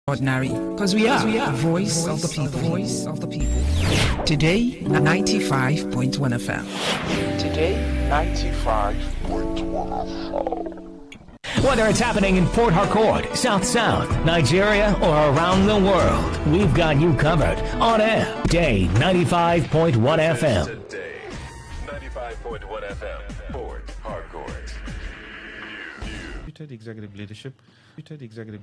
Ordinary, because we are the voice of the people. Voice of the people. Today, 95.1 FM. Today, 95.1 FM. Whether it's happening in Port Harcourt, South South, Nigeria, or around the world, we've got you covered on air. Day 95.1 FM. Today, 95.1 FM, Port Harcourt. Executive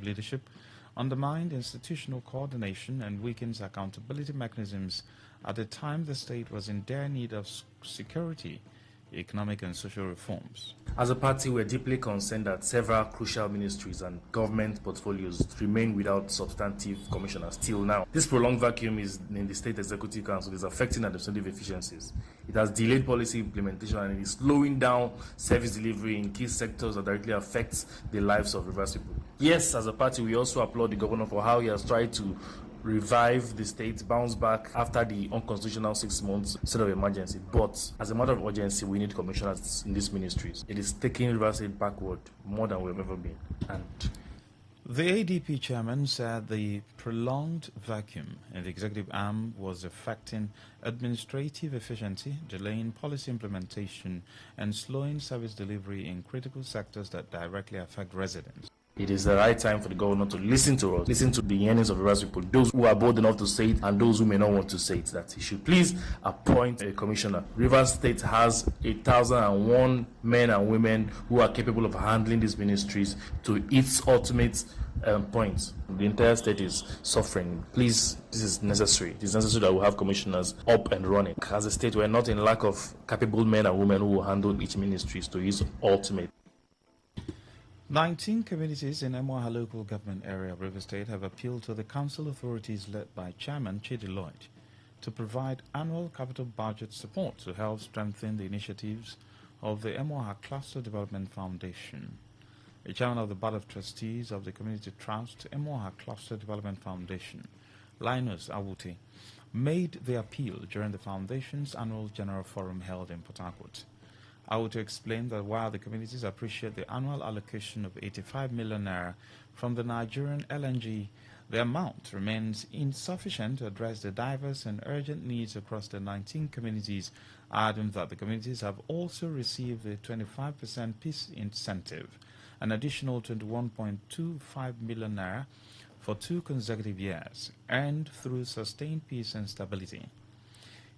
leadership undermined institutional coordination and weakens accountability mechanisms at a time the state was in dire need of security, economic and social reforms. As a party, we're deeply concerned that several crucial ministries and government portfolios remain without substantive commissioners till now. This prolonged vacuum in the State Executive Council is affecting administrative efficiencies. It has delayed policy implementation and it is slowing down service delivery in key sectors that directly affects the lives of Rivers people. Yes, as a party, we also applaud the governor for how he has tried to revive the state, bounce back after the unconstitutional 6 months state of emergency. But as a matter of urgency, we need commissioners in these ministries. It is taking Rivers State backward more than we've ever been. And the ADP chairman said the prolonged vacuum in the executive arm was affecting administrative efficiency, delaying policy implementation, and slowing service delivery in critical sectors that directly affect residents. It is the right time for the governor to listen to us, listen to the yearnings of Rivers people, those who are bold enough to say it and those who may not want to say it, that he should please appoint a commissioner. Rivers State has 1,001 men and women who are capable of handling these ministries to its ultimate point. The entire state is suffering. Please, this is necessary. It is necessary that we have commissioners up and running. As a state, we are not in lack of capable men and women who will handle each ministry to its ultimate. 19 communities in Emoha local government area of Rivers State have appealed to the council authorities led by Chairman Chidi Lloyd to provide annual capital budget support to help strengthen the initiatives of the Emoha Cluster Development Foundation. The chairman of the Board of Trustees of the Community Trust Emoha Cluster Development Foundation, Linus Awuti, made the appeal during the foundation's annual general forum held in Port Harcourt. I would explain that while the communities appreciate the annual allocation of 85 million naira from the Nigerian LNG, the amount remains insufficient to address the diverse and urgent needs across the 19 communities, adding that the communities have also received the 25% peace incentive, an additional 21.25 million naira for 2 consecutive years, earned through sustained peace and stability.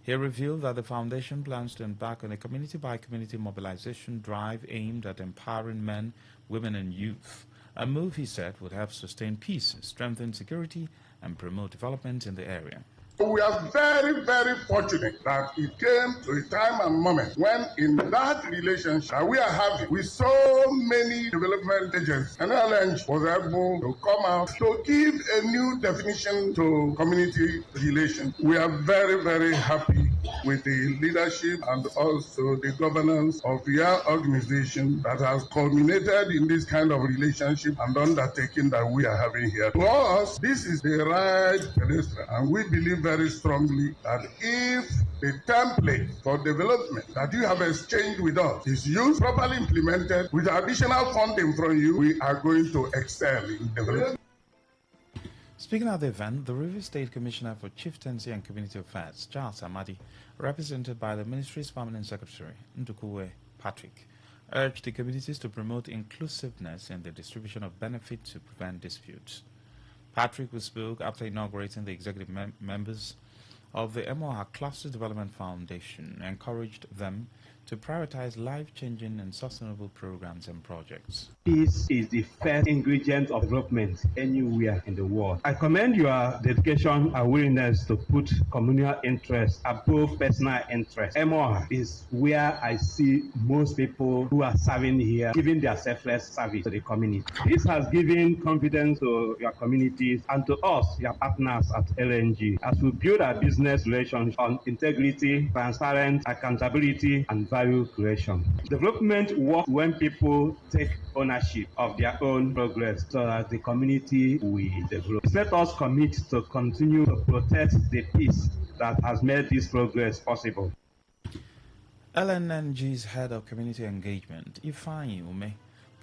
He revealed that the foundation plans to embark on a community-by-community mobilization drive aimed at empowering men, women, and youth, a move, he said, would help sustain peace, strengthen security, and promote development in the area. We are very, very fortunate that it came to a time and moment when in that relationship that we are having with so many development agents, and LNG was able to come out to give a new definition to community relations. We are very, very happy with the leadership and also the governance of your organization that has culminated in this kind of relationship and undertaking that we are having here. To us, this is the right pedestrian, and we believe very strongly that if the template for development that you have exchanged with us is used, properly implemented, with additional funding from you, we are going to excel in development. Speaking at the event, the Rivers State Commissioner for Chieftaincy and Community Affairs, Charles Amadi, represented by the Ministry's Permanent Secretary, Ndukuwe Patrick, urged the communities to promote inclusiveness in the distribution of benefits to prevent disputes. Patrick, who spoke after inaugurating the executive members of the Emoha Cluster Development Foundation, encouraged them to prioritize life-changing and sustainable programs and projects. Peace is the first ingredient of development anywhere in the world. I commend your dedication and willingness to put communal interests above personal interests. Emoha is where I see most people who are serving here giving their selfless service to the community. This has given confidence to your communities and to us, your partners at LNG, as we build our business relations on integrity, transparency, accountability, and value creation. Development works when people take ownership of their own progress so that the community will develop. Let us commit to continue to protect the peace that has made this progress possible. LNNG's head of community engagement, Ifeanyi Ume,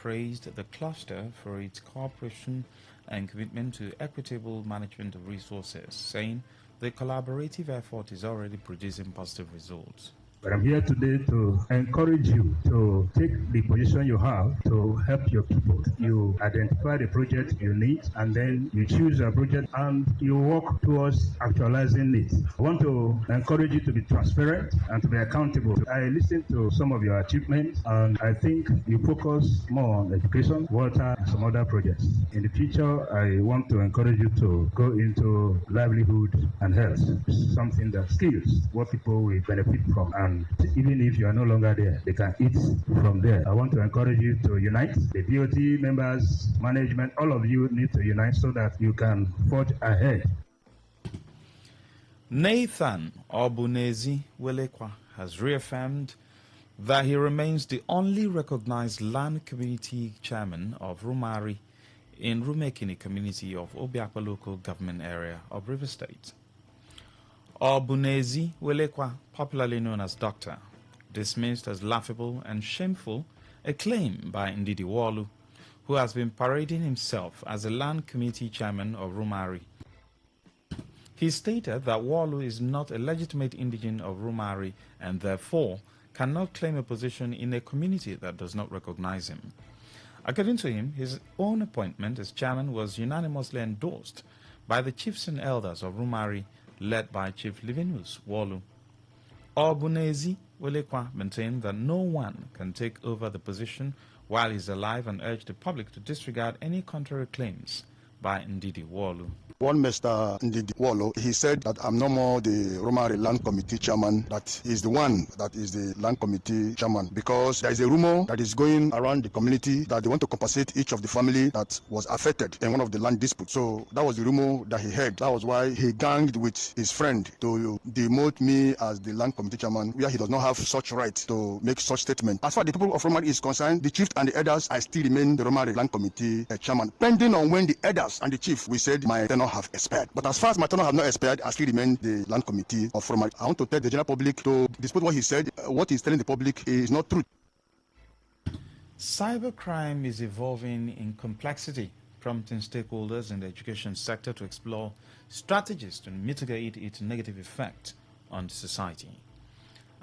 praised the cluster for its cooperation and commitment to equitable management of resources, saying the collaborative effort is already producing positive results. But I'm here today to encourage you to take the position you have to help your people. You identify the project you need, and then you choose a project and you work towards actualizing it. I want to encourage you to be transparent and to be accountable. I listened to some of your achievements, and I think you focus more on education, water, and some other projects. In the future, I want to encourage you to go into livelihood and health, something that skills what people will benefit from. And even if you are no longer there, they can eat from there. I want to encourage you to unite. The DOT members, management, all of you need to unite so that you can forge ahead. Nathan Obunezi Welekwa has reaffirmed that he remains the only recognized land community chairman of Rumari in Rumekini community of Obiakwa local government area of River State. Obunezi Welekwa, popularly known as Doctor, dismissed as laughable and shameful a claim by Ndidi Walu, who has been parading himself as the land committee chairman of Rumari. He stated that Walu is not a legitimate indigene of Rumari and therefore cannot claim a position in a community that does not recognize him. According to him, his own appointment as chairman was unanimously endorsed by the chiefs and elders of Rumari, led by Chief Livinus Walu. Obunezi Welekwa maintained that no one can take over the position while he's alive and urged the public to disregard any contrary claims by Ndidi Walu. One Mr. Ndidi Walu, he said that I'm no more the Rumari Land Committee chairman, that he's the one that is the Land Committee chairman, because there is a rumor that is going around the community that they want to compensate each of the family that was affected in one of the land disputes. So that was the rumor that he heard. That was why he ganged with his friend to demote me as the Land Committee chairman, where he does not have such right to make such statement. As far as the people of Rumari is concerned, the chief and the elders, I still remain the Rumari Land Committee chairman, pending on when the elders and the chief, we said my tenure have expired. But as far as my tenure have not expired, I still remain the Land Committee of Rumari. I want to tell the general public to dispute what he said. What he's telling the public is not true. Cybercrime is evolving in complexity, prompting stakeholders in the education sector to explore strategies to mitigate its negative effect on society.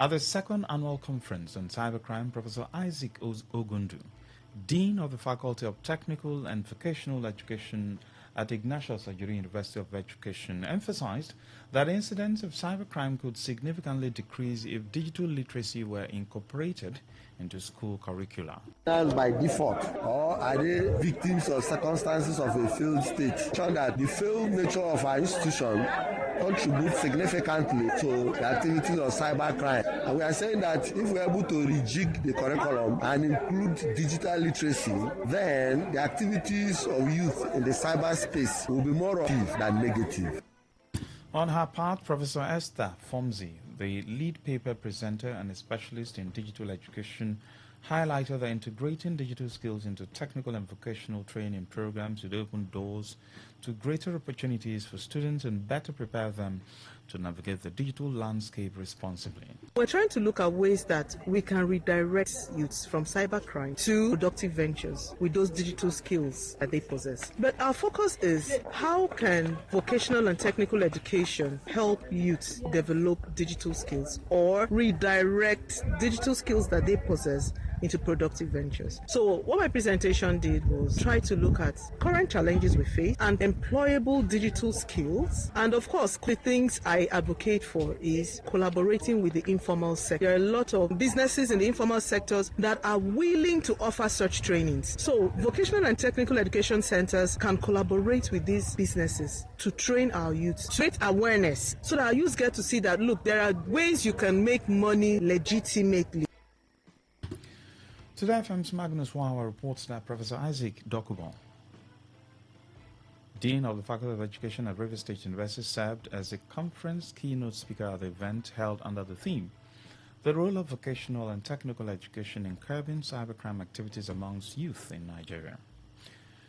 At the second annual conference on cybercrime, Professor Isaac Ogundu, Dean of the Faculty of Technical and Vocational Education at Ignatius Ajuri University of Education, emphasized that incidents of cybercrime could significantly decrease if digital literacy were incorporated into school curricula. By default, or are they victims of circumstances of a failed state? Sure that the failed nature of our institution contributes significantly to the activities of cybercrime. And we are saying that if we are able to rejig the curriculum and include digital literacy, then the activities of youth in the cyberspace will be more positive than negative. On her part, Professor Esther Fomzi, the lead paper presenter and a specialist in digital education, highlighted that integrating digital skills into technical and vocational training programs would open doors to greater opportunities for students and better prepare them to navigate the digital landscape responsibly. We're trying to look at ways that we can redirect youths from cybercrime to productive ventures with those digital skills that they possess. But our focus is how can vocational and technical education help youths develop digital skills or redirect digital skills that they possess into productive ventures. So what my presentation did was try to look at current challenges we face and employable digital skills. And of course, the things I advocate for is collaborating with the informal sector. There are a lot of businesses in the informal sectors that are willing to offer such trainings. So vocational and technical education centers can collaborate with these businesses to train our youth, to create awareness so that our youth get to see that, look, there are ways you can make money legitimately. Today, FM's Magnus Wawa reports that Professor Isaac Dokubon, Dean of the Faculty of Education at River State University, served as a conference keynote speaker at the event held under the theme, The Role of Vocational and Technical Education in Curbing Cybercrime Activities Amongst Youth in Nigeria.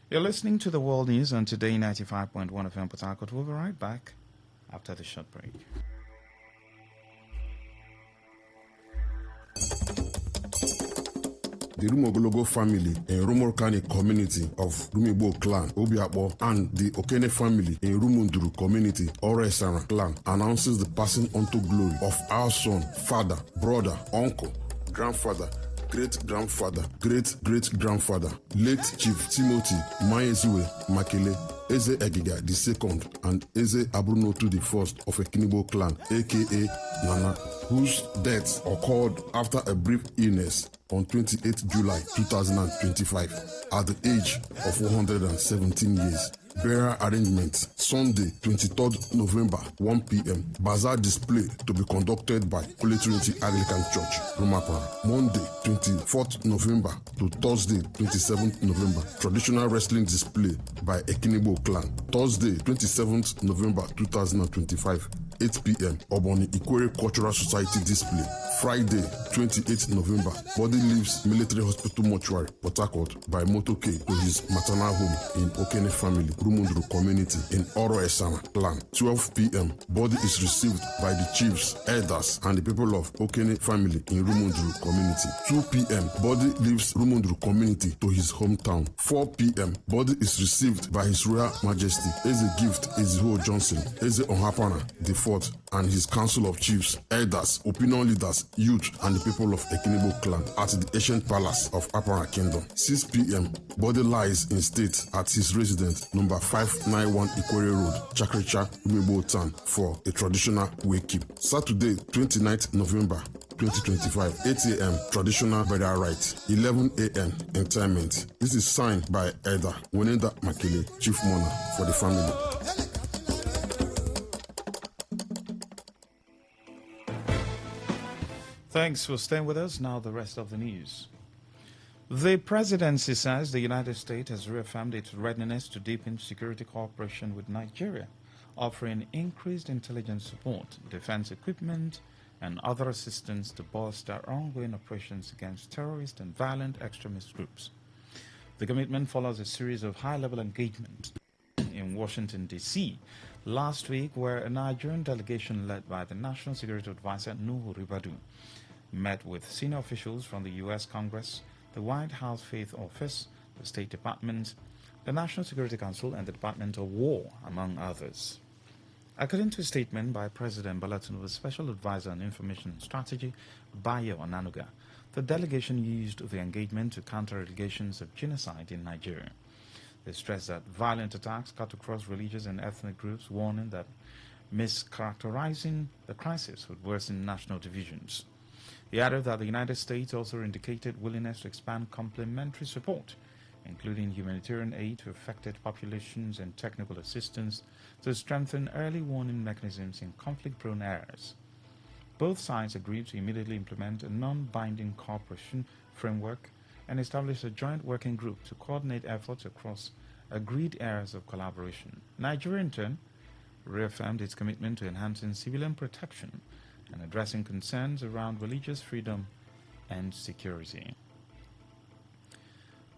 You're listening to the World News on Today 95.1 FM Port Harcourt. We'll be right back after the short break. the Rumogologo family in Rumorkani community of Rumigbo clan, Obiakbo, and the Okene family in Rumunduru community, Oresara clan, announces the passing onto glory of our son, father, brother, uncle, grandfather, great-grandfather, great-great-grandfather, late Chief Timothy Maezue Makele, Eze Egiga II and Eze Abrunotu I of Ekinibo clan, aka Nana, whose death occurred after a brief illness on 28 July 2025 at the age of 117 years. Burial arrangements Sunday 23rd November 1 p.m. Bazaar display to be conducted by Holy Trinity Anglican Church, Rumapara. Monday 24th November to Thursday 27th November traditional wrestling display by Ekinibo clan. Thursday 27th November 2025 8 p.m. Oboni Ikwere Cultural Society display. Friday 28th November body leaves Military Hospital Mortuary, Port Harcourt by motorcade to his maternal home in Okene family, Rumunduru community in Oro Esana clan. 12 p.m. body is received by the chiefs, elders and the people of Okene family in Rumunduru community. 2 p.m. body leaves Rumunduru community to his hometown. 4 p.m. body is received by His Royal Majesty Eze Gift Eziho Johnson, Eze Onhapana IV and his council of chiefs, elders, opinion leaders, youth and the people of Ekinibo clan at the ancient palace of Apara Kingdom. 6 p.m. body lies in state at his residence number 591 Ikwere Road, Chakricha, Rumigbo Town for a traditional wake-keep. Saturday 29th November 2025, 8 a.m. traditional burial rite, 11 a.m. interment. This is signed by Elder Wenenda Makele, chief mourner for the family. Thanks for staying with us. Now the rest of the news. The presidency says the United States has reaffirmed its readiness to deepen security cooperation with Nigeria, offering increased intelligence support, defense equipment, and other assistance to bolster ongoing operations against terrorist and violent extremist groups. The commitment follows a series of high-level engagements in Washington, D.C. last week, where a Nigerian delegation led by the National Security Advisor Nuhu Ribadu met with senior officials from the U.S. Congress, the White House Faith Office, the State Department, the National Security Council, and the Department of War, among others. According to a statement by President Bola Tinubu's Special Advisor on Information Strategy, Bayo Onanuga, the delegation used the engagement to counter allegations of genocide in Nigeria. They stressed that violent attacks cut across religious and ethnic groups, warning that mischaracterizing the crisis would worsen national divisions. He added that the United States also indicated willingness to expand complementary support, including humanitarian aid to affected populations and technical assistance to strengthen early warning mechanisms in conflict-prone areas. Both sides agreed to immediately implement a non-binding cooperation framework and establish a joint working group to coordinate efforts across agreed areas of collaboration. Nigeria, in turn, reaffirmed its commitment to enhancing civilian protection and addressing concerns around religious freedom and security.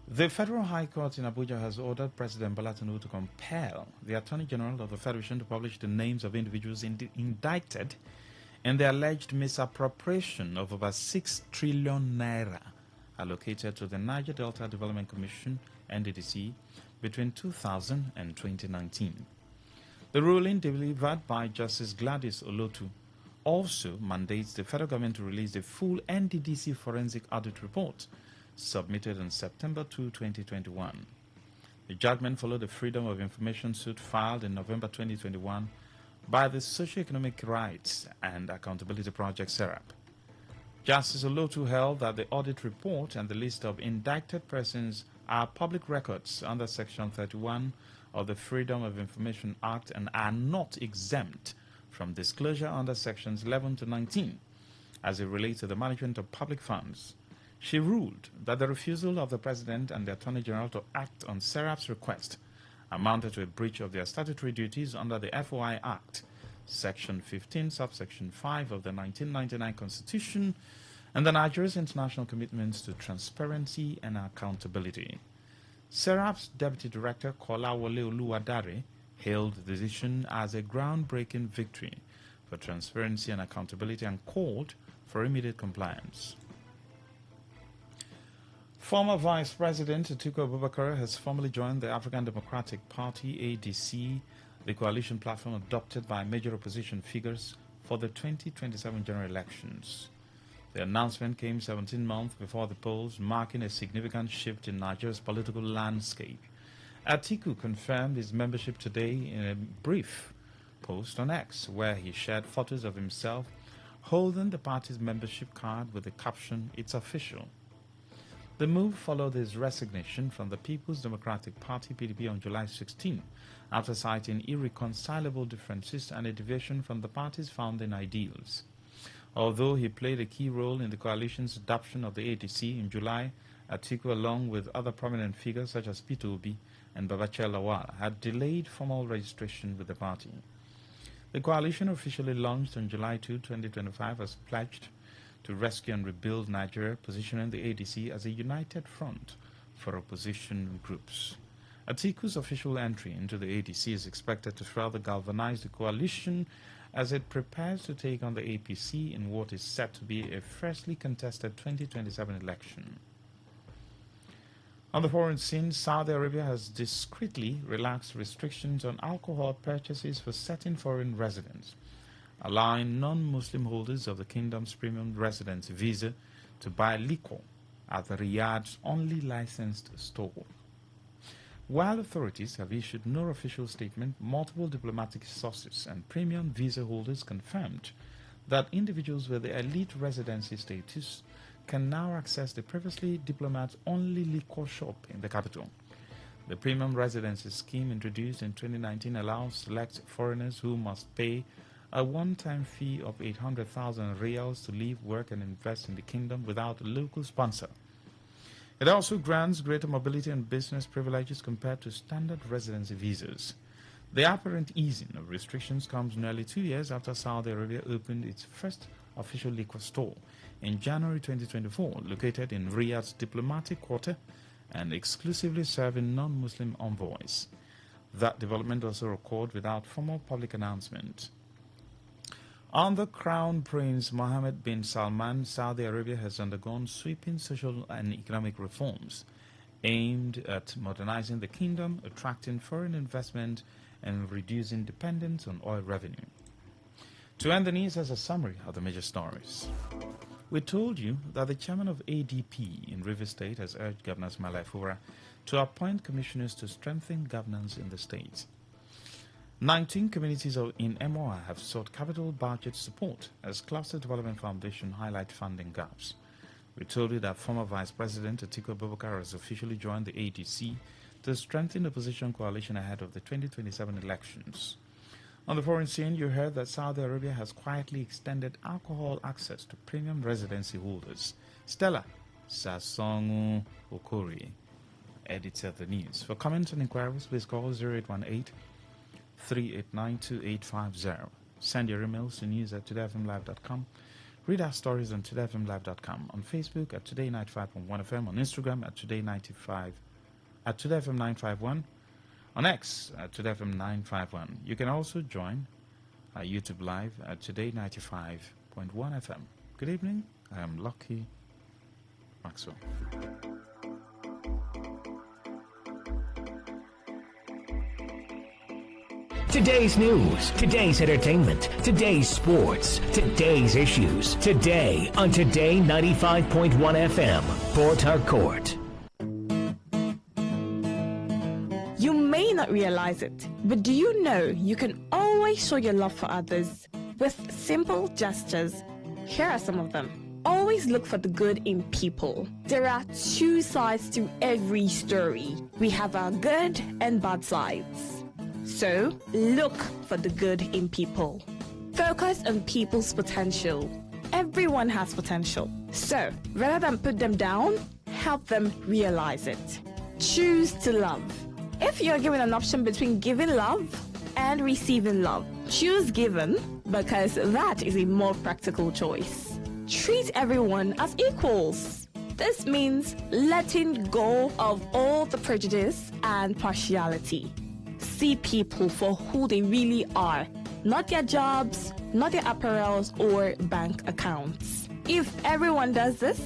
The Federal High Court in Abuja has ordered President Bola Tinubu to compel the Attorney General of the Federation to publish the names of individuals indicted in the alleged misappropriation of over 6 trillion naira allocated to the Niger Delta Development Commission, NDDC, between 2000 and 2019. The ruling, delivered by Justice Gladys Olotu, also mandates the federal government to release the full NDDC forensic audit report submitted on September 2, 2021. The judgment followed the Freedom of Information suit filed in November 2021 by the Socioeconomic Rights and Accountability Project, SERAP. Justice Olotu held that the audit report and the list of indicted persons are public records under Section 31 of the Freedom of Information Act and are not exempt from disclosure under Sections 11 to 19 as it relates to the management of public funds. She ruled that the refusal of the President and the Attorney General to act on SERAP's request amounted to a breach of their statutory duties under the FOI Act, Section 15, subsection 5 of the 1999 Constitution, and the Nigeria's international commitments to transparency and accountability. SERAP's Deputy Director, Kolawole Oluwadare, hailed the decision as a groundbreaking victory for transparency and accountability and called for immediate compliance. Former Vice President Atiku Abubakar has formally joined the African Democratic Party, ADC, the coalition platform adopted by major opposition figures for the 2027 general elections. The announcement came 17 months before the polls, marking a significant shift in Nigeria's political landscape. Atiku confirmed his membership today in a brief post on X, where he shared photos of himself holding the party's membership card with the caption, "It's official." The move followed his resignation from the People's Democratic Party, PDP, on July 16, after citing irreconcilable differences and a deviation from the party's founding ideals. Although he played a key role in the coalition's adoption of the ADC in July, Atiku, along with other prominent figures such as Peter Obi and Babachir Lawal, had delayed formal registration with the party. The coalition officially launched on July 2, 2025, as pledged to rescue and rebuild Nigeria, positioning the ADC as a united front for opposition groups. Atiku's official entry into the ADC is expected to further galvanize the coalition as it prepares to take on the APC in what is set to be a freshly contested 2027 election. On the foreign scene, Saudi Arabia has discreetly relaxed restrictions on alcohol purchases for certain foreign residents, allowing non-Muslim holders of the kingdom's premium residence visa to buy liquor at the Riyadh's only licensed store. While authorities have issued no official statement, multiple diplomatic sources and premium visa holders confirmed that individuals with the elite residency status can now access the previously diplomat-only liquor shop in the capital. The premium residency scheme introduced in 2019 allows select foreigners who must pay a one-time fee of 800,000 riyals to live, work and invest in the kingdom without a local sponsor. It also grants greater mobility and business privileges compared to standard residency visas. The apparent easing of restrictions comes nearly 2 years after Saudi Arabia opened its first official liquor store in January 2024, located in Riyadh's diplomatic quarter and exclusively serving non-Muslim envoys. That development also occurred without formal public announcement. Under Crown Prince Mohammed bin Salman, Saudi Arabia has undergone sweeping social and economic reforms aimed at modernizing the kingdom, attracting foreign investment, and reducing dependence on oil revenue. To end the news, as a summary of the major stories. We told you that the chairman of ADP in Rivers State has urged Governor Ismaila Fura to appoint commissioners to strengthen governance in the state. 19 communities in MOA have sought capital budget support as Cluster Development Foundation highlight funding gaps. We told you that former Vice President Atiku Abubakar has officially joined the ADC to strengthen the opposition coalition ahead of the 2027 elections. On the foreign scene, you heard that Saudi Arabia has quietly extended alcohol access to premium residency holders. Stella Sasongu Okori edited the news. For comments and inquiries, please call 0818-389-2850. Send your emails to news@todayfmlive.com. Read our stories on todayfmlive.com. On Facebook at Today95.1fm. On Instagram at Todayfm951. On X at TodayFM951. You can also join our YouTube Live at Today95.1fm. Good evening. I am Lucky Maxwell. Today's news, today's entertainment, today's sports, today's issues. Today on Today 95.1 FM, Port Harcourt. You may not realize it, but do you know you can always show your love for others with simple gestures? Here are some of them. Always look for the good in people. There are two sides to every story. We have our good and bad sides. So, look for the good in people. Focus on people's potential. Everyone has potential. So, rather than put them down, help them realize it. Choose to love. If you're given an option between giving love and receiving love, choose giving because that is a more practical choice. Treat everyone as equals. This means letting go of all the prejudice and partiality. See people for who they really are, not their jobs, not their apparels or bank accounts. If everyone does this,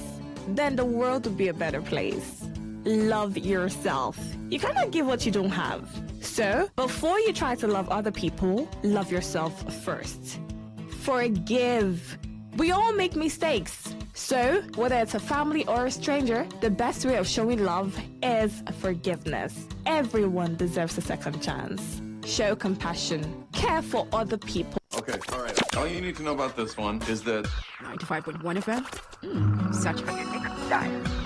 then the world will be a better place. love yourself. You cannot give what you don't have. So, before you try to love other people, love yourself first. Forgive. We all make mistakes. So, whether it's a family or a stranger, the best way of showing love is forgiveness. Everyone deserves a second chance. Show compassion. Care for other people. Okay, all right. All you need to know about this one is that 95.1 FM? Such a unique dial.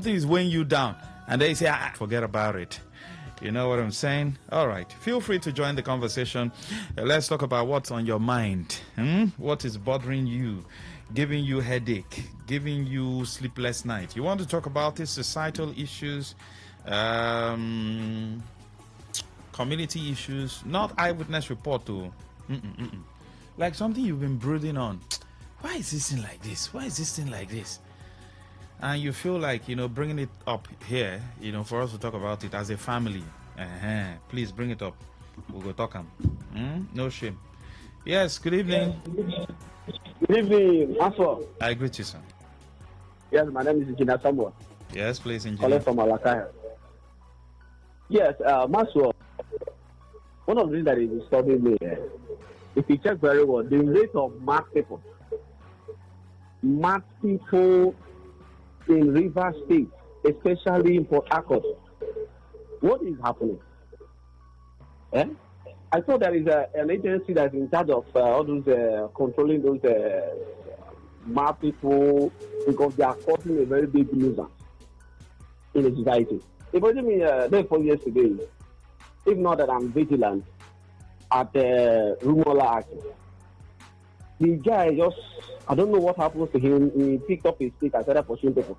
something is weighing you down, and they say, forget about it. You know what I'm saying? All right. Feel free to join the conversation. Let's talk about what's on your mind. What is bothering you, giving you headache, giving you sleepless night. You want to talk about these societal issues, community issues, not eyewitness report to like something you've been brooding on. Why is this thing like this? Why is this thing like this? And you feel like, bringing it up here, for us to talk about it as a family. Please bring it up. We'll go talk. No shame. Yes, good evening. Good evening, Maswell. I greet you, sir. Yes, my name is Engineer Samuel. Yes, please, Engineer. Calling from Alakaya. Yes, Maswell. One of the things that is disturbing me, if you check very well, the rate of mad people in River State, especially in Port Harcourt. What is happening? I thought there is an agency that's in charge of all those controlling those mad people because they are causing a very big nuisance in the society. It wasn't me there 4 years ago. If not that I'm vigilant at Rumola Action. The guy just, I don't know what happened to him. He picked up his stick and started pursuing people.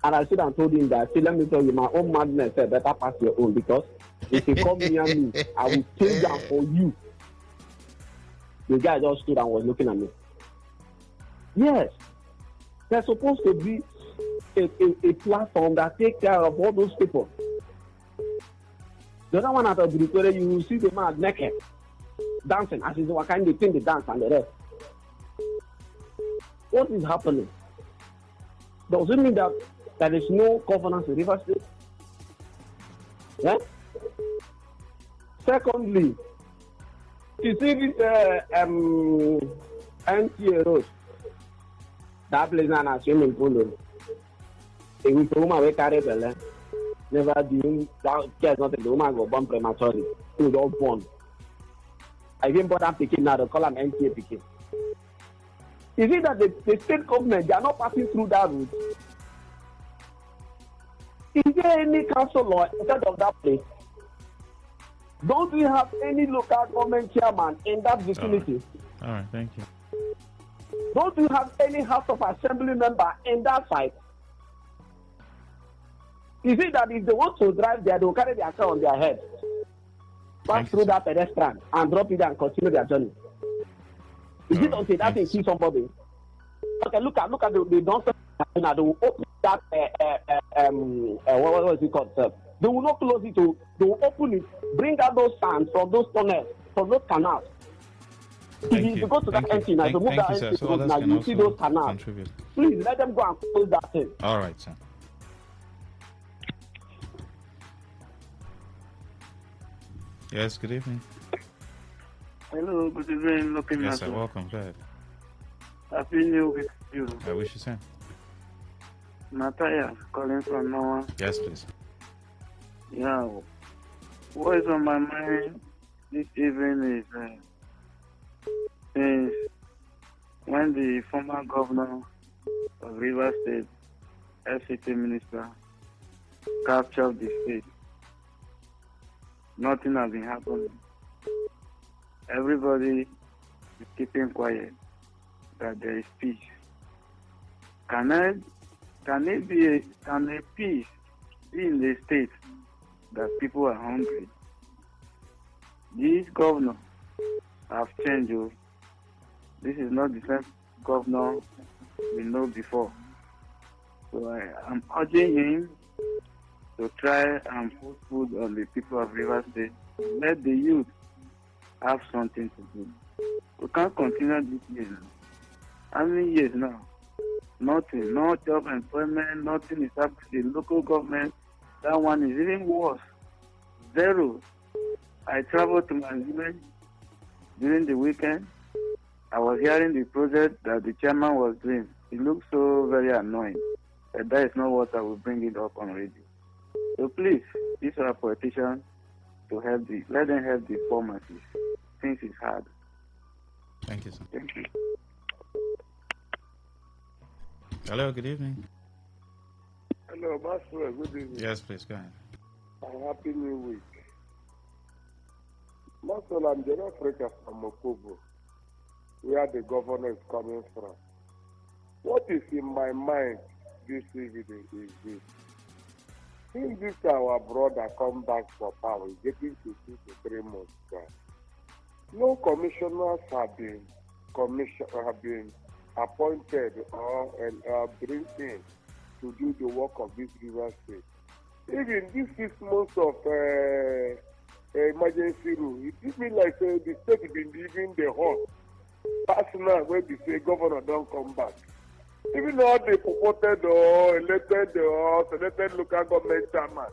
And I stood and told him that, see, let me tell you, my own madness better pass your own, because if you come near me, I will change down for you. The guy just stood and was looking at me. Yes, there's supposed to be a platform that takes care of all those people. The other one at the Britoria, you will see the man naked, dancing, as is what kind of thing they dance and the rest. What is happening? Does it mean that there is no governance in River State? Yeah? Secondly, you see this NTA road, that place now a swimming pool. If we woman we carry belly, never doing that, there's nothing, the woman go born prematurely. She was all born. I didn't bother picking now, they call them NTA picking. Is it that the state government, they are not passing through that route? Is there any council law instead of that place? Don't we have any local government chairman in that vicinity? All right, thank you. Don't we have any House of Assembly member in that site? Is it that if they want to drive there, they will carry their car on their head, pass through that pedestrian, and drop it and continue their journey? Is it until that they see somebody? Okay, look at the dumpster. They will open that what is it called? They will not close it. They will open it, bring out those sands from those tunnels, from those canals. If you go to that empty now, remove that empty road now, you see those canals. Please let them go and close that thing. All right, sir. Yes, good evening. Hello, good evening. Yes, sir, welcome. Go ahead. Happy New Week to you. I wish you same. Matthias calling from Noah. Yes, please. Yeah. What is on my mind this evening is since when the former governor of River State, FCT minister, captured the state, nothing has been happening. Everybody is keeping quiet that there is peace. Can a peace be in the state that people are hungry? These governors have changed. This is not the same governor we know before. So I am urging him to try and put food on the people of River State. Let the youth have something to do. We can't continue this year. How many years now? Nothing. No job employment, nothing is happening. The local government, that one is even worse. Zero. I traveled to my village during the weekend. I was hearing the project that the chairman was doing. It looked so very annoying. But that is not what I will bring it up on radio. So please, these are politicians to help let them help the poor masses. Things is hard. Thank you, sir. Thank you. Hello, good evening. Hello, Master. Good evening. Yes, please, go ahead. And Happy New Week. Master, I'm General Africa from Mokobo, where the governor is coming from. What is in my mind this evening is this. Since this our brother come back for power, getting to 2 to 3 months back, no commissioners have been appointed or bring in to do the work of this river state. Even this 6 months of emergency rule, it gives me like the state been leaving the hall. Personal when they say governor don't come back. Even though they purported or elected or selected local government chairman,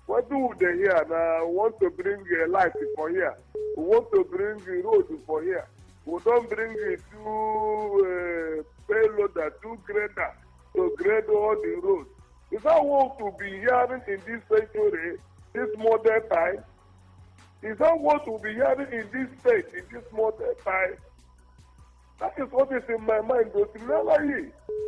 what do they here now? Want to bring light for here. We want to bring the road for here. We don't bring the 2 payloader, 2 grader to grade all the roads. Is that what to be hearing in this century, this modern time? Is that what to be hearing in this state, in this modern time? That is what is in my mind. But never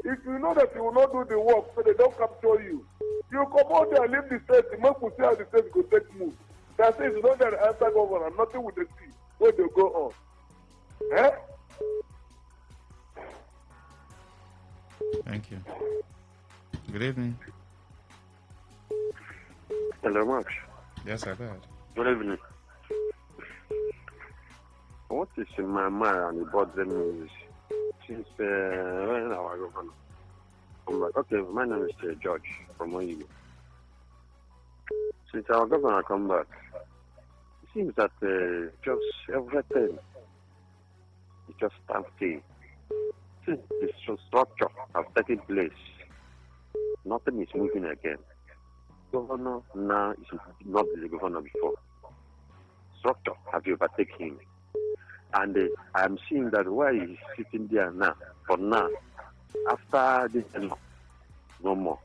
if you know that you will not do the work, so they don't capture you. You come out there and leave the state, the man could see how the state go take move. That says you don't get the answer governor, nothing with the see where they go on. Eh? Thank you. Good evening. Hello, Max. Yes, I heard. Good evening. What is in my mind and about them is since when our governor, I'm like, okay, my name is George from Oyibo. Since our governor come back, it seems that just everything is just standstill. Since the structure has taken place, nothing is moving again. Governor now is not the governor before. Structure has overtaken him. And I'm seeing that why he's sitting there now, for now, after this, no more.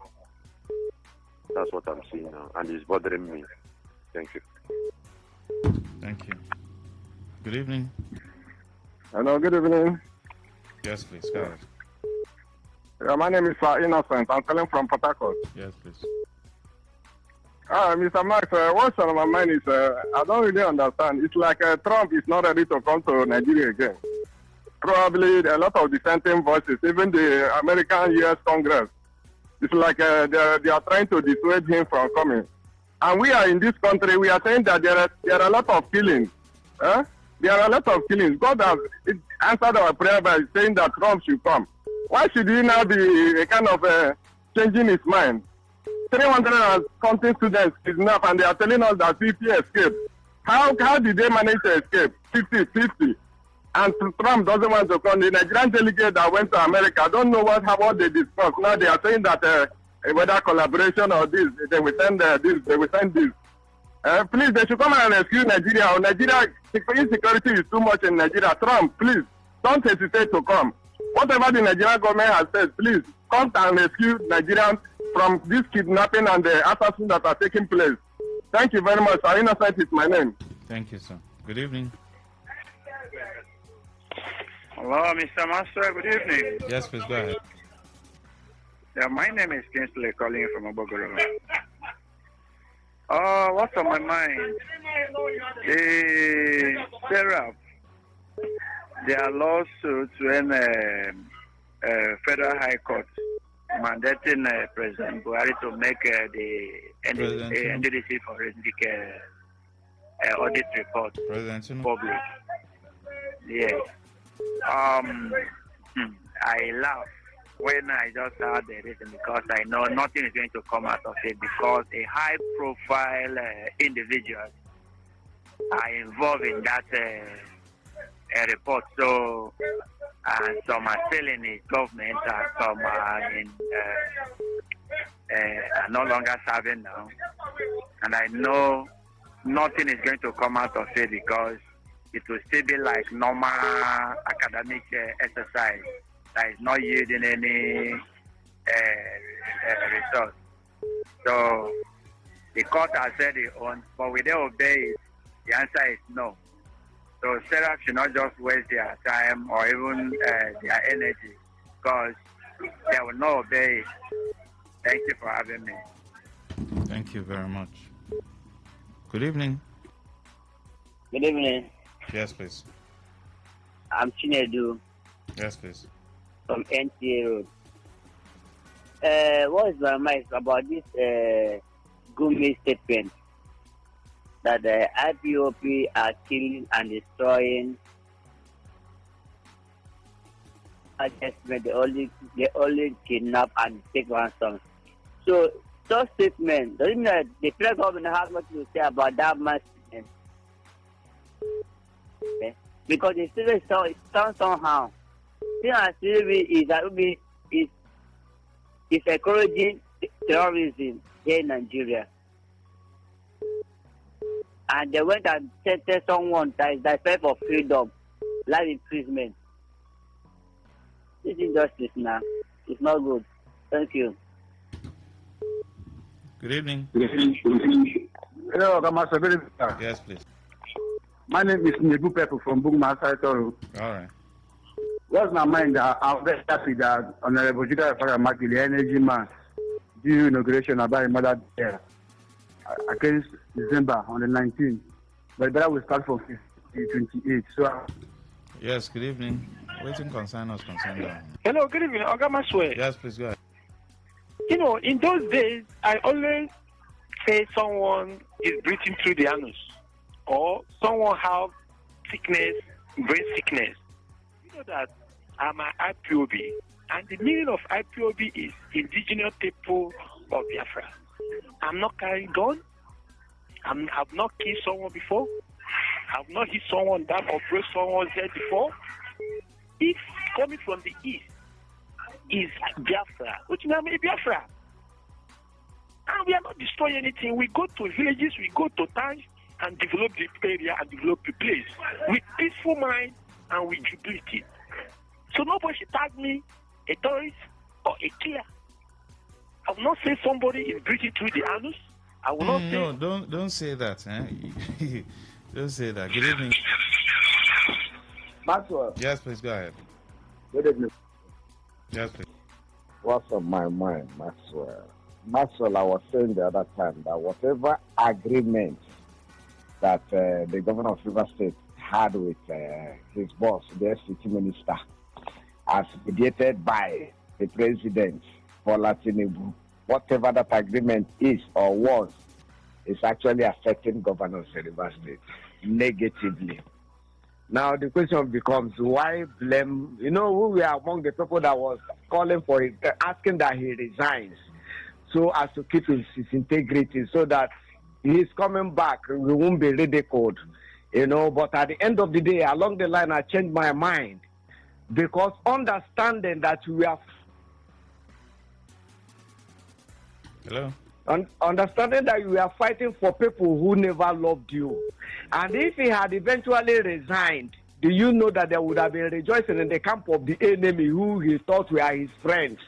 That's what I'm seeing now, and it's bothering me. Thank you. Thank you. Good evening. Hello, good evening. Yes, please, go ahead. Yeah, my name is Innocent. I'm calling from Port Harcourt. Yes, please. Mr. Max, what's on my mind is I don't really understand. It's like Trump is not ready to come to Nigeria again. Probably a lot of dissenting voices, even the American U.S. Congress. It's like they are trying to dissuade him from coming. And we are in this country, we are saying that there are a lot of killings. There are a lot of killings. God has answered our prayer by saying that Trump should come. Why should he now be kind of changing his mind? 300 and something students kidnapped, and they are telling us that 50 escaped. How did they manage to escape? 50. And Trump doesn't want to come. The Nigerian delegate that went to America, I don't know what they discussed. Now they are saying that whether collaboration or this, they will send this, they will send this. Please, they should come and rescue Nigeria. Nigeria, insecurity is too much in Nigeria. Trump, please, don't hesitate to come. Whatever the Nigerian government has said, please, come and rescue Nigerians from this kidnapping and the assassination that are taking place. Thank you very much. Innocent is my name. Thank you, sir. Good evening. Hello, Mr. Master. Good evening. Yes, please go ahead. Yeah, my name is Kingsley calling from Obogoro. What's on my mind? The Seraph, their lawsuit when Federal High Court mandating President Buhari to make the NDDC forensic audit report public. Yes. I laugh when I just heard the reason because I know nothing is going to come out of it because a high-profile individuals are involved in that report. So, and some are still in his government, and some are in are no longer serving now. And I know nothing is going to come out of it because it will still be like normal academic exercise that is not yielding any result. So the court has said it on, but will they obey it? The answer is no. So Seraph should not just waste their time or even their energy because they will not obey it. Thank you for having me. Thank you very much. Good evening. Good evening. Yes, please. I'm Chinedu Yes, please. from NTA Road. What is my mind about this Gumi statement that the IPOP are killing and destroying? They only kidnap and take ransom. So such statement doesn't mean that the federal government has much to say about that man's statement. Okay? Because the statement sounds somehow. The thing I see is encouraging terrorism here in Nigeria. And they went and sentenced someone that is fight for freedom, life imprisonment. This is injustice now. It's not good. Thank you. Good evening. Hello, Master. Yes, please. My name is Nebu Pepe from Bugma Saitoro. All right. What's my mind? I'm very happy that Honorable Jika Faramaki, the energy man, due inauguration about a mother there against December on the 19th. But that will start from 28. So. Yes, good evening. Waiting concern us concerned. Hello, good evening. Ogamaswe. Yes, please go ahead. You know, in those days, I always say someone is breathing through the anus or someone have sickness, brain sickness. You know that I'm an IPOB, and the meaning of IPOB is indigenous people of Biafra. I'm not carrying gun. I've not killed someone before. I've not hit someone down or broke someone's head before. If coming from the east is Biafra, which means I'm a Biafra. And we are not destroying anything. We go to villages, we go to towns and develop the area and develop the place with peaceful mind and with jubility. So nobody should tag me a terrorist or a killer. I will not say somebody is breathing through the anus. I will not say... No, don't say that. Eh? Don't say that. Good evening. Maxwell. Yes, please go ahead. Good evening. Yes, please. What's on my mind, Maxwell? Maxwell, I was saying the other time that whatever agreement that the governor of River State had with his boss, the SCT minister, as mediated by the president, Bola Tinubu, whatever that agreement is or was, is actually affecting governors in River State negatively. Now the question becomes, why blame? You know, we were among the people that was calling for it, asking that he resigns, so as to keep his integrity, so that he's coming back, we won't be ridiculed, you know. But at the end of the day, along the line, I changed my mind, because understanding that we are understanding that you are fighting for people who never loved you. And if he had eventually resigned, do you know that there would have been rejoicing in the camp of the enemy who he thought were his friends?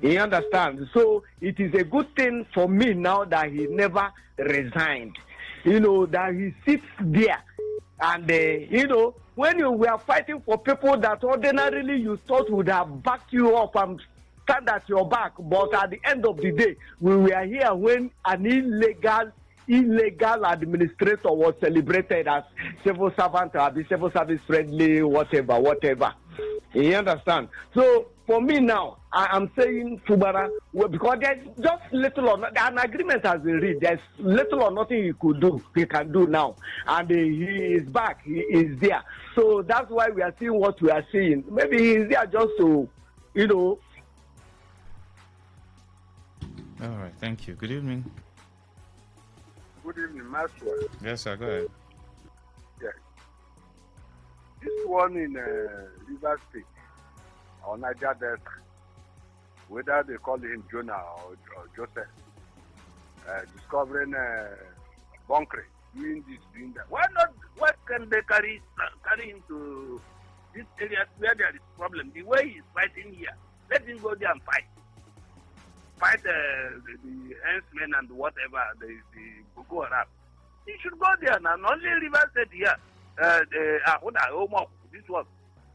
You understand? So it is a good thing for me now that he never resigned. You know, that he sits there. And, you know, when you were fighting for people that ordinarily you thought would have backed you up and stand at your back, but at the end of the day, we were here when an illegal administrator was celebrated as civil servant or the civil service friendly, whatever. You understand? So for me now, I am saying Fubara, because there's just little or not, an agreement has been reached. There's little or nothing he can do now, and he is back. He is there. So that's why we are seeing what we are seeing. Maybe he is there just to, you know. All right, thank you. Good evening. Good evening, Maxwell. Yes, sir, go ahead. Yes. This one in River State or Niger Delta, whether they call him Jonah or Joseph, discovering bunkering, doing this, doing that. Why can they carry him to this area where there is problem? The way he's fighting here, let him go there and fight the henchmen and whatever, the Boko Haram. He should go there now. Only River State here, this one,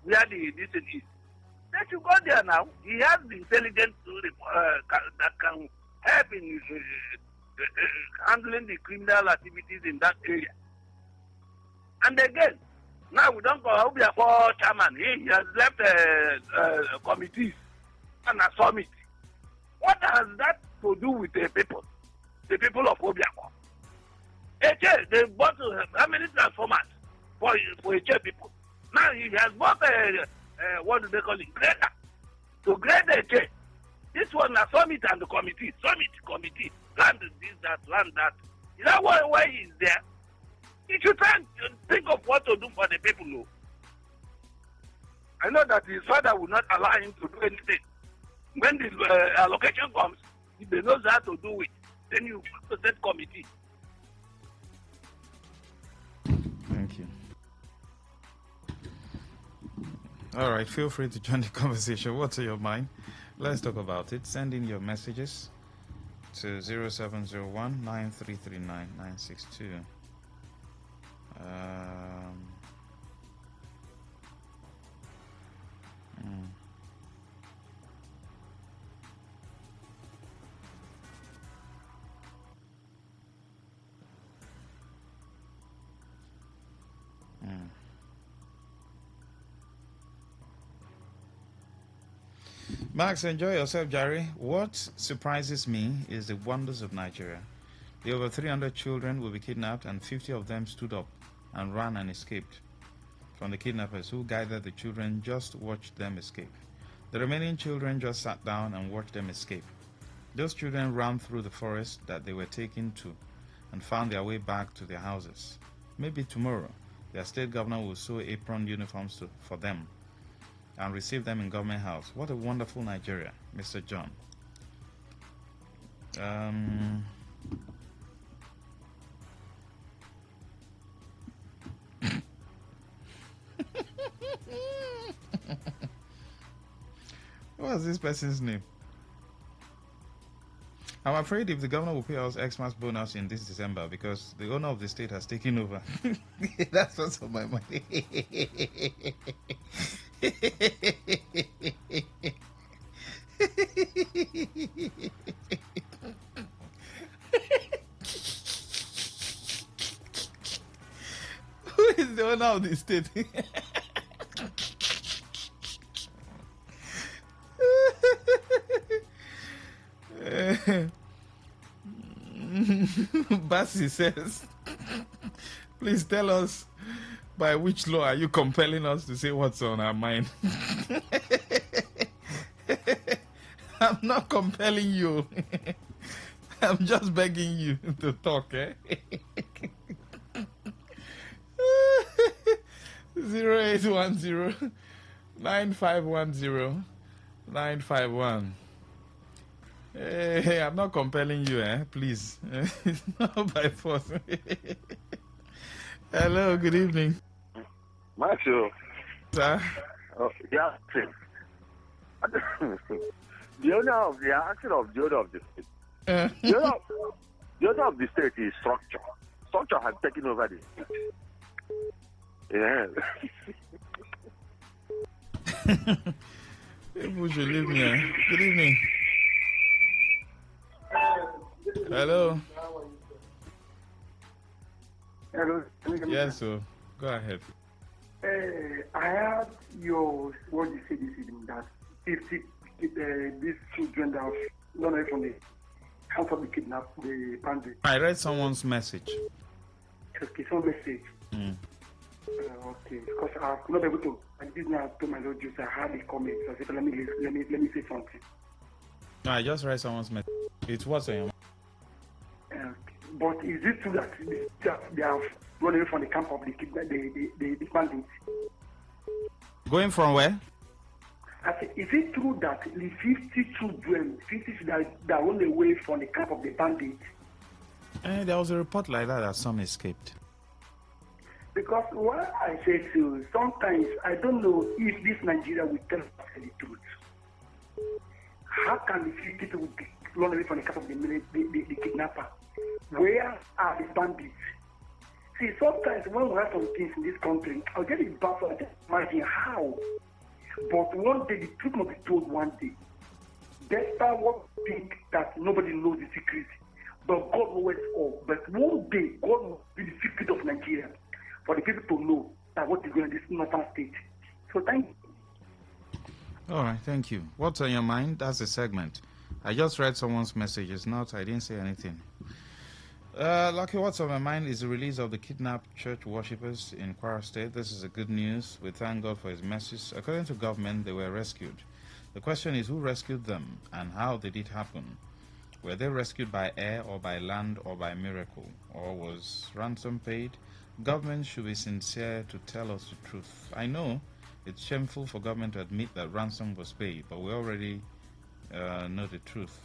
where this is. They should go there now. He has the intelligence that can help in handling the criminal activities in that area. And again, now we don't go Obiakpo chairman. He has left committees and a summit. What has that to do with the people of Obiakpo? They bought how many transformers for Eche people? Now he has bought what do they call it? Grader. To grade Eche. This one a summit and the committee. Committee. Land this, that, land that. You know why he's there? He should try and think of what to do for the people. No? I know that his father will not allow him to do anything. When the allocation comes, if they know how to do it, then you put the set committee. Thank you. All right, feel free to join the conversation. What's on your mind? Let's talk about it. Send in your messages to 0701 9339 962. Max, enjoy yourself, Jerry. What surprises me is the wonders of Nigeria. The over 300 children will be kidnapped, and 50 of them stood up and ran and escaped from the kidnappers who guided the children. Just watched them escape. The remaining children just sat down and watched them escape. Those children ran through the forest that they were taken to and found their way back to their houses. Maybe tomorrow, their state governor will sew apron uniforms for them and receive them in government house. What a wonderful Nigeria, Mr. John. What's this person's name? I'm afraid if the governor will pay us Xmas bonus in this December because the owner of the state has taken over. That's what's on my mind. Who is the owner of the state? Bassi says, please tell us by which law are you compelling us to say what's on our mind? I'm not compelling you. I'm just begging you to talk, eh? 0810 9510 951. Hey, I'm not compelling you, please. It's not by force. Hello, good evening. Marshall. Sir? Oh, yeah. The owner of the action of the owner of the state. The owner of the state is structure. Structure has taken over the state. Yeah. People should leave me. Good evening. Hello. Hello. Yes, so go ahead. I heard your what you said this evening that 50 these children that have run away from the house of the kidnap, the bandit. I read someone's message. Okay, some message. Okay, because I've not able to. I did not to my Lord Jesus. I had a comment. So I said, let me say something. No, I just read someone's message. It's what's on your mind. But is it true that they have run away from the camp of the bandits? Going from where? I said, is it true that the 50 children that run away from the camp of the bandits? There was a report like that some escaped. Because what I say so, sometimes I don't know if this Nigeria will tell us the truth. How can the 50 people run away from the camp of the kidnapper? Where are the bandits? See, sometimes when we have some things in this country, I'll get it back for imagine how. But one day the truth must be told one day. despite what we think that nobody knows the secret, but God knows it all. But one day, God will be the secret of Nigeria for the people to know that what is going on in this northern state. So thank you. All right, thank you. What's on your mind? That's the segment. I just read someone's message. It's not, I didn't say anything. Lucky, what's on my mind is the release of the kidnapped church worshippers in Kwara State. This is a good news. We thank God for his message. According to government, they were rescued. The question is, who rescued them and how did it happen? Were they rescued by air or by land or by miracle? Or was ransom paid? Government should be sincere to tell us the truth. I know it's shameful for government to admit that ransom was paid, but we already know the truth.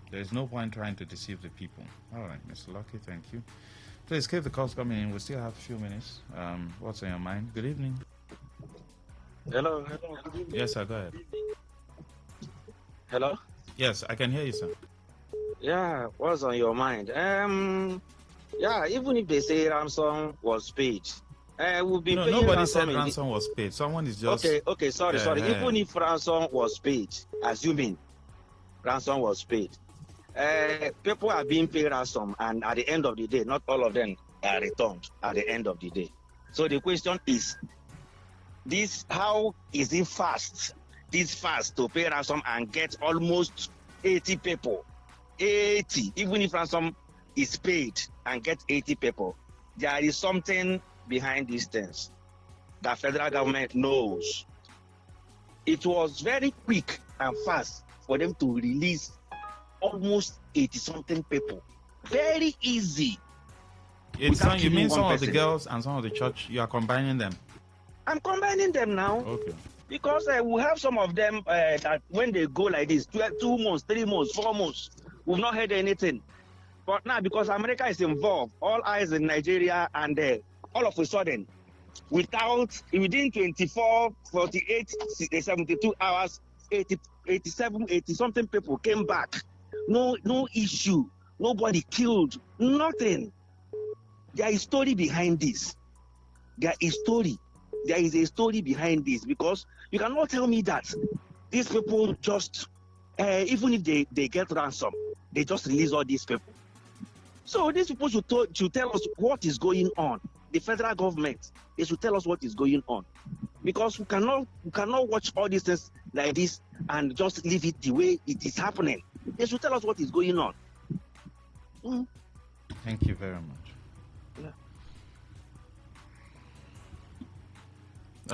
There is no point trying to deceive the people. All right, Mr. Lucky, thank you. Please keep the calls coming in. We still have a few minutes. What's on your mind? Good evening. Hello. Good evening. Yes, sir, go ahead. Hello? Yes, I can hear you, sir. Yeah, what's on your mind? Yeah, even if they say ransom was paid, we'll be paying nobody ransom. said ransom was paid. Someone is just... Okay, sorry. Even if ransom was paid, assuming ransom was paid, people are being paid ransom, and at the end of the day, not all of them are returned at the end of the day. So the question is, how is it this fast to pay ransom and get almost 80 people? 80, even if ransom is paid and get 80 people, there is something behind these things that federal government knows. It was very quick and fast for them to release almost 80-something people. Very easy. You mean some of the girls and some of the church, you are combining them? I'm combining them now. Okay. Because we have some of them that when they go like this, 2 months, 3 months, 4 months, we've not heard anything. But now, because America is involved, all eyes in Nigeria, and all of a sudden, within 24, 48, 72 hours, 80-something people came back. No issue. Nobody killed. Nothing. There is story behind this. There is a story behind this, because you cannot tell me that these people just, even if they get ransom, they just release all these people. So these people should tell us what is going on. The federal government, they should tell us what is going on, because we cannot watch all these things like this and just leave it the way it is happening. They should tell us what is going on. Thank you very much. Yeah.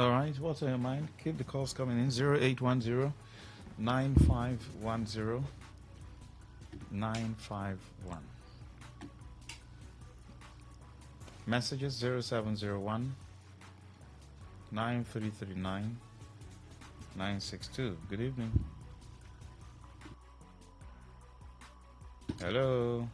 All right, what's on your mind? Keep the calls coming in. 0810-9510-951. Messages 0701 9339 962. Good evening. Hello.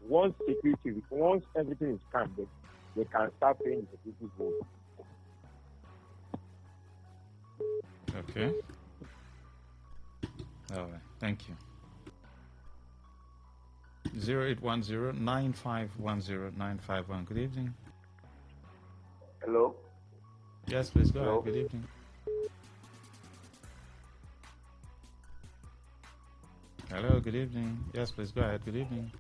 Once everything is calm, they can start paying the people's vote. Okay. All right. Thank you. 0810-9510-951. Good evening. Hello. Yes, please go Hello. ahead. Good evening. Hello. Good evening. Yes, please go ahead. Good evening.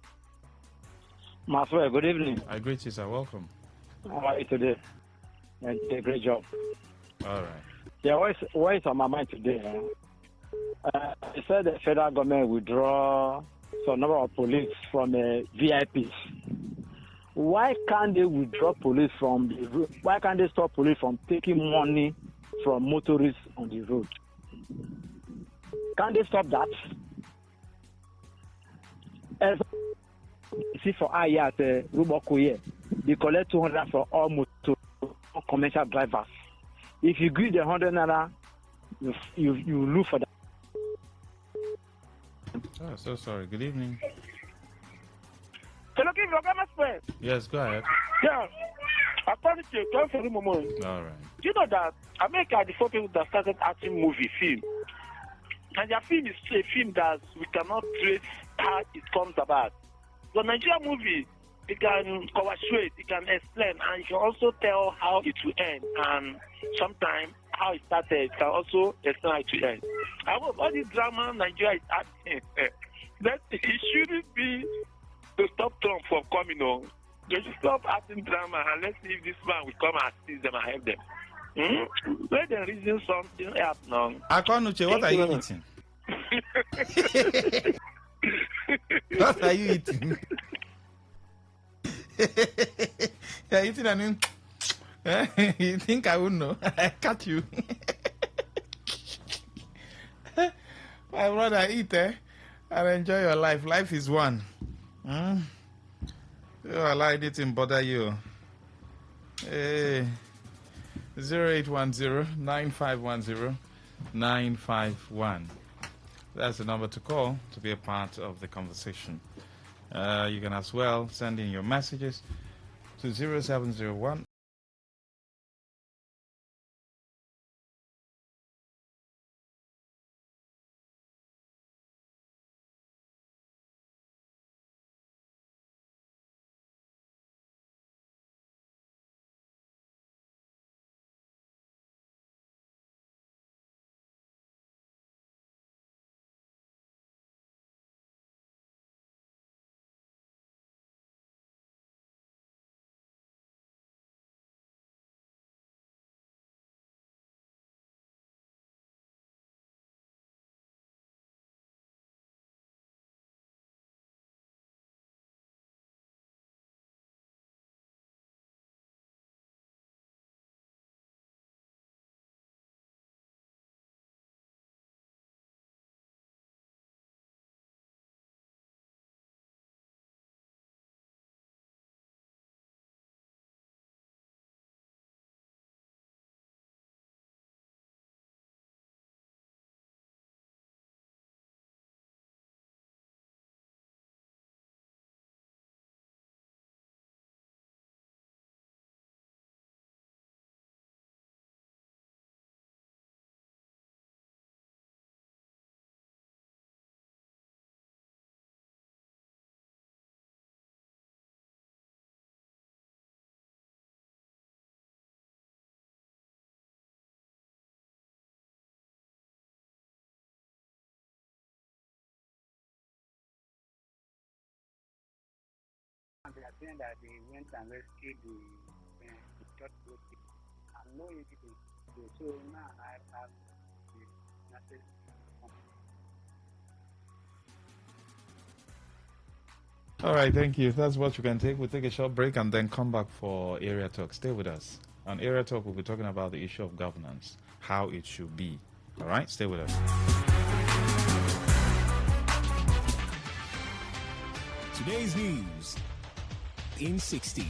Maswell, good evening. I greet you, sir. Welcome. How are you today? You did a great job. All right. Yeah, what is on my mind today? They said the federal government withdraw some number of police from VIPs. Why can't they withdraw police from? Why can't they stop police from taking money from motorists on the road. Can they stop that? As you see for Aya at Rubokoye, they collect 200 for all motor commercial drivers. If you give the 100 naira, you look for that. Oh, so sorry. Good evening. Can I give you a comment, friend? Yes, go ahead. Yeah. According to your for the moment. All right. You know that America are the four people that started acting movie film. And their film is a film that we cannot trace how it comes about. The Nigerian movie, it can illustrate, it can explain, and it can also tell how it will end. And sometimes how it started, it can also explain how it will end. I hope all this drama Nigeria is acting, that it shouldn't be to stop Trump from coming on. They should stop acting drama and let's see if this man will come and assist them and help them. Let them reason something else now. Akonuche, what are you eating? What are you eating? You're eating an you think I would know? I catch you. My brother, eat and enjoy your life. Life is one. You allow anything bother you. 0810-951-0951. That's the number to call to be a part of the conversation. You can as well send in your messages to 0701. They are saying that they went and rescued the church boat. I'm not able to do so now. I have the message. All right, thank you. If that's what you can take, we'll take a short break and then come back for Area Talk. Stay with us. On Area Talk, we'll be talking about the issue of governance, how it should be. All right, stay with us. Today's news in 60.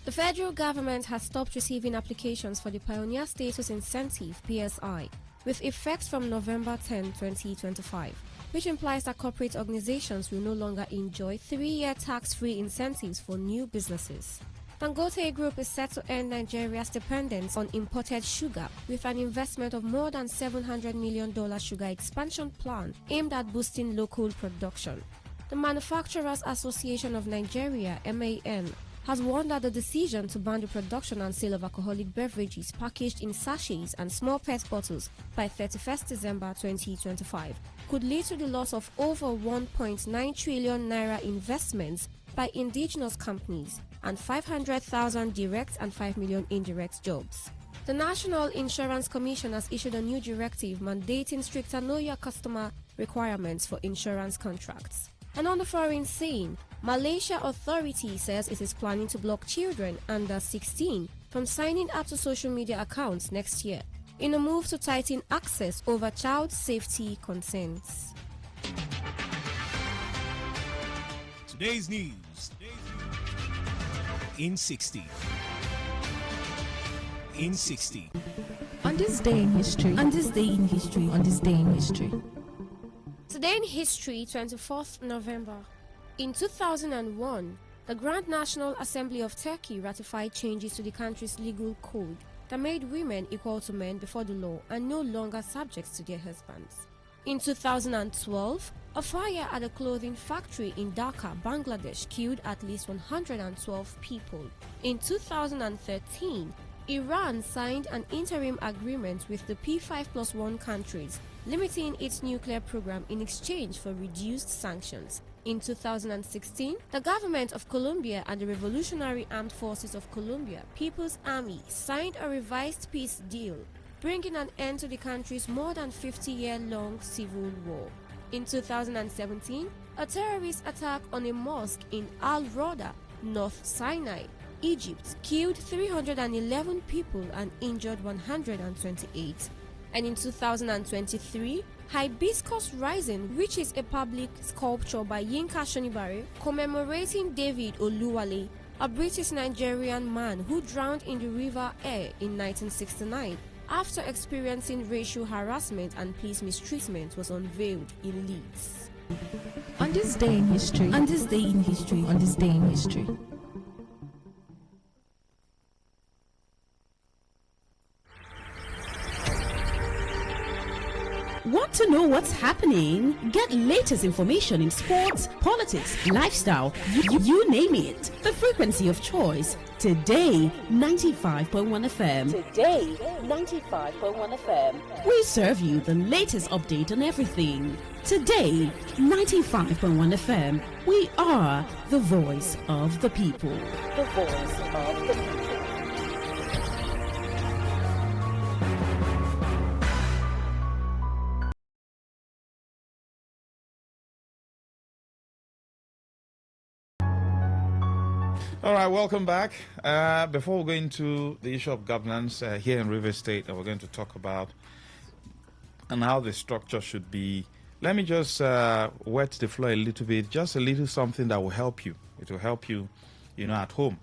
The federal government has stopped receiving applications for the Pioneer Status Incentive (PSI) with effect from November 10, 2025, which implies that corporate organizations will no longer enjoy 3-year tax-free incentives for new businesses. Dangote Group is set to end Nigeria's dependence on imported sugar with an investment of more than $700 million sugar expansion plan aimed at boosting local production. The Manufacturers Association of Nigeria, MAN, has warned that the decision to ban the production and sale of alcoholic beverages packaged in sachets and small PET bottles by 31st December 2025 could lead to the loss of over 1.9 trillion naira investments by indigenous companies and 500,000 direct and 5 million indirect jobs. The National Insurance Commission has issued a new directive mandating stricter know your customer requirements for insurance contracts. And on the foreign scene, Malaysia Authority says it is planning to block children under 16 from signing up to social media accounts next year. in a move to tighten access over child safety concerns. Today's news in 60. In 60. On this day in history. On this day in history. On this day in history. Today in history, 24th November. In 2001, the Grand National Assembly of Turkey ratified changes to the country's legal code that made women equal to men before the law and no longer subject to their husbands. In 2012, a fire at a clothing factory in Dhaka, Bangladesh killed at least 112 people. In 2013, Iran signed an interim agreement with the P5+1 countries, limiting its nuclear program in exchange for reduced sanctions. In 2016, the government of Colombia and the Revolutionary Armed Forces of Colombia, People's Army, signed a revised peace deal, bringing an end to the country's more than 50-year-long civil war. In 2017, a terrorist attack on a mosque in Al-Roda, North Sinai, Egypt, killed 311 people and injured 128. And in 2023, Hibiscus Rising, which is a public sculpture by Yinka Shonibare commemorating David Oluwale, a British-Nigerian man who drowned in the River Aire in 1969 after experiencing racial harassment and police mistreatment, was unveiled in Leeds. On this day in history. On this day in history. On this day in history. Want to know what's happening? Get latest information in sports, politics, lifestyle, you name it. The frequency of choice. Today, 95.1 FM. Today, 95.1 FM. We serve you the latest update on everything. Today, 95.1 FM. We are the voice of the people. The voice of the people. All right, welcome back. Before we go into the issue of governance here in River State, we're going to talk about and how the structure should be. Let me just wet the floor a little bit, just a little something that will help you. It will help you, at home.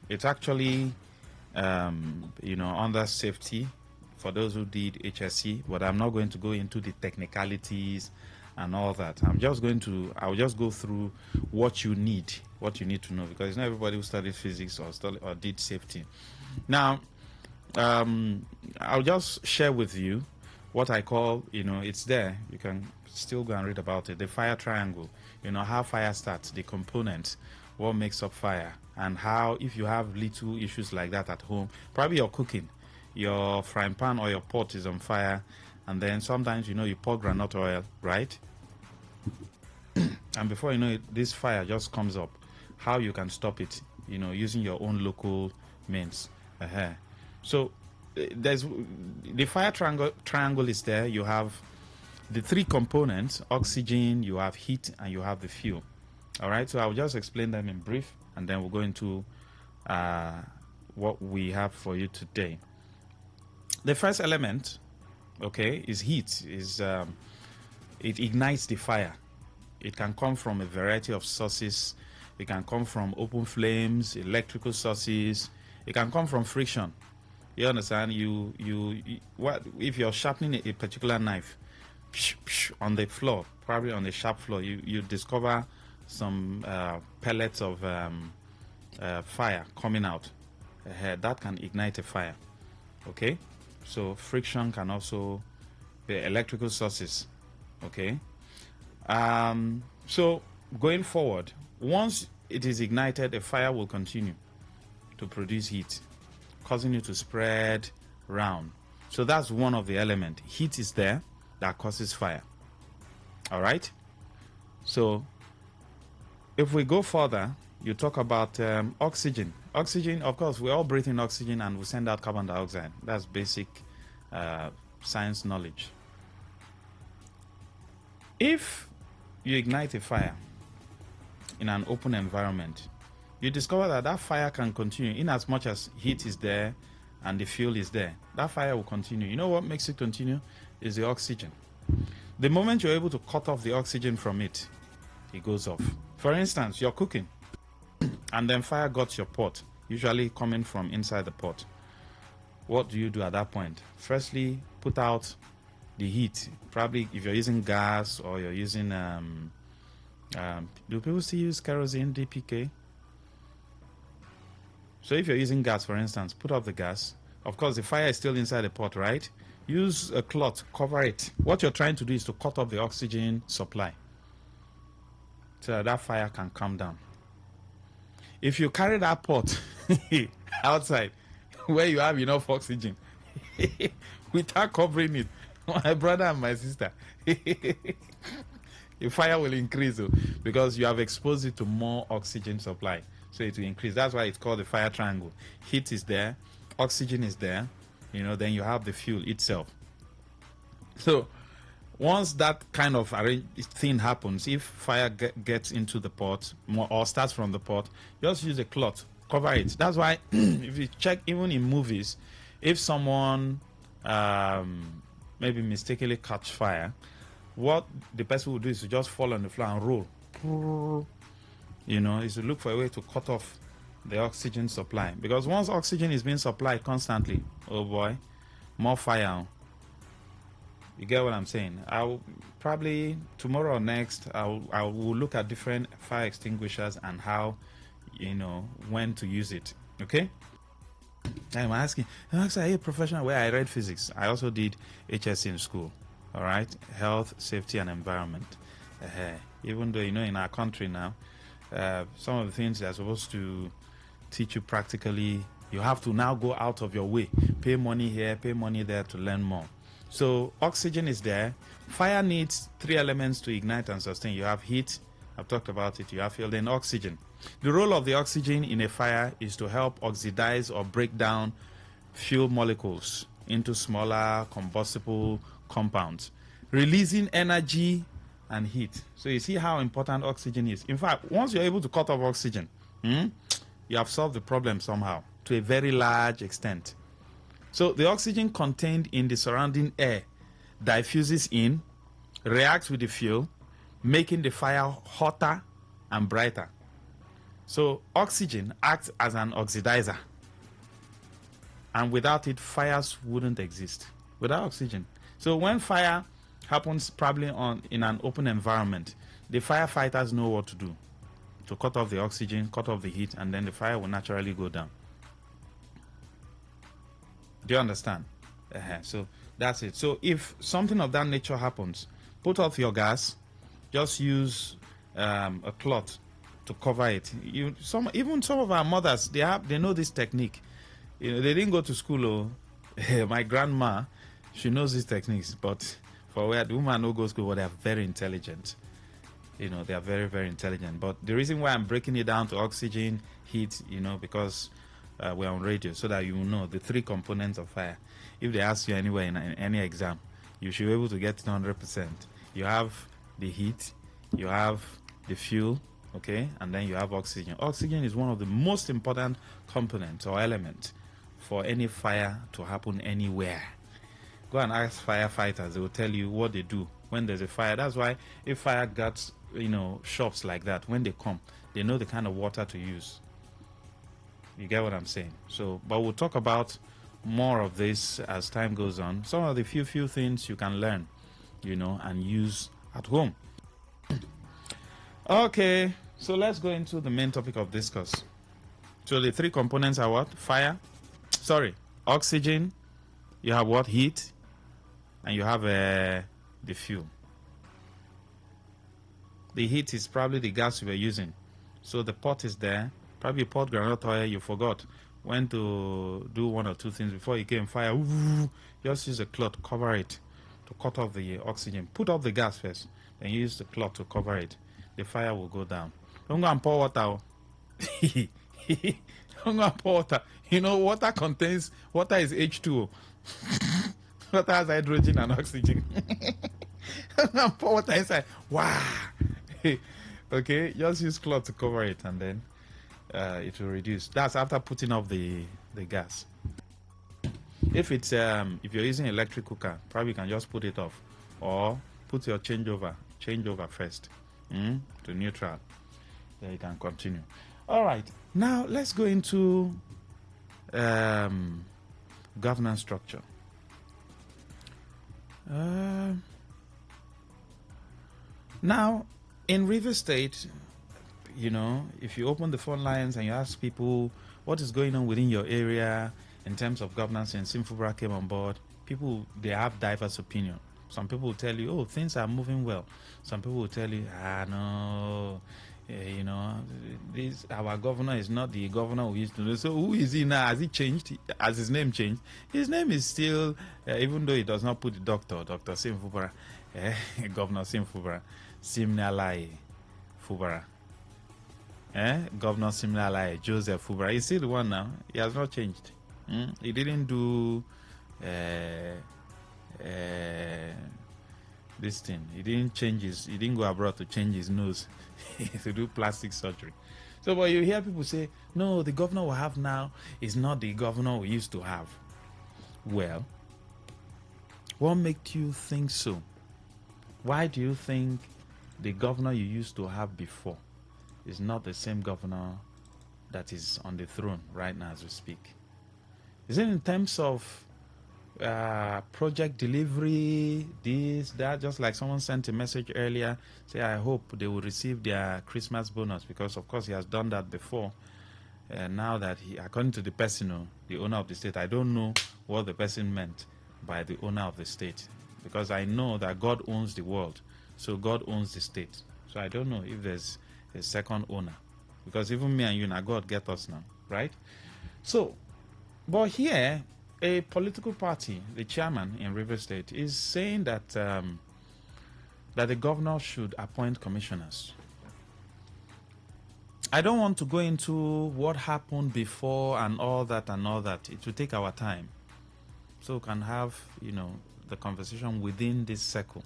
It's actually, under safety for those who did HSC, but I'm not going to go into the technicalities and all that. I'll just go through what you need to know, because it's not everybody who studied physics or did safety. Now, I'll just share with you what I call, it's there. You can still go and read about it. The fire triangle, how fire starts, the components, what makes up fire, and how, if you have little issues like that at home, probably you're cooking, your frying pan or your pot is on fire, and then sometimes, you pour groundnut oil, right? And before you know it, this fire just comes up. How you can stop it, using your own local means. So there's the fire triangle is there. You have the three components: oxygen, you have heat, and you have the fuel. All right, so I'll just explain them in brief, and then we'll go into what we have for you today. The first element, okay, is heat. It ignites the fire. It can come from a variety of sources. It can come from open flames, electrical sources. It can come from friction. You understand? What if you're sharpening a particular knife on the floor, probably on the sharp floor, you discover some pellets of fire coming out. That can ignite a fire. Okay, so friction can also be electrical sources. Okay, so going forward, once it is ignited, a fire will continue to produce heat, causing it to spread round. So that's one of the elements. Heat is there that causes fire. All right. So if we go further, you talk about oxygen. Oxygen, of course, we're all breathing oxygen and we send out carbon dioxide. That's basic science knowledge. If you ignite a fire in an open environment, you discover that fire can continue in as much as heat is there and the fuel is there, that fire will continue. You know what makes it continue? Is the oxygen. The moment you're able to cut off the oxygen from it, it goes off. For instance, you're cooking, and then fire got your pot, usually coming from inside the pot. What do you do at that point? Firstly, put out the heat. Probably if you're using gas or you're using do people still use kerosene, DPK? So if you're using gas, for instance, put up the gas. Of course, the fire is still inside the pot, right? Use a cloth, cover it. What you're trying to do is to cut off the oxygen supply so that fire can come down. If you carry that pot outside where you have enough oxygen without covering it, my brother and my sister, the fire will increase because you have exposed it to more oxygen supply. So it will increase. That's why it's called the fire triangle. Heat is there, oxygen is there, then you have the fuel itself. So once that kind of thing happens, if fire gets into the pot or starts from the pot, just use a cloth, cover it. That's why if you check, even in movies, if someone maybe mistakenly catch fire, what the person will do is to just fall on the floor and roll. Is to look for a way to cut off the oxygen supply. Because once oxygen is being supplied constantly, oh boy, more fire. You get what I'm saying? I'll probably tomorrow or next, I will look at different fire extinguishers and how, when to use it. Okay? I'm asking, are you a professional? Where I read physics. I also did HSC in school. All right? Health, safety, and environment. Even though, in our country now, some of the things they're supposed to teach you practically, you have to now go out of your way. Pay money here, pay money there to learn more. So oxygen is there. Fire needs 3 elements to ignite and sustain. You have heat, I've talked about it, you have fuel, then oxygen. The role of the oxygen in a fire is to help oxidize or break down fuel molecules into smaller combustible compounds, releasing energy and heat. So you see how important oxygen is. In fact, once you're able to cut off oxygen, you have solved the problem somehow to a very large extent. So the oxygen contained in the surrounding air diffuses in, reacts with the fuel, making the fire hotter and brighter. So oxygen acts as an oxidizer. And without it, fires wouldn't exist. Without oxygen. So when fire happens probably in an open environment, the firefighters know what to do. To cut off the oxygen, cut off the heat, and then the fire will naturally go down. Do you understand? So that's it. So if something of that nature happens, put off your gas, just use a cloth to cover it. Even some of our mothers, they know this technique. They didn't go to school. My grandma, she knows these techniques, but for where the woman no go to school, but they are very intelligent. They are very, very intelligent. But the reason why I'm breaking it down to oxygen, heat, because we're on radio, so that you know the 3 components of fire. If they ask you anywhere in any exam, you should be able to get it 100%. You have the heat, you have the fuel, okay, and then you have oxygen. Oxygen is one of the most important components or elements for any fire to happen anywhere. Go and ask firefighters; they will tell you what they do when there's a fire. That's why if fire gets shops like that, when they come, they know the kind of water to use. You get what I'm saying? So, but we'll talk about more of this as time goes on. Some of the few things you can learn, and use at home. Okay, so let's go into the main topic of discourse. So the 3 components are what? Oxygen. You have what? Heat. And you have the fuel. The heat is probably the gas you were using. So the pot is there. Probably you poured groundnut oil, you forgot when to do 1 or 2 things before you came fire. Just use a cloth, cover it to cut off the oxygen. Put off the gas first, then use the cloth to cover it. The fire will go down. Don't go and pour water. Don't go and pour water. Water is H2O. Water has hydrogen and oxygen. Don't go and pour water inside. Wow. Okay, just use cloth to cover it, and then it will reduce. That's after putting off the gas. If it's if you're using electric cooker, probably you can just put it off, or put your changeover first to neutral. Then you can continue. All right. Now let's go into governance structure. Now, in River State, if you open the phone lines and you ask people what is going on within your area in terms of governance since Simfubra came on board, people, they have diverse opinion. Some people will tell you, oh, things are moving well. Some people will tell you, no, this our governor is not the governor we used to know. So who is he now? Has he changed? Has his name changed? His name is still, even though he does not put the Dr. Simfubra, Governor Simfubra, Simnalai Fubara. Governor Simnalai, Joseph Fubara. You see the one now? He has not changed. He didn't do this thing. He didn't he didn't go abroad to change his nose to do plastic surgery. So, but you hear people say, no, the governor we have now is not the governor we used to have. Well, what makes you think so? Why do you think the governor you used to have before is not the same governor that is on the throne right now as we speak? Is it in terms of project delivery, this, that? Just like someone sent a message earlier, say, I hope they will receive their Christmas bonus, because of course he has done that before. Now that according to the person, the owner of the state, I don't know what the person meant by the owner of the state, because I know that God owns the world, so God owns the state. So I don't know if there's a second owner, because even me and you now, God get us now, right? So, but here, a political party, the chairman in River State, is saying that that the governor should appoint commissioners. I don't want to go into what happened before and all that. It will take our time, so we can have the conversation within this circle.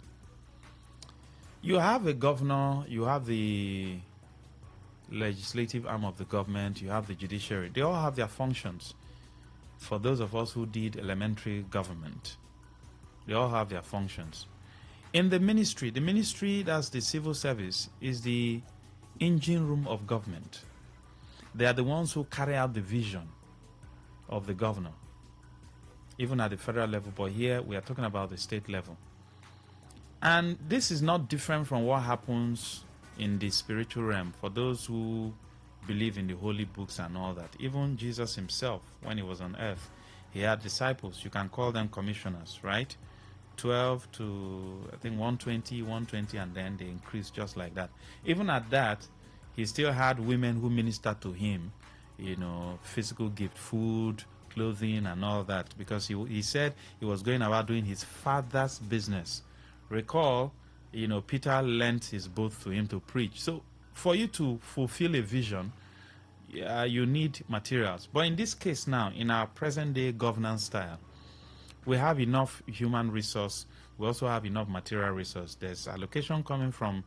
You have a governor, you have the legislative arm of the government, you have the judiciary. They all have their functions. For those of us who did elementary government, they all have their functions. In the ministry, that's the civil service, is the engine room of government. They are the ones who carry out the vision of the governor, even at the federal level, but here we are talking about the state level. And this is not different from what happens in the spiritual realm for those who believe in the holy books and all that. Even Jesus himself, when he was on earth, he had disciples. You can call them commissioners, right? 12 to, I think, 120, and then they increased just like that. Even at that, he still had women who ministered to him, physical gift, food, clothing, and all that, because he said he was going about doing his father's business. Recall, Peter lent his boat to him to preach. So for you to fulfill a vision, you need materials. But in this case now, in our present day governance style, we have enough human resource. We also have enough material resource. There's allocation coming from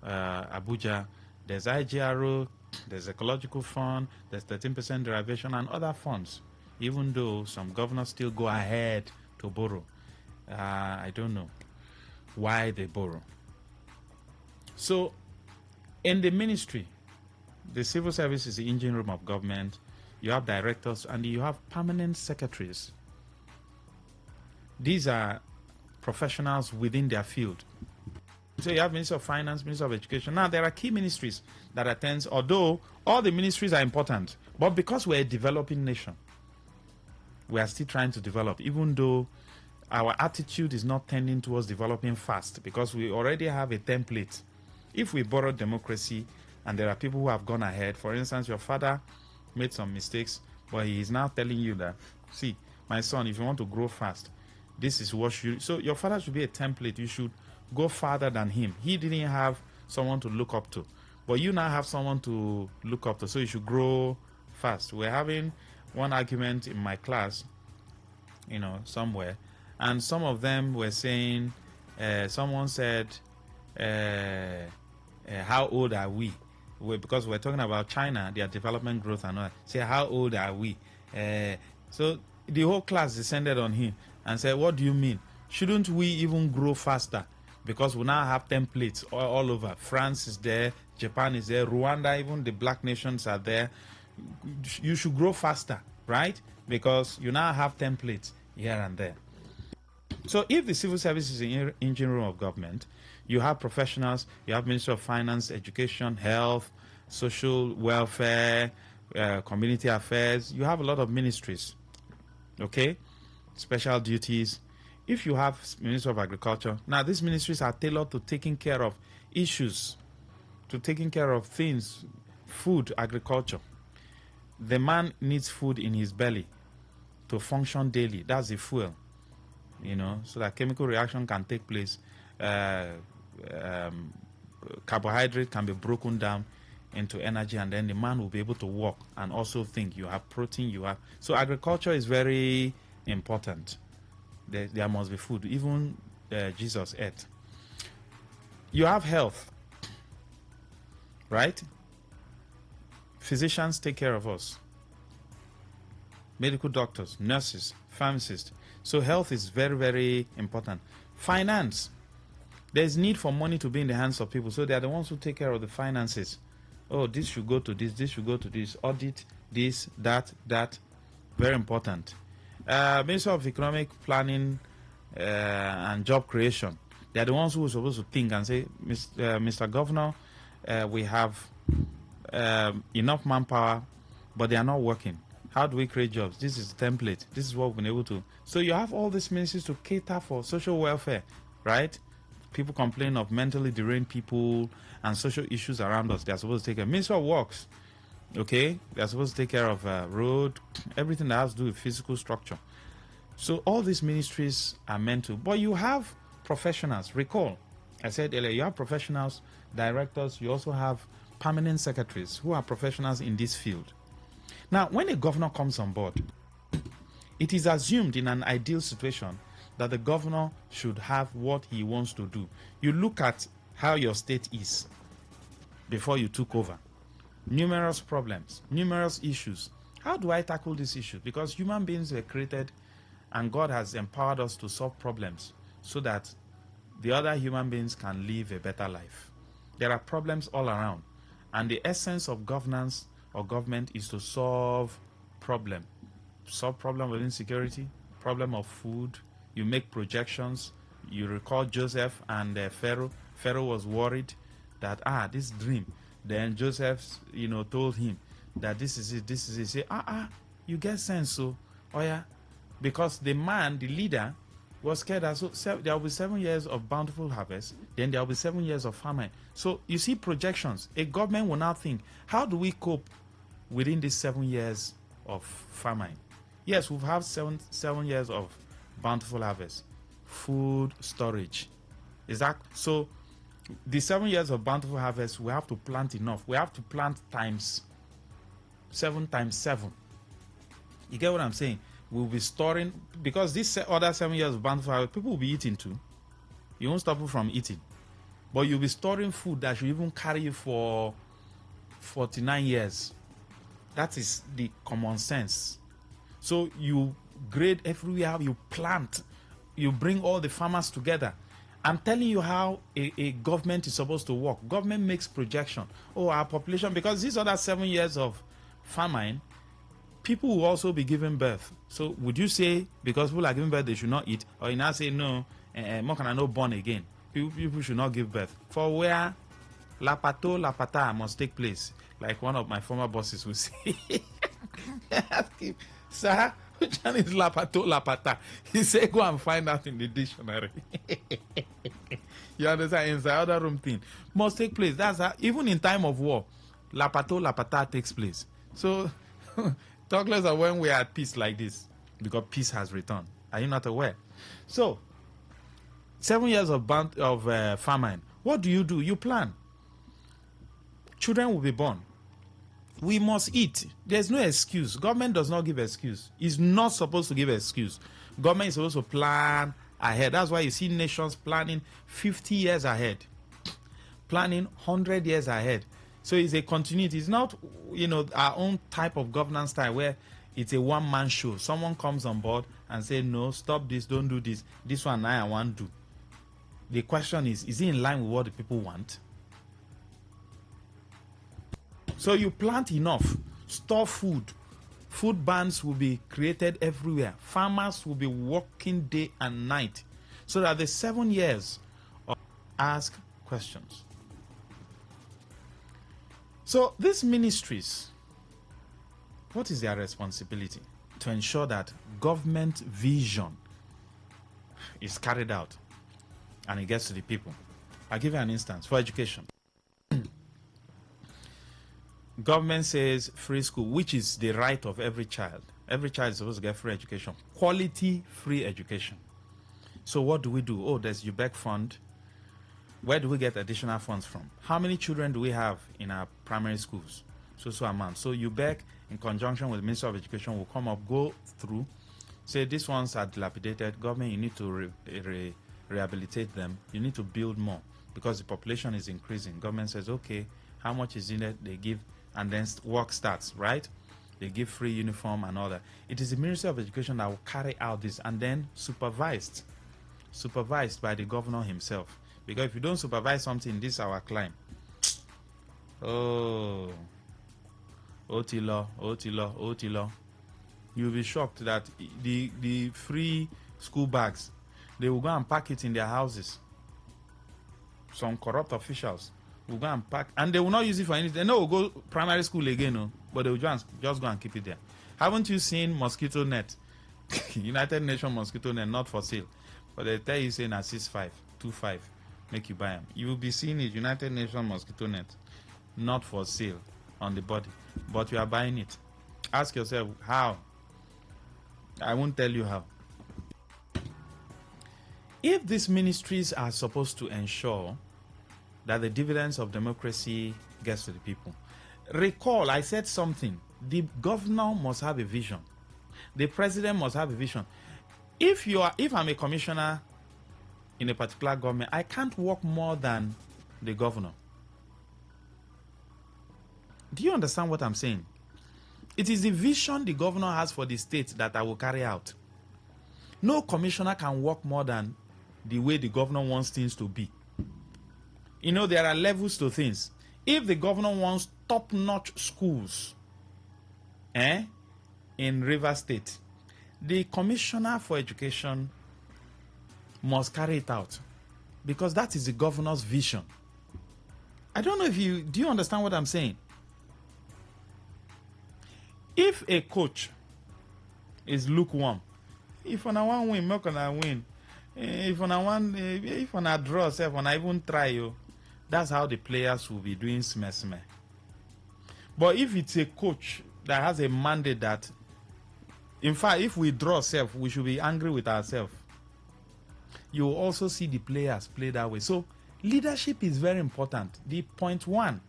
Abuja. There's IGRO. There's ecological fund. There's 13% derivation and other funds. Even though some governors still go ahead to borrow. I don't know why they borrow. So, in the ministry, the civil service is the engine room of government. You have directors and you have permanent secretaries. These are professionals within their field. So you have Minister of Finance, Minister of Education. Now, there are key ministries that attend, although all the ministries are important, but because we're a developing nation, we are still trying to develop, even though our attitude is not tending towards developing fast, because we already have a template. If we borrow democracy, and there are people who have gone ahead, for instance, your father made some mistakes, but he is now telling you that, see, my son, if you want to grow fast, this is what you... So your father should be a template. You should go farther than him. He didn't have someone to look up to, but you now have someone to look up to, so you should grow fast. We're having one argument in my class, somewhere, and some of them were saying, someone said, how old are we? Because we're talking about China, their development growth and all that. Say, how old are we? So the whole class descended on him and said, what do you mean? Shouldn't we even grow faster? Because we now have templates all over. France is there, Japan is there, Rwanda, even the black nations are there. You should grow faster, right? Because you now have templates here and there. So if the civil service is the engine room of government, you have professionals, you have Ministry of Finance, Education, Health, Social Welfare, Community Affairs. You have a lot of ministries, okay? Special duties. If you have Ministry of Agriculture, now these ministries are tailored to taking care of issues, to taking care of things, food, agriculture. The man needs food in his belly to function daily. That's the fuel, you know, so that chemical reaction can take place. Carbohydrate can be broken down into energy, and then the man will be able to walk and also think. You have protein, you have... So agriculture is very important. There must be food. Even Jesus ate. You have health, right? Physicians take care of us. Medical doctors, nurses, pharmacists. So health is very, very important. Finance. There's need for money to be in the hands of people. So they are the ones who take care of the finances. Oh, this should go to this should go to this. Audit, this, that. Very important. Minister of Economic Planning and Job Creation. They are the ones who are supposed to think and say, Mr. Governor, we have enough manpower, but they are not working. How do we create jobs? This is the template. This is what we've been able to. So you have all these ministries to cater for social welfare, right? People complain of mentally deranged people and social issues around us. They are supposed to take care. Minister of Works, okay? They are supposed to take care of road, everything that has to do with physical structure. So all these ministries are meant to. But you have professionals. Recall, I said earlier, you have professionals, directors. You also have permanent secretaries who are professionals in this field. Now, when a governor comes on board, it is assumed in an ideal situation that the governor should have what he wants to do. You look at how your state is before you took over. Numerous problems, numerous issues. How do I tackle these issues? Because human beings were created and God has empowered us to solve problems so that the other human beings can live a better life. There are problems all around, and the essence of governance or government is to solve problem. Solve problem with insecurity, problem of food. You make projections. You recall Joseph and Pharaoh. Pharaoh was worried that, this dream. Then Joseph, told him that this is it, this is it. Say, you get sense, so, oh yeah. Because the man, the leader, was scared that there will be 7 years of bountiful harvest, then there will be 7 years of famine. So you see projections. A government will now think, how do we cope within these 7 years of famine? Yes, we've had seven years of bountiful harvest, food storage. Is that so? The 7 years of bountiful harvest, we have to plant enough. We have to plant times 7 times 7. You get what I'm saying? We'll be storing, because this other 7 years of bountiful harvest, people will be eating too. You won't stop them from eating. But you'll be storing food that should even carry you for 49 years. That is the common sense. So you grade everywhere, you plant, you bring all the farmers together. I'm telling you how a government is supposed to work. Government makes projection. Oh, our population, because these other 7 years of famine, people will also be giving birth. So would you say because people are giving birth, they should not eat? Or you now say, no, more can I not born again? People should not give birth. For where la pata must take place, like one of my former bosses would say. Ask him, sir, which one is la pata? He said, go and find out in the dictionary. You understand? It's the other room thing. Must take place. That's how, even in time of war, la pata takes place. So talk less of when we are at peace like this, because peace has returned. Are you not aware? So 7 years of famine. What do? You plan. Children will be born. We must eat. There's no excuse. Government does not give excuse. It's not supposed to give excuse. Government is supposed to plan ahead. That's why you see nations planning 50 years ahead, planning 100 years ahead. So it's a continuity. It's not, our own type of governance style where, it's a one-man show. Someone comes on board and say, no, stop this, don't do this. This one I want to do. The question is it in line with what the people want? So you plant enough, store food. Food banks will be created everywhere. Farmers will be working day and night. So that the 7 years of ask questions. So these ministries, what is their responsibility? To ensure that government vision is carried out and it gets to the people. I'll give you an instance. For education. Government says free school, which is the right of every child. Every child is supposed to get free education. Quality free education. So what do we do? Oh, there's UBEC fund. Where do we get additional funds from? How many children do we have in our primary schools? So amount. So UBEC, in conjunction with the Ministry of Education, will come up, go through, say these ones are dilapidated. Government, you need to rehabilitate them. You need to build more because the population is increasing. Government says, okay, how much is in it? They give, and then work starts, right? They give free uniform and all that. It is the Ministry of Education that will carry out this and then supervised by the governor himself. Because if you don't supervise something, this is our climb. Oh, Otilo. You'll be shocked that the free school bags, they will go and pack it in their houses. Some corrupt officials will go and pack, and they will not use it for anything. They know we'll go primary school again, no, but they will just go and keep it there. Haven't you seen mosquito net? United Nations mosquito net, not for sale, but they tell you saying at 6.525, make you buy them. You will be seeing it, United Nations mosquito net, not for sale on the body, but you are buying it. Ask yourself how. I won't tell you how. If these ministries are supposed to ensure that the dividends of democracy gets to the people, recall I said something. The governor must have a vision. The president must have a vision. If I'm a commissioner in a particular government, I can't work more than the governor. Do you understand what I'm saying? It is the vision the governor has for the state that I will carry out. No commissioner can work more than the way the governor wants things to be. You know, there are levels to things. If the governor wants top-notch schools in River State, the commissioner for education must carry it out because that is the governor's vision. I don't know if do you understand what I'm saying? If a coach is lukewarm, if on a one win, not gonna win. If on a one, if on a draw, if on a even try you, that's how the players will be doing smash. But if it's a coach that has a mandate that, in fact, if we draw self, we should be angry with ourselves. You will also see the players play that way. So leadership is very important. The point one,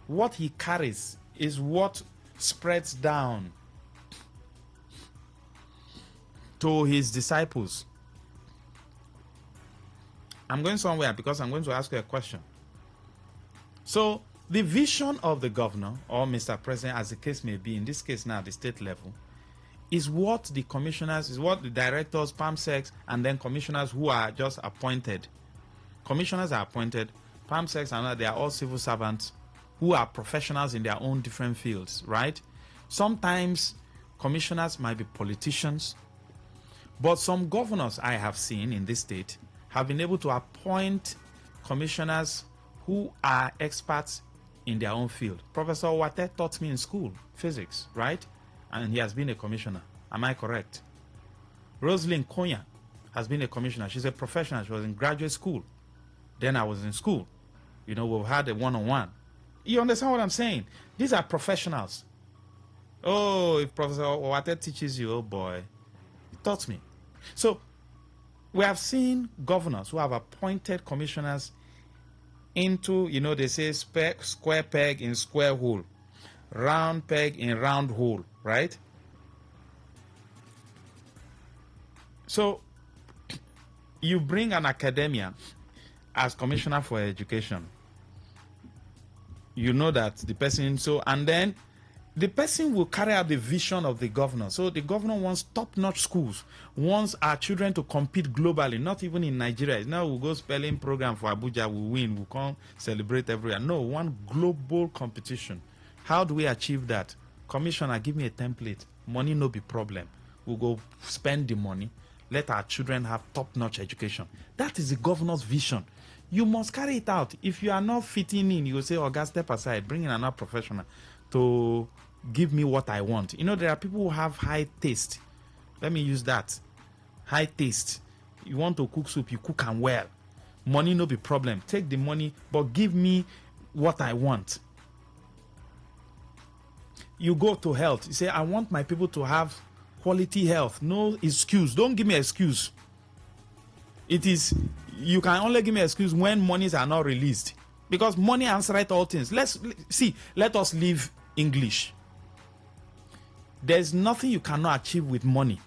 what he carries is what spreads down to his disciples. I'm going somewhere because I'm going to ask you a question. So the vision of the governor or Mr. President, as the case may be, in this case now at the state level, is what the commissioners, is what the directors, PAMSECs, and then commissioners who are just appointed. Commissioners are appointed, PAMSECs and they are all civil servants who are professionals in their own different fields, right? Sometimes commissioners might be politicians, but some governors I have seen in this state have been able to appoint commissioners who are experts in their own field. Professor Wate taught me in school, physics, right? And he has been a commissioner. Am I correct? Rosalind Konya has been a commissioner. She's a professional. She was in graduate school. Then I was in school. You know, we've had a one-on-one. You understand what I'm saying? These are professionals. Oh, if Professor Wate teaches you, oh boy, he taught me. So we have seen governors who have appointed commissioners into, you know, they say square peg in square hole, round peg in round hole, right? So you bring an academia as commissioner for education. You know that the person, so, and then the person will carry out the vision of the governor. So the governor wants top-notch schools, wants our children to compete globally, not even in Nigeria. Now we'll go spelling program for Abuja, we win, we'll come celebrate everywhere. No, one global competition. How do we achieve that? Commissioner, give me a template. Money no be problem. We'll go spend the money. Let our children have top-notch education. That is the governor's vision. You must carry it out. If you are not fitting in, you will say, oh, God, step aside, bring in another professional to give me what I want. You know, there are people who have high taste. Let me use that. High taste. You want to cook soup, you cook and well. Money no be problem. Take the money, but give me what I want. You go to health. You say, I want my people to have quality health. No excuse. Don't give me excuse. It is, you can only give me excuse when monies are not released. Because money answers all things. Let us leave English. There's nothing you cannot achieve with money.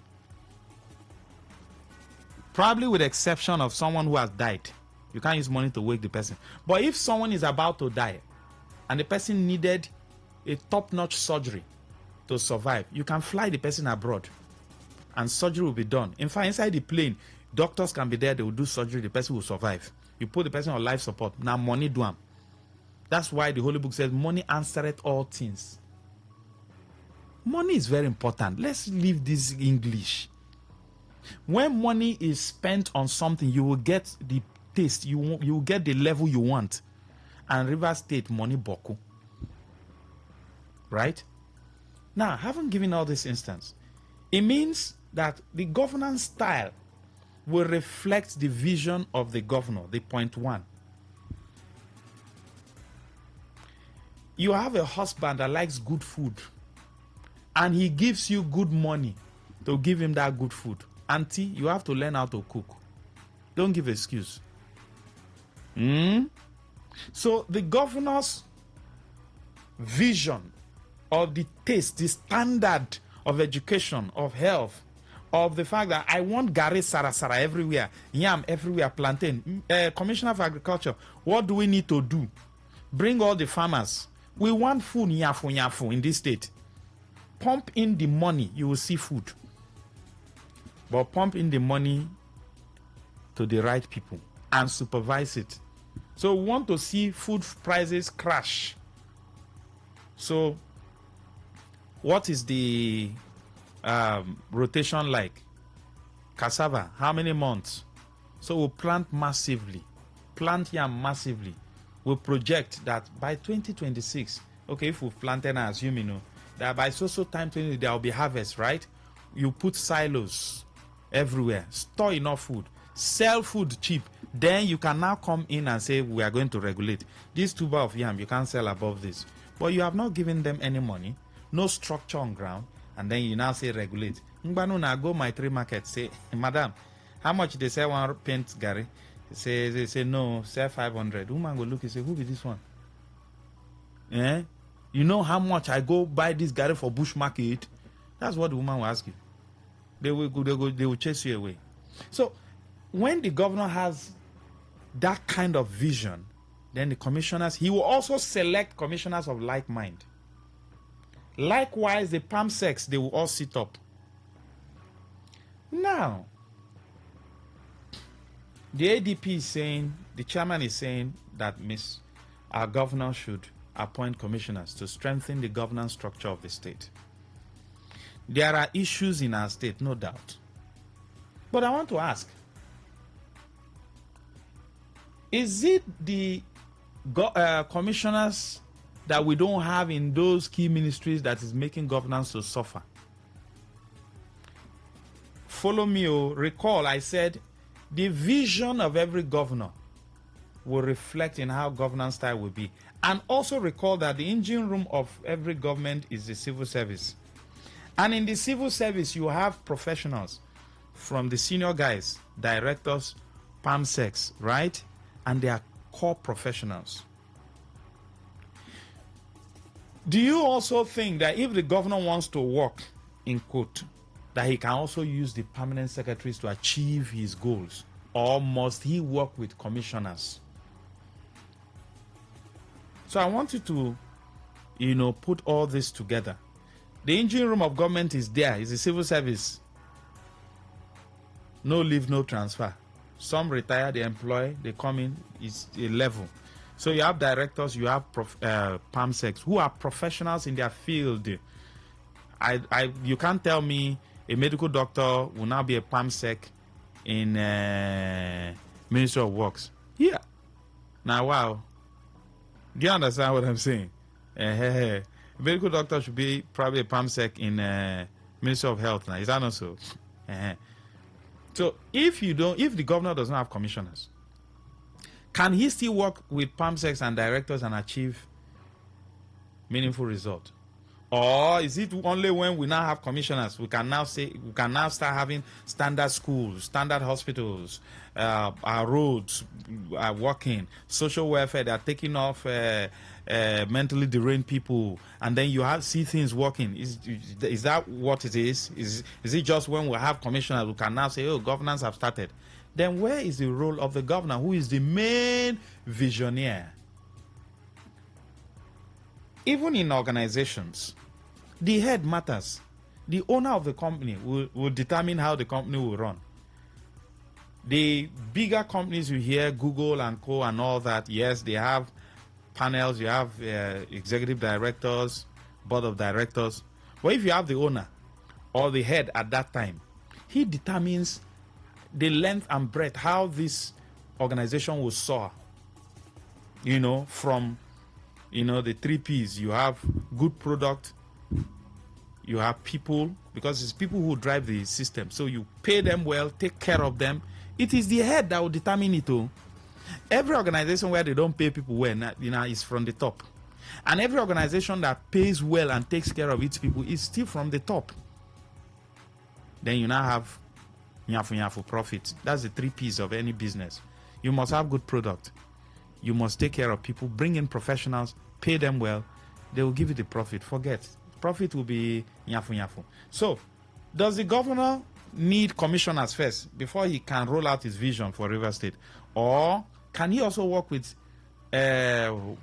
Probably with the exception of someone who has died. You can't use money to wake the person. But if someone is about to die and the person needed a top-notch surgery to survive, you can fly the person abroad and surgery will be done. In fact, inside the plane, doctors can be there, they will do surgery, the person will survive. You put the person on life support, now money do them. That's why the Holy Book says money answereth all things. Money is very important. Let's leave this English. When money is spent on something, you will get the taste, you will get the level you want. And River State, money boku. Right? Now, having given all this instance, it means that the governance style will reflect the vision of the governor, the point one. You have a husband that likes good food, and he gives you good money to give him that good food. Auntie, you have to learn how to cook. Don't give excuse. So the governor's vision of the taste, the standard of education, of health, of the fact that I want gari sarasara everywhere, yam everywhere, plantain. Commissioner of Agriculture, what do we need to do? Bring all the farmers. We want food, nyafu in this state. Pump in the money, you will see food. But pump in the money to the right people and supervise it. So we want to see food prices crash. So what is the rotation like? Cassava, how many months? So we'll plant massively. Plant yam massively. We'll project that by 2026, okay, if we've planted and assume, that by so time there will be harvest, right? You put silos everywhere, store enough food, sell food cheap. Then you can now come in and say, we are going to regulate. This tuber of yam, you can't sell above this. But you have not given them any money, no structure on ground, and then you now say regulate. Ngbanu na go my tree market, say, madam, how much they sell one paint Gary? They say no, sell 500. Woman go look and say, who be this one? Eh? You know how much I go buy this Gary for bush market? That's what the woman will ask you. They will chase you away. So when the governor has that kind of vision, then the commissioners, he will also select commissioners of like mind. Likewise, the PAMSECs, they will all sit up. Now, the ADP is saying, the chairman is saying that our governor should appoint commissioners to strengthen the governance structure of the state. There are issues in our state, no doubt. But I want to ask, is it the commissioners that we don't have in those key ministries that is making governance to suffer? Follow me, recall I said the vision of every governor will reflect in how governance style will be. And also recall that the engine room of every government is the civil service. And in the civil service, you have professionals from the senior guys, directors, PAMSECs, right? And they are core professionals. Do you also think that if the governor wants to work, in quote, that he can also use the permanent secretaries to achieve his goals? Or must he work with commissioners? So I want you to, put all this together. The engine room of government is there. It's a civil service. No leave, no transfer. Some retire, they employ, they come in. It's a level. So you have directors, you have PAMSECs who are professionals in their field. You can't tell me a medical doctor will now be a PAMSEC in Ministry of Works. Yeah. Now, wow. Do you understand what I'm saying? A medical doctor should be probably a PAMSEC in Ministry of Health. Now, is that not so? So if the governor does not have commissioners, can he still work with PAMSECs and directors and achieve meaningful results? Or is it only when we now have commissioners we can now start having standard schools, standard hospitals, our roads are working, social welfare, they are taking off mentally deranged people, and then you see things working? Is that what it is? Is it just when we have commissioners we can now say, oh, governance have started? Then where is the role of the governor, who is the main visioneer? Even in organizations, the head matters. The owner of the company will determine how the company will run. The bigger companies you hear, Google and Co. and all that, yes, they have panels, you have executive directors, board of directors. But if you have the owner or the head at that time, he determines the length and breadth, how this organization will soar. From the 3 P's. You have good product, you have people, because it's people who drive the system. So you pay them well, take care of them. It is the head that will determine it. Every organization where they don't pay people well, is from the top. And every organization that pays well and takes care of its people is still from the top. Then you now have nyafu profit. That's the 3 P's of any business. You must have good product. You must take care of people, bring in professionals, pay them well. They will give you the profit. Forget. Profit will be nyafu. So, does the governor need commissioners first before he can roll out his vision for River State? Or can he also work with PAMSECs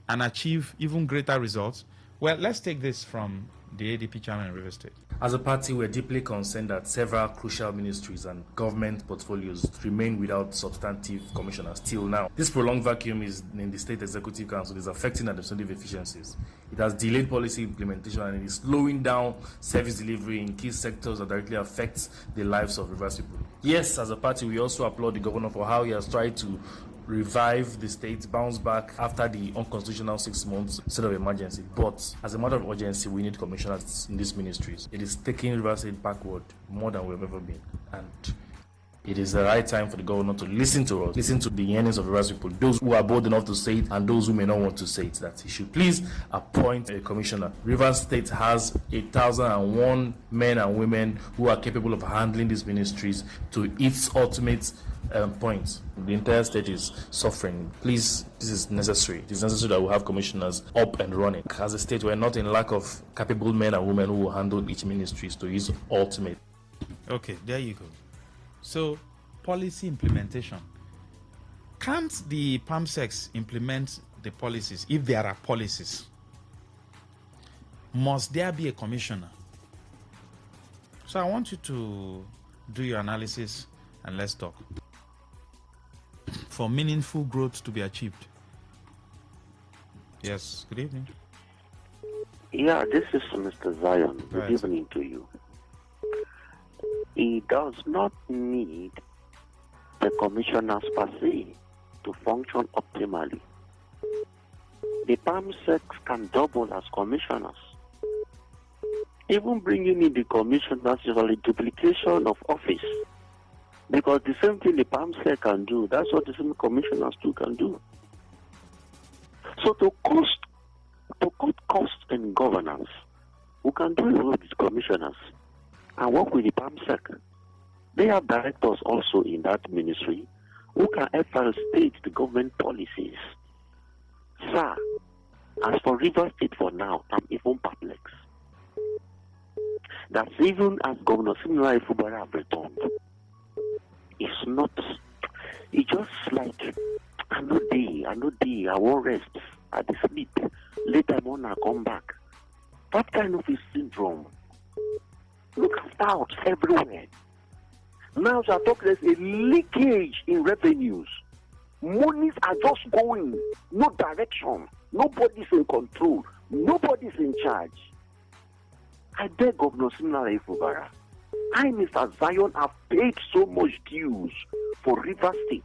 and achieve even greater results? Well, let's take this from the ADP chairman in River State. As a party, we're deeply concerned that several crucial ministries and government portfolios remain without substantive commissioners till now. This prolonged vacuum in the State Executive Council is affecting administrative efficiencies. It has delayed policy implementation and it is slowing down service delivery in key sectors that directly affect the lives of Rivers people. Yes, as a party, we also applaud the governor for how he has tried to revive the state, bounce back after the unconstitutional 6 months state of emergency. But as a matter of urgency, we need commissioners in these ministries. It is taking River State backward more than we've ever been. And it is the right time for the governor to listen to us, listen to the yearnings of Rivers people, those who are bold enough to say it and those who may not want to say it, that he should please appoint a commissioner. Rivers State has 1,001 men and women who are capable of handling these ministries to its ultimate point. The entire state is suffering. Please, this is necessary. It is necessary that we have commissioners up and running. As a state, we're not in lack of capable men and women who will handle each ministry to its ultimate. Okay, there you go. So, policy implementation. Can't the PAMSECs implement the policies if there are policies? Must there be a commissioner? So I want you to do your analysis and let's talk. For meaningful growth to be achieved. Yes, good evening. Yeah, this is Mr. Zion. Good evening to you. He does not need the commissioners per se to function optimally. The PAMSECs can double as commissioners. Even bringing in the commissioners is a duplication of office. Because the same thing the PAMSEC can do, that's what the same commissioners too can do. So to cut costs in governance, we can do it with the commissioners and work with the PAMSEC. They have directors also in that ministry who can help state the government policies. Sir, as for River State for now, I'm even perplexed. That's even as Governor Simila Ifubara have returned. It's not, it's just like, I know day, I won't rest. at the sleep. Later on, I come back. That kind of a syndrome. Look at doubts everywhere. Now, so I talk, there's a leakage in revenues. Monies are just going, no direction. Nobody's in control. Nobody's in charge. I beg Governor Siminala Ifubara, I, Mr. Zion, have paid so much dues for River State.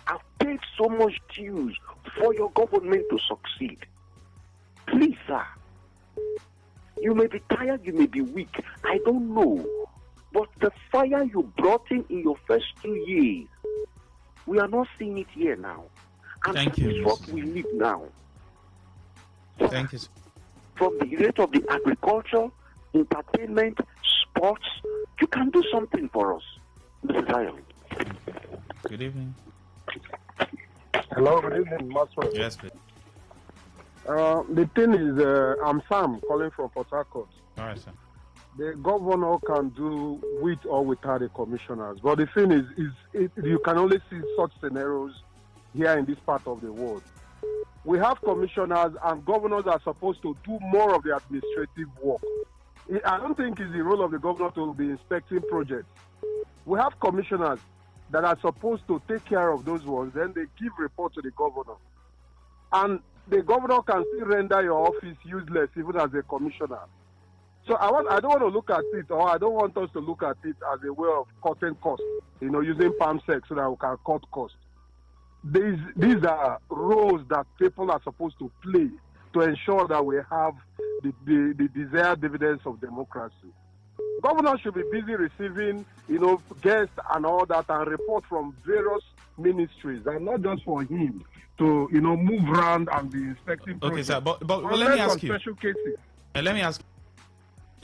I've paid so much dues for your government to succeed. Please, sir. You may be tired, you may be weak. I don't know. But the fire you brought in your first 2 years, we are not seeing it here now. And Thank you. That's what we need now. Thank you. From the rate of the agriculture, entertainment, sports, you can do something for us. Mr. Zion. Good evening. Hello, good evening, Master. Yes, please. The thing is, I'm Sam, calling from Port Harcourt. All right, sir. The governor can do with or without the commissioners. But the thing is you can only see such scenarios here in this part of the world. We have commissioners and governors are supposed to do more of the administrative work. I don't think it's the role of the governor to be inspecting projects. We have commissioners that are supposed to take care of those ones, then they give report to the governor. And the governor can still render your office useless even as a commissioner. So I don't want to look at it, or I don't want us to look at it as a way of cutting costs, using PAMSEC so that we can cut costs. These are roles that people are supposed to play to ensure that we have the desired dividends of democracy. Governors should be busy receiving, guests and all that and report from various ministries, and not just for him to, move around and be inspecting projects. Okay, sir, but let me ask you. Special cases. Let me ask.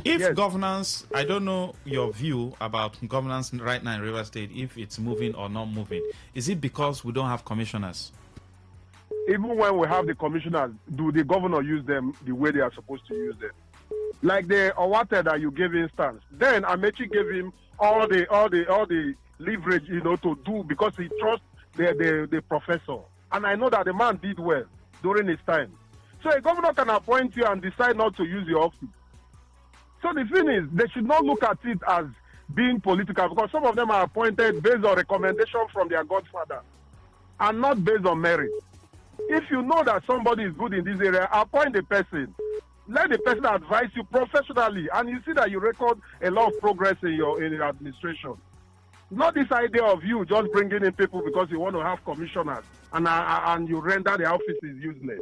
If Yes. governance, I don't know your view about governance right now in River State, if it's moving or not moving. Is it because we don't have commissioners? Even when we have the commissioners, do the governor use them the way they are supposed to use them? Like the Owate that you gave instance. Then Amechi gave him all the leverage, to do because he trusts the professor. And I know that the man did well during his time. So a governor can appoint you and decide not to use your office. So the thing is, they should not look at it as being political because some of them are appointed based on recommendation from their godfather and not based on merit. If you know that somebody is good in this area, appoint the person. Let the person advise you professionally, and you see that you record a lot of progress in your administration. Not this idea of you just bringing in people because you want to have commissioners and you render the offices useless.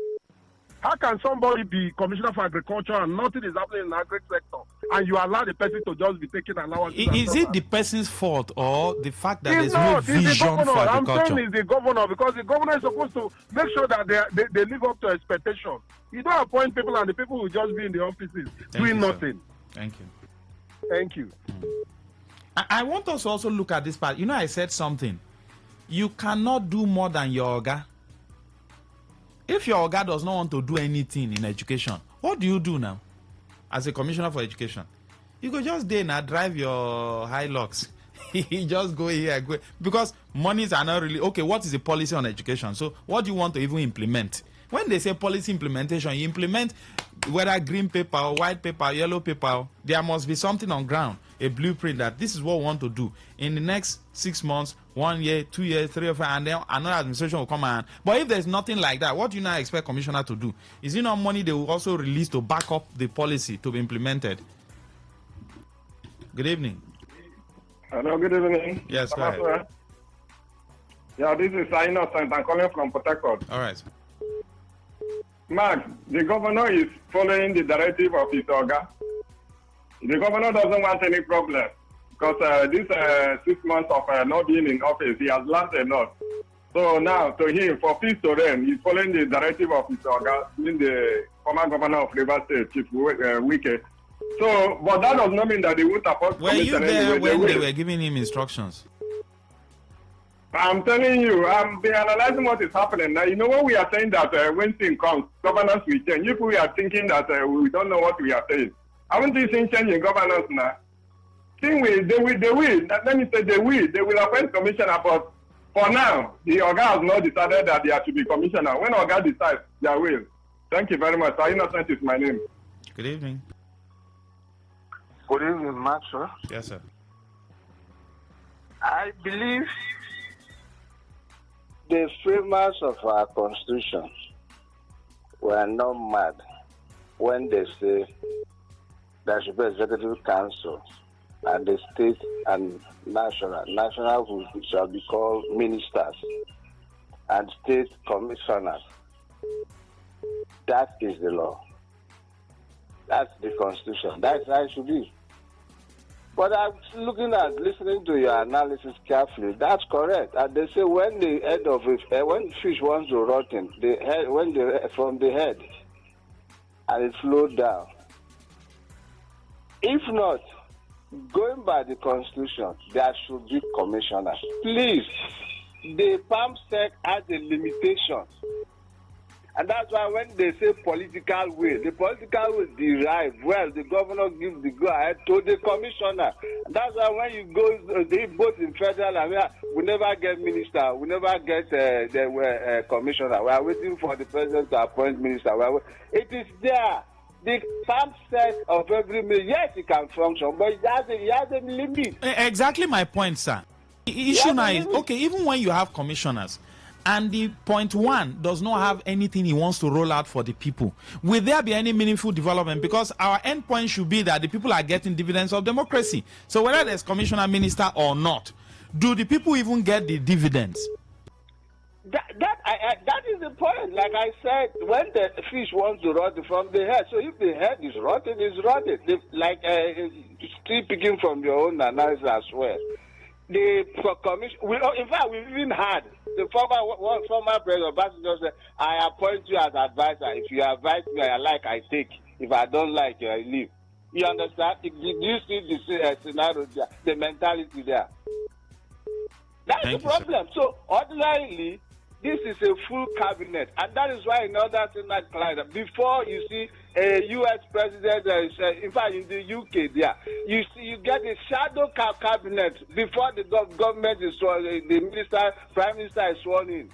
How can somebody be commissioner for agriculture and nothing is happening in the agri sector, and you allow the person to just be taking allowances? Is it the person's fault or the fact that It's there's no not. vision It's the governor. for I'm agriculture? saying it's the governor because the governor is supposed to make sure that they live up to expectation. You don't appoint people and the people will just be in the offices doing nothing. Thank you. Thank you. I want us to also look at this part. I said something. You cannot do more than your Oga. If your Oga does not want to do anything in education, what do you do now as a commissioner for education? You go just there now, drive your Hilux. You just go here, go, because monies are not really, okay, what is the policy on education? So what do you want to even implement? When they say policy implementation, you implement whether green paper, or white paper, yellow paper, there must be something on ground, a blueprint that this is what we want to do in the next 6 months, 1 year, 2 years, 3 or 5, and then another administration will come on. But if there's nothing like that, what do you now expect commissioner to do? Is it not money they will also release to back up the policy to be implemented? Good evening. Hello, good evening. Yes, go ahead. Yeah, this is Innocent. I'm calling from Port Harcourt. All right. Mark, the governor is following the directive of his Oga. The governor doesn't want any problem because this 6 months of not being in office, he has learned a lot. So now, to him, for peace to reign, he's following the directive of his Oga, being the former governor of River State, Chief Wike. So, but that does not mean that they won't appoint. Were you there when they were giving him instructions? I'm telling you, I'm analyzing what is happening now. You know what we are saying that when things comes, governance will change. If we are thinking that we don't know what we are saying, haven't you seen change in governance now? They will. Let me say they will. They will appoint commissioner, but For now, the Oga has not decided that they are to be commissioner. When Oga decides, they will. Thank you very much. Sir Innocent is my name. Good evening. Good evening, Master. Yes, sir. I believe the framers of our constitution were not mad when they say there should be executive council at the state and national. National shall be called ministers and state commissioners. That is the law. That's the constitution. That's how it should be. But I'm listening to your analysis carefully. That's correct. And they say when the head of it, when fish wants to rotten, the head, from the head, and it flowed down. If not, going by the constitution, there should be commissioners. Please, the PAMSEC has a limitation. And that's why when they say political will, the political will derive, well, the governor gives the go-ahead to the commissioner. And that's why when you go, both in federal and we never get minister, we never get the commissioner. We are waiting for the president to appoint minister. It is there. The PAMSEC of every minister, yes, it can function, but it has a limit. Exactly my point, sir. The issue now is, okay, even when you have commissioners, and the point one does not have anything he wants to roll out for the people, will there be any meaningful development? Because our end point should be that the people are getting dividends of democracy. So whether there's commissioner, minister or not, do the people even get the dividends? That is the point. Like I said, when the fish wants to rot from the head, so if the head is rotten, it's rotten. Still picking from your own analysis as well. The commission, in fact, we've even had the former president Obasanjo said, I appoint you as advisor. If you advise me, I like, I take. If I don't like you, I leave. You understand? Do you see the scenario there, the mentality there? That's the problem. So, ordinarily, this is a full cabinet. And that is why in other Senate clients, before you see a U.S. president, in fact, in the UK there, you get a shadow cabinet before the government is sworn, the prime minister is sworn in.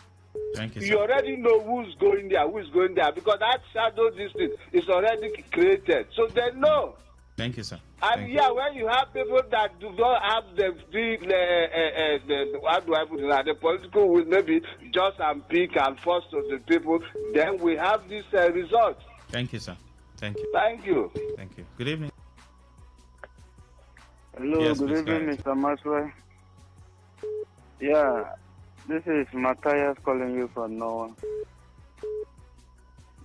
Thank you, sir. You already know who's going there, because that shadow district is already created. So they know. Thank you, sir. And when you have people that do not have how do I put it now? The political will maybe just and pick and force to the people, then we have this result. Thank you, sir. Thank you. Thank you. Thank you. Good evening. Hello, yes, good evening, Mr. Maxwell. Yeah, this is Matthias calling you from Noah.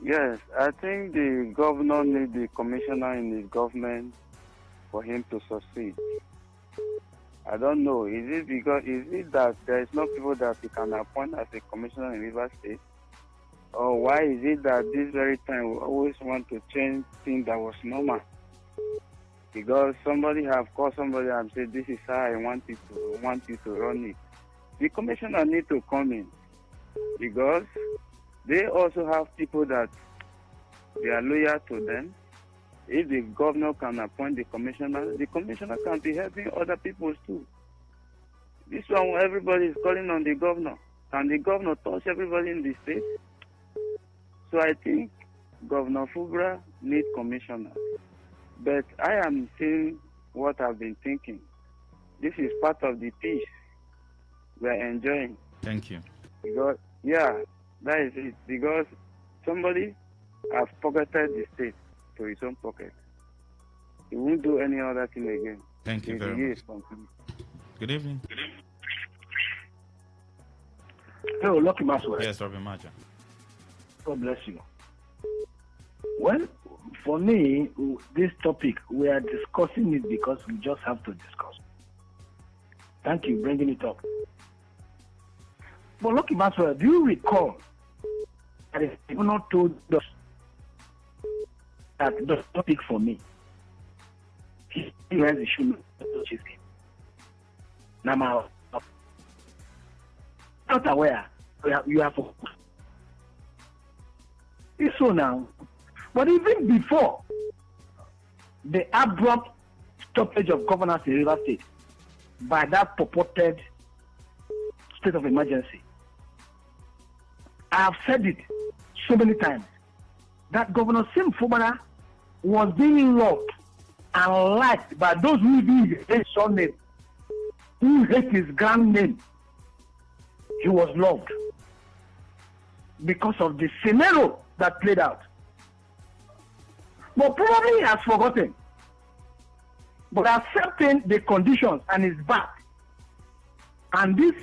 Yes, I think the governor needs the commissioner in his government for him to succeed. I don't know. Is it that there is no people that he can appoint as a commissioner in River State? Or why is it that this very time we always want to change things that was normal? Because somebody have called somebody and said, this is how I want you to run it. The commissioner need to come in, because they also have people that they are loyal to them. If the governor can appoint the commissioner can be helping other people too. This one, everybody is calling on the governor. Can the governor touch everybody in the state? So I think Governor Fubra needs commissioner. But I am saying what I've been thinking. This is part of the peace we are enjoying. Thank you. Because, that is it. Because somebody has pocketed the state to his own pocket. He won't do any other thing again. Thank you very much. Good evening. Hello, Lucky Maxwell. Yes, Robin Maja. God bless you. Well, for me, this topic, we are discussing it because we just have to discuss. Thank you for bringing it up. But Lucky Maxwell, do you recall that the governor told us that the topic for me, he has the shoe to chase him. Now, I'm not aware you have focused. It's so now. But even before the abrupt stoppage of governance in River State by that purported state of emergency. I have said it so many times that Governor Sim Fubara was being loved and liked by those who didn't hate his surname, who hate his grand name. He was loved because of the scenario that played out. But probably he has forgotten. But accepting the conditions and his back, and this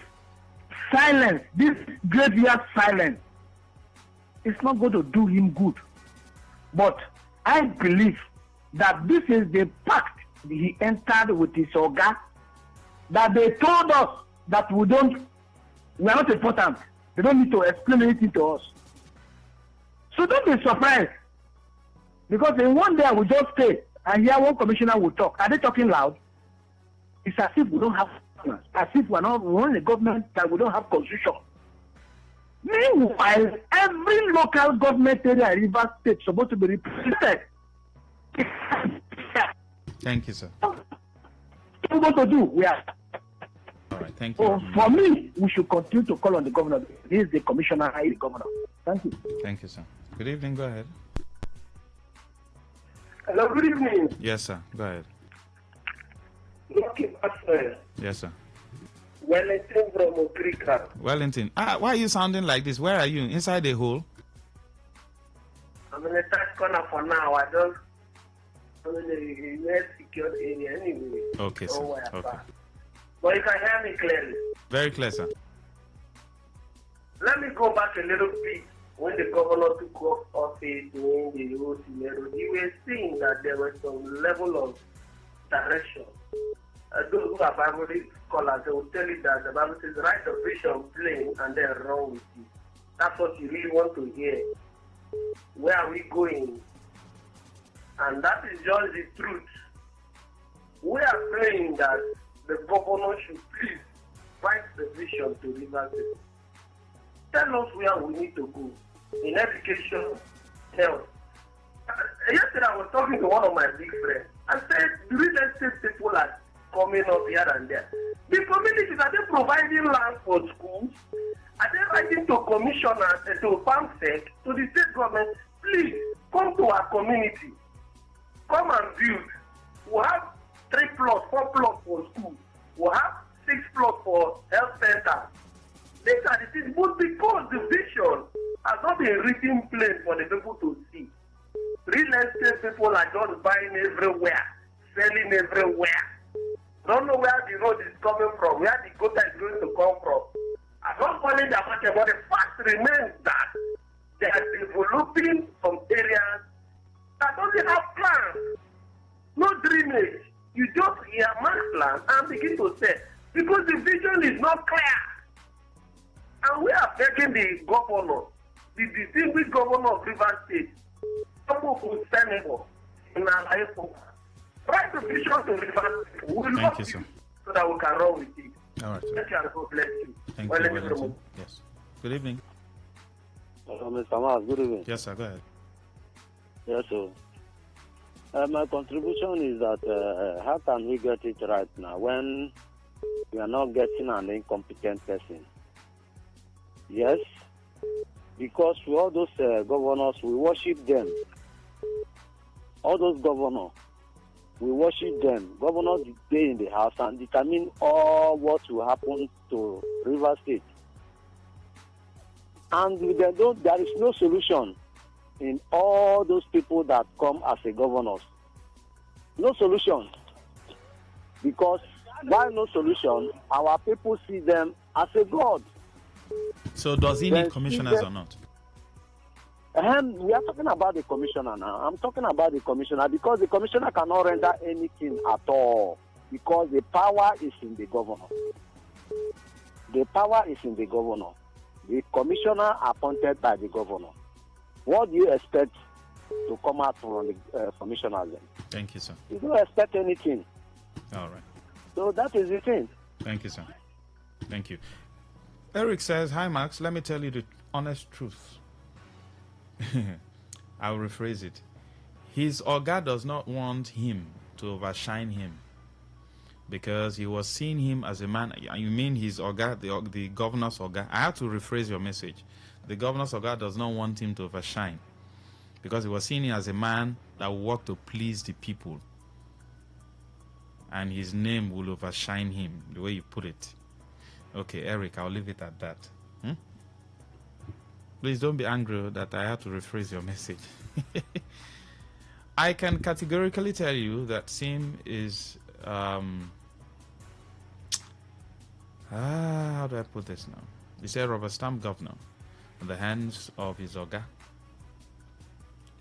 silence, this graveyard silence, is not going to do him good. But I believe that this is the pact he entered with his Oga, that they told us that we are not important. They don't need to explain anything to us. So don't be surprised. Because in one day I will just stay and hear one commissioner will talk. Are they talking loud? It's as if we don't have governance, as if we're in a government that we don't have constitution. Meanwhile, every local government area in Rivers State is supposed to be represented. Thank you, sir. What we want to do, we are. All right, thank you. So for me, we should continue to call on the governor. He is the commissioner, he is the governor. Thank you. Thank you, sir. Good evening, go ahead. Hello, good evening. Yes, sir. Go ahead. Lucky Pastor. Yes, sir. Wellington from Okrika. Wellington. Why are you sounding like this? Where are you? Inside the hole? I'm in the third corner for now. I'm in a well secured area anyway. Okay, sir. Okay. But you can hear me clearly. Very clear, sir. Let me go back a little bit. When the governor took office in the whole scenario, you were seeing that there was some level of direction. Those who are Bible scholars, they will tell you that the Bible says, write the vision plain and then run with it. That's what you really want to hear. Where are we going? And that is just the truth. We are praying that the governor should please write the vision to Rivers State. Tell us where we need to go in education, health. Yesterday I was talking to one of my big friends and said, the real estate people are coming up here and there. The communities, are they providing land for schools? Are they writing to commissioners, to PAMSEC, to the state government, please come to our community, come and build. We have 3 plots, 4 plots for school. We have 6 plots for health center. These are the things, but because the vision has not been written plain for the people to see. Real estate people are just buying everywhere, selling everywhere. Don't know where the road is coming from, where the quota is going to come from. I'm not calling the market, but the fact remains that they are developing some areas that don't have plans, no dreamage. You just earmark land and begin to say, because the vision is not clear. And we are begging the governor, the distinguished governor of Rivers State, Senegal, in our life, write the vision to Rivers State. We will Thank you, sir. So that we can run with it. All right, sir. Thank you and God bless you. Thank Well, you, let me Wellington. Yes. Good evening. Mr. Mas, good evening. Yes, sir. Go ahead. Yes, sir. My contribution is that how can we get it right now when we are not getting an incompetent person? Yes, because all those governors, we worship them. All those governors, we worship them. Governors stay in the house and determine all what will happen to River State. And there is no solution in all those people that come as a governors. No solution. Because why no solution? Our people see them as a god. So does he need commissioners or not? We are talking about the commissioner now. I'm talking about the commissioner because the commissioner cannot render anything at all because the power is in the governor. The power is in the governor. The commissioner appointed by the governor. What do you expect to come out from the commissioner then? Thank you, sir. You don't expect anything. All right. So that is the thing. Thank you, sir. Thank you. Eric says, hi, Max. Let me tell you the honest truth. I'll rephrase it. His Oga does not want him to overshine him. because he was seeing him as a man. You mean his Oga, the governor's Oga? I have to rephrase your message. The governor's Oga does not want him to overshine, because he was seeing him as a man that will work to please the people, and his name will overshine him, the way you put it. Okay, Eric, I'll leave it at that. Please don't be angry that I had to rephrase your message. I can categorically tell you that Sim is how do I put this now? He's a rubber stamp governor in the hands of his Oga.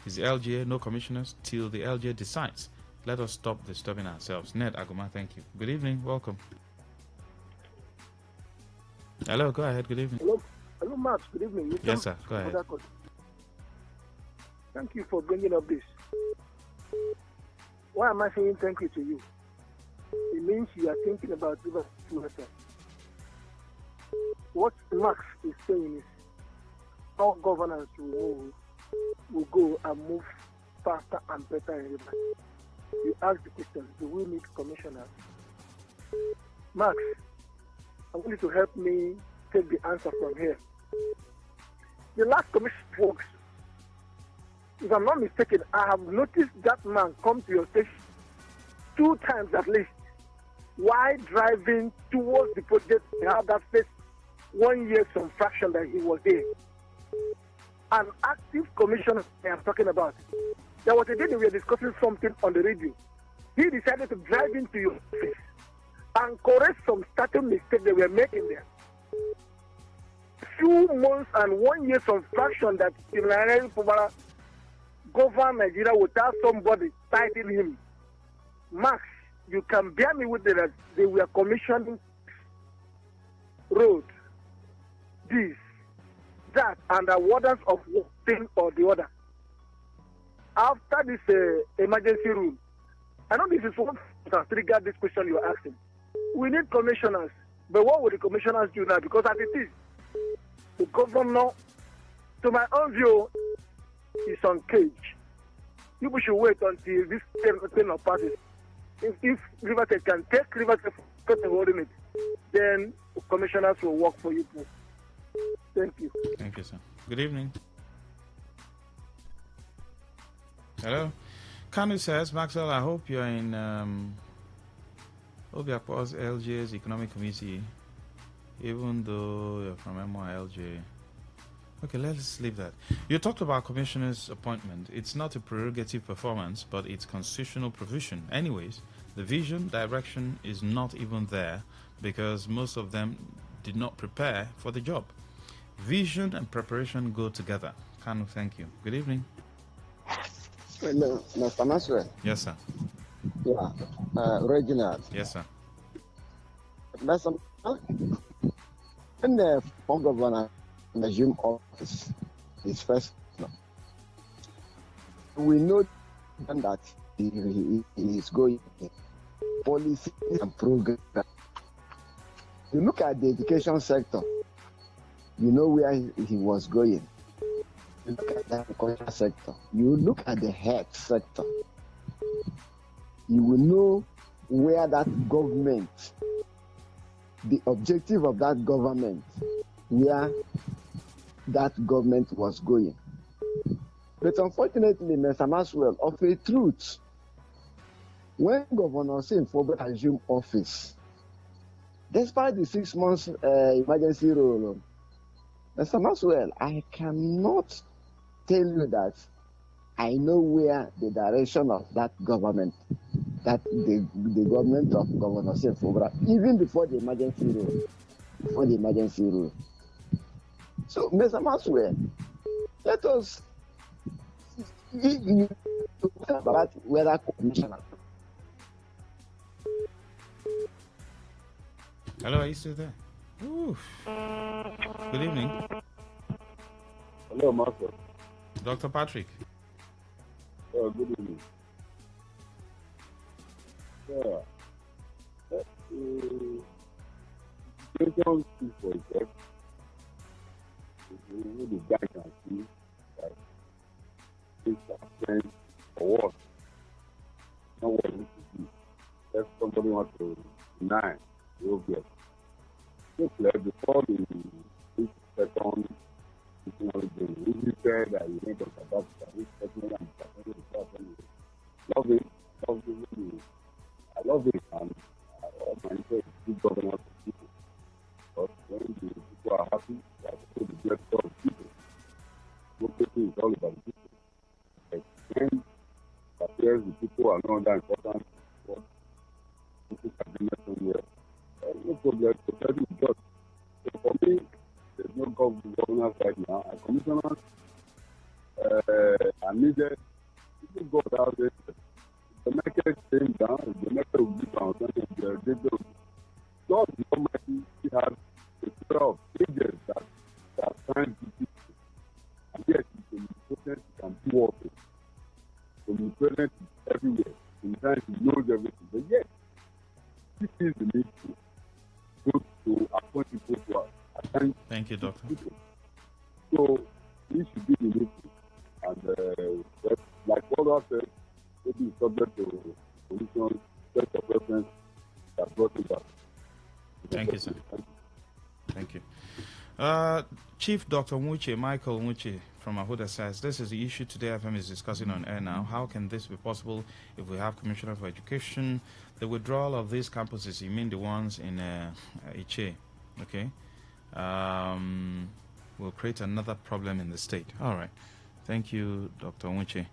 His LGA, no commissioners till the LGA decides. Let us stop disturbing ourselves. Ned Aguma, thank you. Good evening, welcome. Hello, go ahead, good evening. Hello, Max, good evening. Yes, sir, go ahead. Thank you for bringing up this. Why am I saying thank you to you? It means you are thinking about River State. What Max is saying is all governance will go and move faster and better in River. You ask the question, do we need commissioners? Max, I want you to help me take the answer from here. The last commission works. If I'm not mistaken, I have noticed that man come to your station 2 times at least while driving towards the project. He had that first 1 year some fraction that he was there. An active commissioner I am talking about. There was a day that we were discussing something on the radio. He decided to drive into your office and correct some starting mistakes they were making there. 2 months and 1 year some fraction that govern Nigeria without somebody citing him. Max, you can bear me with that they were commissioning road, this, that, and awardance of one thing or the other. After this emergency rule, I know this is what has triggered this question you are asking. We need commissioners, but what will the commissioners do now? Because as it is, the governor, to my own view, is on cage. People should wait until this thing passes. If River State can take River State holding it, then commissioners will work for you too. Thank you. Thank you, sir. Good evening. Hello. Kanu says, Maxwell, I hope you're in Obiakwa's LJ's Economic Committee, even though you're from MYLJ. Okay, let's leave that. You talked about commissioner's appointment. It's not a prerogative performance, but it's constitutional provision. Anyways, the vision, direction is not even there because most of them did not prepare for the job. Vision and preparation go together. Kanu, thank you. Good evening. Hello, Mr. Maxwell. Yes, sir. Yeah, Reginald. Yes, sir. Mr. When the former governor assumed office, his first, we know that he is going policy and program. You look at the education sector, you know where he was going. You look at the agriculture sector, you look at the health sector, you will know where that government, the objective of that government, where that government was going. But unfortunately, Mr. Maxwell, of a truth, when Governor Sim Fobe assumed office, despite the 6 months emergency rule, Mr. Maxwell, I cannot tell you that I know where the direction of that government, that the government of Governor Sim Fobe, even before the emergency rule. So, Mr. Maxwell, let us talk about whether commissioner. Hello, are you still there? Oof. Good evening. Hello, Master. Dr. Patrick. Good evening. Yeah. Situation is for itself. The guy can see that this or what? Not what we need to do. If somebody wants to 9, obvious. So before this second national game, we said that you need to adapt to this second and second. Love it, love it. I love it, and I also enjoy good governance of people. But when the people are happy, they are supposed to bless all the people. Democracy is all about the people. But when it appears the people are not that important, but people can do somewhere, no problem, society is just. So for me, there's no governance right now. And commissioners are needed. People go out there. The market came down, the market will be down, God Almighty has a pair of agents that sign people. And yet, the omnipotent can do all things. The omnipotent is everywhere. Sometimes he knows everything. But yet, this is the need to appoint people to assign. Thank you, Doctor. People. So, this should be the need. And like what I said, maybe subject to solutions, set of reference that brought it back. Thank you, sir. Thank you. Chief Dr. Michael Nwuche from Ahuda says, this is the issue Today FM is discussing on air now. How can this be possible if we have Commissioner for Education? The withdrawal of these campuses, you mean the ones in Iche, okay, will create another problem in the state. All right. Thank you, Dr. Nwuche.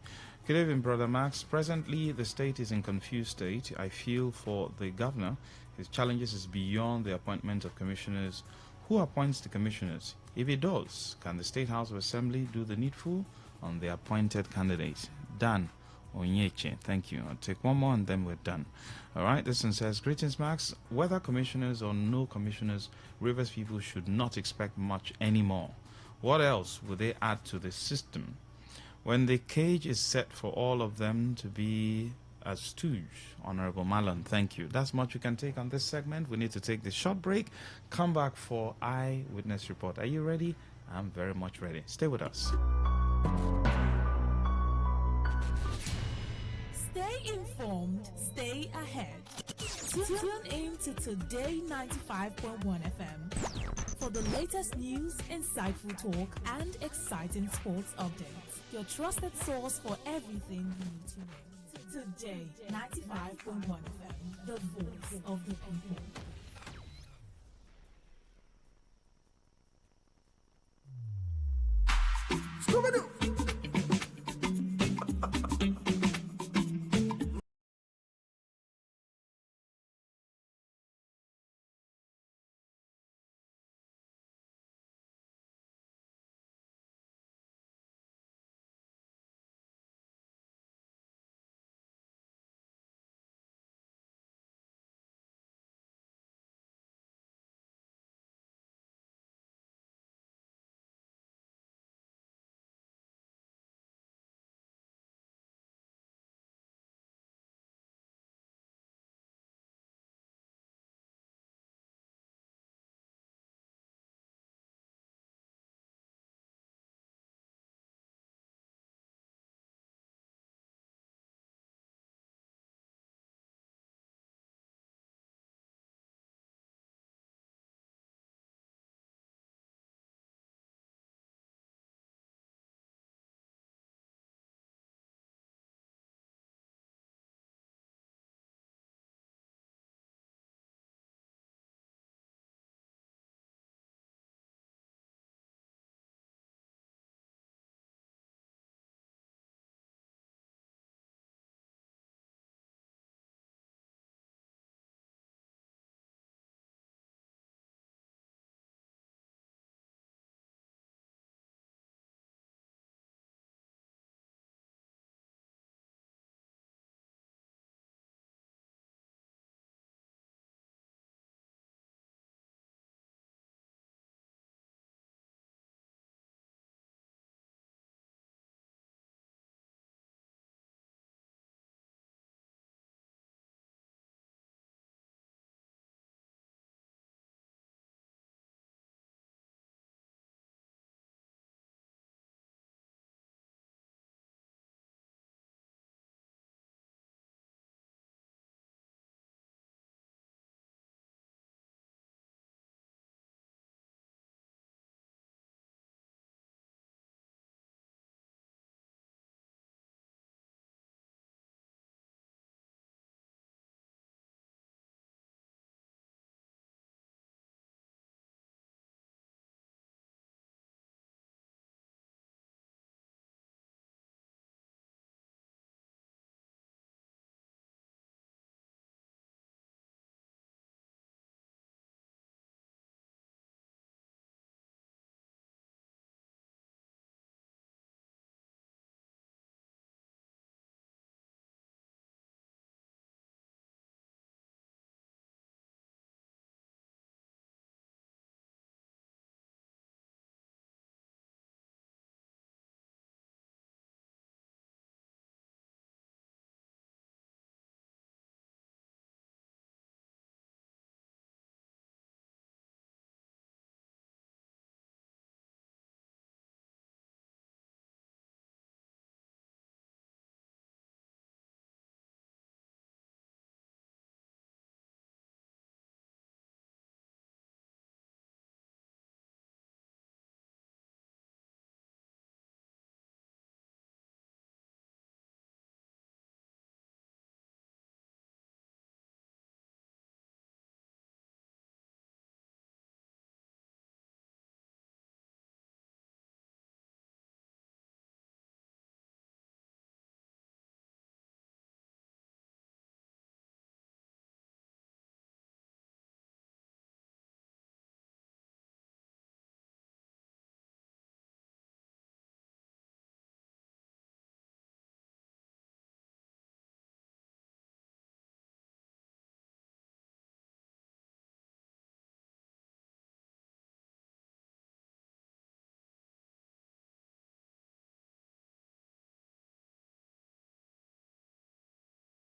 Good evening, Brother Max. Presently, the state is in confused state. I feel for the governor. His challenges is beyond the appointment of commissioners. Who appoints the commissioners? If he does, can the State House of Assembly do the needful on the appointed candidates? Dan Onyeche, thank you. I'll take one more and then we're done. All right, this one says, greetings, Max. Whether commissioners or no commissioners, Rivers people should not expect much anymore. What else would they add to the system? When the cage is set for all of them to be a stooge, Honorable Malon, thank you. That's much you can take on this segment. We need to take this short break. Come back for Eyewitness Report. Are you ready? I'm very much ready. Stay with us. Stay informed, stay ahead. Tune in to Today 95.1 FM for the latest news, insightful talk, and exciting sports updates. Your trusted source for everything you need to know. Today 95.1 FM, the voice of the people.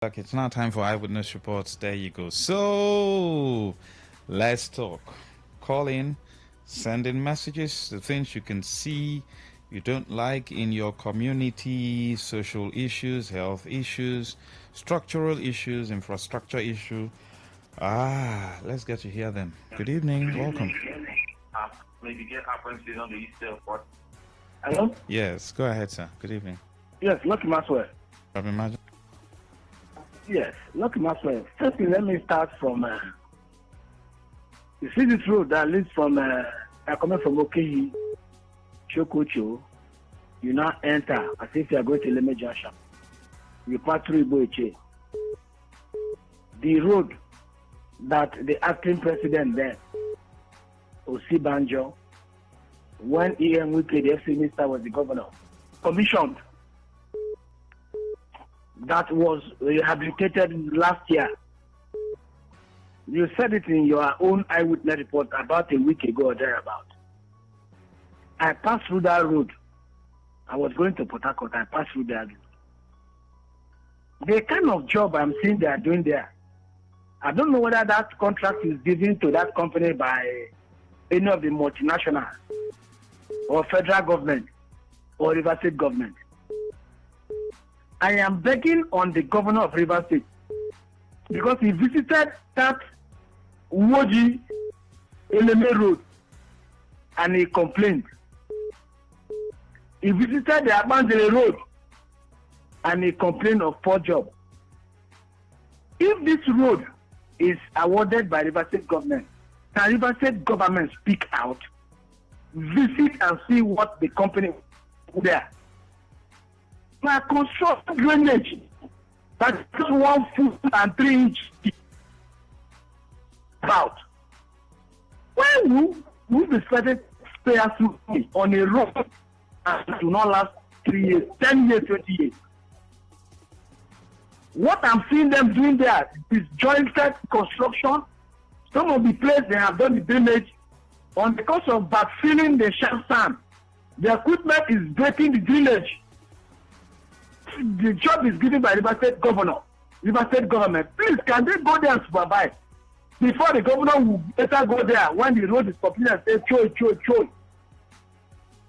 Okay, it's now time for Eyewitness Reports. There you go. So, let's talk. Call in, send in messages, the things you can see you don't like in your community, social issues, health issues, structural issues, infrastructure issue. Let's get to hear them. Good evening. Welcome. Hello? Yes, go ahead, sir. Good evening. Yes, Lucky Maxwell. Imagine. Yes, Lucky Maxwell. Firstly, let me start from. You see this road that leads from coming from Okeyi, Chokocho. You now enter as if you are going to Leme Junction. You pass through Iboiche. The road that the acting president there, Osibanjo, when E.M. Wike, the FC minister, was the governor, commissioned, that was rehabilitated last year. You said it in your own eyewitness report about a week ago or thereabout. I passed through that road. I was going to Port Harcourt. I passed through that road. The kind of job I'm seeing they are doing there, I don't know whether that contract is given to that company by any of the multinationals or federal government or River State government. I am begging on the governor of River State because he visited that Uwoji Eleme Road and he complained. He visited the Abanzele Road and he complained of poor job. If this road is awarded by River State government, can River State government speak out, visit and see what the company there? Now construct drainage that's 1 foot and 3 inches about. Why would we spend payers on a road that do not last 3 years, 10 years, 20 years? What I'm seeing them doing there is jointed construction. Some of the places they have done the drainage on the cost of backfilling the shell sand. The equipment is breaking the drainage. The job is given by River State governor, River State government. Please, can they go there and supervise before the governor will better go there when the road is completed and say choy.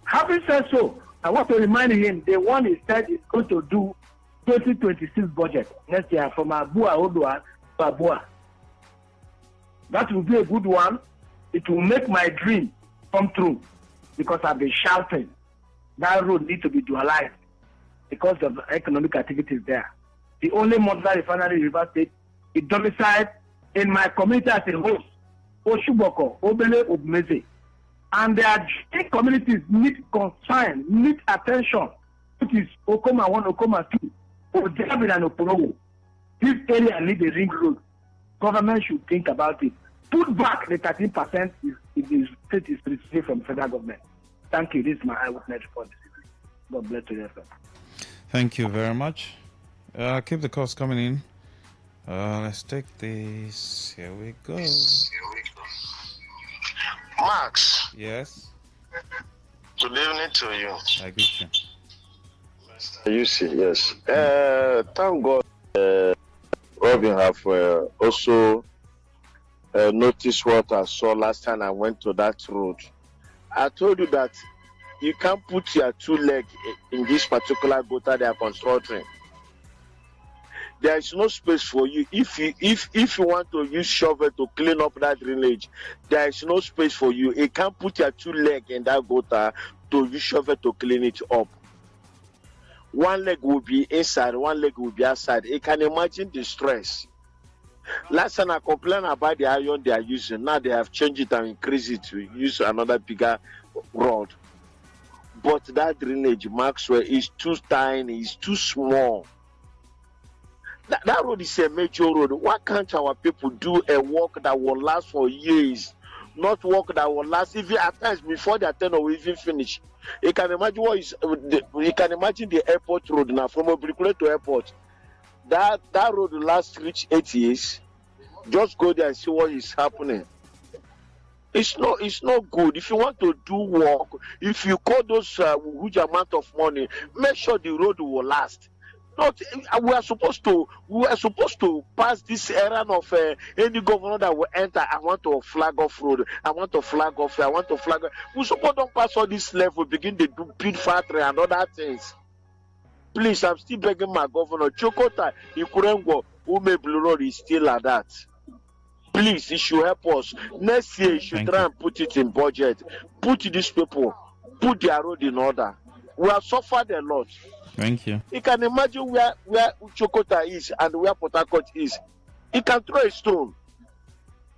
Having said so, I want to remind him the one he said is going to do 2026 budget next year from Abua Odua to Abua. That will be a good one. It will make my dream come true because I've been shouting that road needs to be dualized because of economic activities there. The only modular refinery in River State is domiciled in my community as a host, Oshuboko, Obele, Obmeze. And their communities need concern, need attention, which is Okoma 1, Okoma 2, Ojabin and Oporowo. This area needs a ring road. Government should think about it. Put back the 13% the state is receiving from federal government. Thank you. This is my eyewitness report. God bless you. Thank you very much. Keep the calls coming in. Let's take this. Here we go. Max. Yes. Good evening to you. I greet you. You see, yes. Thank God, Robin have also noticed what I saw last time I went to that road. I told you that you can't put your 2 legs in this particular gutter they are constructing. There is no space for you. If you want to use shovel to clean up that drainage, there is no space for you. You can't put your 2 legs in that gutter to use shovel to clean it up. 1 leg will be inside, 1 leg will be outside. You can imagine the stress. Last time I complained about the iron they are using. Now they have changed it and increased it to use another bigger rod. But that drainage, Maxwell, is too tiny, it's too small. That road is a major road. Why can't our people do a work that will last for years? Not work that will last even at times before their tenure will even finish. You can imagine the airport road now from Obrikule to airport. That road will last reach 8 years. Just go there and see what is happening. It's not good. If you want to do work, if you call those huge amount of money, make sure the road will last. Not we are supposed to pass this era of any governor that will enter. I want to flag off road. I want to flag off. I want to flag. We suppose don't pass all this level. Begin to do pit factory and other things. Please, I'm still begging my governor. Chokota Ikurengo Ume Blue Road is still like that. Please, he should help us. Next year, he should try and put it in budget. Put these people, put their road in order. We have suffered a lot. Thank you. You can imagine where Chokota is and where Port Harcourt is. He can throw a stone.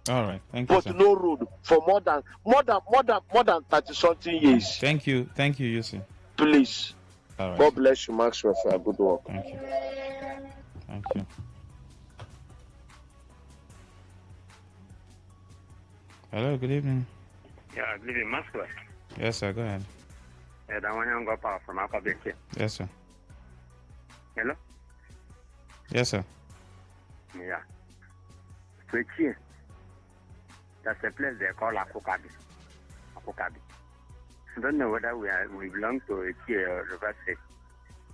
All right, thank you, But sir. no road for more than 30-something years. Thank you, Yusuf. Please. All right. God bless you, Maxwell, for your good work. Thank you. Thank you. Hello, good evening. Yeah, good evening, Maxwell. Yes, sir, go ahead. Yeah, that one young power from Akabeke. Yes, sir. Hello? Yes, sir. Yeah. So here, that's a place they call Akukabi. Akukabi. I don't know whether we belong to a here or River State.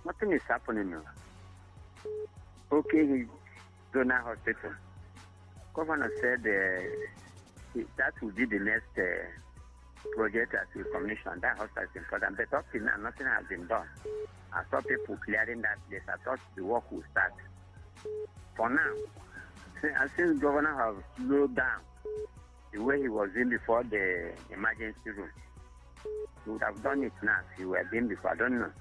Nothing is happening now. Okay, Zona Hospital. Governor said that will be the next project as we commission. That hospital is important. But up till now, nothing has been done. I saw people clearing that place. I thought the work will start. For now, since governor has slowed down the way he was in before the emergency room, he would have done it now if he were in before. I don't know.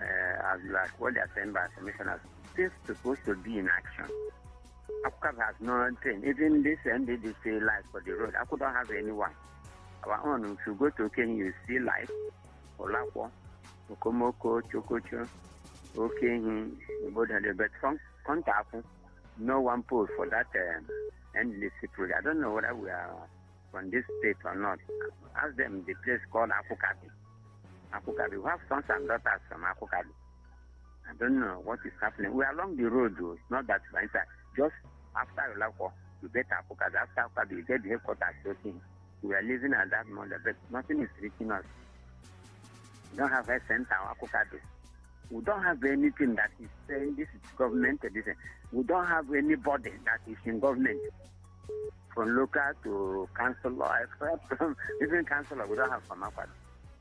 As like what they are saying by commissioners, this is supposed to be in action. Akukab has no train. Even this NDDC light for the road, I couldn't have anyone. Our own, if you go to Kenya, you see light, Olakwa, Okomoko, Chokocho, Okenhi, but from contact, no one pole for that NDDC project. I don't know whether we are from this state or not. Ask them the place called Akukabi. Akukabi. We have sons and daughters from Akukabi. I don't know what is happening. We are along the road, though. It's not that far. Just after Olakwa, you get Akukabi. After Akukabi, you get the headquarters. We are living at that moment, but nothing is reaching us. We don't have a center Akukabi. We don't have anything that is saying this is government. We don't have anybody that is in government. From local to councillor, except even councillor, we don't have from Akukabi.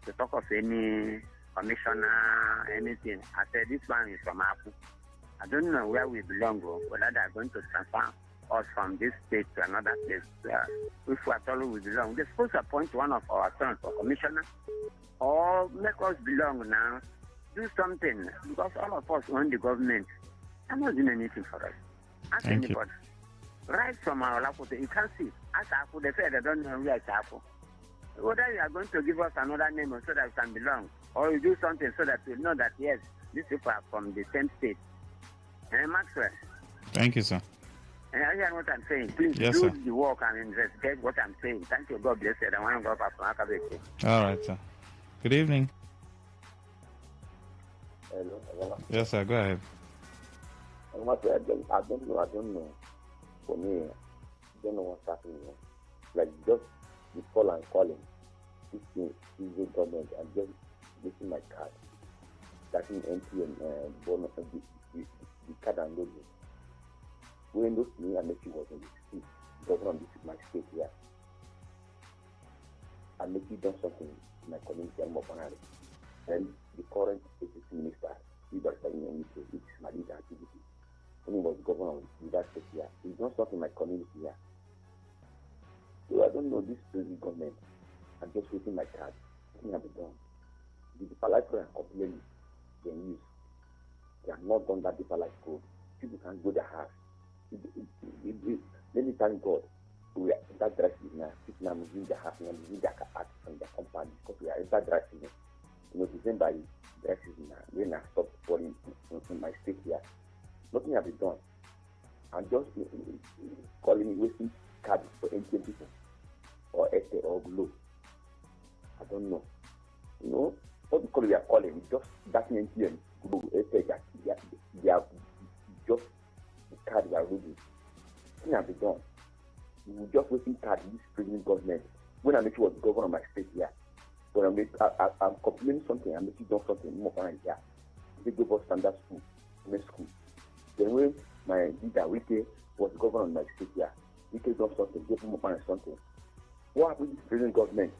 To talk of any commissioner, anything. I said this one is from Aku. I don't know where we belong, whether they are going to transfer us from this state to another place. If we are told we belong, they're supposed to appoint one of our sons for commissioner or make us belong now. Do something, because all of us own the government. I'm not doing anything for us. Ask anybody. Right from our Lakote, you can see. Ask Aku, they say they don't know where it's Aku. Whether you are going to give us another name so that we can belong, or you do something so that we know that, yes, these people are from the same state. Maxwell. Thank you, sir. I hear what I'm saying. Please do the work and investigate what I'm saying. Thank you. God bless you. I want to go back from Akabeke. All right, sir. Good evening. Hello. Yes, sir. Go ahead. I don't know. For me, I don't know what's happening. Like, just the call and calling. This thing is the government. I'm just getting my card. Starting MTN bonus, the card and logo. When those me and Messi was in the state, governor, this is my state here. And Messi done something in my community and more finally. Then the current assistant minister, which is my leader activity, when he was governor of that state here, he done something in my community here. So I don't know this crazy government. I'm just waiting my card. Nothing has been done. The deeper life program completely they use. They have not done that deeper life code. People can go their house. Let me thank God. We are that dressing now. People are moving their house and moving their art and their company because we are that dressing. December dresses now. When I stop falling in my state here, nothing has been done. I'm just calling me wasting cards for NTM people or Ete or Globe. I don't know. What because we are calling it's just that NTM Globe Ete that they are just the card we are reading. Nothing has been done. We just wasting cards in this present government. When I make sure the governor of my state here, when I'm complaining something, I'm making done something more fine here. They give us standard school. in school. Then when my leader, Wike, was governor of my state here, Wike done something, gave him upon something. What happened to the present government?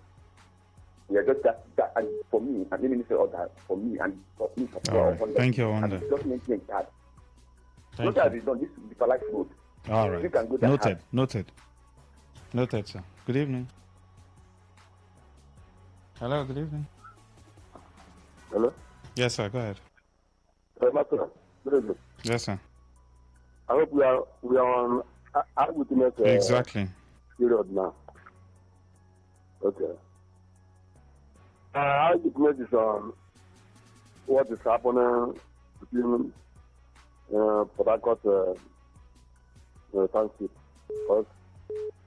We are just that and for me, and the minister of that, for me, and for me, for All right. Thank you, Wanda. just maintain that. Thank Not that you. it's done, this is the life road. All You right. can go that Noted. hard. Noted, sir. Good evening. Hello, good evening. Hello? Yes, sir. Go ahead. Good evening. Yes, sir. I hope we are on eyewitness Exactly. period now. Okay. Eyewitness is on what is happening between Port Harcourt township. Because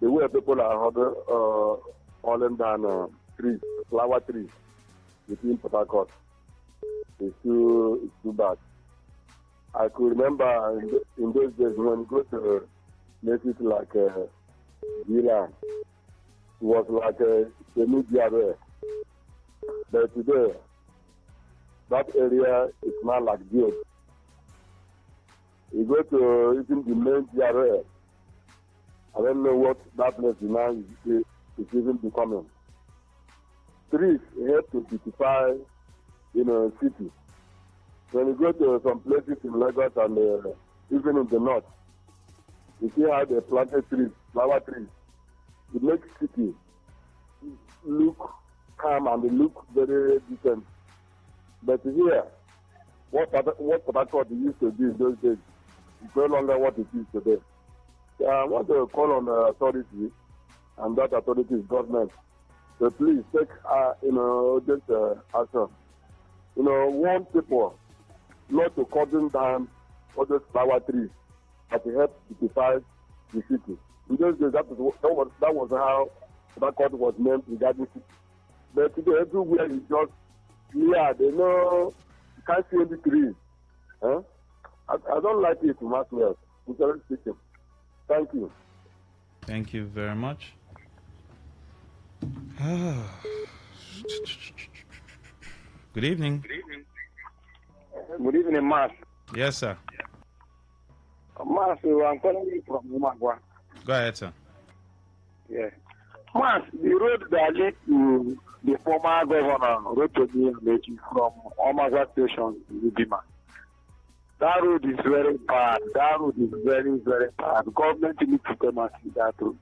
the way people are hauling down trees, flower trees between Port Harcourt is too bad. I could remember in those days when you go to places like Gila, it was like a media there. But today, that area is not like this. You go to even the main DRA, I don't know what that place now is even becoming. Trees help to beautify, city. When you go to some places in Lagos and even in the north, you see how they planted trees, flower trees. It makes city look calm and they look very decent. But here, what Port Harcourt used to do in those days is no longer what it is today. So I want to call on the authority, and that authority is government. So please take, urgent action. Warn people not to cut down all those flower trees that help beautify the city. In those days, that was how Port Harcourt was named regarding city. But today, everywhere is just clear. They know you can't see any trees. Huh? I don't like it much well. Speaking. Thank you. Thank you very much. Good evening. Good evening, Mas. Yes, sir. Mas, I'm calling you from Umagwa. Go ahead, sir. Yeah. Mas, the road that leads to the former governor, Rotimi Amechi, from Umagwa Station in Udima. That road is very bad. That road is very, very bad. Government needs to come and see that road.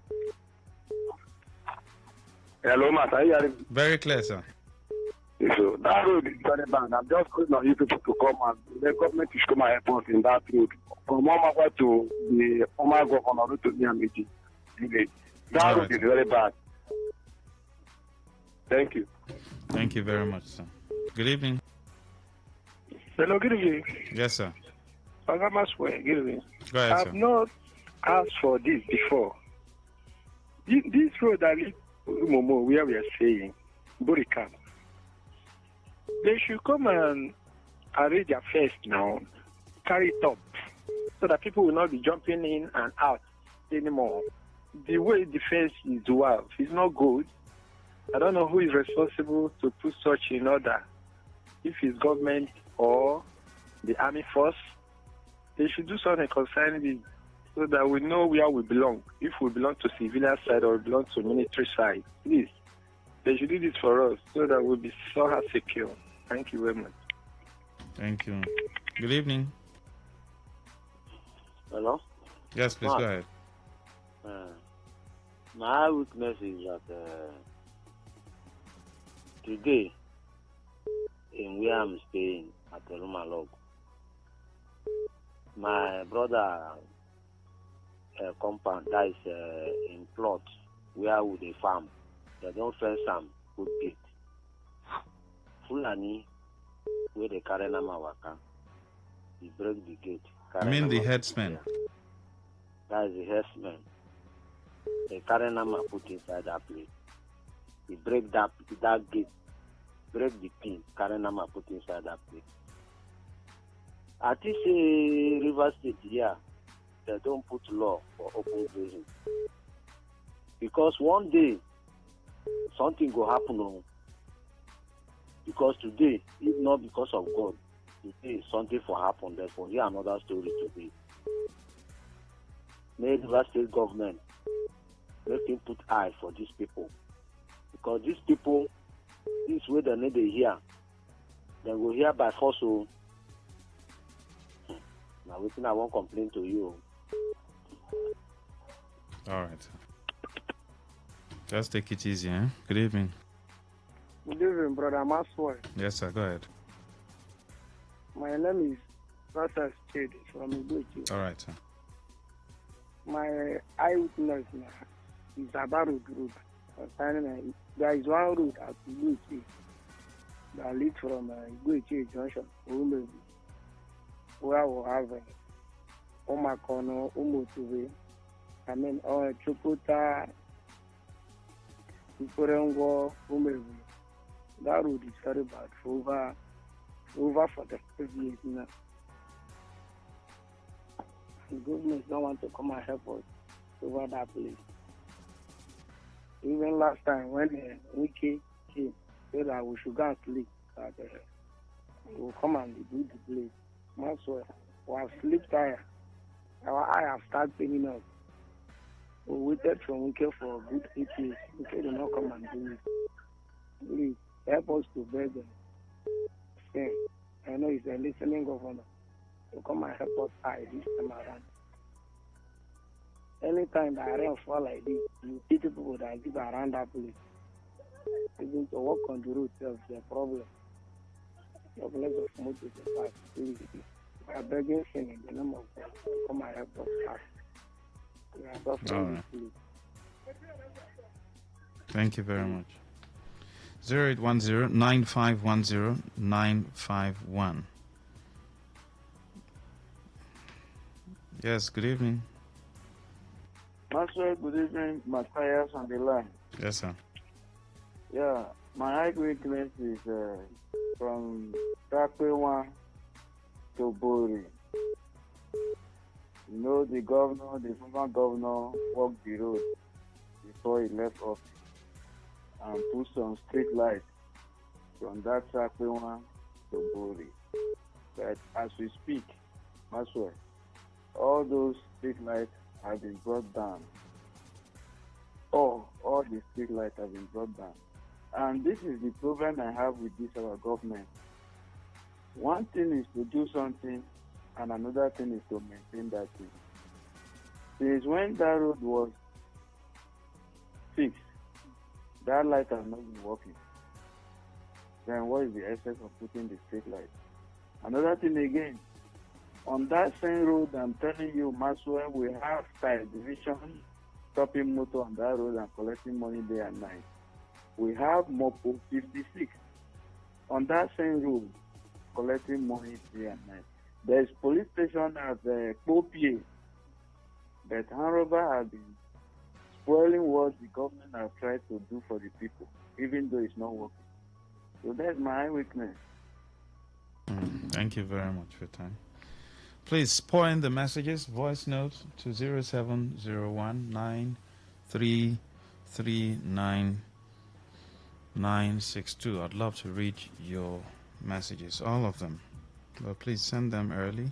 Hello, Mas. Are you hearing me? Very clear, sir. So that road is very bad. I'm just calling on you people to come and the government is come and help us in that road. From Omagwa to the former governor to Niamiti village. That road is very bad. Thank you. Thank you very much, sir. Good evening. Hello, good evening. Yes, sir. Good evening. Go ahead, I've sir. not asked for this before. This road that leads to Momo, where we are saying, Burikam, they should come and arrange their first now, carry it up, so that people will not be jumping in and out anymore. The way the fence is wild is not good. I don't know who is responsible to put such in order. If it's government or the army force, they should do something concerning this so that we know where we belong. If we belong to civilian side or belong to military side, please, they should do this for us so that we'll be so secure. Thank you very much. Thank you. Good evening. Hello? Yes, please, go ahead. My weakness is that today, in where I'm staying at Elumalog, my brother compound that is in plot where would they farm. They don't fence some good gate. Fulani, where they carry Nama Waka, he break the gate. I mean the headsman. That is the headsman. They carry Nama put inside that place. He break that gate, break the pin, carry Nama put inside that place. At this River State here, they don't put law for open grazing. Because one day, something will happen. Because today, if not because of God, today something for happen, therefore hear another story today. Make River State government make him put eye for these people. Because these people, this way they need to hear. They will hear by force. So now waiting, I won't complain to you. All right. Just take it easy, eh? Good evening. Good evening, brother Maswell. Yes, sir. Go ahead. My name is Rasas Chedi from Igwechi. All right, sir. My eyewitness now is Abaru Group. There is one road at Igwechi that leads from Igwechi Junction to Umebi, where we have Omakono, Umutuwe, Chukuta, Ikorengo, Umebi. That road is very bad for over 45 years now. The government don't want to come and help us over that place. Even last time when Wiki came, said that we should go and sleep, that we will come and do the place. Maxwell, we have sleep tired. Our eye have started paining us. We waited from Wiki for a good 8 years. Wiki did not come and do it. Please help us to beg them. I know he's a listening governor to come and help us eye this time around. Anytime the rain fall like this, you see people that live around that place. Even to walk on the road itself is a problem. The place of motor is a fact. We are begging sin in the name of God to come and help us eye. We are suffering this place. Thank you very much. 0810-9510-951. Yes, good evening. Master, good evening. Matthias on the line. Yes, sir. Yeah, my eye weakness is from Takwewan to Bori. You know, the former governor walked the road before he left office and put some street lights from that Takwewan to Bori. But as we speak, Maxwell, all those street lights have been brought down. All the street lights have been brought down. And this is the problem I have with this our government. One thing is to do something, and another thing is to maintain that thing. Since when that road was fixed, that light has not been working. Then what is the essence of putting the street light? Another thing again, on that same road, I'm telling you, Maxwell, we have side division stopping motor on that road and collecting money day and night. We have Mopo 56 on that same road collecting money day and night. There is police station at Popie, but Hanrover has been spoiling what the government has tried to do for the people, even though it's not working. So that's my weakness. Thank you very much for your time. Please pour in the messages, voice note to 0701-9339-962. I'd love to read your messages, all of them. But please send them early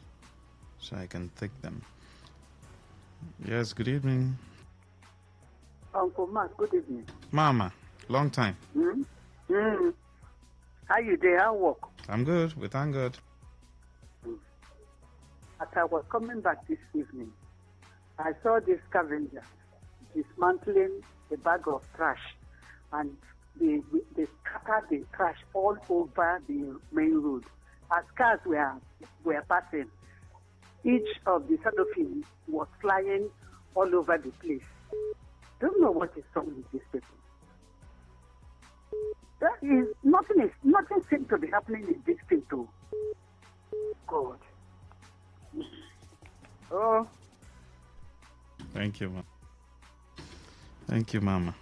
so I can take them. Yes, good evening. Uncle Mark, good evening. Mama, long time. How you there? How work? I'm good. We thank God. As I was coming back this evening, I saw this scavenger dismantling a bag of trash, and they scattered the trash all over the main road. As cars were passing, each of the cellophane was flying all over the place. Don't know what is wrong with these people. Nothing seems to be happening in this thing too. God. Oh. Thank you, Thank you, Mama.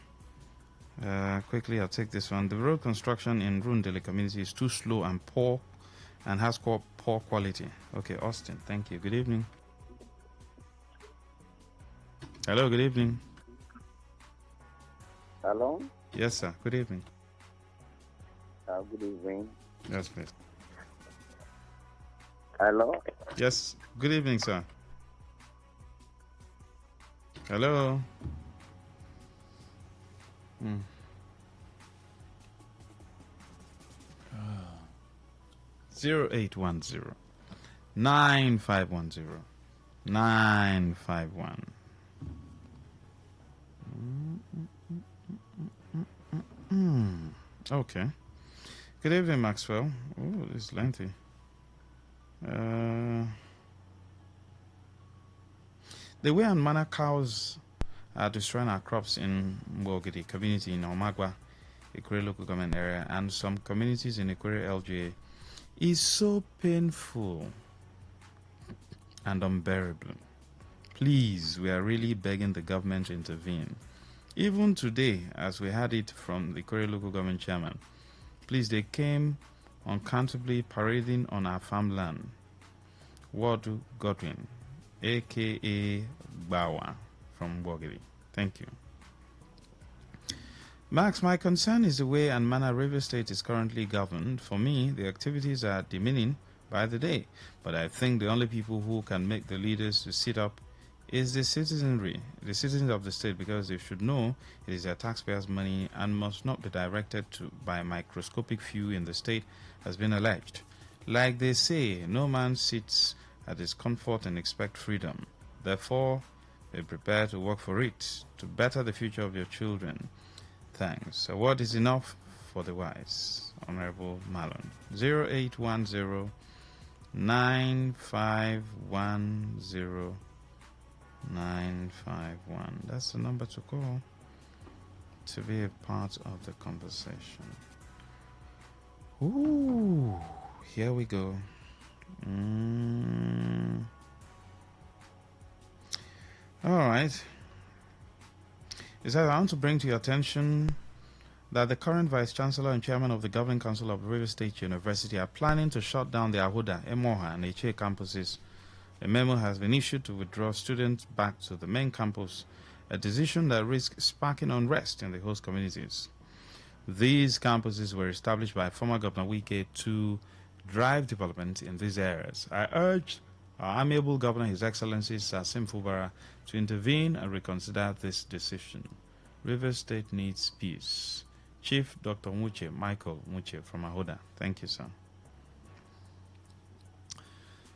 Quickly, I'll take this one. The road construction in Rundele community is too slow and poor, and has poor quality. Okay, Austin, thank you. Good evening. Hello, good evening. Hello? Yes, sir. Good evening. Good evening. Yes, please. Hello? Yes. Good evening, sir. Hello. 0810 9510 951. Okay. Good evening, Maxwell. Oh, this is lengthy. The way and manner cows are destroying our crops in Mwogidi community in Omagwa, Ikure local government area, and some communities in Ikure LGA is so painful and unbearable. Please, we are really begging the government to intervene. Even today, as we had it from the Ikure local government chairman, please, they came uncountably parading on our farmland. Wadu Godwin, a.k.a. Bawa from Bogiri. Thank you. Max, my concern is the way and manner River State is currently governed. For me, the activities are diminishing by the day, but I think the only people who can make the leaders to sit up is the citizenry, the citizens of the state, because they should know it is their taxpayers' money and must not be directed to by a microscopic few in the state, has been alleged. Like they say, no man sits at his comfort and expect freedom. Therefore, be prepared to work for it, to better the future of your children. Thanks. A word is enough for the wise. Honorable Malon. 0810 9510 951. That's the number to call to be a part of the conversation. Ooh, here we go. All right. It says, I want to bring to your attention that the current Vice Chancellor and Chairman of the Governing Council of River State University are planning to shut down the Ahoda, Emoha, and Eche campuses. A memo has been issued to withdraw students back to the main campus, a decision that risks sparking unrest in the host communities. These campuses were established by former Governor Wike to drive development in these areas. I urge our amiable Governor, His Excellency Sasim Fubara, to intervene and reconsider this decision. River State needs peace. Chief Dr. Michael Muche from Ahoda. Thank you, sir.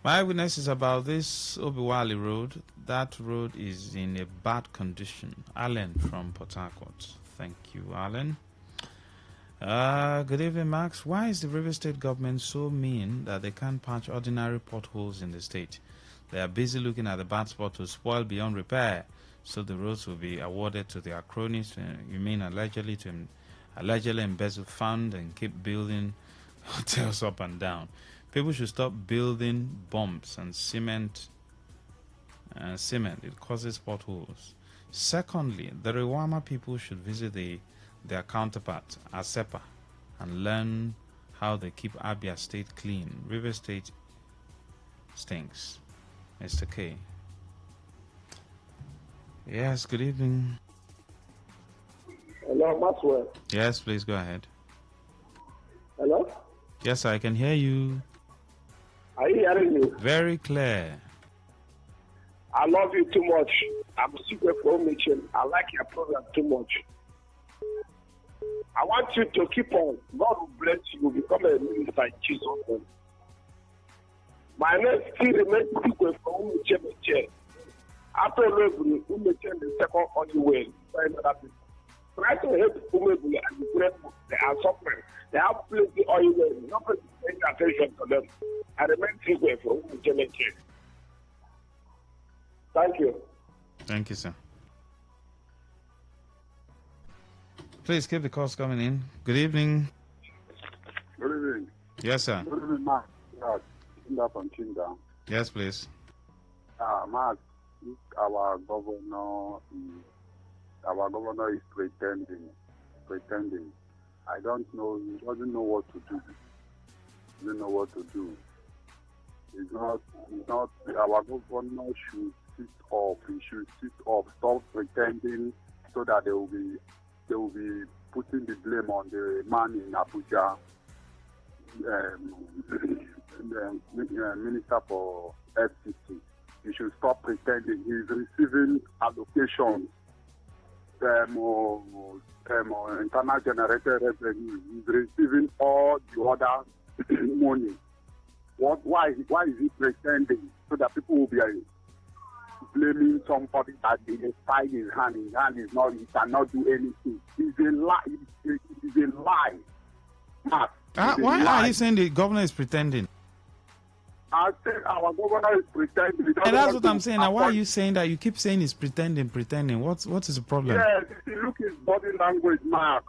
My witness is about this Obiwali Road. That road is in a bad condition. Alan from Port Harcourt. Thank you, Alan. Good evening, Max. Why is the River State government so mean that they can't patch ordinary potholes in the state? They are busy looking at the bad spot to spoil beyond repair, so the roads will be awarded to their cronies. You mean allegedly embezzle fund and keep building hotels up and down? People should stop building bombs and cement. It causes potholes. Secondly, the Rewama people should visit their counterpart, Asepa, and learn how they keep Abia State clean. River State stinks. Mr. K. Yes, good evening. Hello, Maxwell. Yes, please go ahead. Hello? Yes, I can hear you. Are you hearing me? Very clear. I love you too much. I'm super from Mission. I like your program too much. I want you to keep on. God will bless you. Become a minister in Jesus' name. My name still remains secret from Umeche. After Umeche, the second only way. Try to help Umeche and the great. They are suffering. They have plenty oil well. Nobody paying attention to them. I remain secret from Umeche. Thank you. Thank you, sir. Please keep the calls coming in. Good evening. Good evening. Yes, sir. Good evening, Mark. Chinda from Chinda. Yes, please. Mark, our governor is pretending. I don't know. He doesn't know what to do. He doesn't know what to do. It's not. Our governor should sit up. He should sit up. Stop pretending, so that they will be putting the blame on the man in Abuja. Minister for FCC. He should stop pretending he's receiving allocations, internal generated revenue. He's receiving all the other money. Why is he pretending? So that people will be blaming somebody that they tied his hand. His hand is not, he cannot do anything. It's a lie. It is a lie. Why are you saying the governor is pretending? I said our governor is pretending. And that's what I'm saying. Now, why are you saying that? You keep saying he's pretending. What is the problem? Yes, if you look at his body language, Mark.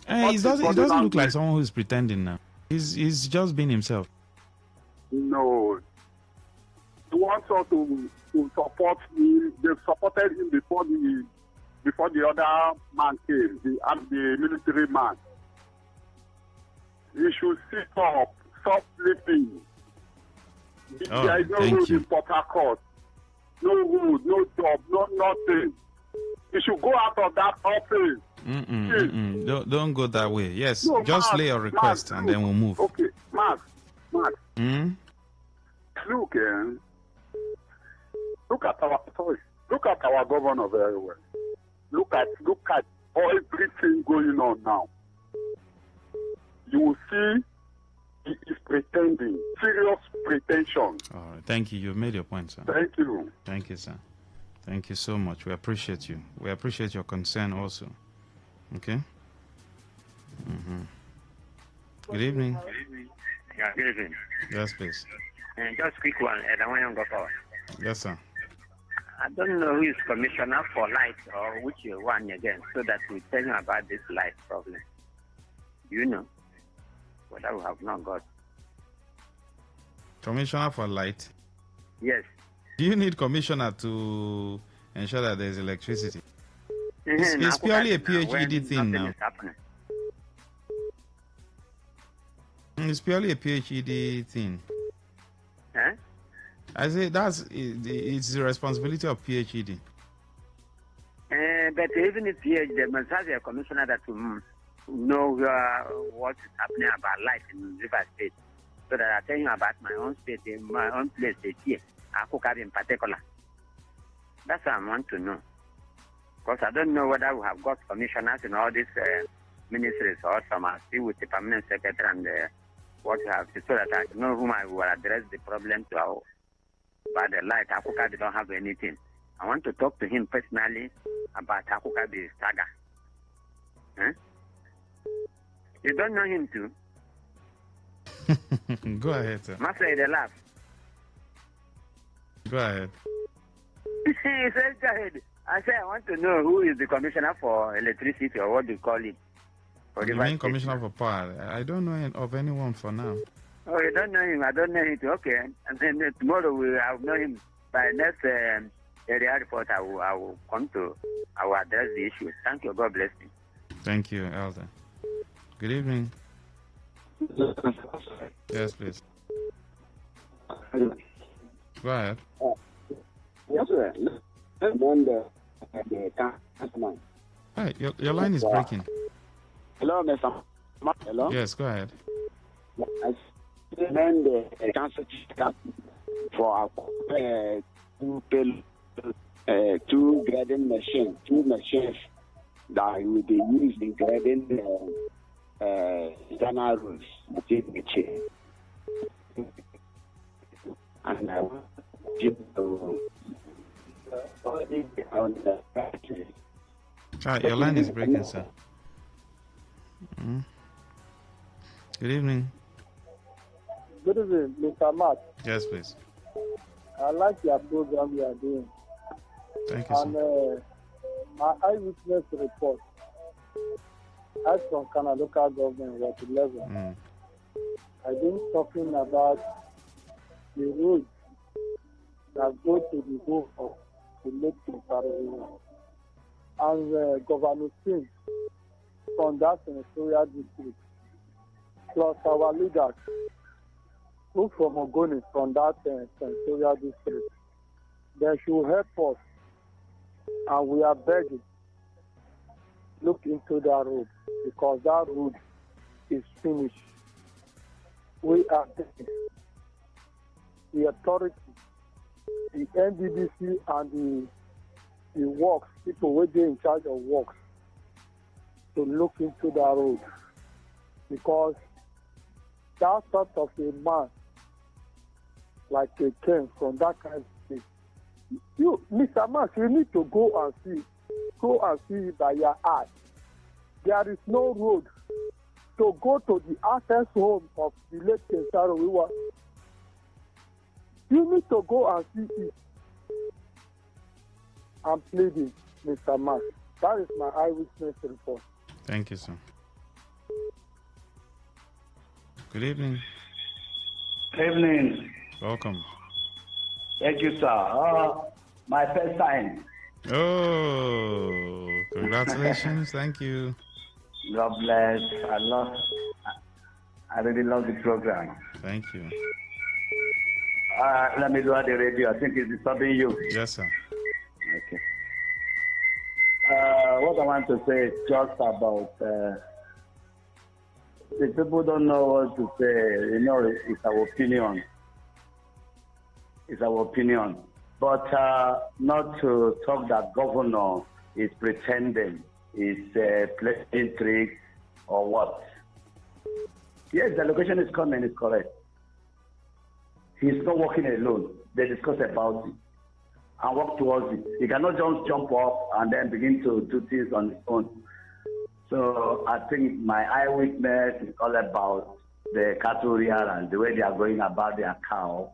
He doesn't look like someone who's pretending now. He's just being himself. No. He wants us to support him. They supported him before the other man came, the military man. He should sit up, stop sleeping. There is no road in Port Harcourt. No road, no job, no nothing. He should go out of that office. Don't go that way. Yes, no, just Mark, lay your request and then we'll move. Okay, Mark. Look, look at our governor very well. Look at everything going on now. You will see he is pretending, serious pretension. All right, thank you. You've made your point, sir. Thank you. Thank you, sir. Thank you so much. We appreciate you. We appreciate your concern also. Okay? Good evening. Yeah, good evening. Yes, please. Just quick one. Yes, sir. I don't know who is commissioner for light or which one again, so that we tell him about this light problem. Do you know? Whether we have not got. Commissioner for light? Yes. Do you need commissioner to ensure that there's electricity? It's purely a PhD thing now. It's purely a PhD thing. Eh? I say it's the responsibility of PhD. But even if PhD, there must have a commissioner that will know what is happening about life in River State. So that I tell you about my own state, my own place here, Akuka in particular. That's what I want to know. Because I don't know whether we have got commissioners in all these ministries or some are still with the permanent secretary and what you have to, so that I know whom I will address the problem to. But the light, Akuka, they don't have anything. I want to talk to him personally about Akuka the saga. Huh? You don't know him too? Go ahead, sir. Master, they laugh. Go ahead. He said, go ahead. I said, I want to know who is the commissioner for electricity or what do you call it? You mean commissioner for power? I don't know of anyone for now. Oh, you don't know him? I don't know him too. Okay. And then tomorrow I will know him. By next area report, I will come to, I will address the issue. Thank you. God bless you. Thank you, Elder. Good evening. Yes, please. Go ahead. Yes, sir. Hi, your line is breaking. Hello, Mr. Hello? Yes, go ahead. I send the council for our two grading machines, two machines that will be used in grading internal roads within the chain. And I want you to on the factory. Your line is breaking, sir. Good evening. Good evening, Mr. Mark. Yes, please. I like your program you are doing. Thank you, sir. My eyewitness report, as from Canada local government, was 11. I've been talking about the roads that go to the home of the late King. And Governor Singh from that senatorial district, plus our leaders who from Ogoni from that senatorial district, they should help us, and we are begging, look into that road, because that road is finished. We are the authority, the NDDC and the works, people who are in charge of works, to look into that road. Because that sort of a man, like a king from that kind of place, you, Mr. Mark, you need to go and see it by your eyes. There is no road to go to the access home of the late Kensaro Wiwa. You need to go and see it. I'm pleading, Mr. Mark. That is my eyewitness report. Thank you, sir. Good evening. Evening. Welcome. Thank you, sir. My first time. Oh, congratulations. Thank you. God bless. I really love the program. Thank you. Let me lower the radio. I think it's disturbing you. Yes, sir. Okay. What I want to say is just about the people don't know what to say. You know, it's our opinion. It's our opinion. But not to talk that governor is pretending, is playing tricks or what. Yes, the location is coming, it's correct. He's not working alone. They discuss about it and work towards it. He cannot just jump up and then begin to do things on his own. So I think my eyewitness is all about the cattle rear and the way they are going about their cow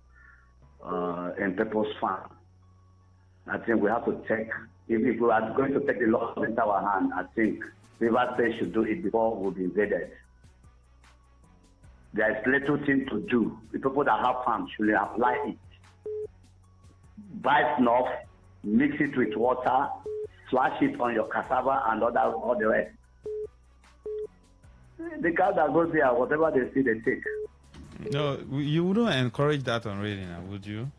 in people's farm. I think we have to check. If we are going to take the law into our hand, I think River State should do it before we'll be invaded. There is little thing to do. The people that have farms should apply it. Buy snuff, mix it with water, flash it on your cassava and all the rest. The cow that goes there, whatever they see, they take. No, you wouldn't encourage that on radio now, would you?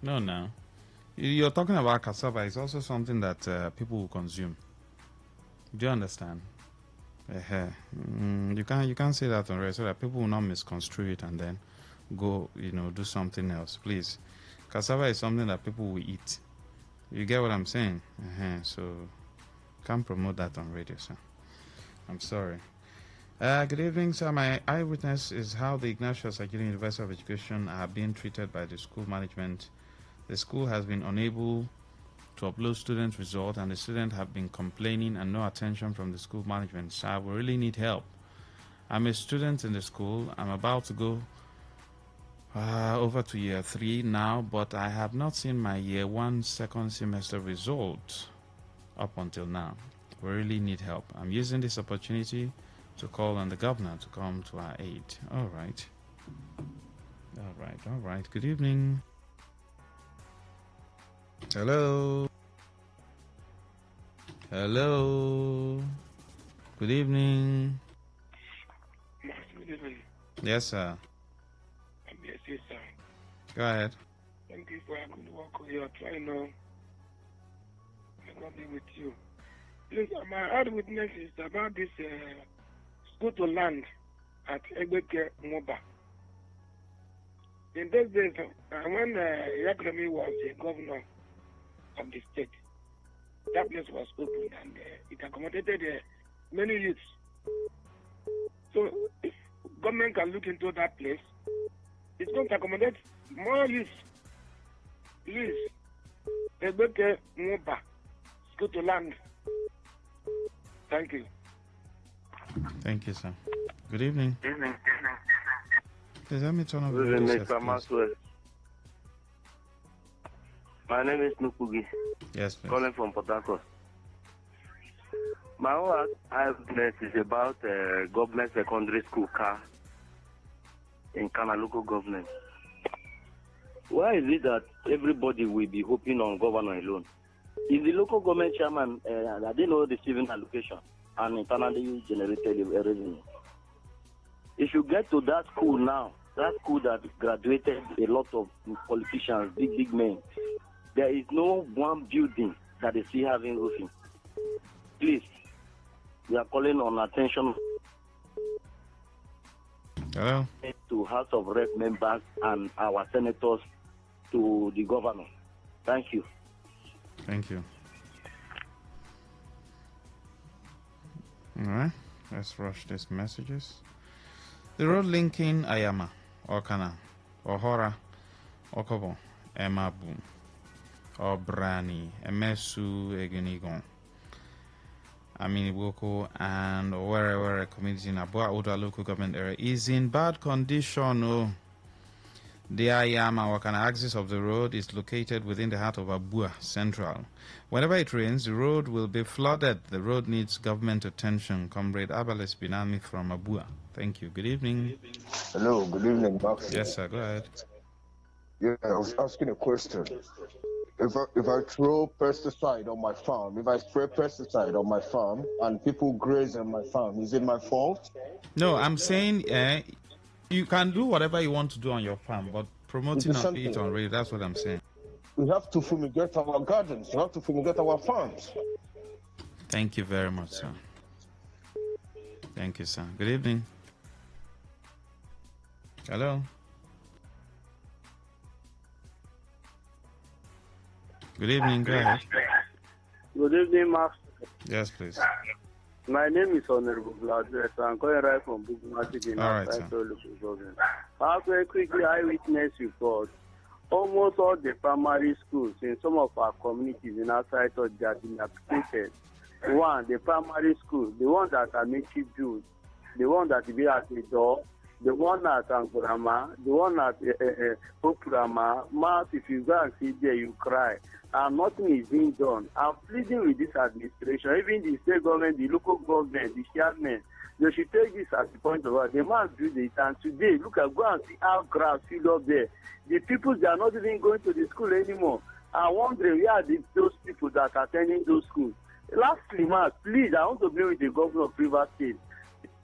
No. You're talking about cassava. It's also something that people will consume. Do you understand? You can't say that on radio so that people will not misconstrue it and then go, do something else. Please, cassava is something that people will eat. You get what I'm saying? So can't promote that on radio, sir. I'm sorry. Good evening, sir. My eyewitness is how the Ignatius Akili University of Education are being treated by the school management. The school has been unable to upload students' results, and the students have been complaining and no attention from the school management. So I will really need help. I'm a student in the school. I'm about to go over to year 3 now, but I have not seen my year 1 second semester result up until now. We really need help. I'm using this opportunity to call on the governor to come to our aid. All right. Good evening. Hello. Good evening. Good evening. Yes, sir. Yes, sir. Go ahead. Thank you for your good work. You are trying to be with you. Please, my eyewitness is about this school to land at Egbeke Moba. In those days, when Yakrami was a governor of the state, that place was open and it accommodated many youths. So if government can look into that place, it's going to accommodate more youths. Please, Egbeke Moba, school to land. Thank you. Thank you, sir. Good evening. Evening. Please let me turn off the Good evening, radio set, Mr. please. Maxwell. My name is Nukugi. Yes, please. Calling from Port Harcourt. My own eyewitness is about government secondary school car in Kana local government. Why is it that everybody will be hoping on governor alone? Is the local government chairman, I didn't know receiving allocation and internally generated revenue? If you get to that school now, that school that graduated a lot of politicians, big men, there is no one building that is still having roofing. Please, we are calling on attention. Hello. To House of Rep members and our senators to the governor. Thank you. Thank you. All right, let's rush these messages. The road linking Ayama, Okana, Ohora, Okobo, Emabu, Obrani, Emesu, Egunigon, Aminiboko, and wherever community in Abua Oda local government area is in bad condition. Oh. The Ayama Wakana axis of the road is located within the heart of Abua Central. Whenever it rains, the road will be flooded. The road needs government attention. Comrade Abales Binami from Abua. Thank you. Good evening. Hello, good evening, Max. Yes, sir. Go ahead. Yeah, I was asking a question. If I throw pesticide on my farm, if I spray pesticide on my farm and people graze on my farm, is it my fault? No, I'm saying you can do whatever you want to do on your farm, but promoting it on radio, that's what I'm saying. We have to fumigate our gardens. We have to fumigate our farms. Thank you very much, sir. Thank you, sir. Good evening. Hello. Good evening. Go ahead. Good evening, Max. Yes, please. My name is Honorable Vladimir. I'm calling right from Bukumati. All right, sir. After a quick eyewitness report, almost all the primary schools in some of our communities in outside of have been applicated. One, the primary school, the one that are native built, the one that be at the door, the one at Angurama, the one at Opurama. Mass, if you go and see there, you cry. And nothing is being done. I'm pleading with this administration, even the state government, the local government, the chairman. They should take this as the point of view. They must do it. And today, look at, go and see how grass filled up there. The people, they are not even going to the school anymore. I'm wondering where are those people that are attending those schools. Lastly, Max, please, I want to be with the governor of River State.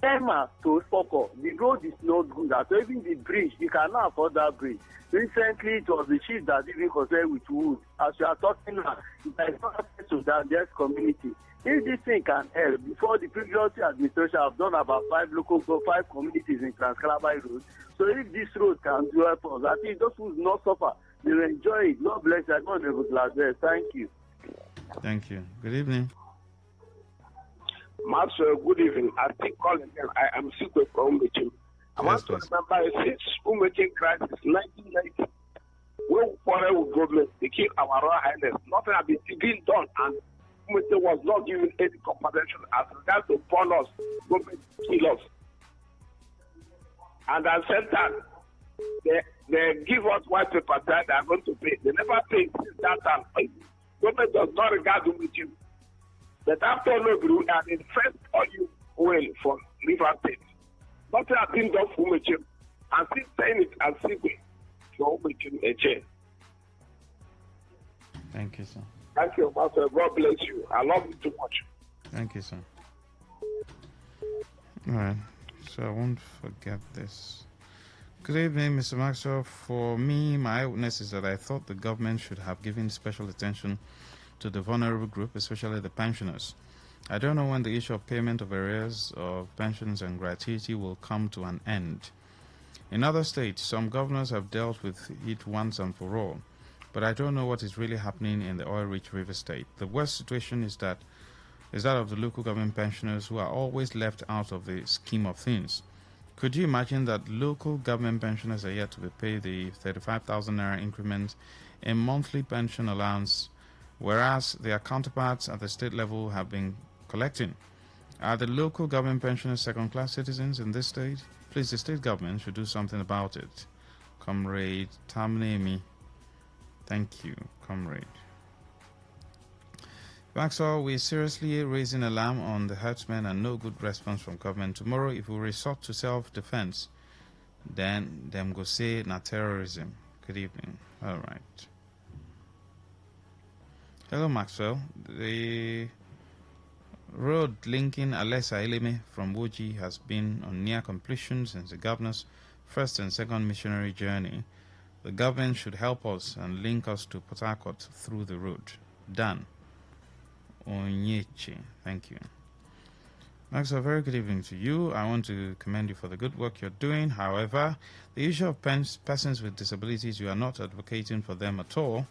Emma to Foko, the road is not good. So even the bridge, you cannot afford that bridge. Recently, it was the chief that even concerned with wood. As you are talking now, there is not access to that there's community. If this thing can help, before the previous administration have done about 5 communities in Trans-Calabar Road. So if this road can do help us, I think those who will not suffer, they will enjoy it. God bless you. Thank you. Thank you. Good evening. Max, good evening. I think calling them. I am super from Umechim. I want to remember since Umechim crisis 1990, when we quarrel with government, they kill our Royal Highness. Nothing has been done, and Umechim was not given any compensation as regards to bonus. Government kill us, and at the same time, they give us white paper that they are going to pay. They never pay since that time. Government does not regard Umechim. But after Nobru and in first oil well for River State, nothing has been done for Umechim. And still saying it as secret for Umechim Eche. Thank you, sir. Thank you, Master. God bless you. I love you too much. Thank you, sir. All right. So I won't forget this. Good evening, Mr. Maxwell. For me, my eyewitness is that I thought the government should have given special attention to the vulnerable group, especially the pensioners. I don't know when the issue of payment of arrears of pensions and gratuity will come to an end. In other states, some governors have dealt with it once and for all, but I don't know what is really happening in the oil-rich River State. The worst situation is that of the local government pensioners who are always left out of the scheme of things. Could you imagine that local government pensioners are yet to be paid the 35,000 naira increment in monthly pension allowance, whereas their counterparts at the state level have been collecting? Are the local government pensioners second-class citizens in this state? Please, the state government should do something about it. Comrade Tamnemi. Thank you, comrade. Maxwell, we're seriously raising alarm on the herdsmen and no good response from government. Tomorrow, if we resort to self-defense, then them go say na terrorism. Good evening. All right. Hello, Maxwell. The road linking Alessa Eleme from Woji has been on near completion since the governor's first and second missionary journey. The government should help us and link us to Port Harcourt through the road. Dan Onyechi, thank you. Max, a very good evening to you. I want to commend you for the good work you're doing. However, the issue of persons with disabilities, you are not advocating for them at all.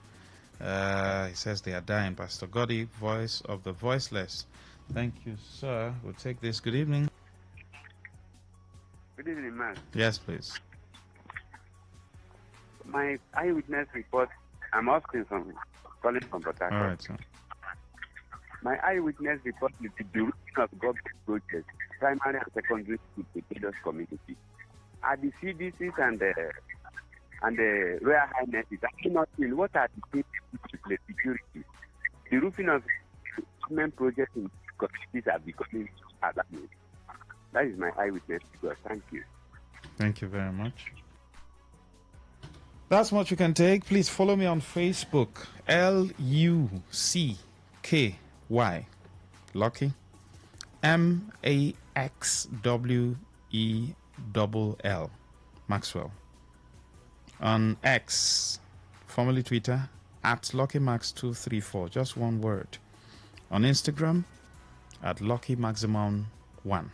He says they are dying. Pastor Gotti, voice of the voiceless. Thank you, sir. We'll take this. Good evening. Good evening, Max. Yes, please. My eyewitness report, I'm asking from calling from Port Harcourt. All right, sir. My eyewitness report is the duration of government projects, primary and secondary school to various community. At the CDCs and the Royal Highnesses, I cannot tell what are the things to play security. The roofing of government projects in communities are becoming alarming. That is my eyewitness report. Thank you. Thank you very much. That's what you can take. Please follow me on Facebook. LUCKY. Lucky. MAXWELL. Maxwell. On X, formerly Twitter, at LuckyMax234. Just one word. On Instagram, at LuckyMaximum1.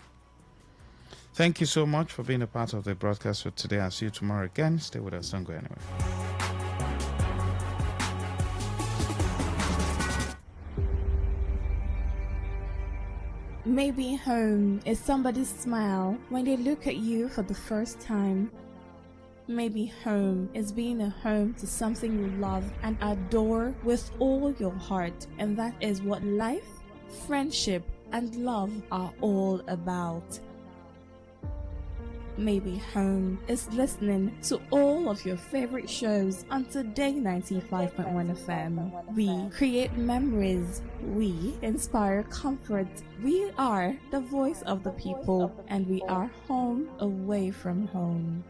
Thank you so much for being a part of the broadcast for today. I'll see you tomorrow again. Stay with us. Don't go anywhere. Maybe home is somebody's smile when they look at you for the first time. Maybe home is being a home to something you love and adore with all your heart. And that is what life, friendship, and love are all about. Maybe home is listening to all of your favorite shows on Today95.1 FM. We create memories. We inspire comfort. We are the voice of the people, and we are home away from home.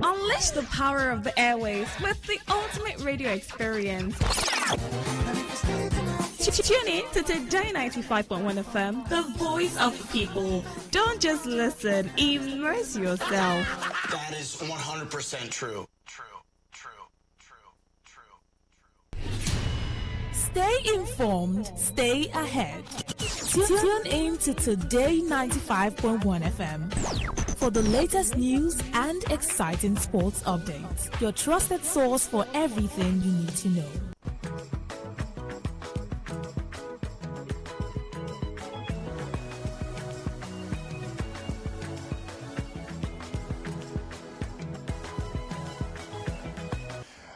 Unleash the power of the airwaves with the ultimate radio experience. Tune in to Today 95.1 FM, the voice of the people. Don't just listen, immerse yourself. That is 100% true. Stay informed, stay ahead. Tune in to Today 95.1 FM for the latest news and exciting sports updates. Your trusted source for everything you need to know.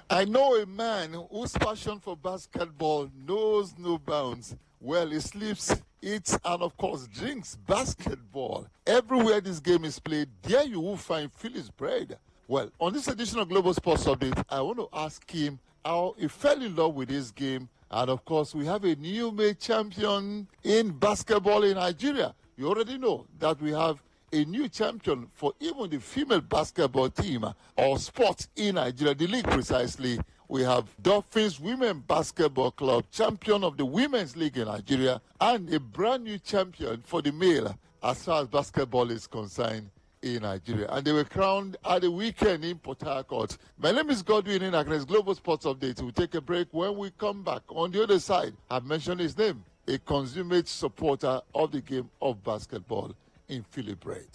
I know a man whose passion for basketball knows no bounds. Well, he sleeps, eats, and of course drinks basketball. Everywhere this game is played, there you will find Philly's bread. Well, on this edition of Global Sports Update, I want to ask him how he fell in love with this game. And of course, we have a new made champion in basketball in Nigeria. You already know that we have a new champion for even the female basketball team or sport in Nigeria, the league precisely. We have Dolphins Women Basketball Club, champion of the Women's League in Nigeria, and a brand new champion for the male as far as basketball is concerned in Nigeria. And they were crowned at the weekend in Port Harcourt. My name is Godwin Inagnes, Global Sports Update. We'll take a break. When we come back, on the other side, I've mentioned his name, a consummate supporter of the game of basketball in Philly bread.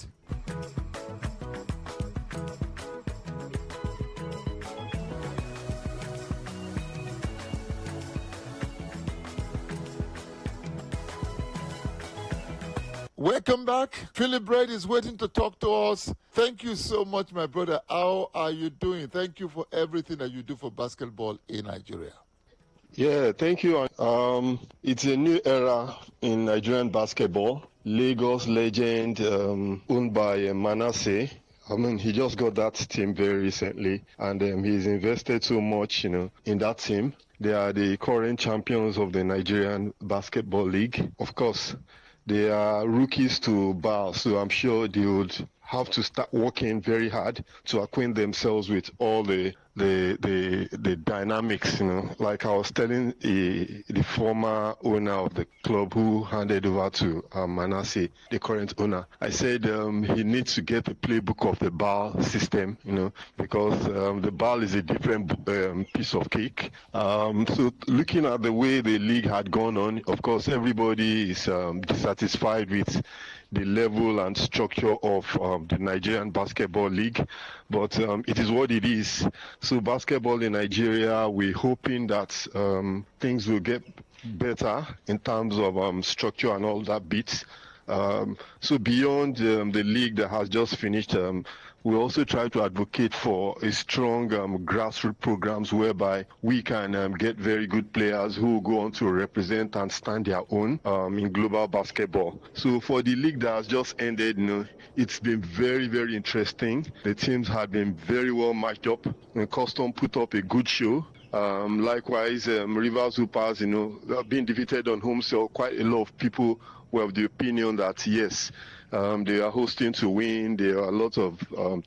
Welcome back. Philly Bread is waiting to talk to us. Thank you so much, my brother. How are you doing? Thank you for everything that you do for basketball in Nigeria. Yeah, thank you. It's a new era in Nigerian basketball. Lagos legend owned by Manasseh. I mean, he just got that team very recently, and he's invested so much, in that team. They are the current champions of the Nigerian Basketball League. Of course, they are rookies to bow, so I'm sure they would have to start working very hard to acquaint themselves with all the dynamics, like I was telling the former owner of the club who handed over to Manasseh, the current owner. I said he needs to get the playbook of the BAL system, because the BAL is a different piece of cake. So looking at the way the league had gone on, of course, everybody is dissatisfied with the level and structure of the Nigerian Basketball League, but it is what it is. So basketball in Nigeria, we're hoping that things will get better in terms of structure and all that bits. So beyond the league that has just finished, we also try to advocate for a strong grassroots programs whereby we can get very good players who go on to represent and stand their own in global basketball. So for the league that has just ended, it's been very, very interesting. The teams have been very well matched up. And Custom put up a good show. Likewise, Rivers Hoopers, being defeated on home soil, quite a lot of people were of the opinion that yes, they are hosting to win. There are a lot of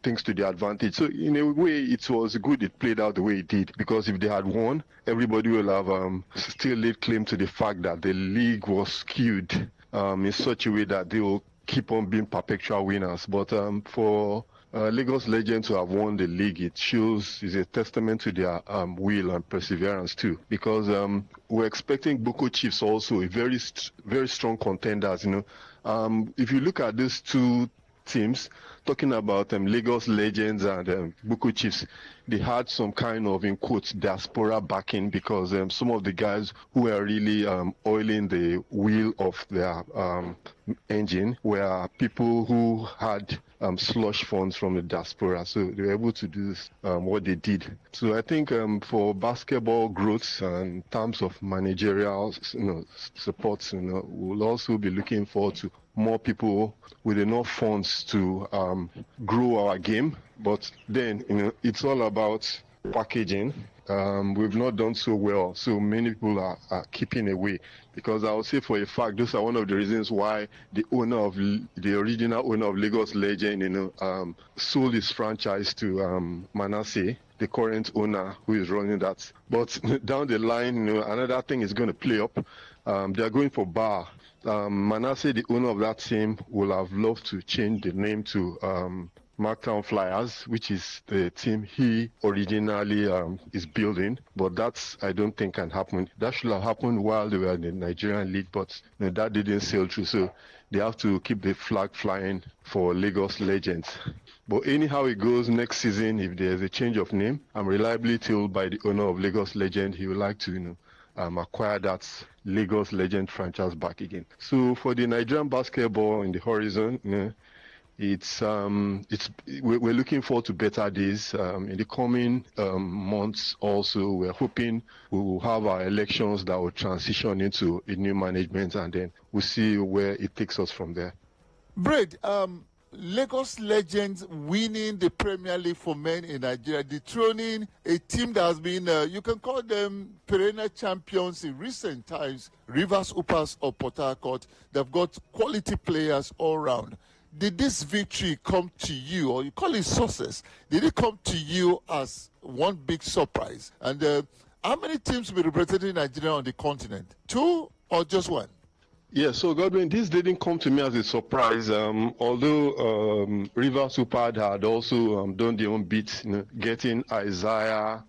things to their advantage. So in a way, it was good it played out the way it did, because if they had won, everybody will have still laid claim to the fact that the league was skewed in such a way that they will keep on being perpetual winners. But for Lagos Legends to have won the league, it shows, is a testament to their will and perseverance too, because we're expecting Boko Chiefs also a very strong contenders. If you look at these two teams, talking about Lagos Legends and Boko Chiefs, they had some kind of, in quotes, diaspora backing, because some of the guys who were really oiling the wheel of their engine were people who had slush funds from the diaspora, so they were able to do what they did. So I think for basketball growth and in terms of managerial support, we'll also be looking forward to more people with enough funds to grow our game. But then, it's all about packaging. We've not done so well, so many people are keeping away, because I would say for a fact those are one of the reasons why the original owner of Lagos Legend, sold his franchise to Manasseh, the current owner who is running that. But down the line, another thing is going to play up. They are going for Bar. Manasseh, the owner of that team, will have loved to change the name to Marktown Flyers, which is the team he originally is building, but that's, I don't think, can happen. That should have happened while they were in the Nigerian league, but that didn't sail through, so they have to keep the flag flying for Lagos Legends. But anyhow it goes, next season, if there's a change of name, I'm reliably told by the owner of Lagos Legend he would like to acquire that Lagos Legend franchise back again. So for the Nigerian basketball in the horizon, we're looking forward to better days in the coming months. Also, we're hoping we will have our elections that will transition into a new management, and then we'll see where it takes us from there. Braid, Lagos Legends winning the Premier League for men in Nigeria, dethroning a team that has been, you can call them perennial champions in recent times, Rivers Hoopers of Port Harcourt. They've got quality players all around. Did this victory come to you, or you call it success, did it come to you as one big surprise? And how many teams will be representing Nigeria on the continent? 2 or just 1? Yeah, so Godwin, this didn't come to me as a surprise. Although Rivers Hoopers had also done their own bit, getting Isaiah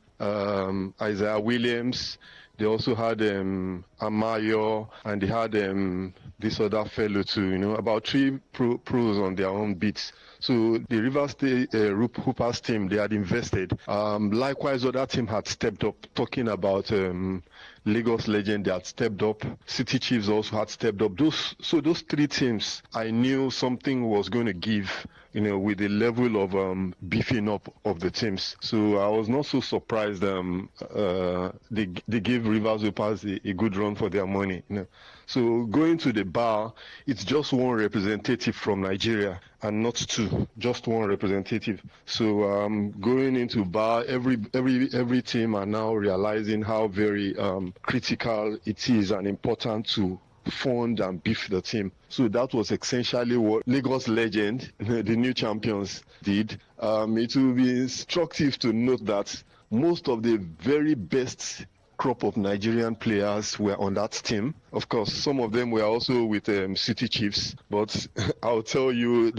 Williams. They also had Amayo, and they had this other fellow too, about 3 pros on their own beats. So the Rivers State Hoopers team, they had invested. Likewise, other team had stepped up, talking about Lagos Legend, they had stepped up. City Chiefs also had stepped up. Those 3 teams, I knew something was going to give, with the level of beefing up of the teams. So I was not so surprised they gave Rivers Hoopers a good run for their money. So going to the bar, it's just one representative from Nigeria and not 2, just one representative. So going into bar, every team are now realizing how very critical it is and important to fund and beef the team. So that was essentially what Lagos Legend, the new champions, did. It will be instructive to note that most of the very best crop of Nigerian players were on that team. Of course, some of them were also with City Chiefs, but I'll tell you,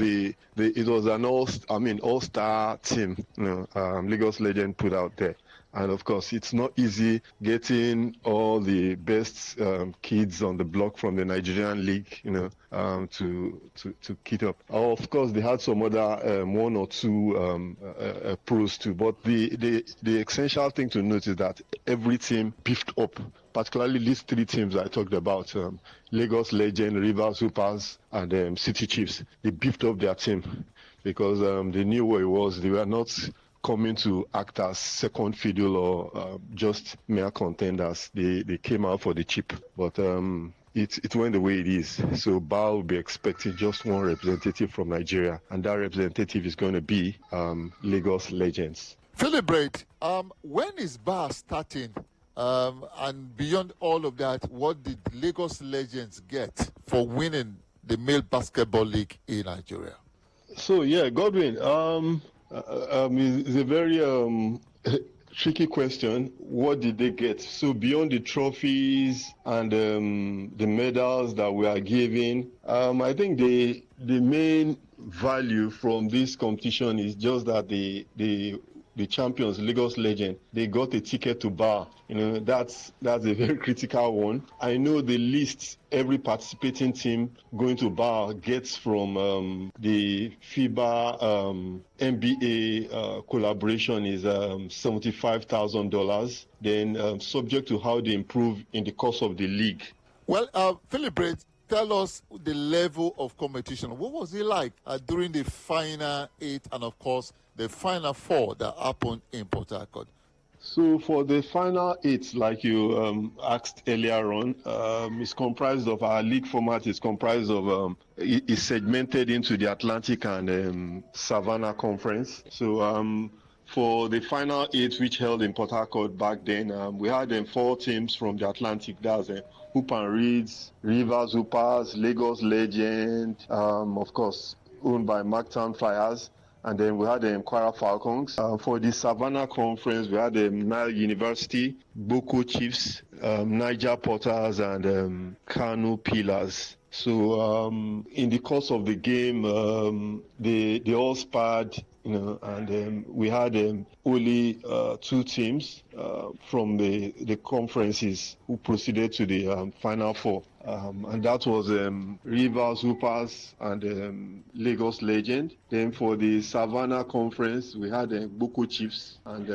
it was an all-star team. Lagos Legend put out there. And of course, it's not easy getting all the best kids on the block from the Nigerian league, to kit up. Of course, they had some other one or two pros too. But the essential thing to note is that every team beefed up. Particularly these three teams I talked about: Lagos Legend, Rivers Hoopers, and City Chiefs. They beefed up their team because they knew what it was. They were not coming to act as second fiddle or just mere contenders. They came out for the chip, but it went the way it is. So Bar will be expecting just one representative from Nigeria, and that representative is going to be Lagos Legends. Philip Braid, when is Bar starting? And beyond all of that, what did Lagos Legends get for winning the male basketball league in Nigeria? So yeah, Godwin, it's a very tricky question. What did they get? So beyond the trophies and the medals that we are giving, I think the main value from this competition is just that the champions, Lagos Legend, they got a ticket to Bar. That's a very critical one. I know the list every participating team going to Bar gets from the FIBA NBA collaboration is $75,000. Then subject to how they improve in the course of the league. Well, Philip Braid, tell us the level of competition. What was it like during the final 8 and, of course, the final 4 that happened in Port Harcourt? So for the final 8, like you asked earlier on, it's comprised of our league format. Is comprised of is segmented into the Atlantic and Savannah Conference. So for the final 8, which held in Port Harcourt back then, we had 4 teams from the Atlantic. That's Hoop and Reeds, Rivers Hoopers, Lagos Legend, of course, owned by Marktown Flyers. And then we had Kwara Falcons. For the Savannah Conference, we had Nile University, Boko Chiefs, Niger Porters, and Kano Pillars. So in the course of the game, they all sparred, and we had only 2 teams from the conferences who proceeded to the final 4. And that was Rivers Hoopers and Lagos Legend. Then for the Savannah Conference, we had Boko Chiefs and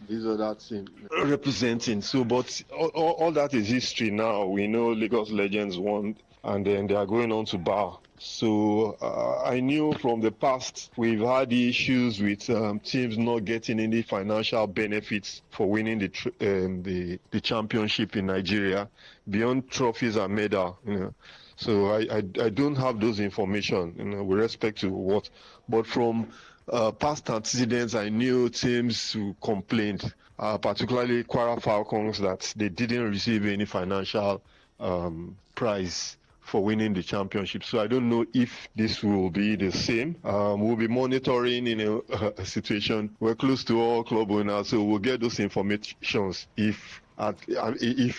these other teams representing. So, but all that is history now. We know Lagos Legends won, and then they are going on to Bar. So I knew from the past we've had issues with teams not getting any financial benefits for winning the championship in Nigeria beyond trophies and medal. So I don't have those information with respect to what, but from past antecedents, I knew teams who complained, particularly Kwara Falcons, that they didn't receive any financial prize for winning the championship. So I don't know if this will be the same. We'll be monitoring in a situation. We're close to all club owners, so we'll get those informations if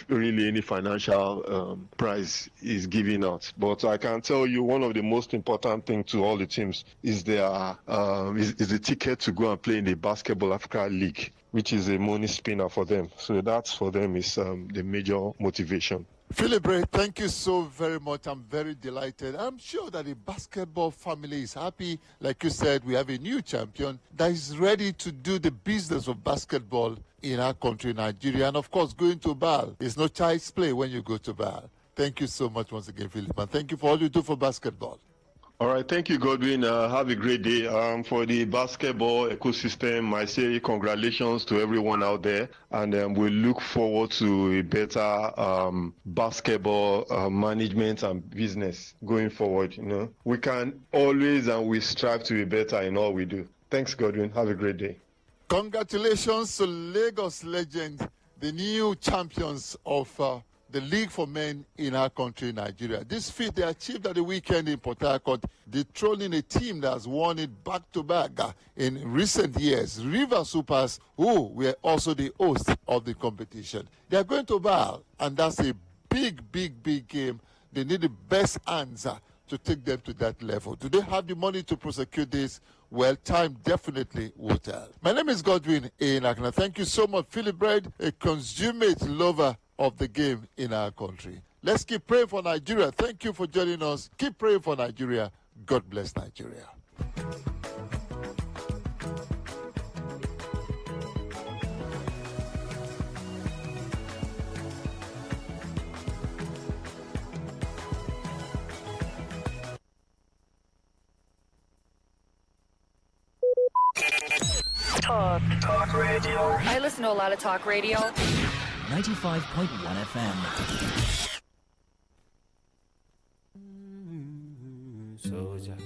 really any financial prize is given out. But I can tell you one of the most important things to all the teams is the ticket to go and play in the Basketball Africa League, which is a money spinner for them. So that's for them is the major motivation. Philip Braid, thank you so very much. I'm very delighted. I'm sure that the basketball family is happy. Like you said, we have a new champion that is ready to do the business of basketball in our country, Nigeria. And of course, going to Bal is no child's play when you go to Bal. Thank you so much once again, Philip. And thank you for all you do for basketball. All right, thank you, Godwin. Have a great day. For the basketball ecosystem, I say congratulations to everyone out there, and we look forward to a better basketball management and business going forward. We can always and we strive to be better in all we do. Thanks, Godwin. Have a great day. Congratulations to Lagos Legend, the new champions of the league for men in our country, Nigeria. This feat they achieved at the weekend in Port Harcourt, dethroning a team that has won it back-to-back in recent years. River Supers, who were also the host of the competition. They are going to Val, and that's a big game. They need the best hands to take them to that level. Do they have the money to prosecute this? Well, time definitely will tell. My name is Godwin Enakna. Thank you so much, Philip Bread, a consummate lover of the game in our country. Let's keep praying for Nigeria. Thank you for joining us. Keep praying for Nigeria. God bless Nigeria. Talk radio. I listen to a lot of talk radio. 95.1 FM. Soldier.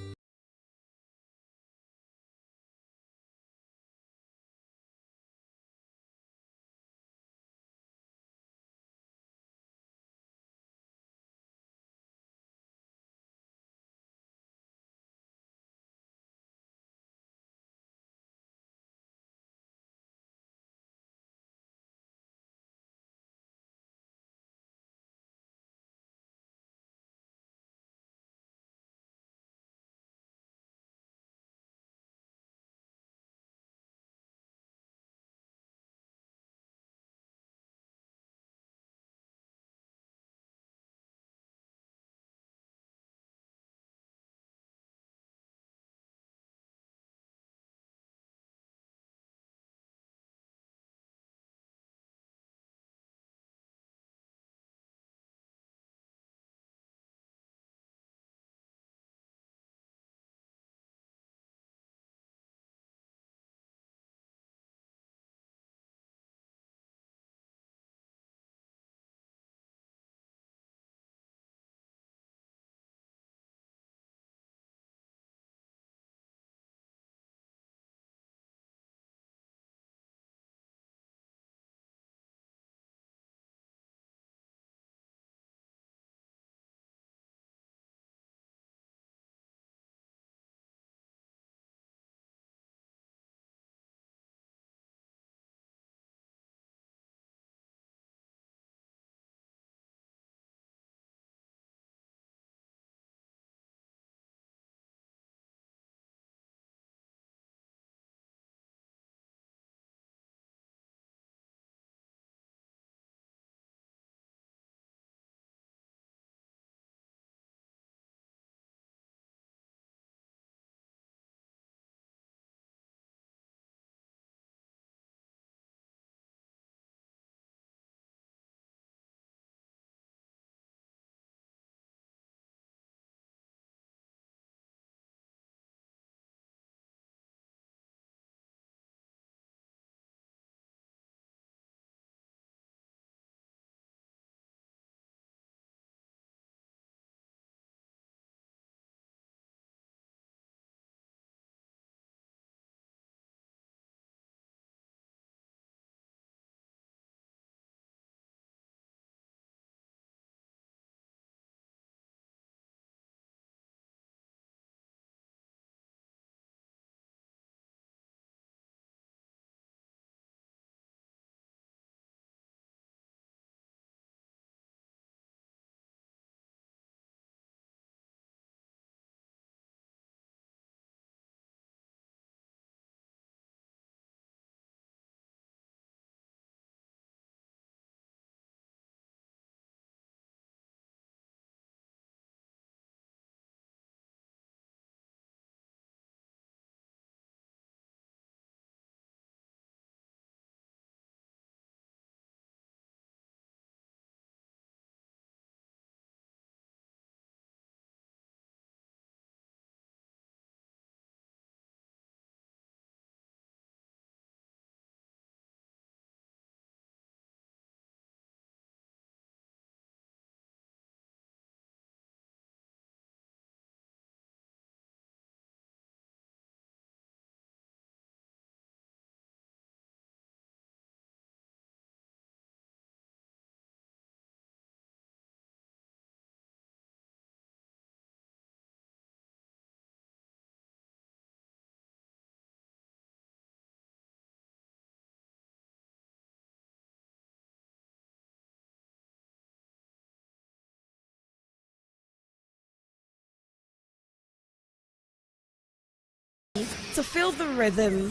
to feel the rhythm,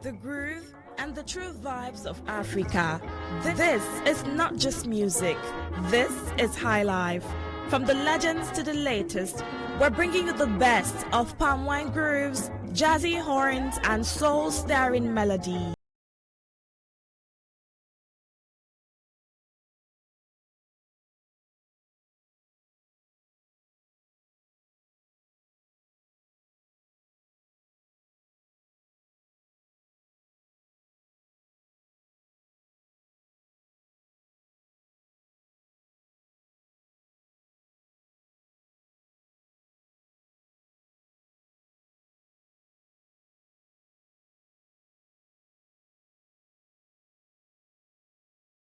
the groove, and the true vibes of Africa. This is not just music. This is high life. From the legends to the latest, we're bringing you the best of palm wine grooves, jazzy horns, and soul-stirring melody.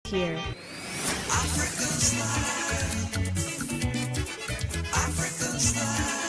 Here. African style. African style.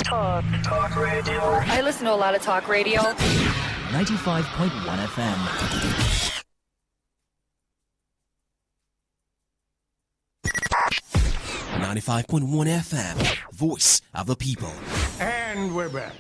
Talk radio. I listen to a lot of talk radio. 95.1 FM. 95.1 FM, voice of the people. And we're back.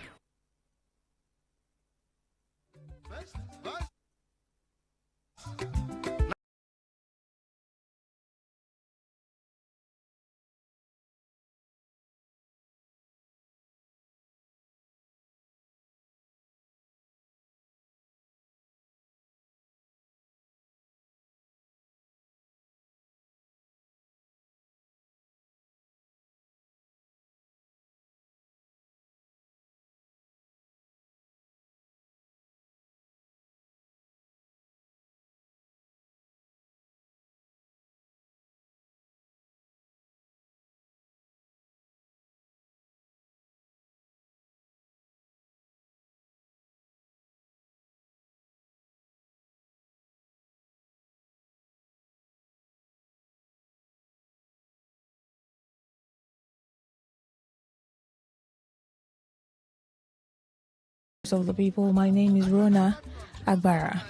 Of the people, my name is Rona Agbara.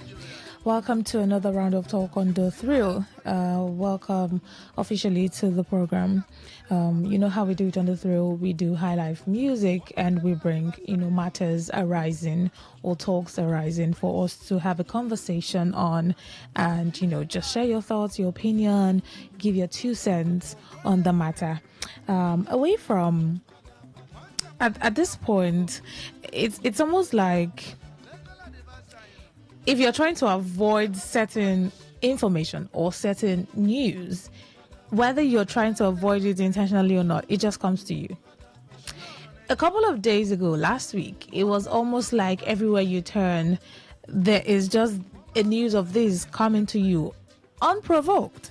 Welcome to another round of Talk on the Thrill. Welcome officially to the program. You know how we do it on the Thrill. We do high life music and we bring, matters arising or talks arising for us to have a conversation on and, just share your thoughts, your opinion, give your 2 cents on the matter. Away from At this point, it's almost like if you're trying to avoid certain information or certain news, whether you're trying to avoid it intentionally or not, it just comes to you. A couple of days ago, last week, it was almost like everywhere you turn, there is just a news of this coming to you unprovoked.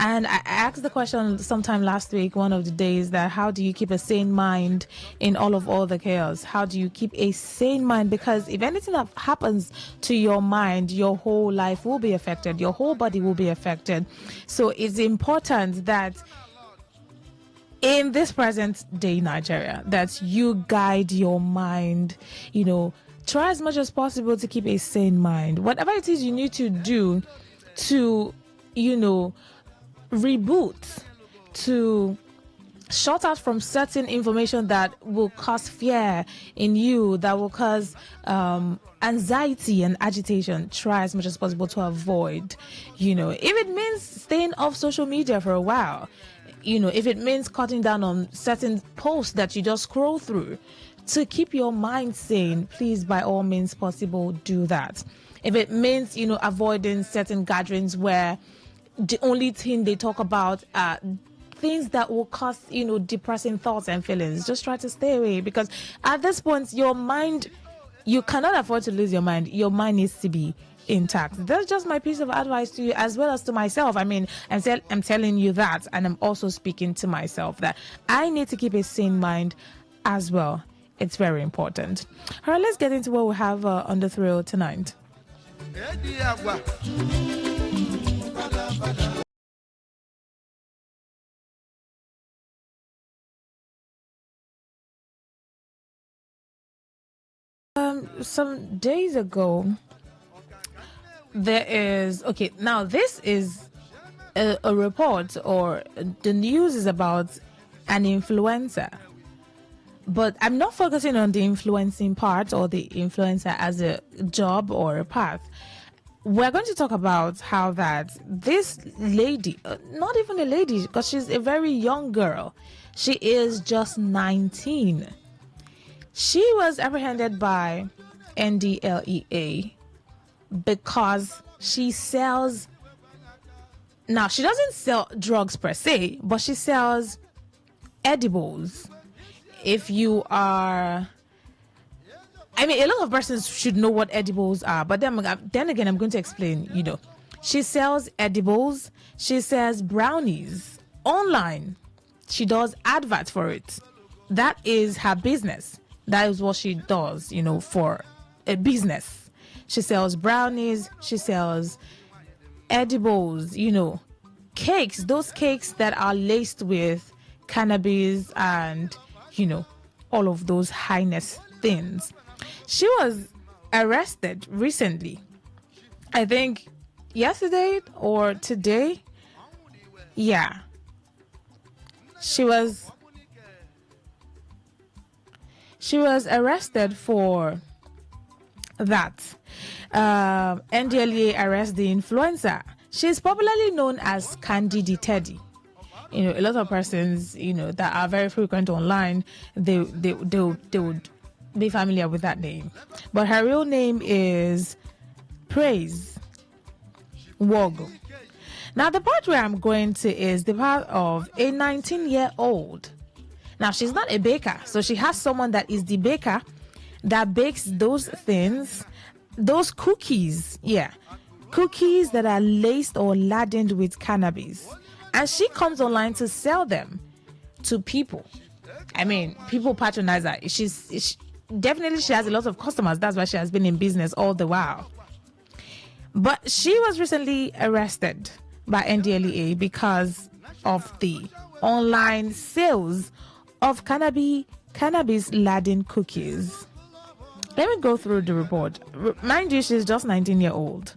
And I asked the question sometime last week, one of the days, that how do you keep a sane mind in all the chaos? How do you keep a sane mind? Because if anything happens to your mind, your whole life will be affected. Your whole body will be affected. So it's important that in this present day Nigeria, that you guide your mind, try as much as possible to keep a sane mind. Whatever it is you need to do to, reboot, to shut out from certain information that will cause fear in you, that will cause anxiety and agitation. Try as much as possible to avoid, if it means staying off social media for a while, if it means cutting down on certain posts that you just scroll through to keep your mind sane, please, by all means possible, do that. If it means, avoiding certain gatherings where the only thing they talk about are things that will cause, depressing thoughts and feelings, just try to stay away, because at this point, your mind, you cannot afford to lose your mind. Your mind needs to be intact. That's just my piece of advice to you, as well as to myself. I mean, I'm telling you that, and I'm also speaking to myself that I need to keep a sane mind as well. It's very important. All right, let's get into what we have on the Thrill tonight. Some days ago, now this is a report, or the news is about an influencer, but I'm not focusing on the influencing part or the influencer as a job or a path. We're going to talk about how that this lady, not even a lady, because she's a very young girl, she is just 19. She was apprehended by NDLEA because she sells, now she doesn't sell drugs per se, but she sells edibles. If you are, a lot of persons should know what edibles are, but then again, I'm going to explain, She sells edibles, she sells brownies online. She does adverts for it. That is her business. That is what she does, for a business. She sells brownies, she sells edibles, cakes, those cakes that are laced with cannabis and, all of those highness things. She was arrested recently, I think yesterday or today. Yeah, she was arrested for that. NDLEA arrest the influencer. She's popularly known as Candy the Teddy. A lot of persons, that are very frequent online, they would be familiar with that name. But her real name is Praise Wogo. Now, the part where I'm going to is the part of a 19-year-old. Now, she's not a baker, so she has someone that is the baker that bakes those things, those cookies. Yeah, cookies that are laced or laden with cannabis. And she comes online to sell them to people. I mean, people patronize her. Definitely she has a lot of customers. That's why she has been in business all the while. But she was recently arrested by NDLEA because of the online sales of cannabis-laden cookies. Let me go through the report. Mind you, she's just 19-year-old.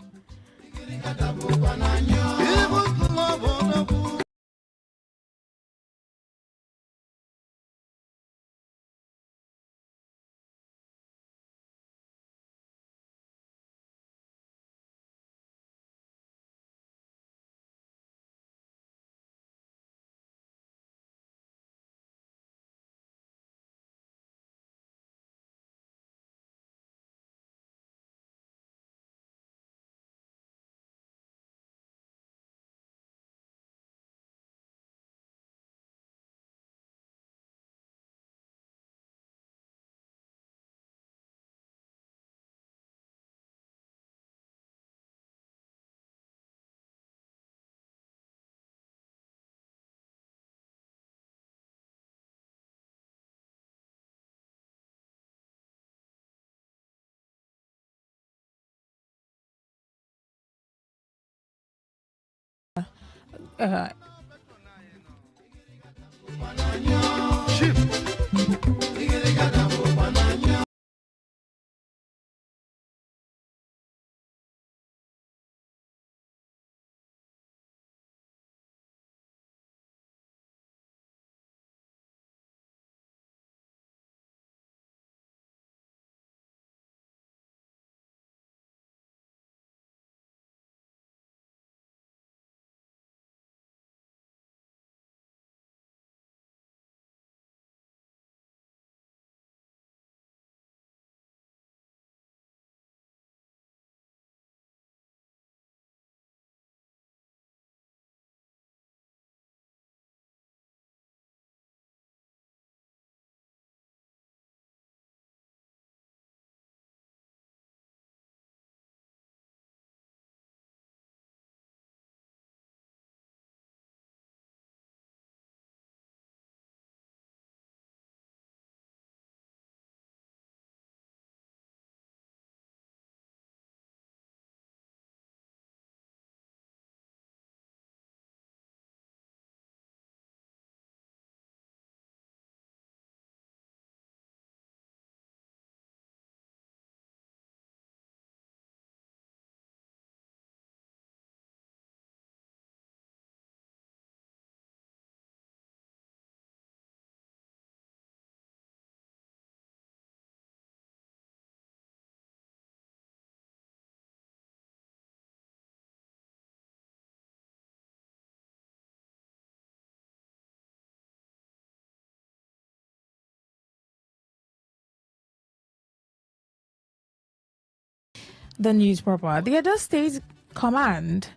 The news proper. The Edo State Command.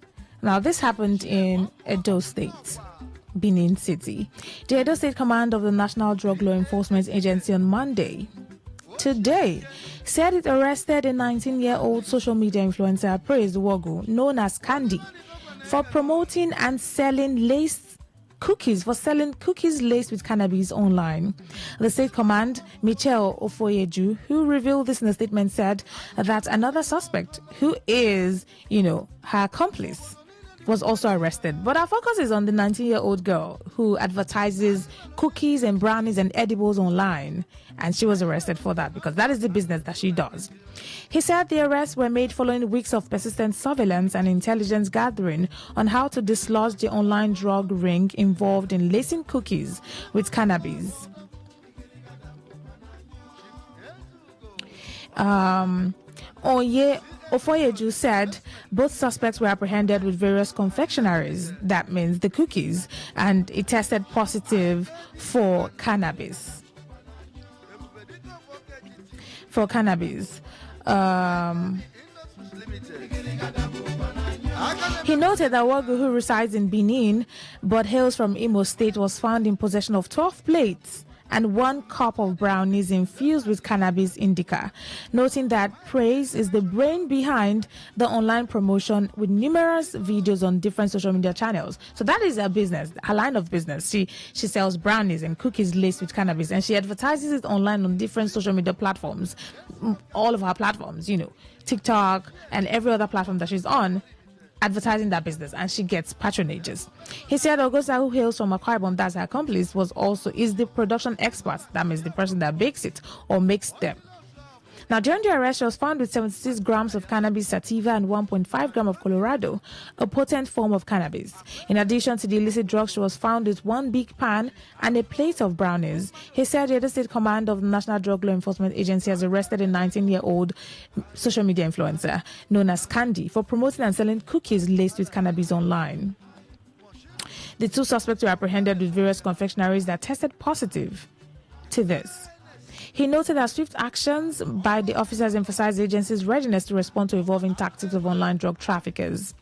Now, this happened in Edo State, Benin City. The Edo State Command of the National Drug Law Enforcement Agency on Monday, today, said it arrested a 19-year-old social media influencer, Praise Wogu, known as Candy, for promoting and selling selling cookies laced with cannabis online. The State Command, Michelle Ofoyeju, who revealed this in a statement, said that another suspect, who is, her accomplice, was also arrested. But our focus is on the 19-year-old girl who advertises cookies and brownies and edibles online. And she was arrested for that because that is the business that she does. He said the arrests were made following weeks of persistent surveillance and intelligence gathering on how to dislodge the online drug ring involved in lacing cookies with cannabis. Ofoyeju said both suspects were apprehended with various confectionaries, that means the cookies, and it tested positive for cannabis. He noted that Wagu, who resides in Benin but hails from Imo State, was found in possession of 12 plates and 1 cup of brownies infused with cannabis indica, noting that Praise is the brain behind the online promotion with numerous videos on different social media channels. So that is her business, her line of business. She sells brownies and cookies laced with cannabis, and she advertises it online on different social media platforms, all of her platforms, TikTok and every other platform that she's on, advertising that business, and she gets patronages. He said Augusta, who hails from Akwa Ibom, that's her accomplice, is the production expert. That means the person that bakes it or makes them. Now, during the arrest, she was found with 76 grams of cannabis sativa and 1.5 gram of Colorado, a potent form of cannabis. In addition to the illicit drugs, she was found with 1 big pan and a plate of brownies. He said the Edo State Command of the National Drug Law Enforcement Agency has arrested a 19-year-old social media influencer known as Candy for promoting and selling cookies laced with cannabis online. The 2 suspects were apprehended with various confectionaries that tested positive to this. He noted that swift actions by the officers emphasized the agency's readiness to respond to evolving tactics of online drug traffickers,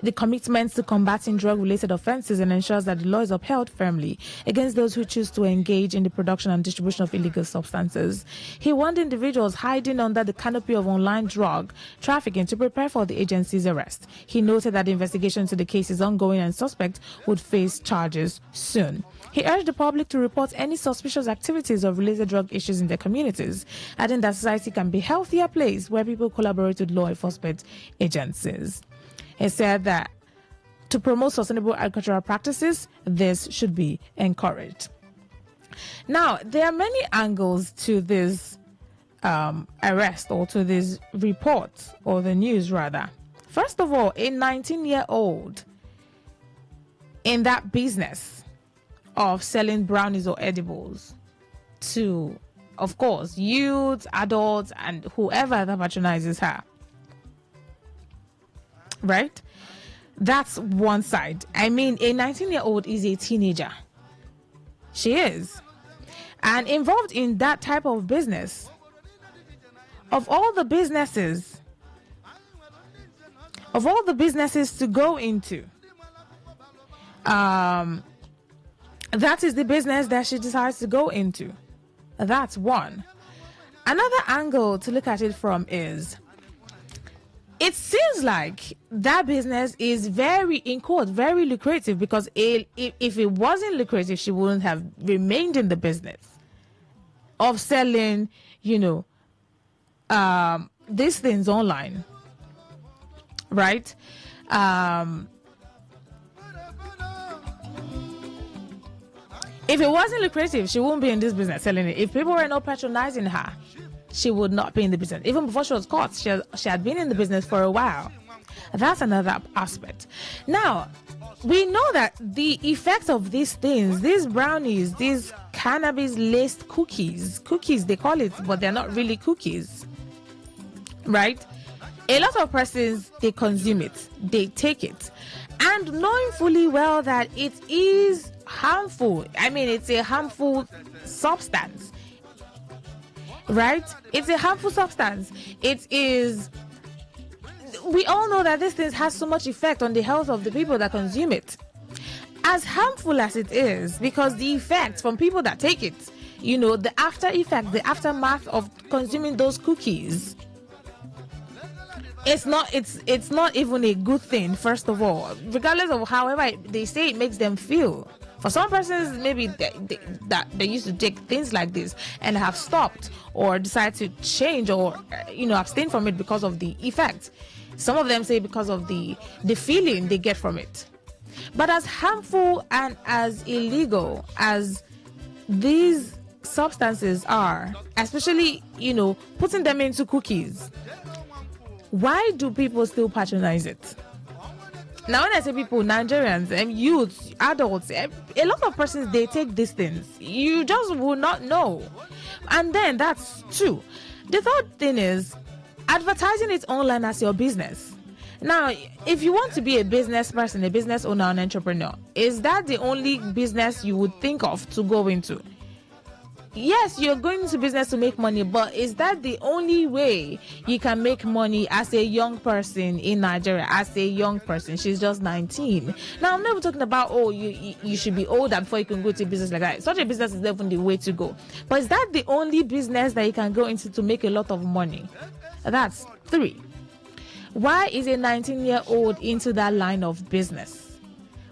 the commitment to combating drug-related offenses, and ensures that the law is upheld firmly against those who choose to engage in the production and distribution of illegal substances. He warned individuals hiding under the canopy of online drug trafficking to prepare for the agency's arrest. He noted that the investigation into the case is ongoing and suspects would face charges soon. He urged the public to report any suspicious activities of related drug issues in their communities, adding that society can be a healthier place where people collaborate with law enforcement agencies. He said that to promote sustainable agricultural practices, this should be encouraged. Now, there are many angles to this arrest, or to this report, or the news rather. First of all, a 19-year-old in that business of selling brownies or edibles to, of course, youth, adults, and whoever that patronizes her. Right? That's one side. I mean, a 19-year-old is a teenager. She is. And involved in that type of business. Of all the businesses to go into, that is the business that she decides to go into. That's one. Another angle to look at it from is, it seems like that business is very lucrative, because if it wasn't lucrative, she wouldn't have remained in the business of selling, these things online, right? If it wasn't lucrative, she wouldn't be in this business selling it. If people were not patronizing her, she would not be in the business. Even before she was caught, she had been in the business for a while. That's another aspect. Now, we know that the effects of these things, these brownies, these cannabis-laced cookies, they call it, but they're not really cookies, right? A lot of persons, they consume it, they take it, and knowing fully well that it is harmful. I mean, it's a harmful substance. Right? It's a harmful substance. It is. We all know that this thing has so much effect on the health of the people that consume it. As harmful as it is, because the effects from people that take it, the after effect, the aftermath of consuming those cookies, it's not even a good thing, first of all, regardless of however they say it makes them feel. For some persons, maybe they used to take things like this and have stopped or decide to change or, abstain from it because of the effect. Some of them say because of the feeling they get from it. But as harmful and as illegal as these substances are, especially, putting them into cookies, why do people still patronize it? Now, when I say people, Nigerians and youths, adults, a lot of persons, they take these things. You just will not know. And then that's two. The third thing is advertising it online as your business. Now, if you want to be a business person, a business owner, an entrepreneur, is that the only business you would think of to go into? Yes, you're going into business to make money, but is that the only way you can make money as a young person in Nigeria? As a young person, she's just 19. Now, I'm never talking about, you should be older before you can go to a business like that. Such a business is definitely the way to go. But is that the only business that you can go into to make a lot of money? That's three. Why is a 19-year-old into that line of business?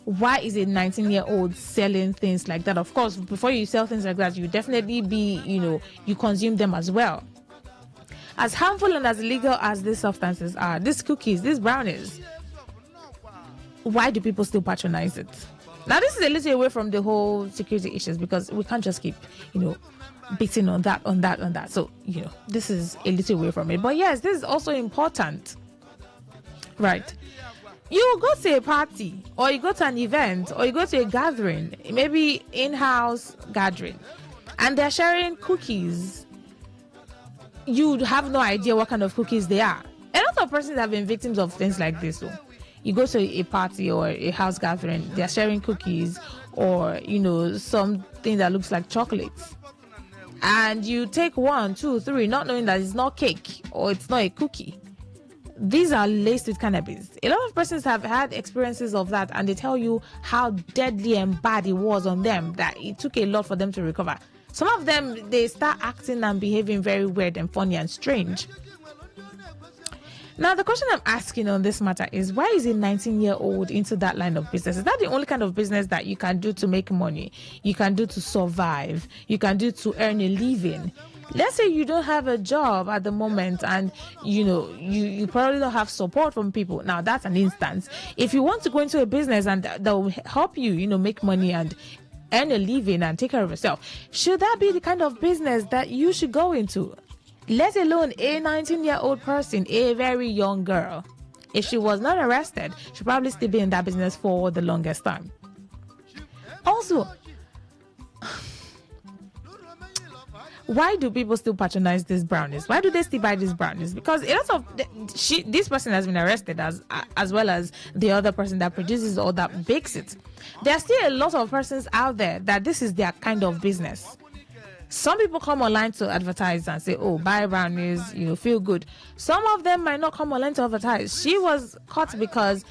Why is a 19-year-old selling things like that? Of course, before you sell things like that, you definitely be, you consume them as well. As harmful and as illegal as these substances are, these cookies, these brownies, why do people still patronize it? Now, this is a little away from the whole security issues, because we can't just keep, beating on that. So, this is a little away from it. But yes, this is also important. Right. You go to a party, or you go to an event, or you go to a gathering, maybe in-house gathering, and they're sharing cookies. You have no idea what kind of cookies they are. A lot of persons have been victims of things like this. So you go to a party or a house gathering, they're sharing cookies, or something that looks like chocolates, and you take 1, 2, 3, not knowing that it's not cake or it's not a cookie. These are laced with cannabis. A lot of persons have had experiences of that, and they tell you how deadly and bad it was on them, that it took a lot for them to recover. Some of them, they start acting and behaving very weird and funny and strange. Now, the question I'm asking on this matter is, why is a 19-year-old into that line of business? Is that the only kind of business that you can do to make money? You can do to survive? You can do to earn a living? Let's say you don't have a job at the moment, and you probably don't have support from people. Now, that's an instance. If you want to go into a business and that will help you, make money and earn a living and take care of yourself, should that be the kind of business that you should go into? Let alone a 19-year-old person, a very young girl. If she was not arrested, she'd probably still be in that business for the longest time. Also, why do people still patronize these brownies? Why do they still buy these brownies? Because a lot of this person has been arrested, as well as the other person that produces or that bakes it. There are still a lot of persons out there that this is their kind of business. Some people come online to advertise and say, buy brownies, feel good. Some of them might not come online to advertise. She was caught because,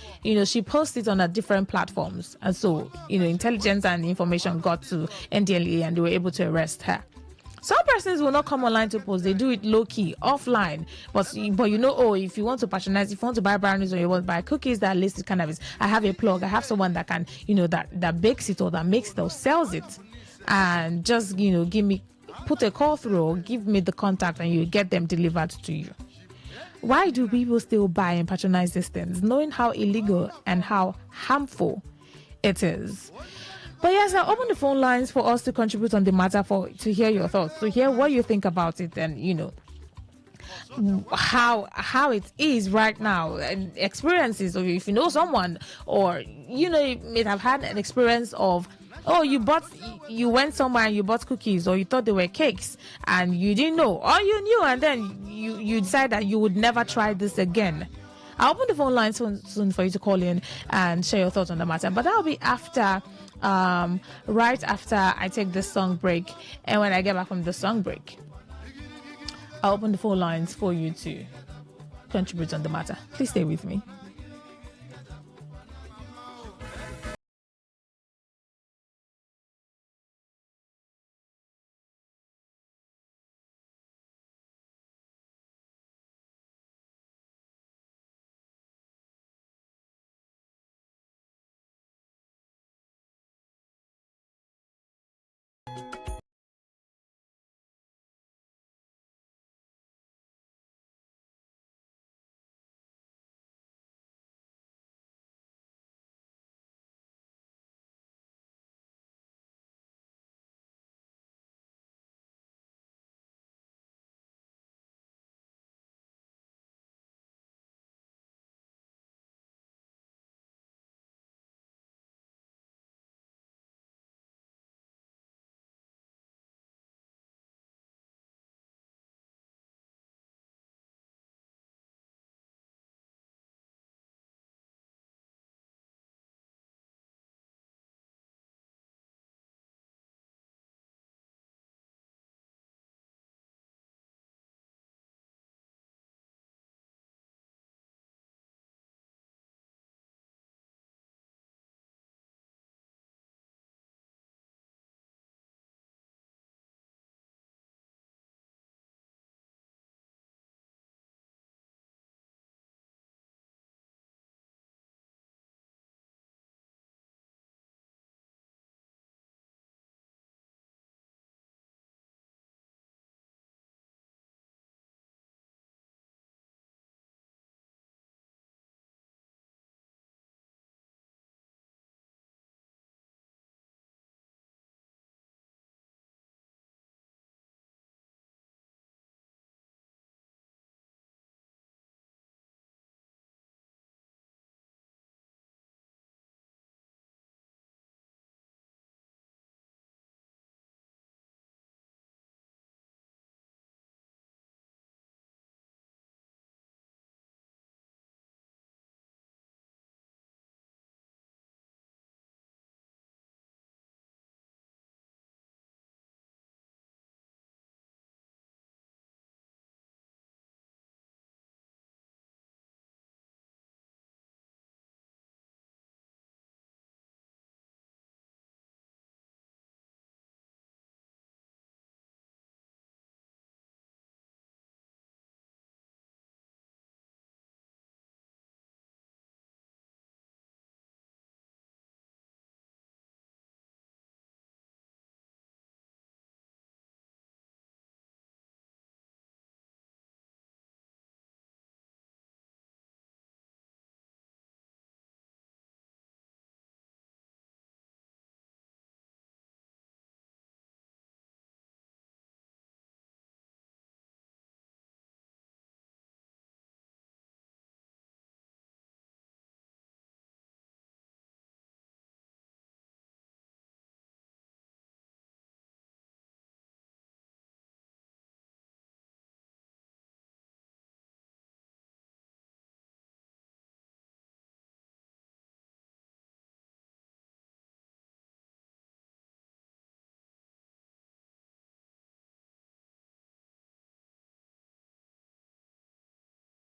she posted on different platforms. And so, intelligence and information got to NDLEA and they were able to arrest her. Some persons will not come online to post. They do it low-key, offline. But if you want to patronize, if you want to buy brownies or you want to buy cookies that are laced with cannabis, I have a plug. I have someone that can, that bakes it or that makes it or sells it. And just, put a call through or give me the contact and you get them delivered to you. Why do people still buy and patronize these things, knowing how illegal and how harmful it is? But yes, I'll open the phone lines for us to contribute on the matter, to hear your thoughts, to hear what you think about it, and how it is right now, and experiences, or if you know someone, or you may have had an experience of, you went somewhere and you bought cookies, or you thought they were cakes and you didn't know, or you knew and then you decided that you would never try this again. I'll open the phone line soon for you to call in and share your thoughts on the matter, but that'll be after right after I take this song break. And when I get back from the song break, I'll open the phone lines for you to contribute on the matter. Please stay with me.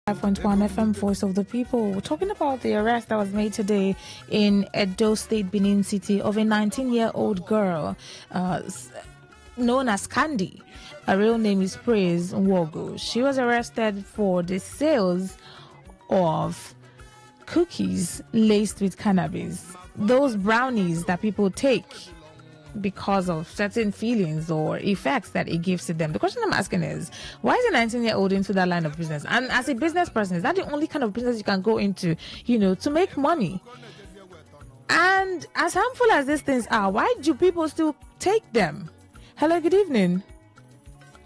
5.1 FM Voice of the People. We're talking about the arrest that was made today in Edo State, Benin City, of a 19-year-old girl known as Candy. Her real name is Praise Nwogo. She was arrested for the sales of cookies laced with cannabis. Those brownies that people take because of certain feelings or effects that it gives to them. The question I'm asking is, why is a 19-year-old into that line of business? And as a business person, is that the only kind of business you can go into, to make money? And as harmful as these things are, why do people still take them? Hello, good evening.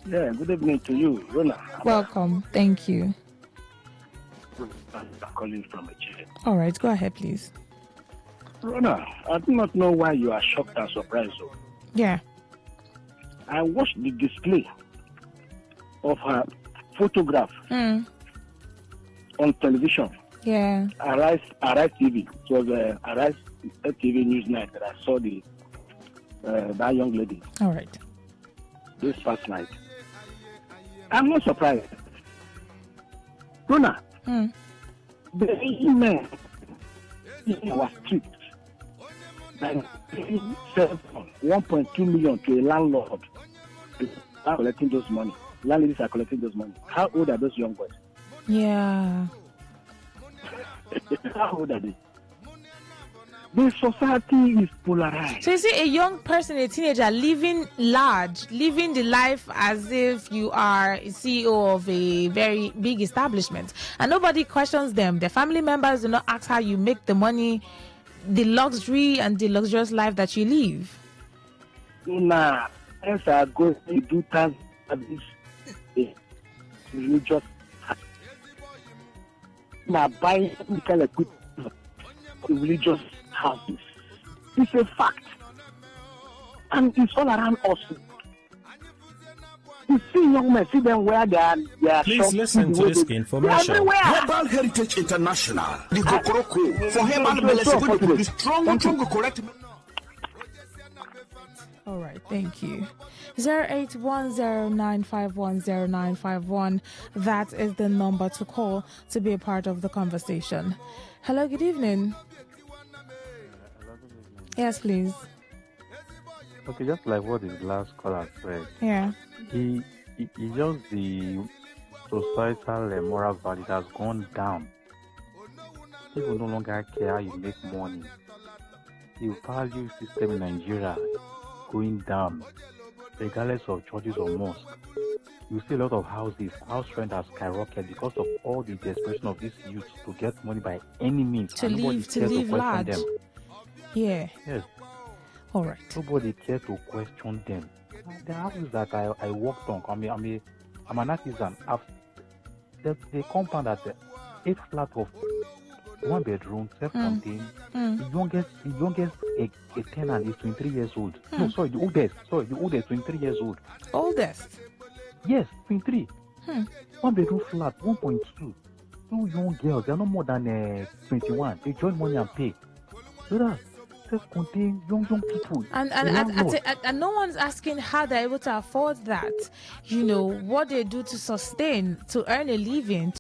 Yeah, good evening to you, Rona. Welcome. Thank you. I'm calling from a chair. All right, go ahead, please. Rona, I do not know why you are shocked and surprised. Yeah. I watched the display of her photograph on television. Yeah. Arise TV. It was Arise TV News Night that I saw that young lady. All right. This past night. I'm not surprised. Rona, the email was tricked. Like 1.2 million to a landlord. Are collecting those money. Landladies are collecting those money. How old are those young boys? Yeah. How old are they? The society is polarized. So you see a young person, a teenager, living large, living the life as if you are a CEO of a very big establishment, and nobody questions them. Their family members do not ask how you make the money, the luxury and the luxurious life that you live. Nah, as I go to do things religious. Now buying kind of good religious houses. It's a fact. And it's all around us. You see young men, see them where they are Please listen to this information. Herbal Heritage International, the Kokoroko, for herbal medicine, the strong, correct. All right, thank you. 08109510951. That is the number to call to be a part of the conversation. Hello, good evening. Yes, please. Okay, just like what his last caller said. Yeah. He just the societal moral value has gone down. People no longer care how you make money. The value system in Nigeria going down, regardless of churches or mosques. You see a lot of house rent has skyrocketed because of all the desperation of these youths to get money by any means. To live large. Them. Yeah. Yes. All right. Nobody cares to question them. The houses that I worked on, I'm an artisan. The compound at 8 flat of 1 bedroom, self-contained. The youngest a tenant is 23 years old. No, sorry, the oldest 23 years old. Oldest? Yes, 23. 1 bedroom flat, 1.2. 2 young girls, they are no more than 21. They join money and pay. So self-contained young people. And no one's asking how they're able to afford that. What they do to sustain, to earn a living.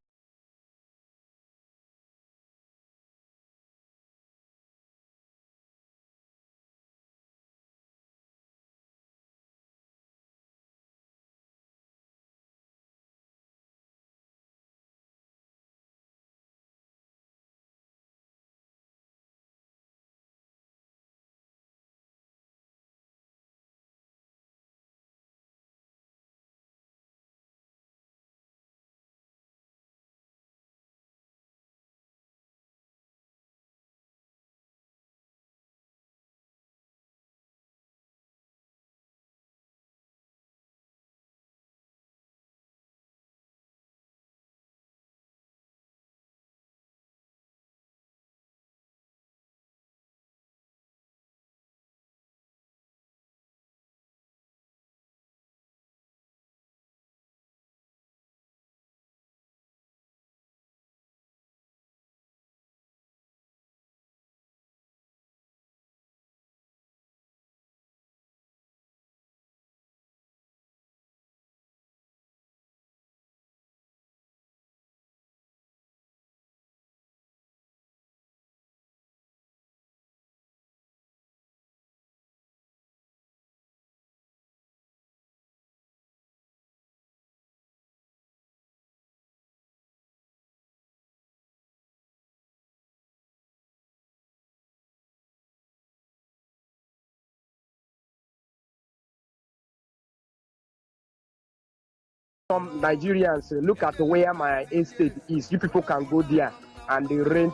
some Nigerians look at where my estate is. You people can go there and they rent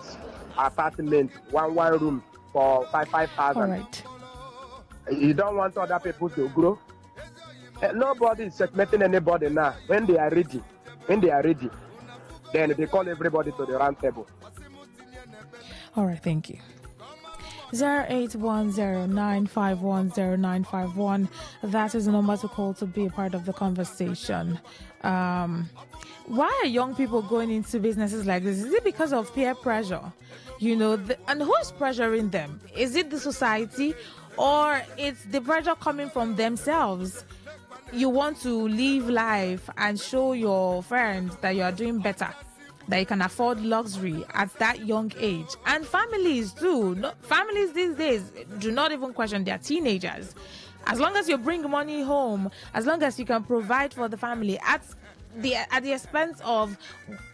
apartment, one room for 5,000. All right. You don't want other people to grow. Nobody is segmenting anybody now. When they are ready, then they call everybody to the round table. All right, thank you. 0810-951-0951. That is the number to call to be a part of the conversation. Why are young people going into businesses like this? Is it because of peer pressure? And who's pressuring them? Is it the society, or it's the pressure coming from themselves? You want to live life and show your friends that you are doing better, that you can afford luxury at that young age. And families too. Families these days do not even question their teenagers. As long as you bring money home, as long as you can provide for the family at the expense of,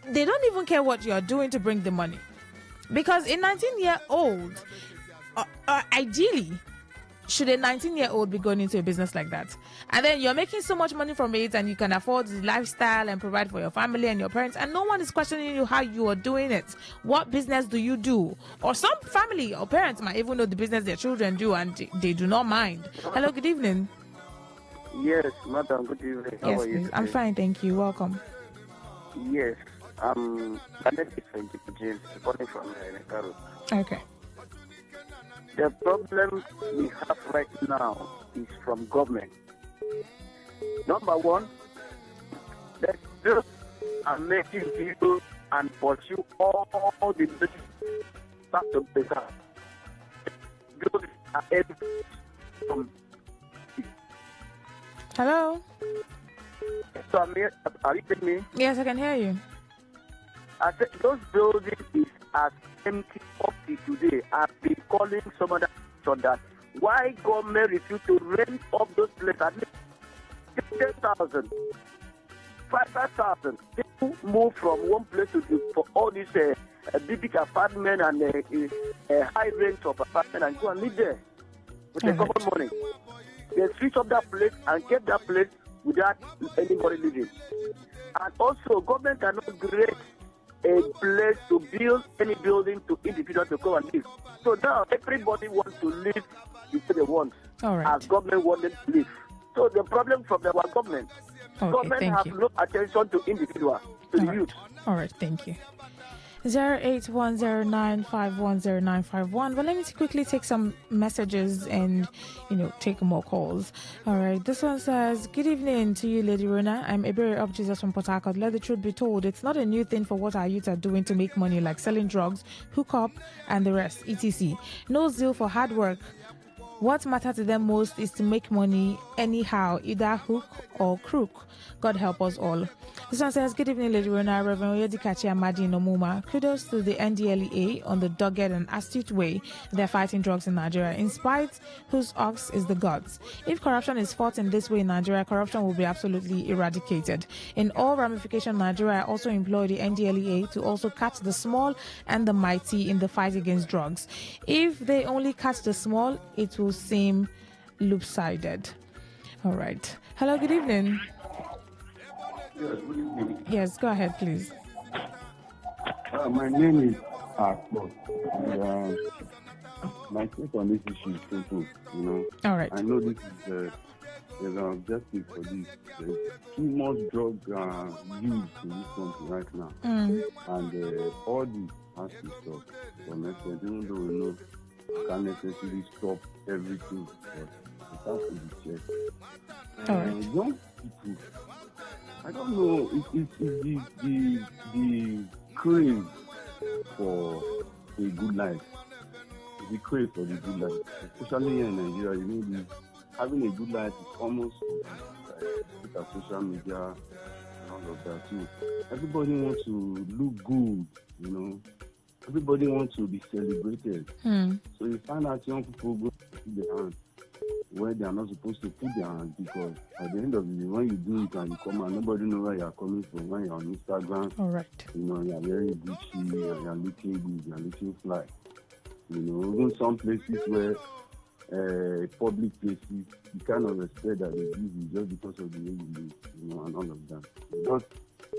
they don't even care what you're doing to bring the money. Because a 19-year-old, ideally, should a 19-year-old be going into a business like that? And then you're making so much money from it and you can afford the lifestyle and provide for your family and your parents, and no one is questioning you how you are doing it. What business do you do? Or some family or parents might even know the business their children do and they do not mind. Hello, good evening. Yes, madam, good evening. How are you Please. today? I'm fine, thank you. Welcome. Yes, my name is James, calling from Nekaro. Okay. The problem we have right now is from government. Number one, let's build and making people and pursue all the back to better. Build from. Hello? So are you with me? Yes, I can hear you. I said those buildings is as empty up to today. I've been calling some other so that why government refuse to rent up those places at least 10,000, 5,000. People move from one place to for all these big apartment and high rent of apartment and go and live there with the common money. They switch up that place and get that place without anybody living. And also, government cannot create a place to build any building to individuals to go and live. So now everybody wants to live the way they want, as government wants them to live. So the problem from our government, government has no attention to individuals, to the youth. All right, thank you. 0810951091. Well, let me quickly take some messages and, take more calls. All right, this one says, good evening to you, Lady Rona. I'm Ebere of Jesus from Port Harcourt. Let the truth be told, it's not a new thing for what our youth are doing to make money, like selling drugs, hook up, and the rest, etc. No zeal for hard work. What matters to them most is to make money anyhow, either hook or crook. God help us all. This one says, good evening, Lady Rona, Reverend Oyedikachi Amadi Nomuma. Kudos to the NDLEA on the dogged and astute way they're fighting drugs in Nigeria, in spite whose ox is the gods. If corruption is fought in this way in Nigeria, corruption will be absolutely eradicated. In all ramifications, Nigeria also implore the NDLEA to also catch the small and the mighty in the fight against drugs. If they only catch the small, it will seem loop-sided. All right. Hello, good evening. Yes, good evening. Yes, go ahead, please. My name is Akbo, and my take on this issue is simple. All right. I know this is there's an objective for this. There's too much drug use in this country right now, and all this has to stop. For next year, even though we know you can't necessarily stop everything, but it has to be checked. All right. Young people, I don't know, it's the crave for a good life. The crave for the good life, especially here in Nigeria, having a good life is almost like social media and all of that too. Everybody wants to look good, Everybody wants to be celebrated. So you find out young people go to put their hands where they are not supposed to put their hands, because at the end of the day, when you do it and you come and nobody knows where you are coming from, when you're on Instagram, all right, you are wearing Gucci and you're looking good, you're looking fly. Even some places where public places, the kind of respect that they give you just because of the way you live. and all of that. But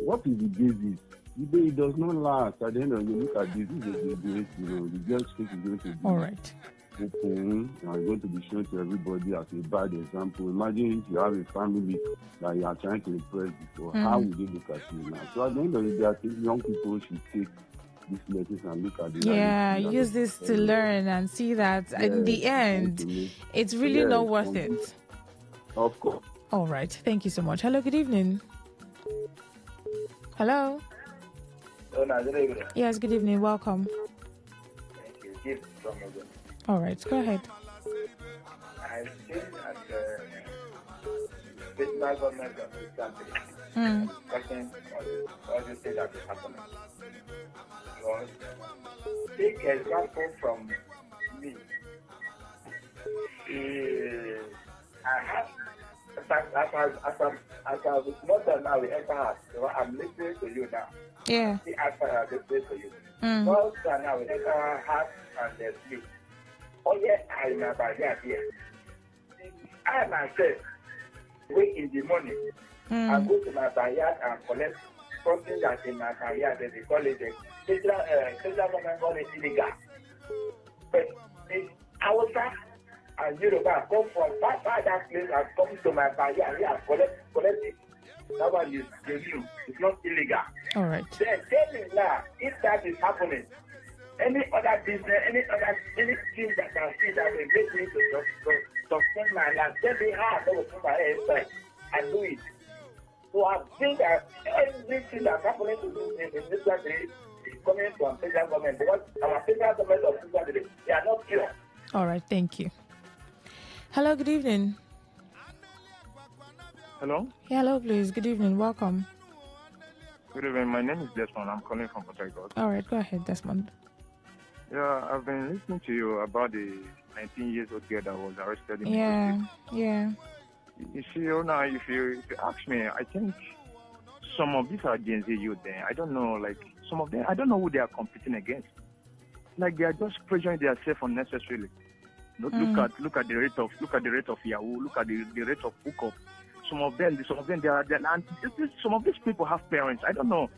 what is the basis? The day it does not last. At the end of the day, look at this. This is a debate, the girl's face is going to be All right. open and going to be shown to everybody as a bad example. Imagine if you have a family that you are trying to impress before. How would they look at you now? So at the end of the day, I think young people should take these lessons and look at the reality. Use this to learn and see that in the end, it's really not worth it. Of course. All right. Thank you so much. Hello, good evening. Hello. Yes, good evening. Welcome. Thank you. All right. Go ahead. I've seen at the federal government of this country discussing all the things that is happening. Because take example from me. I have as I was not done now, we enter house. So I'm listening to you now. Yeah. See, after I listen to you. Most now we enter house and sleep. Oh yeah, I remember that here. I myself wake in the morning and go to my backyard and collect something that's in my backyard that they call it federal government call it illegal. But Hausa and Yoruba come from far that place and come to my backyard here and collect it. That one is the new. It's not illegal. All right. Then tell me now, if that is happening, any other business, anything that I see that will make me to sustain my life, tell me how I will put my head inside and do it. So I think that everything that's happening to in this country is coming from federal government because our federal government of this country, they are not pure. All right, thank you. Hello, good evening. Hello? Yeah, hello, please. Good evening. Welcome. Good evening. My name is Desmond. I'm calling from Port Harcourt. All right, go ahead, Desmond. Yeah, I've been listening to you about the 19-year-old girl that was arrested in Yeah. You see, now, if you ask me, I think some of these are Gen Z youth there. I don't know, like, some of them, I don't know who they are competing against. Like, they are just pressuring themselves unnecessarily. Look at the rate of Yahoo, look at the rate of hookup. Some of them, they are, and some of these people have parents. I don't know.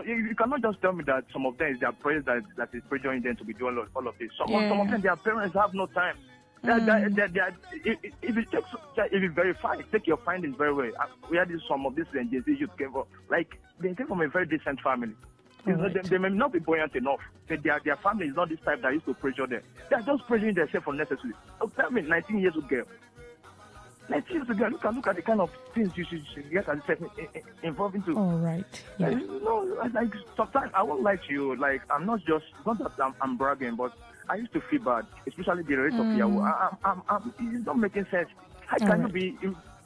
You cannot just tell me that some of them is their parents that is pressuring them to be doing all of this. Some of them, their parents have no time. If you verify, take your findings very well. Where some of these Gen Z youth came from, like they came from a very decent family. Right. They may not be buoyant enough, but their family is not this type that used to pressure them. They are just pressuring themselves unnecessarily. So tell me, 19 years old girl. 19 years ago, look at the kind of things you should get yourself involved into. All right. Yeah. Like sometimes I won't lie to you. Like I'm not that I'm bragging, but I used to feel bad, especially the rate of Yahoo. It's not making sense. How can you be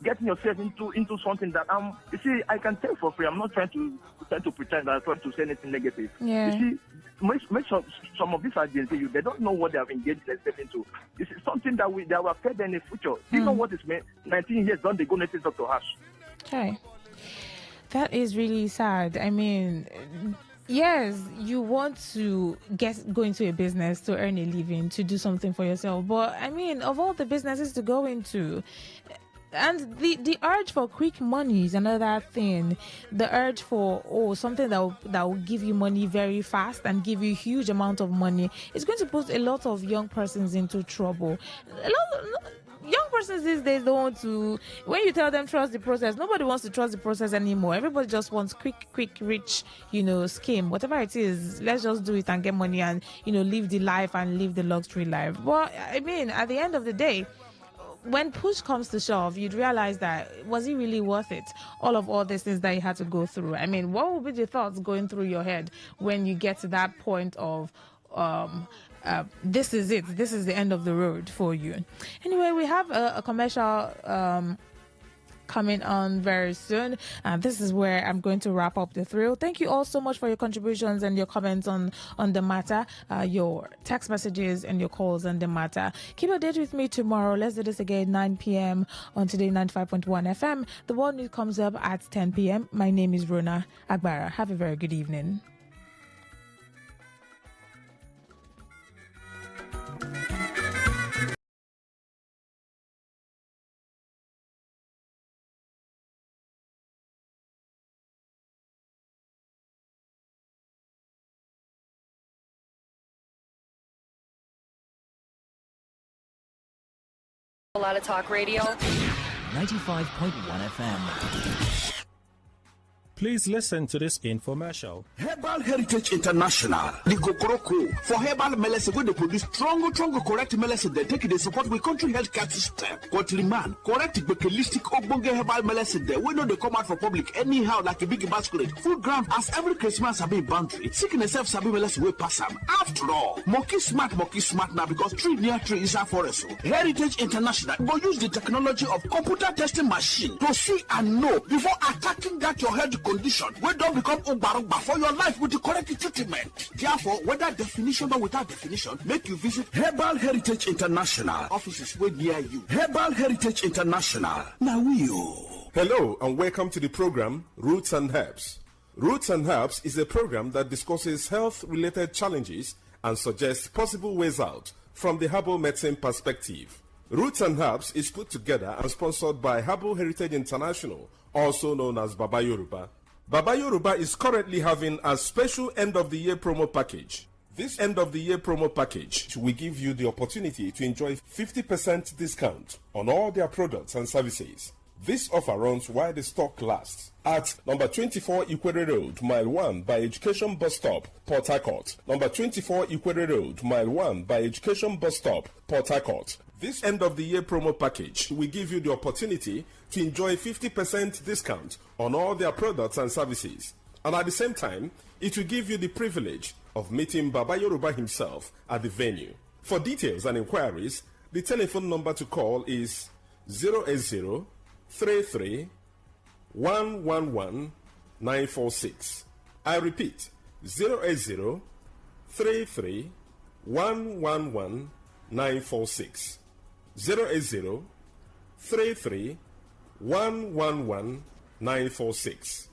getting yourself into something that you see, I can tell for free. I'm not trying to pretend that I'm trying to say anything negative. Yeah. You see, some of these agencies, they don't know what they have engaged themselves into. This is something that will affect them in the future. Do you know what it means? 19 years, don't they go native doctor house? Okay. That is really sad. I mean, yes, you want to go into a business to earn a living, to do something for yourself. But I mean, of all the businesses to go into, and the urge for quick money is another thing. The urge for something that will give you money very fast and give you a huge amount of money is going to put a lot of young persons into trouble. Young persons these days don't want to. When you tell them trust the process, nobody wants to trust the process anymore. Everybody just wants quick, rich, scheme. Whatever it is, let's just do it and get money and live the life and live the luxury life. But I mean, at the end of the day, when push comes to shove, you'd realize that was it really worth it? All these things that you had to go through. I mean, what would be the thoughts going through your head when you get to that point of this is it. This is the end of the road for you. Anyway, we have a commercial coming on very soon. This is where I'm going to wrap up the thrill. Thank you all so much for your contributions and your comments on the matter, your text messages and your calls on the matter. Keep updated with me tomorrow. Let's do this again 9 p.m. on Today 95.1 FM. The world news comes up at 10 p.m. My name is Rona Agbara. Have a very good evening. A lot of talk radio. 95.1 FM. Please listen to this infomercial. Herbal Heritage International, the Gokoroko, for herbal medicine where they produce strong, correct medicine they take the support with country healthcare system. Country man, correct holistic ogbonge herbal medicine there. We know they come out for public anyhow like a big basket. Full ground as every Christmas have been boundary. Sickness self sabi medicine way pass them. After all, monkey smart now because tree near tree is a forest. Heritage International will use the technology of computer testing machine to see and know before attacking that your health condition. We don't become umbarumba for your life with the correct treatment. Therefore, whether definition or without definition, make you visit Herbal Heritage International. Offices way near you. Herbal Heritage International. Now Hello and welcome to the program Roots and Herbs. Roots and Herbs is a program that discusses health-related challenges and suggests possible ways out from the herbal medicine perspective. Roots and Herbs is put together and sponsored by Herbal Heritage International, also known as Baba Yoruba. Baba Yoruba is currently having a special end-of-the-year promo package. This end-of-the-year promo package will give you the opportunity to enjoy 50% discount on all their products and services. This offer runs while the stock lasts at number 24 Ikwere Road, Mile 1 by Education Bus Stop, Port Harcourt. Number 24 Ikwere Road, Mile 1 by Education Bus Stop, Port Harcourt. This end-of-the-year promo package will give you the opportunity to enjoy 50% discount on all their products and services. And at the same time, it will give you the privilege of meeting Baba Yoruba himself at the venue. For details and inquiries, the telephone number to call is 080 33 111 946. I repeat, 080 33 111 946. 080 33 111 946.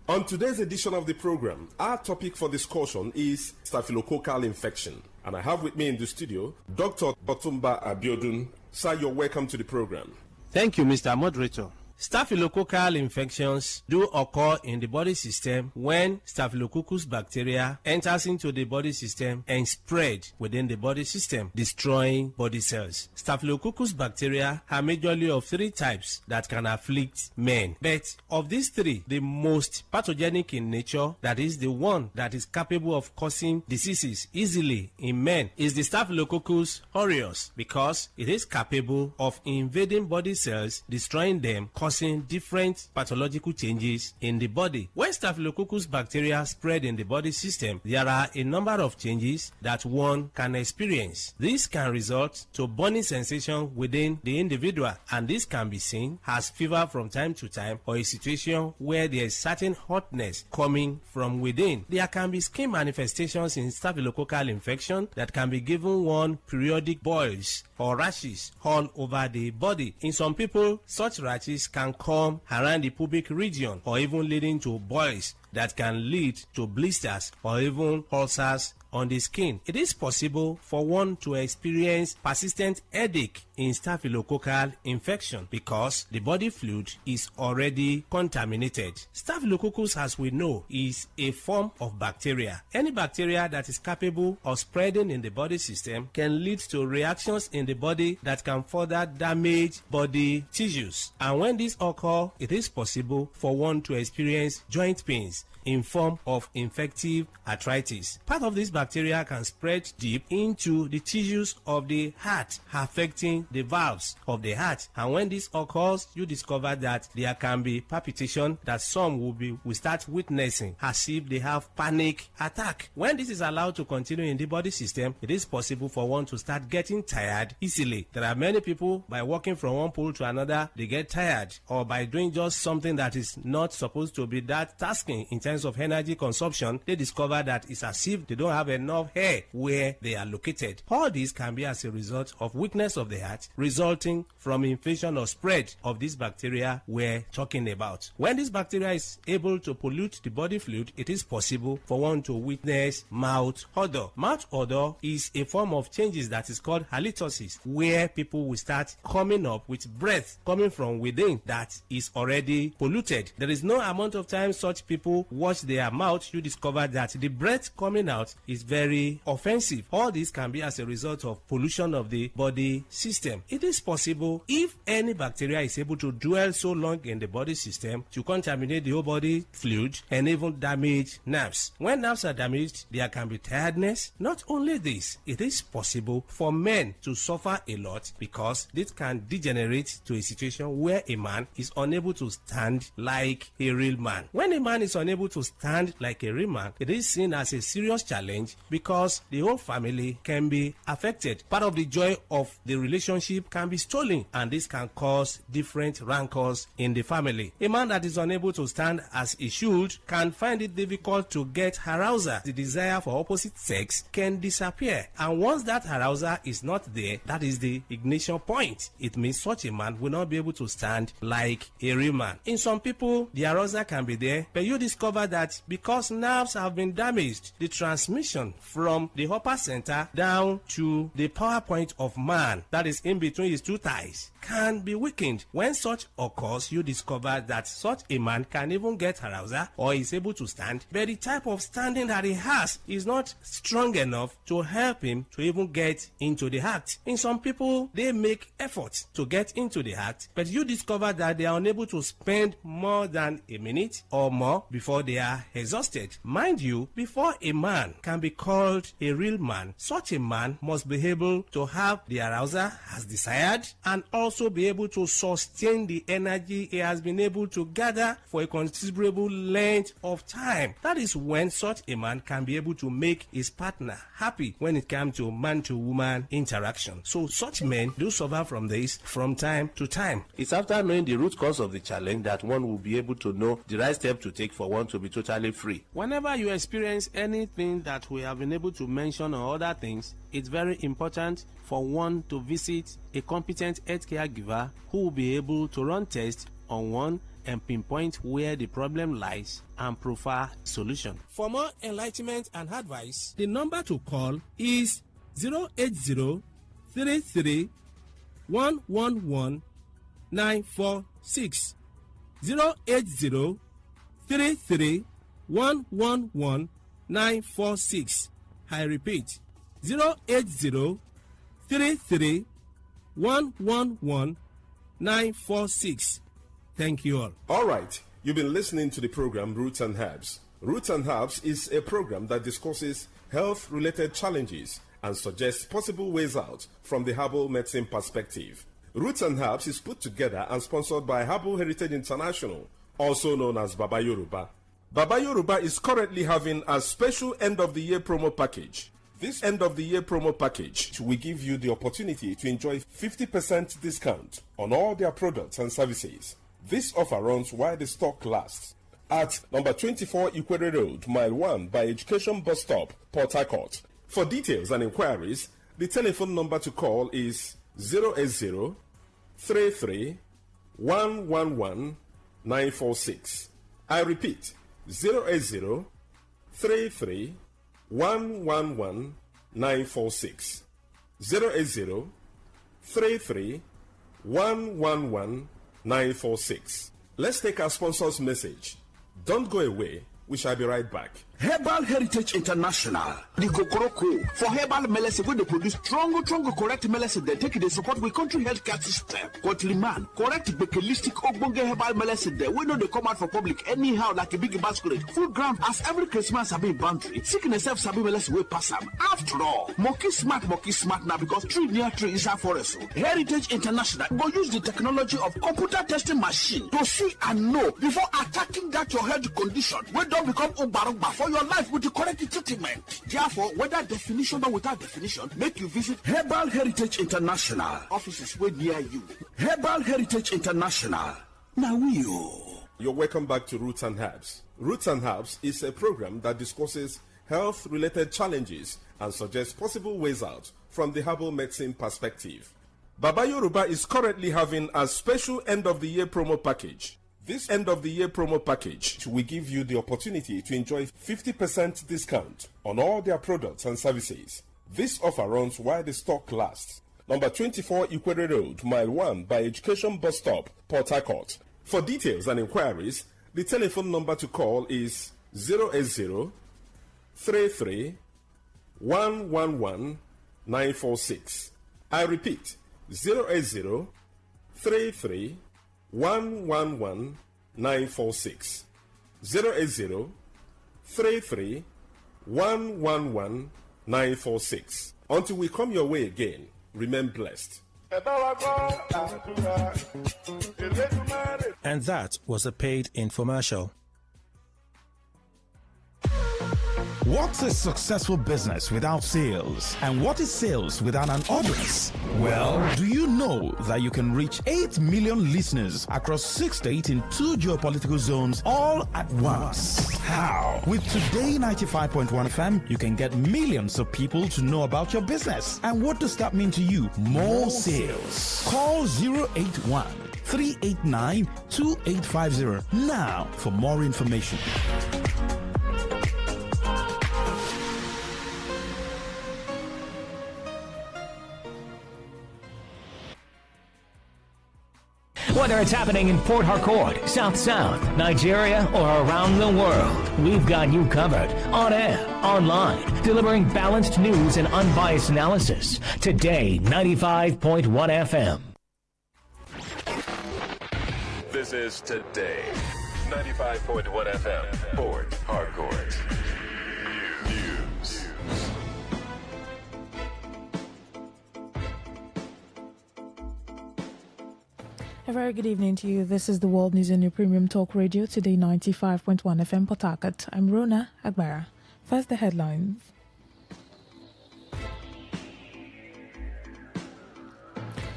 On today's edition of the program, our topic for discussion is staphylococcal infection. And I have with me in the studio Dr. Otumba Abiodun. Sir, you're welcome to the program. Thank you, Mr. Moderator. Staphylococcal infections do occur in the body system when Staphylococcus bacteria enters into the body system and spread within the body system, destroying body cells. Staphylococcus bacteria are majorly of three types that can afflict men. But of these three, the most pathogenic in nature, that is the one that is capable of causing diseases easily in men, is the Staphylococcus aureus, because it is capable of invading body cells, destroying them, causing different pathological changes in the body. When Staphylococcus bacteria spread in the body system, there are a number of changes that one can experience. This can result to burning sensation within the individual, and this can be seen as fever from time to time, or a situation where there is certain hotness coming from within. There can be skin manifestations in staphylococcal infection that can be given one periodic boils or rashes all over the body. In some people, such rashes can come around the pubic region, or even leading to boils that can lead to blisters or even ulcers on the skin. It is possible for one to experience persistent headache in staphylococcal infection because the body fluid is already contaminated. Staphylococcus, as we know, is a form of bacteria. Any bacteria that is capable of spreading in the body system can lead to reactions in the body that can further damage body tissues. And when this occurs, it is possible for one to experience joint pains in form of infective arthritis. Part of this bacteria can spread deep into the tissues of the heart, affecting the valves of the heart. And when this occurs, you discover that there can be palpitation that some will start witnessing as if they have panic attack. When this is allowed to continue in the body system, it is possible for one to start getting tired easily. There are many people, by walking from one pole to another, they get tired, or by doing just something that is not supposed to be that tasking in terms of energy consumption, they discover that it's as if they don't have enough hair where they are located. All this can be as a result of weakness of the heart resulting from infection or spread of this bacteria we're talking about. When this bacteria is able to pollute the body fluid, it is possible for one to witness mouth odor. Mouth odor is a form of changes that is called halitosis, where people will start coming up with breath coming from within that is already polluted. There is no amount of time such people wash their mouth, you discover that the breath coming out is very offensive. All this can be as a result of pollution of the body system. system. It is possible if any bacteria is able to dwell so long in the body system to contaminate the whole body fluid and even damage nerves. When nerves are damaged, there can be tiredness. Not only this, it is possible for men to suffer a lot because this can degenerate to a situation where a man is unable to stand like a real man. When a man is unable to stand like a real man, it is seen as a serious challenge because the whole family can be affected. Part of the joy of the relationship can be stolen, and this can cause different rancors in the family. A man that is unable to stand as he should can find it difficult to get arousal. The desire for opposite sex can disappear, and once that arousal is not there, that is the ignition point. It means such a man will not be able to stand like a real man. In some people, the arousal can be there, but you discover that because nerves have been damaged, the transmission from the upper center down to the power point of man, that is in between his two thighs, can be weakened. When such occurs, you discover that such a man can even get arousal or is able to stand, but the type of standing that he has is not strong enough to help him to even get into the act. In some people, they make efforts to get into the act, but you discover that they are unable to spend more than a minute or more before they are exhausted. Mind you, before a man can be called a real man, such a man must be able to have the arousal as desired and also be able to sustain the energy he has been able to gather for a considerable length of time. That is when such a man can be able to make his partner happy when it comes to man-to-woman interaction. So such men do suffer from this from time to time. It's after knowing the root cause of the challenge that one will be able to know the right step to take for one to be totally free. Whenever you experience anything that we have been able to mention or other things, it's very important for one to visit a competent healthcare giver who will be able to run tests on one and pinpoint where the problem lies and provide solution. For more enlightenment and advice, the number to call is 080 33 111 946. 080 33 111 946. I repeat, 080 33 111 946. Thank you all. All right. You've been listening to the program Roots and Herbs. Roots and Herbs is a program that discusses health-related challenges and suggests possible ways out from the herbal medicine perspective. Roots and Herbs is put together and sponsored by Herbal Heritage International, also known as Baba Yoruba. Baba Yoruba is currently having a special end-of-the-year promo package. This end-of-the-year promo package will give you the opportunity to enjoy 50% discount on all their products and services. This offer runs while the stock lasts at number 24 Ikwere Road, Mile 1 by Education Bus Stop, Port Harcourt. For details and inquiries, the telephone number to call is 080 33 111 946. I repeat, 080 33 111 946. 080 33 111 946. Let's take our sponsor's message. Don't go away. We shall be right back. Herbal Heritage International, the Kokoroko for herbal medicine when they produce strong, correct medicine. They take it, they support with country healthcare system. Quantliman, correct bakelistic ogbonge herbal medicine. They we know they come out for public anyhow like a big basket. Full ground as every Christmas have been boundary. Sickness self sabi medicine will pass them. After all, monkey smart now because tree near tree is our forest. Heritage International go use the technology of computer testing machine to see and know before attacking that your health condition. We don't become ubarugba for your life with the correct treatment. Therefore, whether definition or without definition, make you visit Herbal Heritage International. Offices way near you. Herbal Heritage International. Now You're welcome back to Roots and Herbs. Roots and Herbs is a program that discusses health-related challenges and suggests possible ways out from the herbal medicine perspective. Baba Yoruba is currently having a special end-of-the-year promo package. This end-of-the-year promo package will give you the opportunity to enjoy 50% discount on all their products and services. This offer runs while the stock lasts. Number 24 Ikwere Road, Mile 1 by Education Bus Stop, Port Harcourt. For details and inquiries, the telephone number to call is 080 33 111 946. I repeat, 080 33 111 946. 080 33 111 946. Until we come your way again, remain blessed. And that was a paid infomercial. What's a successful business without sales? And what is sales without an audience? Well, do you know that you can reach 8 million listeners across 6 states in 2 geopolitical zones all at once? How? With Today 95.1 FM, you can get millions of people to know about your business. And what does that mean to you? More sales. Call 081 389 2850 now for more information. Whether it's happening in Port Harcourt, South, Nigeria, or around the world, we've got you covered. On air, online, delivering balanced news and unbiased analysis. Today, 95.1 FM. This is Today, 95.1 FM, Port Harcourt. News. A very good evening to you. This is the World News on your Premium Talk Radio, Today 95.1 FM Port Harcourt. I'm Rona Agbara. First, the headlines.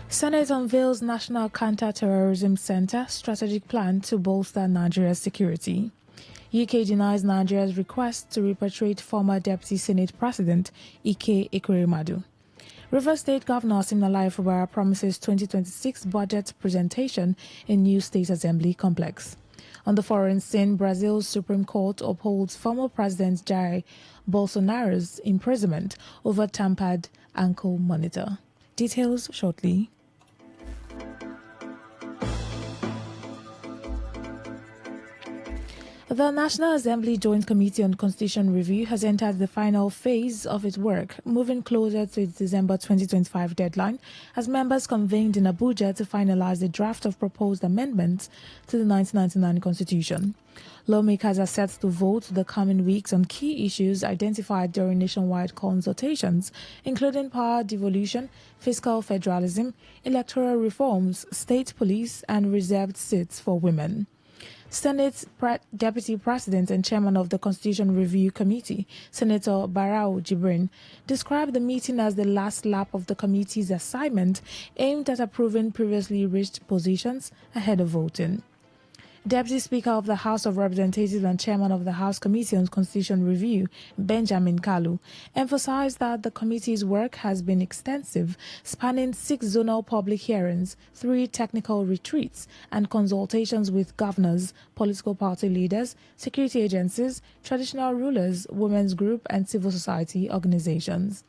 Senate unveils National Counter-Terrorism Center strategic plan to bolster Nigeria's security. UK denies Nigeria's request to repatriate former Deputy Senate President Ike Ekweremadu. Rivers State Governor Siminalayi Fubara promises 2026 budget presentation in new State Assembly complex. On the foreign scene, Brazil's Supreme Court upholds former President Jair Bolsonaro's imprisonment over tampered ankle monitor. Details shortly. The National Assembly Joint Committee on Constitution Review has entered the final phase of its work, moving closer to its December 2025 deadline, as members convened in Abuja to finalize the draft of proposed amendments to the 1999 Constitution. Lawmakers are set to vote the coming weeks on key issues identified during nationwide consultations, including power devolution, fiscal federalism, electoral reforms, state police, and reserved seats for women. Senate Deputy President and Chairman of the Constitution Review Committee, Senator Barau Jibrin, described the meeting as the last lap of the committee's assignment aimed at approving previously reached positions ahead of voting. Deputy Speaker of the House of Representatives and Chairman of the House Committee on Constitution Review, Benjamin Kalu, emphasized that the committee's work has been extensive, spanning 6 zonal public hearings, 3 technical retreats, and consultations with governors, political party leaders, security agencies, traditional rulers, women's group, and civil society organizations.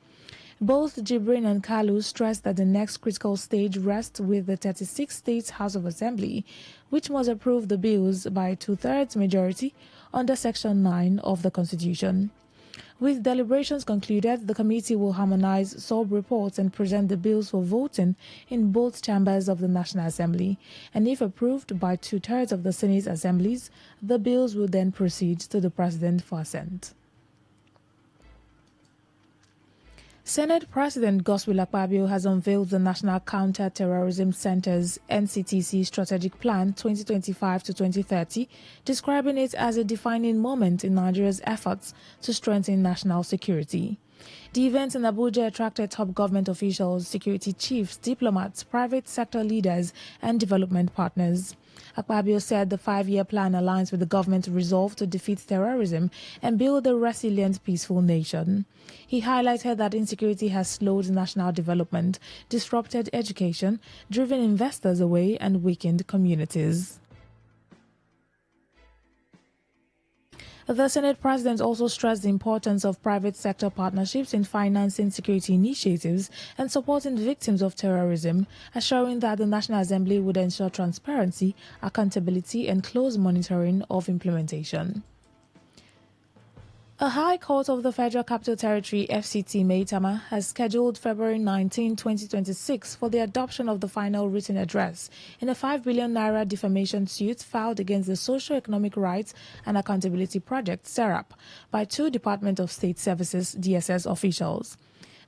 Both Jibrin and Kalu stressed that the next critical stage rests with the 36 States House of Assembly, which must approve the bills by 2/3 majority under Section 9 of the Constitution. With deliberations concluded, the committee will harmonize sub-reports and present the bills for voting in both chambers of the National Assembly, and if approved by 2/3 of the Senate assemblies, the bills will then proceed to the President for assent. Senate President Godswill Akpabio has unveiled the National Counter-Terrorism Center's NCTC Strategic Plan 2025 to 2030, describing it as a defining moment in Nigeria's efforts to strengthen national security. The event in Abuja attracted top government officials, security chiefs, diplomats, private sector leaders, and development partners. Akpabio said the 5-year plan aligns with the government's resolve to defeat terrorism and build a resilient, peaceful nation. He highlighted that insecurity has slowed national development, disrupted education, driven investors away, and weakened communities. The Senate President also stressed the importance of private sector partnerships in financing security initiatives and supporting victims of terrorism, assuring that the National Assembly would ensure transparency, accountability, and close monitoring of implementation. A High Court of the Federal Capital Territory, FCT Maitama, has scheduled February 19, 2026 for the adoption of the final written address in a 5 billion naira defamation suit filed against the Socio-Economic Rights and Accountability Project, SERAP, by two Department of State Services, DSS officials.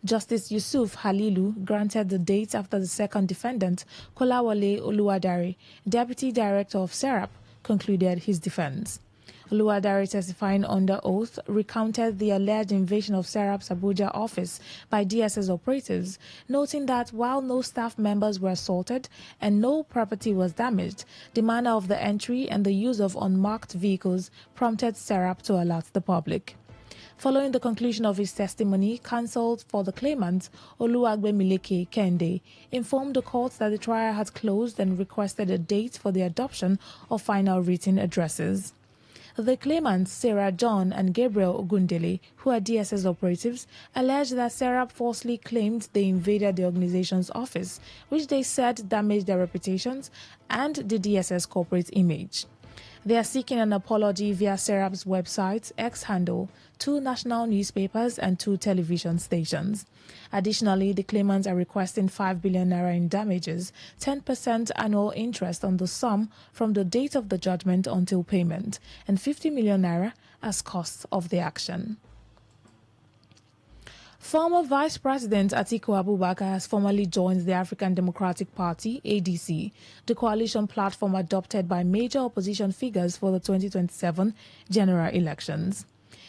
Justice Yusuf Halilu granted the date after the second defendant, Kolawole Oluwadare, Deputy Director of SERAP, concluded his defense. Oluwadare, testifying under oath, recounted the alleged invasion of SERAP's Abuja office by DSS operatives, noting that while no staff members were assaulted and no property was damaged, the manner of the entry and the use of unmarked vehicles prompted SERAP to alert the public. Following the conclusion of his testimony, counsel for the claimant, Oluwagbemileke Kende, informed the court that the trial had closed and requested a date for the adoption of final written addresses. The claimants, Sarah John and Gabriel Ogundele, who are DSS operatives, alleged that SERAP falsely claimed they invaded the organization's office, which they said damaged their reputations and the DSS corporate image. They are seeking an apology via SERAP's website, X handle, 2 national newspapers and 2 television stations. Additionally, the claimants are requesting 5 billion naira in damages, 10% annual interest on the sum from the date of the judgment until payment, and 50 million naira as costs of the action. Former Vice President Atiku Abubakar has formally joined the African Democratic Party, ADC, the coalition platform adopted by major opposition figures for the 2027 general elections.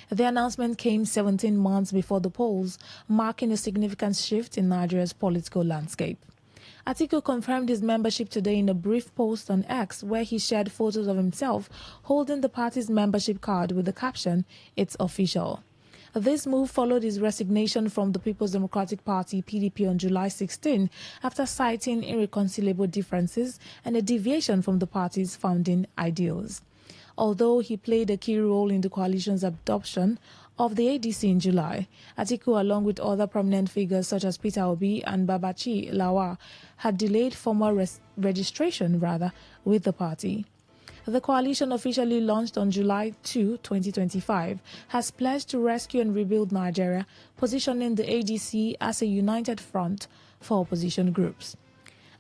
The announcement came 17 months before the polls, marking a significant shift in Nigeria's political landscape. Atiku confirmed his membership today in a brief post on X, where he shared photos of himself holding the party's membership card with the caption, "It's official." This move followed his resignation from the People's Democratic Party, PDP, on July 16, after citing irreconcilable differences and a deviation from the party's founding ideals. Although he played a key role in the coalition's adoption of the ADC in July, Atiku, along with other prominent figures such as Peter Obi and Babachi Lawa, had delayed formal registration with the party. The coalition, officially launched on July 2, 2025, has pledged to rescue and rebuild Nigeria, positioning the ADC as a united front for opposition groups.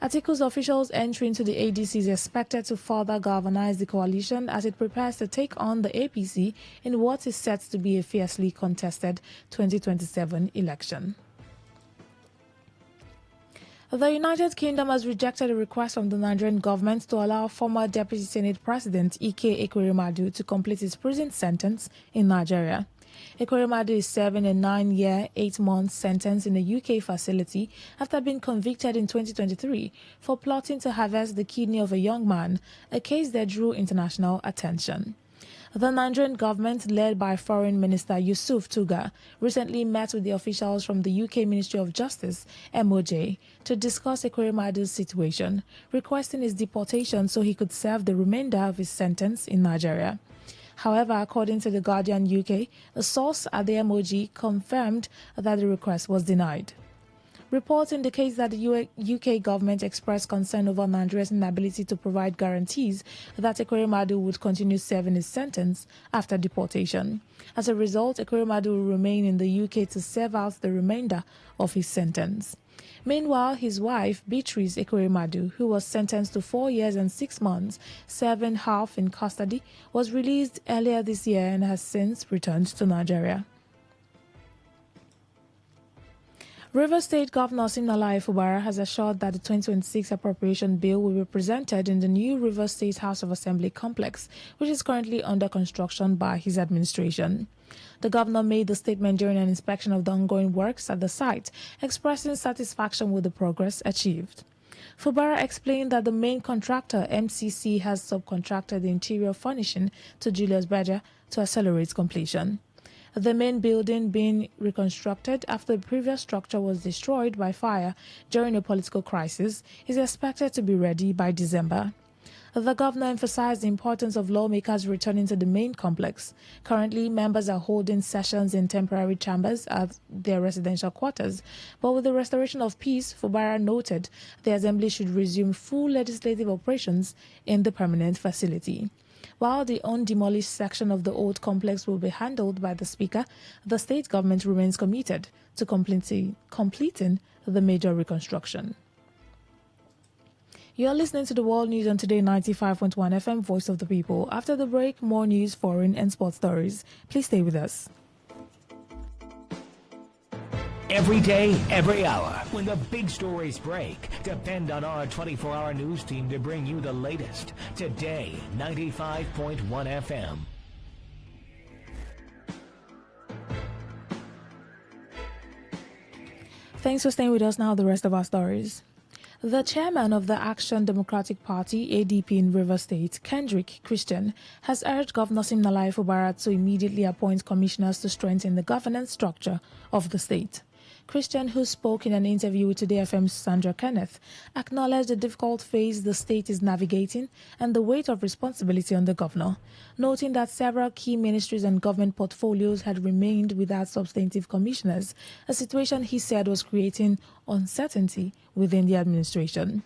Atiku's officials' entry into the ADC is expected to further galvanize the coalition as it prepares to take on the APC in what is set to be a fiercely contested 2027 election. The United Kingdom has rejected a request from the Nigerian government to allow former Deputy Senate President Ike Ekweremadu to complete his prison sentence in Nigeria. Ekweremadu is serving a 9-year, 8-month sentence in a UK facility after being convicted in 2023 for plotting to harvest the kidney of a young man, a case that drew international attention. The Nigerian government, led by Foreign Minister Yusuf Tuga, recently met with the officials from the UK Ministry of Justice, MOJ, to discuss Ekweremadu's situation, requesting his deportation so he could serve the remainder of his sentence in Nigeria. However, according to The Guardian UK, a source at the MOJ confirmed that the request was denied. Reports indicate that the UK government expressed concern over Nigeria's inability to provide guarantees that Ekweremadu would continue serving his sentence after deportation. As a result, Ekweremadu will remain in the UK to serve out the remainder of his sentence. Meanwhile, his wife, Beatrice Ekweremadu, who was sentenced to 4 years and 6 months, serving half in custody, was released earlier this year and has since returned to Nigeria. Rivers State Governor Siminalayi Fubara has assured that the 2026 appropriation bill will be presented in the new Rivers State House of Assembly complex, which is currently under construction by his administration. The governor made the statement during an inspection of the ongoing works at the site, expressing satisfaction with the progress achieved. Fubara explained that the main contractor, MCC, has subcontracted the interior furnishing to Julius Berger to accelerate completion. The main building, being reconstructed after the previous structure was destroyed by fire during a political crisis, is expected to be ready by December. The governor emphasized the importance of lawmakers returning to the main complex. Currently, members are holding sessions in temporary chambers at their residential quarters, but with the restoration of peace, Fubara noted the assembly should resume full legislative operations in the permanent facility. While the undemolished section of the old complex will be handled by the Speaker, the state government remains committed to completing the major reconstruction. You are listening to the World News on Today 95.1 FM, Voice of the People. After the break, more news, foreign and sports stories. Please stay with us. Every day, every hour, when the big stories break, depend on our 24-hour news team to bring you the latest. Today, 95.1 FM. Thanks for staying with us. Now the rest of our stories. The chairman of the Action Democratic Party, ADP in Rivers State, Kendrick Christian, has urged Governor Siminalayi Fubara to immediately appoint commissioners to strengthen the governance structure of the state. Christian, who spoke in an interview with Today FM's Sandra Kenneth, acknowledged the difficult phase the state is navigating and the weight of responsibility on the governor, noting that several key ministries and government portfolios had remained without substantive commissioners, a situation he said was creating uncertainty within the administration.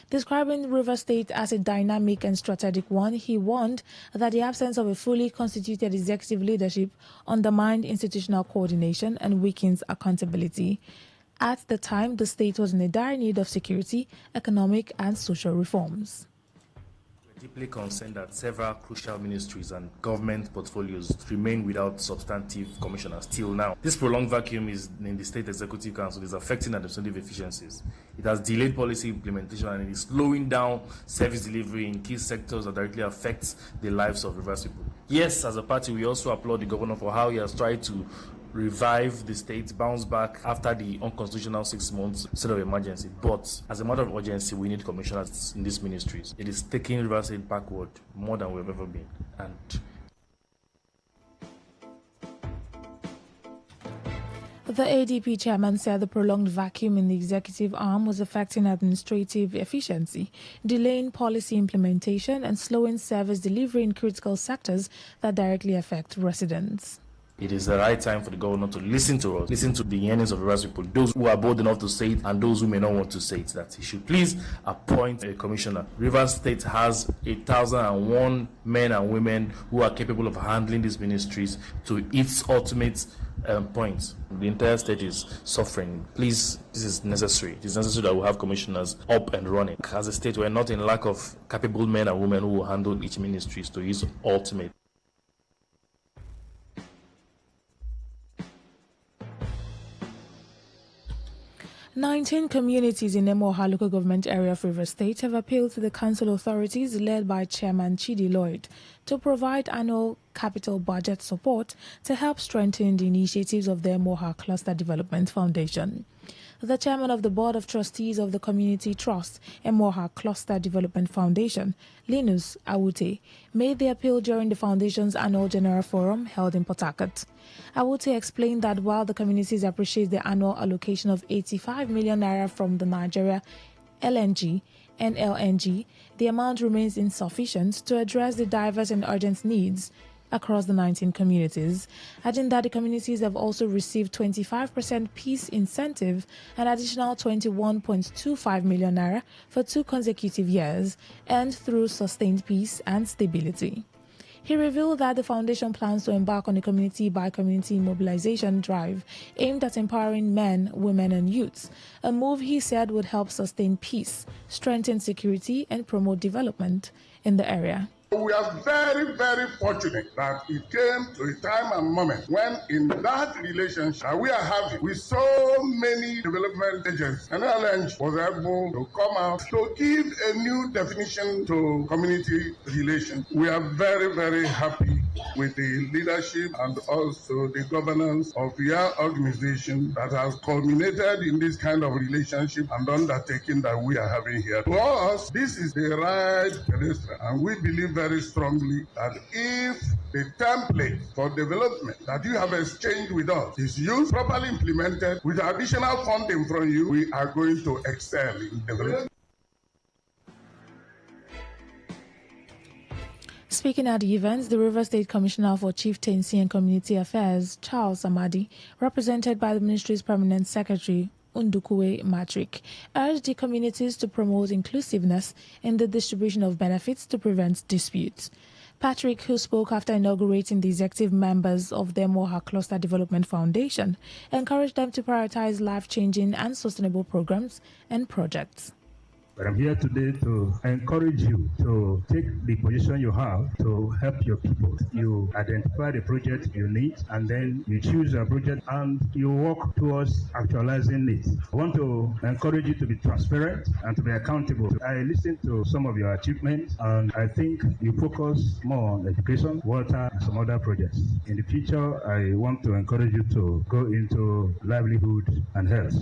Describing Rivers State as a dynamic and strategic one, he warned that the absence of a fully constituted executive leadership undermined institutional coordination and weakens accountability. At the time, the state was in a dire need of security, economic and social reforms. Deeply concerned that several crucial ministries and government portfolios remain without substantive commissioners till now. This prolonged vacuum in the State Executive Council is affecting administrative efficiencies. It has delayed policy implementation and it is slowing down service delivery in key sectors that directly affect the lives of Rivers people. Yes, as a party, we also applaud the governor for how he has tried to revive the state, bounce back after the unconstitutional 6 months state of emergency. But as a matter of urgency, we need commissioners in these ministries. It is taking Rivers State backward more than we've ever been. And the ADP chairman said the prolonged vacuum in the executive arm was affecting administrative efficiency, delaying policy implementation, and slowing service delivery in critical sectors that directly affect residents. it is the right time for the governor to listen to us, listen to the yearnings of the Rivers people, those who are bold enough to say it and those who may not want to say it, that he should please appoint a commissioner. Rivers State has 1,001 men and women who are capable of handling these ministries to its ultimate point. The entire state is suffering. Please, this is necessary. It is necessary that we have commissioners up and running. As a state, we are not in lack of capable men and women who will handle each ministry to its ultimate. "19 communities in Emoha local government area of Rivers State have appealed to the council authorities led by Chairman Chidi Lloyd to provide annual capital budget support to help strengthen the initiatives of the Emoha Cluster Development Foundation. The chairman of the Board of Trustees of the Community Trust, Emoha Cluster Development Foundation, Linus Awute, made the appeal during the foundation's annual general forum held in Port Harcourt. Awute explained that while the communities appreciate the annual allocation of 85 million naira from the Nigeria NLNG, the amount remains insufficient to address the diverse and urgent needs across the 19 communities, adding that the communities have also received 25% peace incentive and additional 21.25 million naira for 2 consecutive years, and through sustained peace and stability. He revealed that the foundation plans to embark on a community-by-community mobilization drive aimed at empowering men, women, and youths, a move he said would help sustain peace, strengthen security, and promote development in the area. We are very, very fortunate that it came to a time and moment when in that relationship that we are having with so many development agents, NLNG was able to come out to give a new definition to community relations. We are very, very happy with the leadership and also the governance of your organization that has culminated in this kind of relationship and undertaking that we are having here. To us, this is the right pedestrian, and we believe very strongly that if the template for development that you have exchanged with us is used, properly implemented, with additional funding from you, we are going to excel in development. Speaking at the event, the Rivers State Commissioner for Chieftaincy and Community Affairs, Charles Amadi, represented by the ministry's permanent secretary, Undukwe Matrick, urged the communities to promote inclusiveness in the distribution of benefits to prevent disputes. Patrick, who spoke after inaugurating the executive members of the Moha Cluster Development Foundation, encouraged them to prioritize life-changing and sustainable programs and projects. But I'm here today to encourage you to take the position you have to help your people. You identify the project you need, and then you choose a project and you work towards actualizing it. I want to encourage you to be transparent and to be accountable. I listened to some of your achievements, and I think you focus more on education, water, and some other projects. In the future, I want to encourage you to go into livelihood and health,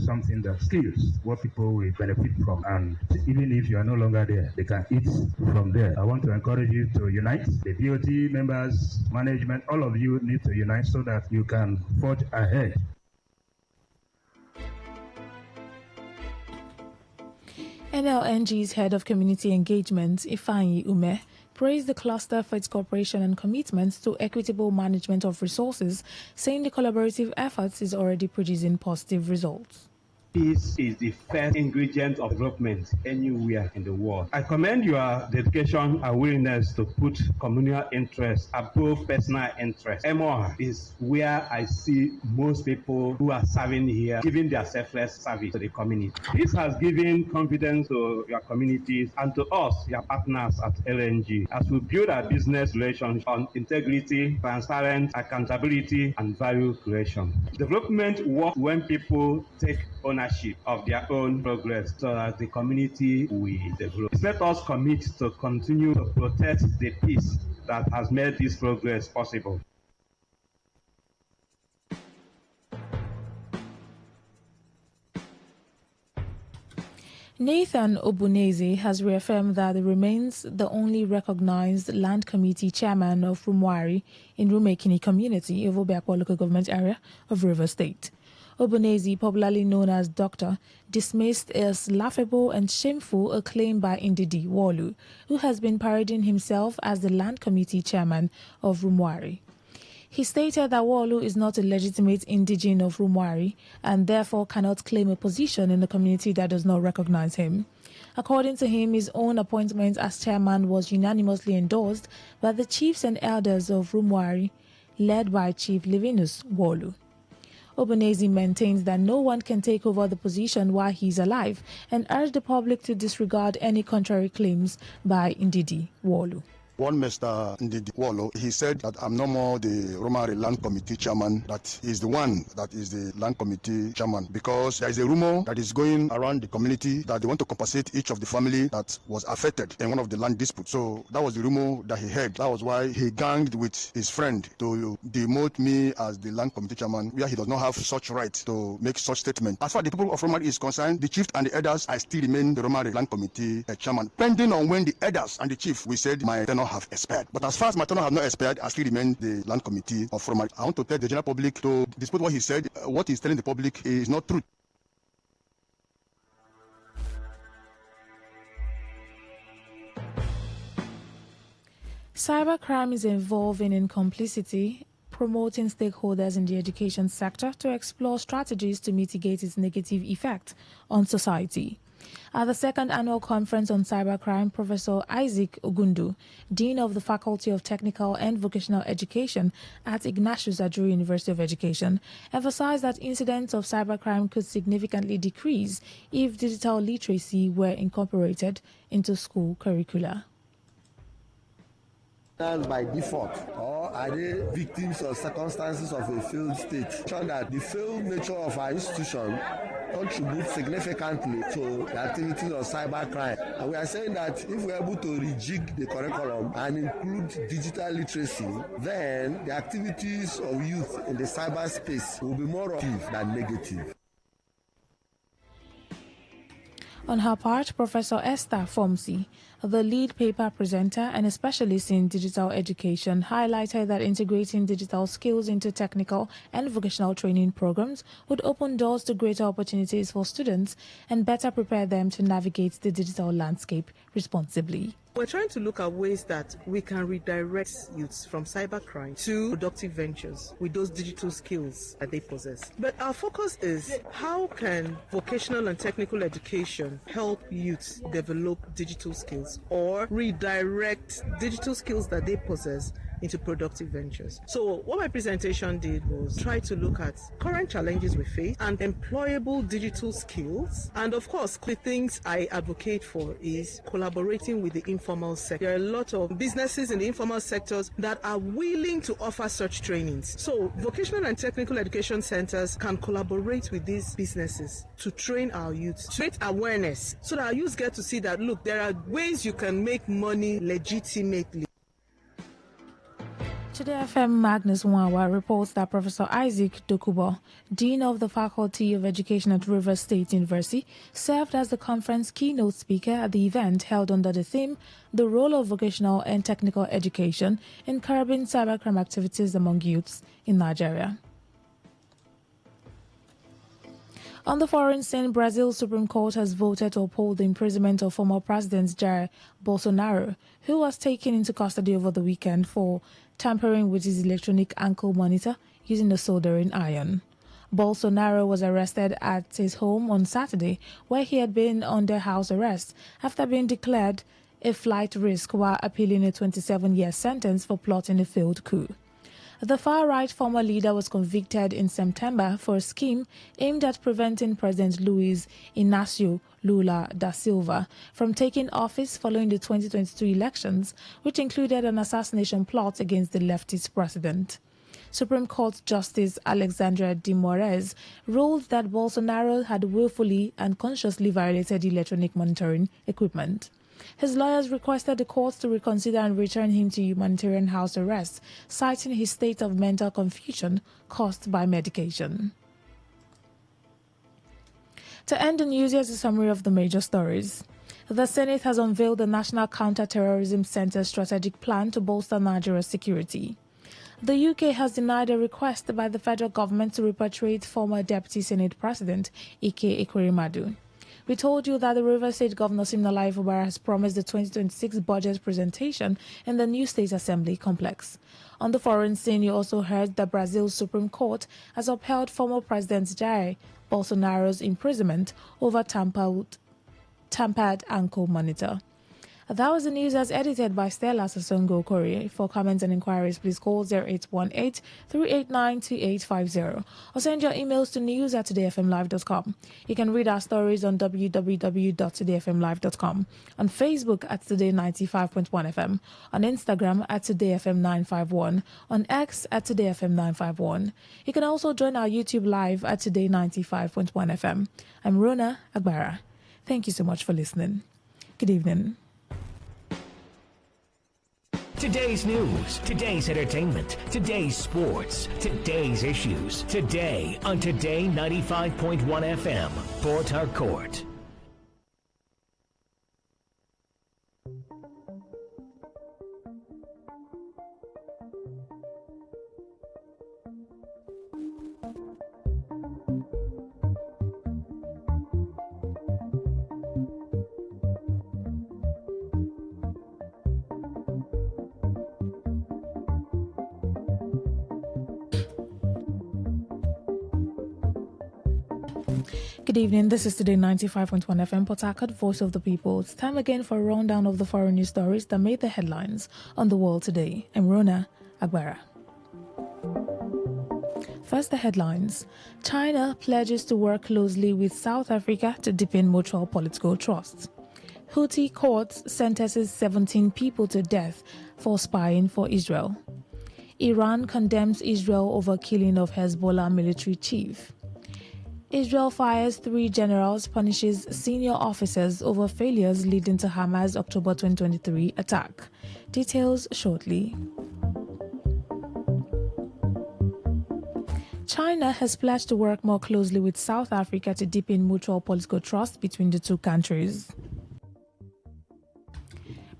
something that skills what people will benefit from. And even if you are no longer there, they can eat from there. I want to encourage you to unite. The BOT members, management, all of you need to unite so that you can forge ahead. NLNG's head of community engagement, Ifeanyi Ume, praised the cluster for its cooperation and commitment to equitable management of resources, saying the collaborative efforts is already producing positive results. Peace is the first ingredient of development anywhere in the world. I commend your dedication and willingness to put communal interests above personal interests. MOA is where I see most people who are serving here giving their selfless service to the community. This has given confidence to your communities and to us, your partners at LNG, as we build our business relations on integrity, transparency, accountability, and value creation. Development works when people take ownership of their own progress so that the community will develop. Let us commit to continue to protect the peace that has made this progress possible. Nathan Obuneze has reaffirmed that he remains the only recognized land committee chairman of Rumwari in Rumekini community of Obiakwa local government area of River State. Obuneze, popularly known as Doctor, dismissed as laughable and shameful a claim by Ndidi Wolu, who has been parading himself as the land committee chairman of Rumwari. He stated that Wolu is not a legitimate indigene of Rumwari and therefore cannot claim a position in a community that does not recognize him. According to him, his own appointment as chairman was unanimously endorsed by the chiefs and elders of Rumwari, led by Chief Livinus Wolu. Obuneze maintains that no one can take over the position while he is alive and urged the public to disregard any contrary claims by Ndidi Wolu. One Mr. Ndidi Wolo, he said that I'm no more the Romari Land Committee chairman, that is the one that is the Land Committee chairman, because there is a rumor that is going around the community that they want to compensate each of the family that was affected in one of the land disputes. So that was the rumor that he heard. That was why he ganged with his friend to demote me as the Land Committee chairman, where he does not have such right to make such statement. As far as the people of Romari is concerned, the chief and the elders, I still remain the Romari Land Committee chairman, pending on when the elders and the chief, we said my tenure have expired. But as far as my tenure have not expired, I still remain the Land Committee of Romari. I want to tell the general public to dispute what he said. What he's telling the public is not true. Cybercrime is evolving in complicity, promoting stakeholders in the education sector to explore strategies to mitigate its negative effect on society. At the second annual conference on cybercrime, Professor Isaac Ogundu, Dean of the Faculty of Technical and Vocational Education at Ignatius Ajuri University of Education, emphasized that incidents of cybercrime could significantly decrease if digital literacy were incorporated into school curricula. By default, or are they victims of circumstances of a failed state? Show that the failed nature of our institution contributes significantly to the activities of cybercrime. And we are saying that if we are able to rejig the curriculum and include digital literacy, then the activities of youth in the cyberspace will be more positive than negative. On her part, Professor Esther Fomsi, the lead paper presenter and a specialist in digital education, highlighted that integrating digital skills into technical and vocational training programs would open doors to greater opportunities for students and better prepare them to navigate the digital landscape responsibly. We're trying to look at ways that we can redirect youths from cybercrime to productive ventures with those digital skills that they possess. But our focus is how can vocational and technical education help youths develop digital skills? skills or redirect digital skills that they possess into productive ventures. So what my presentation did was try to look at current challenges we face and employable digital skills. And of course, the things I advocate for is collaborating with the informal sector. There are a lot of businesses in the informal sectors that are willing to offer such trainings. So vocational and technical education centers can collaborate with these businesses to train our youth, to create awareness so that our youth get to see that, look, there are ways you can make money legitimately. Today FM Magnus Nwawa reports that Professor Isaac Dokubo, Dean of the Faculty of Education at Rivers State University, served as the conference keynote speaker at the event held under the theme, The Role of Vocational and Technical Education in Curbing Cybercrime Activities Among Youths in Nigeria. On the foreign scene, Brazil's Supreme Court has voted to uphold the imprisonment of former President Jair Bolsonaro, who was taken into custody over the weekend for tampering with his electronic ankle monitor using a soldering iron. Bolsonaro was arrested at his home on Saturday, where he had been under house arrest after being declared a flight risk while appealing a 27-year sentence for plotting a failed coup. The far-right former leader was convicted in September for a scheme aimed at preventing President Luiz Inácio Lula da Silva from taking office following the 2022 elections, which included an assassination plot against the leftist president. Supreme Court Justice Alexandra de Moraes ruled that Bolsonaro had willfully and consciously violated electronic monitoring equipment. His lawyers requested the court to reconsider and return him to humanitarian house arrest, citing his state of mental confusion caused by medication. To end the news, here's a summary of the major stories. The Senate has unveiled the National Counter-Terrorism Centre's strategic plan to bolster Nigeria's security. The UK has denied a request by the federal government to repatriate former Deputy Senate President Ike Ekweremadu. We told you that the Rivers State Governor Siminalayi Fubara has promised the 2026 budget presentation in the new State Assembly complex. On the foreign scene, you also heard that Brazil's Supreme Court has upheld former President Jair Bolsonaro's imprisonment over tampered ankle monitor. That was the news as edited by Stella Sasongo Korea. For comments and inquiries, please call 0818-389-2850 or send your emails to news@todayfmlive.com. You can read our stories on www.todayfmlive.com, on Facebook at Today95.1fm, on Instagram at TodayFM951, on X at TodayFM951. You can also join our YouTube live at Today95.1fm. I'm Rona Agbara. Thank you so much for listening. Good evening. Today's news, today's entertainment, today's sports, today's issues. Today on Today 95.1 FM, Port Harcourt. Good evening, this is Today 95.1 FM, Port Harcourt, Voice of the People. It's time again for a rundown of the foreign news stories that made the headlines on the world today. I'm Rona Agbara. First, the headlines. China pledges to work closely with South Africa to deepen mutual political trust. Houthi court sentences 17 people to death for spying for Israel. Iran condemns Israel over killing of Hezbollah military chief. Israel fires 3 generals, punishes senior officers over failures leading to Hamas' October 2023 attack. Details shortly. China has pledged to work more closely with South Africa to deepen mutual political trust between the two countries.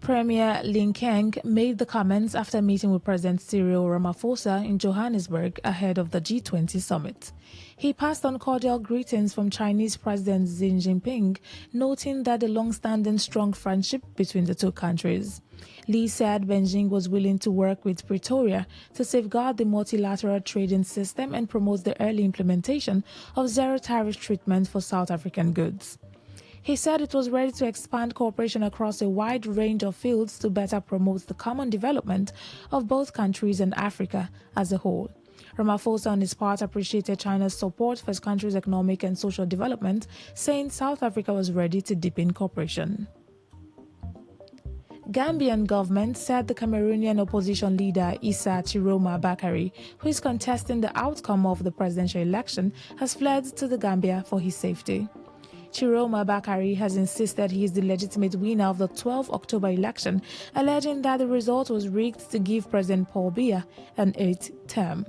Premier Lin Kang made the comments after meeting with President Cyril Ramaphosa in Johannesburg ahead of the G20 summit. He passed on cordial greetings from Chinese President Xi Jinping, noting that the long-standing strong friendship between the two countries. Li said Beijing was willing to work with Pretoria to safeguard the multilateral trading system and promote the early implementation of zero-tariff treatment for South African goods. He said it was ready to expand cooperation across a wide range of fields to better promote the common development of both countries and Africa as a whole. Ramaphosa, on his part, appreciated China's support for his country's economic and social development, saying South Africa was ready to deepen cooperation. Gambian government said the Cameroonian opposition leader Issa Chiroma Bakari, who is contesting the outcome of the presidential election, has fled to the Gambia for his safety. Chiroma Bakari has insisted he is the legitimate winner of the 12 October election, alleging that the result was rigged to give President Paul Biya an 8th term.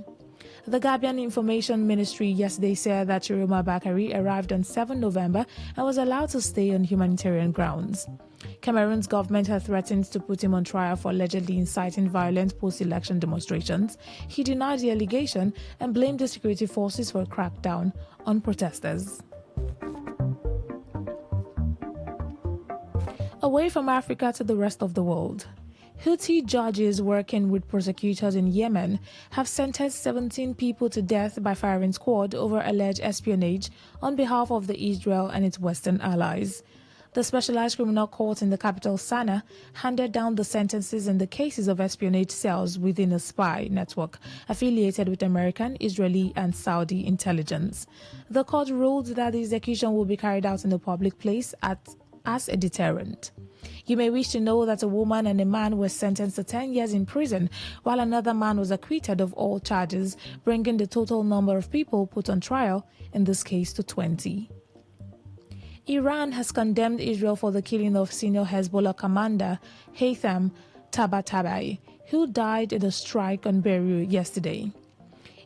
The Gambian Information Ministry yesterday said that Chiroma Bakari arrived on 7 November and was allowed to stay on humanitarian grounds. Cameroon's government had threatened to put him on trial for allegedly inciting violent post-election demonstrations. He denied the allegation and blamed the security forces for a crackdown on protesters. Away from Africa to the rest of the world. Houthi judges working with prosecutors in Yemen have sentenced 17 people to death by firing squad over alleged espionage on behalf of Israel and its Western allies. The Specialized Criminal Court in the capital, Sana'a, handed down the sentences in the cases of espionage cells within a spy network affiliated with American, Israeli, and Saudi intelligence. The court ruled that the execution will be carried out in a public place as a deterrent. You may wish to know that a woman and a man were sentenced to 10 years in prison, while another man was acquitted of all charges, bringing the total number of people put on trial in this case to 20. Iran has condemned Israel for the killing of senior Hezbollah commander Haytham Tabatabai, who died in a strike on Beirut yesterday.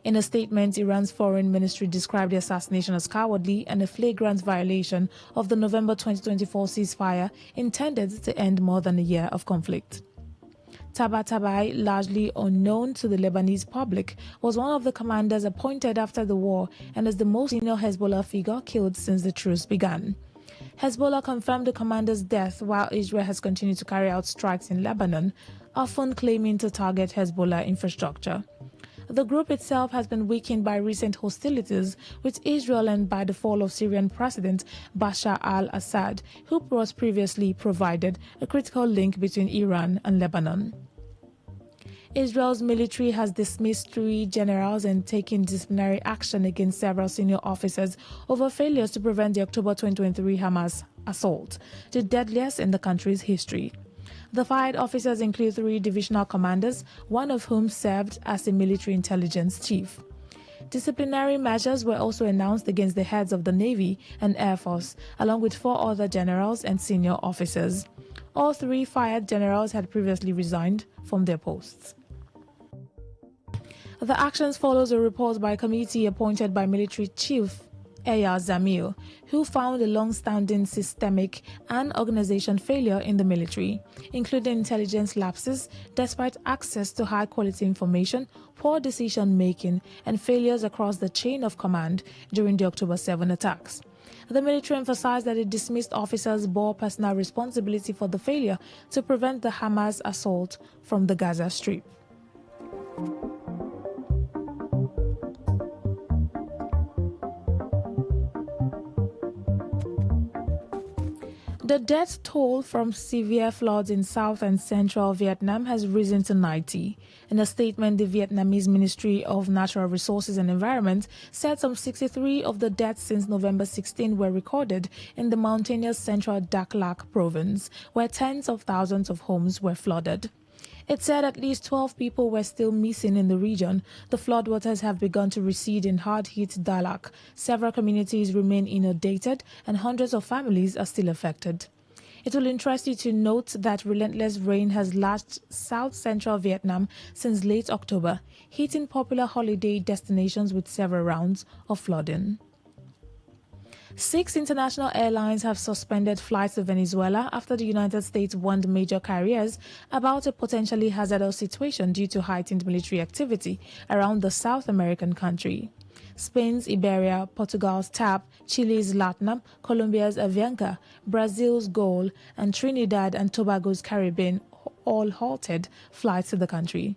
In a statement, Iran's foreign ministry described the assassination as cowardly and a flagrant violation of the November 2024 ceasefire intended to end more than a year of conflict. Tabatabai, largely unknown to the Lebanese public, was one of the commanders appointed after the war and is the most senior Hezbollah figure killed since the truce began. Hezbollah confirmed the commander's death while Israel has continued to carry out strikes in Lebanon, often claiming to target Hezbollah infrastructure. The group itself has been weakened by recent hostilities with Israel and by the fall of Syrian President Bashar al-Assad, who was previously provided a critical link between Iran and Lebanon. Israel's military has dismissed 3 generals and taken disciplinary action against several senior officers over failures to prevent the October 2023 Hamas assault, the deadliest in the country's history. The fired officers include 3 divisional commanders, one of whom served as a military intelligence chief. Disciplinary measures were also announced against the heads of the Navy and Air Force, along with 4 other generals and senior officers. All 3 fired generals had previously resigned from their posts. The actions follows a report by a committee appointed by military chief Eyal Zamir, who found a long-standing systemic and organization failure in the military, including intelligence lapses despite access to high-quality information, poor decision-making, and failures across the chain of command during the October 7 attacks. The military emphasized that the dismissed officers bore personal responsibility for the failure to prevent the Hamas assault from the Gaza Strip. The death toll from severe floods in south and central Vietnam has risen to 90. In a statement, the Vietnamese Ministry of Natural Resources and Environment said some 63 of the deaths since November 16 were recorded in the mountainous central Dak Lak province, where tens of thousands of homes were flooded. It said at least 12 people were still missing in the region. The floodwaters have begun to recede in hard-hit Dalak. Several communities remain inundated and hundreds of families are still affected. It will interest you to note that relentless rain has lashed south-central Vietnam since late October, hitting popular holiday destinations with several rounds of flooding. 6 international airlines have suspended flights to Venezuela after the United States warned major carriers about a potentially hazardous situation due to heightened military activity around the South American country. Spain's Iberia, Portugal's TAP, Chile's Latam, Colombia's Avianca, Brazil's Gol, and Trinidad and Tobago's Caribbean all halted flights to the country.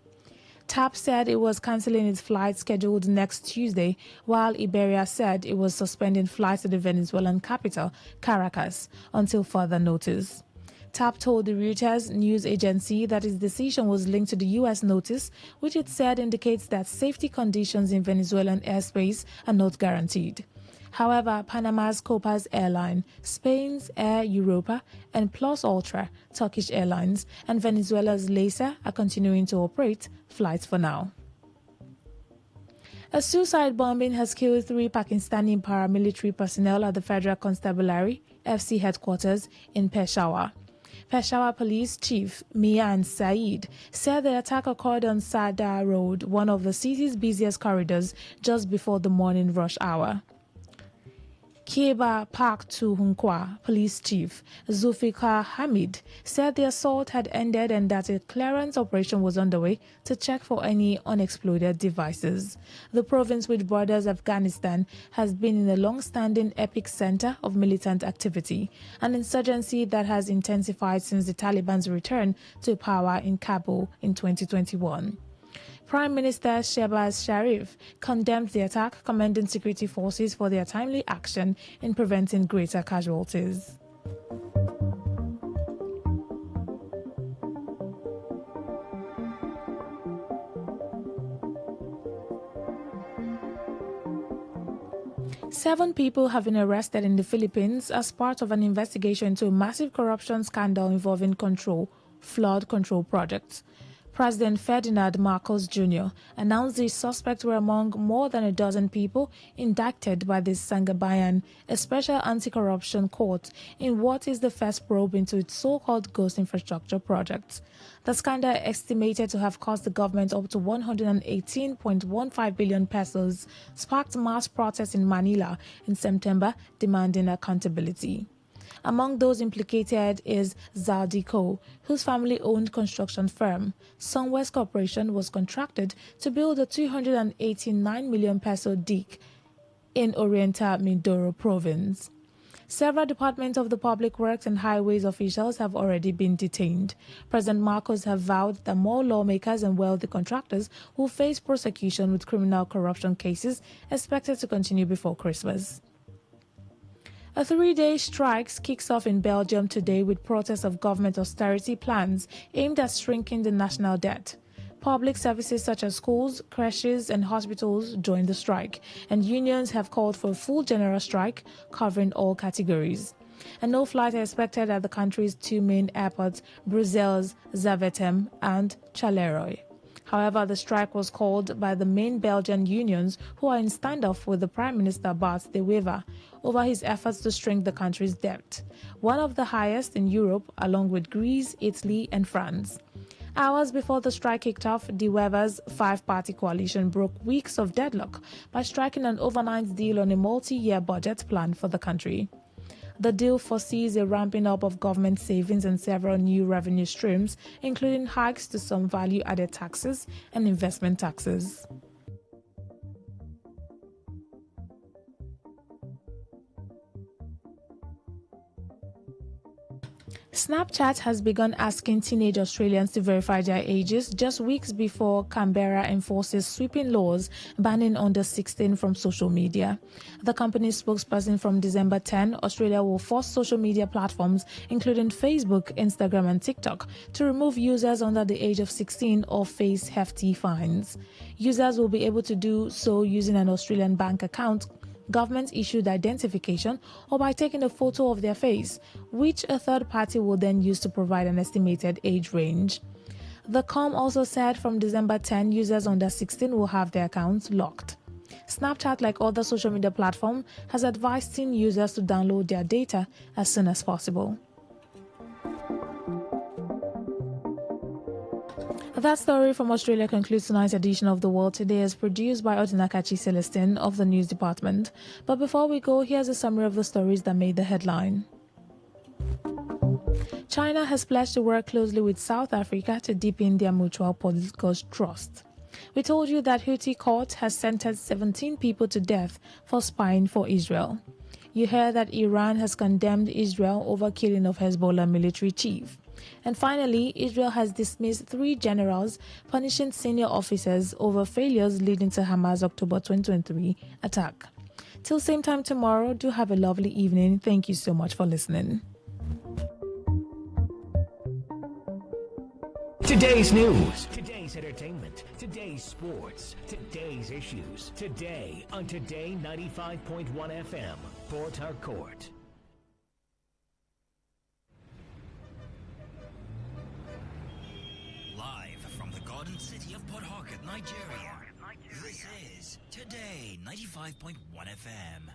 TAP said it was cancelling its flight scheduled next Tuesday, while Iberia said it was suspending flights to the Venezuelan capital, Caracas, until further notice. TAP told the Reuters news agency that its decision was linked to the U.S. notice, which it said indicates that safety conditions in Venezuelan airspace are not guaranteed. However, Panama's Copas Airline, Spain's Air Europa, and Plus Ultra, Turkish Airlines, and Venezuela's LASA are continuing to operate flights for now. A suicide bombing has killed 3 Pakistani paramilitary personnel at the Federal Constabulary, FC headquarters in Peshawar. Peshawar Police Chief Mian Saeed said the attack occurred on Sadar Road, one of the city's busiest corridors, just before the morning rush hour. Kieba Park Tuhunkwa Police Chief Zulfikar Hamid said the assault had ended and that a clearance operation was underway to check for any unexploded devices. The province, which borders Afghanistan, has been in a long-standing epicenter of militant activity, an insurgency that has intensified since the Taliban's return to power in Kabul in 2021. Prime Minister Shehbaz Sharif condemned the attack, commending security forces for their timely action in preventing greater casualties. Seven people have been arrested in the Philippines as part of an investigation into a massive corruption scandal involving flood control projects. President Ferdinand Marcos Jr. announced the suspects were among more than a dozen people indicted by the Sangabayan, a special anti-corruption court, in what is the first probe into its so-called ghost infrastructure projects. The scandal, estimated to have cost the government up to 118.15 billion pesos, sparked mass protests in Manila in September demanding accountability. Among those implicated is Zaldico, whose family-owned construction firm, Sunwest Corporation, was contracted to build a 289 million peso dike in Oriental Mindoro province. Several departments of the Public Works and Highways officials have already been detained. President Marcos has vowed that more lawmakers and wealthy contractors will face prosecution with criminal corruption cases expected to continue before Christmas. A 3-day strike kicks off in Belgium today with protests of government austerity plans aimed at shrinking the national debt. Public services such as schools, creches, and hospitals join the strike, and unions have called for a full general strike covering all categories. And no flights are expected at the country's 2 main airports, Brussels, Zaventem, and Charleroi. However, the strike was called by the main Belgian unions, who are in standoff with the Prime Minister Bart de Wever over his efforts to shrink the country's debt, one of the highest in Europe, along with Greece, Italy, and France. Hours before the strike kicked off, de Wever's 5-party coalition broke weeks of deadlock by striking an overnight deal on a multi-year budget plan for the country. The deal foresees a ramping up of government savings and several new revenue streams, including hikes to some value-added taxes and investment taxes. Snapchat has begun asking teenage Australians to verify their ages just weeks before Canberra enforces sweeping laws banning under 16 from social media. The company's spokesperson from December 10, Australia will force social media platforms, including Facebook, Instagram, and TikTok, to remove users under the age of 16 or face hefty fines. Users will be able to do so using an Australian bank account, government-issued identification, or by taking a photo of their face, which a third party will then use to provide an estimated age range. The Com also said from December 10, users under 16 will have their accounts locked. Snapchat, like other social media platforms, has advised teen users to download their data as soon as possible. That story from Australia concludes tonight's edition of The World Today, as produced by Odinakachi Celestine of the News Department. But before we go, here's a summary of the stories that made the headline. China has pledged to work closely with South Africa to deepen their mutual political trust. We told you that Houthi court has sentenced 17 people to death for spying for Israel. You heard that Iran has condemned Israel over killing of Hezbollah military chief. And finally, Israel has dismissed 3 generals, punishing senior officers over failures leading to Hamas' October 2023 attack. Till same time tomorrow, do have a lovely evening. Thank you so much for listening. Today's news, today's entertainment, today's sports, today's issues. Today on Today95.1 FM, Port Harcourt. Live from the Garden City of Port Harcourt, Nigeria. This is Today 95.1 FM.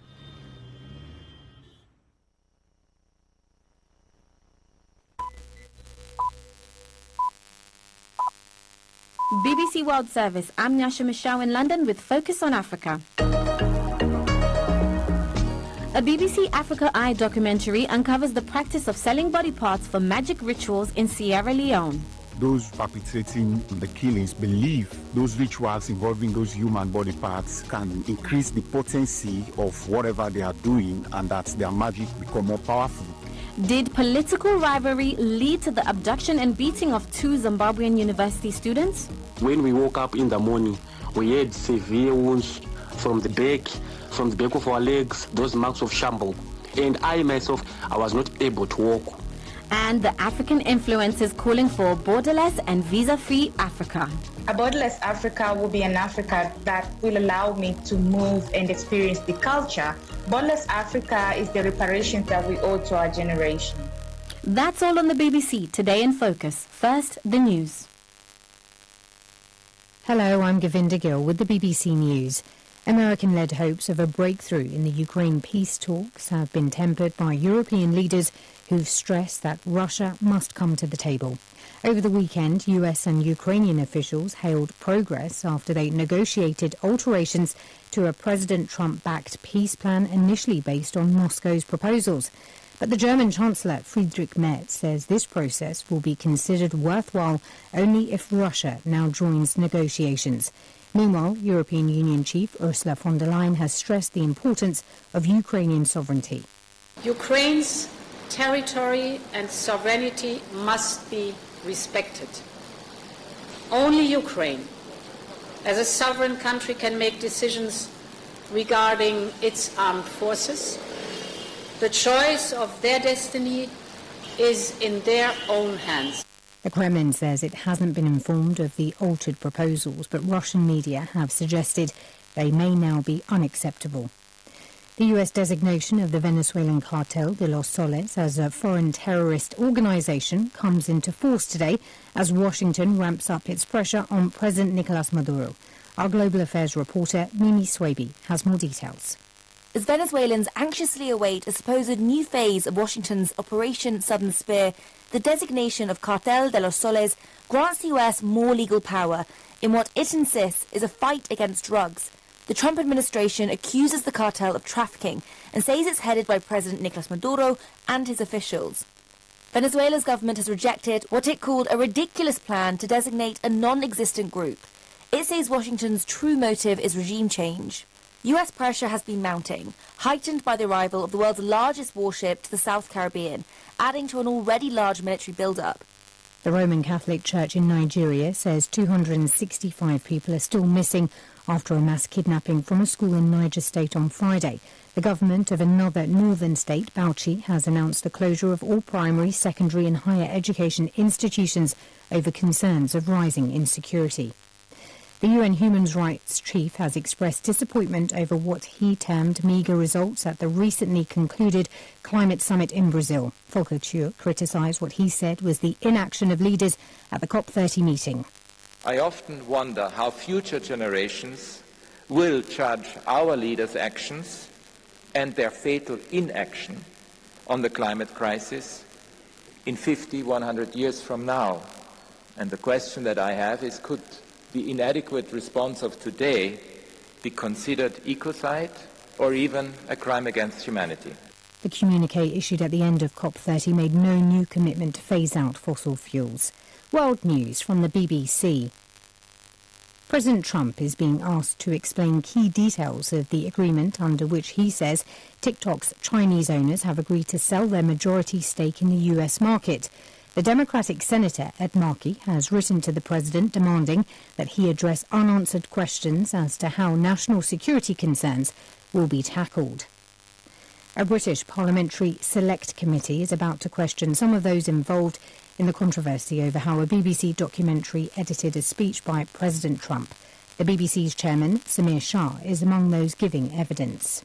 BBC World Service. I'm Nyasha Michelle in London with Focus on Africa. A BBC Africa Eye documentary uncovers the practice of selling body parts for magic rituals in Sierra Leone. Those perpetrating the killings believe those rituals involving those human body parts can increase the potency of whatever they are doing and that their magic become more powerful. Did political rivalry lead to the abduction and beating of 2 Zimbabwean university students? When we woke up in the morning, we had severe wounds from the back of our legs, those marks of shamble. And I myself, I was not able to walk. And the African influencers calling for borderless and visa-free Africa. A borderless Africa will be an Africa that will allow me to move and experience the culture. Borderless Africa is the reparations that we owe to our generation. That's all on the BBC Today in Focus. First, the news. Hello, I'm Govinda Gill with the BBC News. American-led hopes of a breakthrough in the Ukraine peace talks have been tempered by European leaders who've stressed that Russia must come to the table. Over the weekend, US and Ukrainian officials hailed progress after they negotiated alterations to a President Trump-backed peace plan initially based on Moscow's proposals. But the German Chancellor Friedrich Merz says this process will be considered worthwhile only if Russia now joins negotiations. Meanwhile, European Union Chief Ursula von der Leyen has stressed the importance of Ukrainian sovereignty. Ukraine's territory and sovereignty must be respected. Only Ukraine, as a sovereign country, can make decisions regarding its armed forces. The choice of their destiny is in their own hands. The Kremlin says it hasn't been informed of the altered proposals, but Russian media have suggested they may now be unacceptable. The U.S. designation of the Venezuelan cartel de los Soles as a foreign terrorist organization comes into force today as Washington ramps up its pressure on President Nicolas Maduro. Our global affairs reporter, Mimi Swaby, has more details. As Venezuelans anxiously await a supposed new phase of Washington's Operation Southern Spear, the designation of Cartel de los Soles grants the U.S. more legal power in what it insists is a fight against drugs. The Trump administration accuses the cartel of trafficking and says it's headed by President Nicolas Maduro and his officials. Venezuela's government has rejected what it called a ridiculous plan to designate a non-existent group. It says Washington's true motive is regime change. US pressure has been mounting, heightened by the arrival of the world's largest warship to the South Caribbean, adding to an already large military build-up. The Roman Catholic Church in Nigeria says 265 people are still missing after a mass kidnapping from a school in Niger State on Friday. The government of another northern state, Bauchi, has announced the closure of all primary, secondary and higher education institutions over concerns of rising insecurity. The UN Human Rights Chief has expressed disappointment over what he termed meagre results at the recently concluded climate summit in Brazil. Volker Turk criticised what he said was the inaction of leaders at the COP30 meeting. I often wonder how future generations will judge our leaders' actions and their fatal inaction on the climate crisis in 50, 100 years from now. And the question that I have is, could the inadequate response of today be considered ecocide or even a crime against humanity? The communique issued at the end of COP30 made no new commitment to phase out fossil fuels. World news from the BBC. President Trump is being asked to explain key details of the agreement under which he says TikTok's Chinese owners have agreed to sell their majority stake in the US market. The Democratic Senator Ed Markey has written to the President demanding that he address unanswered questions as to how national security concerns will be tackled. A British Parliamentary Select Committee is about to question some of those involved in the controversy over how a BBC documentary edited a speech by President Trump. The BBC's chairman, Samir Shah, is among those giving evidence.